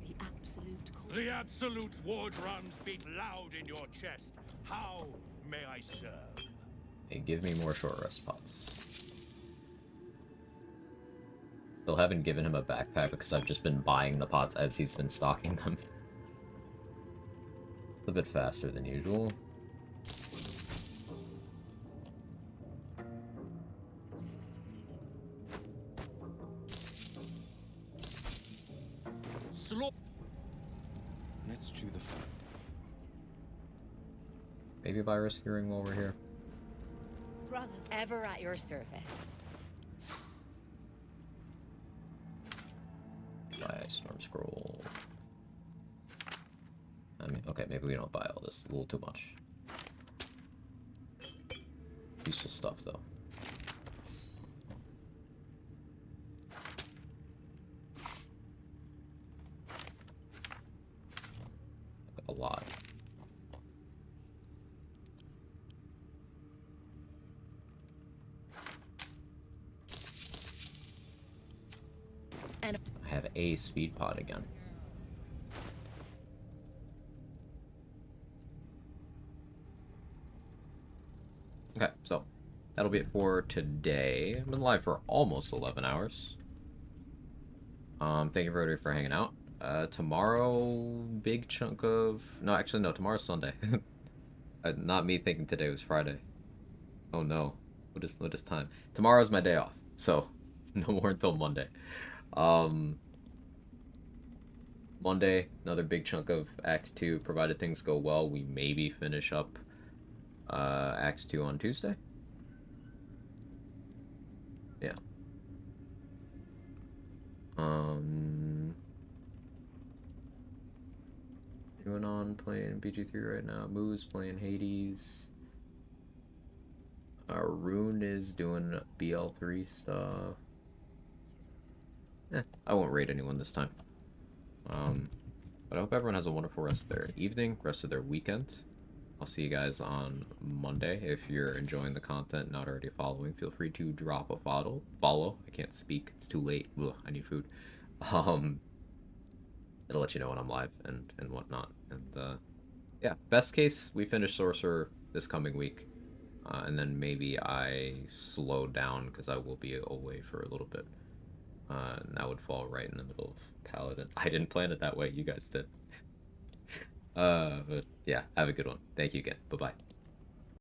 The absolute core. The Absolute's war drums beat loud in your chest. How may I serve? Hey, give me more short rest pots. Still haven't given him a backpack because I've just been buying the pots as he's been stocking them. A bit faster than usual. Slow. Let's chew the fat. Baby virus hearing while we're here. Brother. Ever at your service. Buy a Storm Scroll. I mean, okay, maybe we don't buy all this. A little too much. Useful stuff, though. A lot. And I have a speed pod again. Okay, so that'll be it for today. I've been live for almost 11 hours. Thank you everybody for hanging out. Tomorrow, big chunk of... No, actually, no, tomorrow's Sunday. Not me thinking today was Friday. Oh no. What is time? Tomorrow's my day off, so no more until Monday. Um, Monday, another big chunk of Act 2, provided things go well, we maybe finish up Act 2 on Tuesday. Yeah. Anyone on playing BG3 right now? Moo's playing Hades. Rune is doing BL3 stuff. I won't raid anyone this time. But I hope everyone has a wonderful rest of their evening, rest of their weekend. I'll see you guys on Monday. If you're enjoying the content, not already following, feel free to drop a follow. I can't speak. It's too late. Ugh, I need food. It'll let you know when I'm live and whatnot. And yeah, best case, we finish Sorcerer this coming week. And then maybe I slow down because I will be away for a little bit. And that would fall right in the middle of Paladin. I didn't plan it that way. You guys did. But yeah, have a good one. Thank you again. Bye-bye.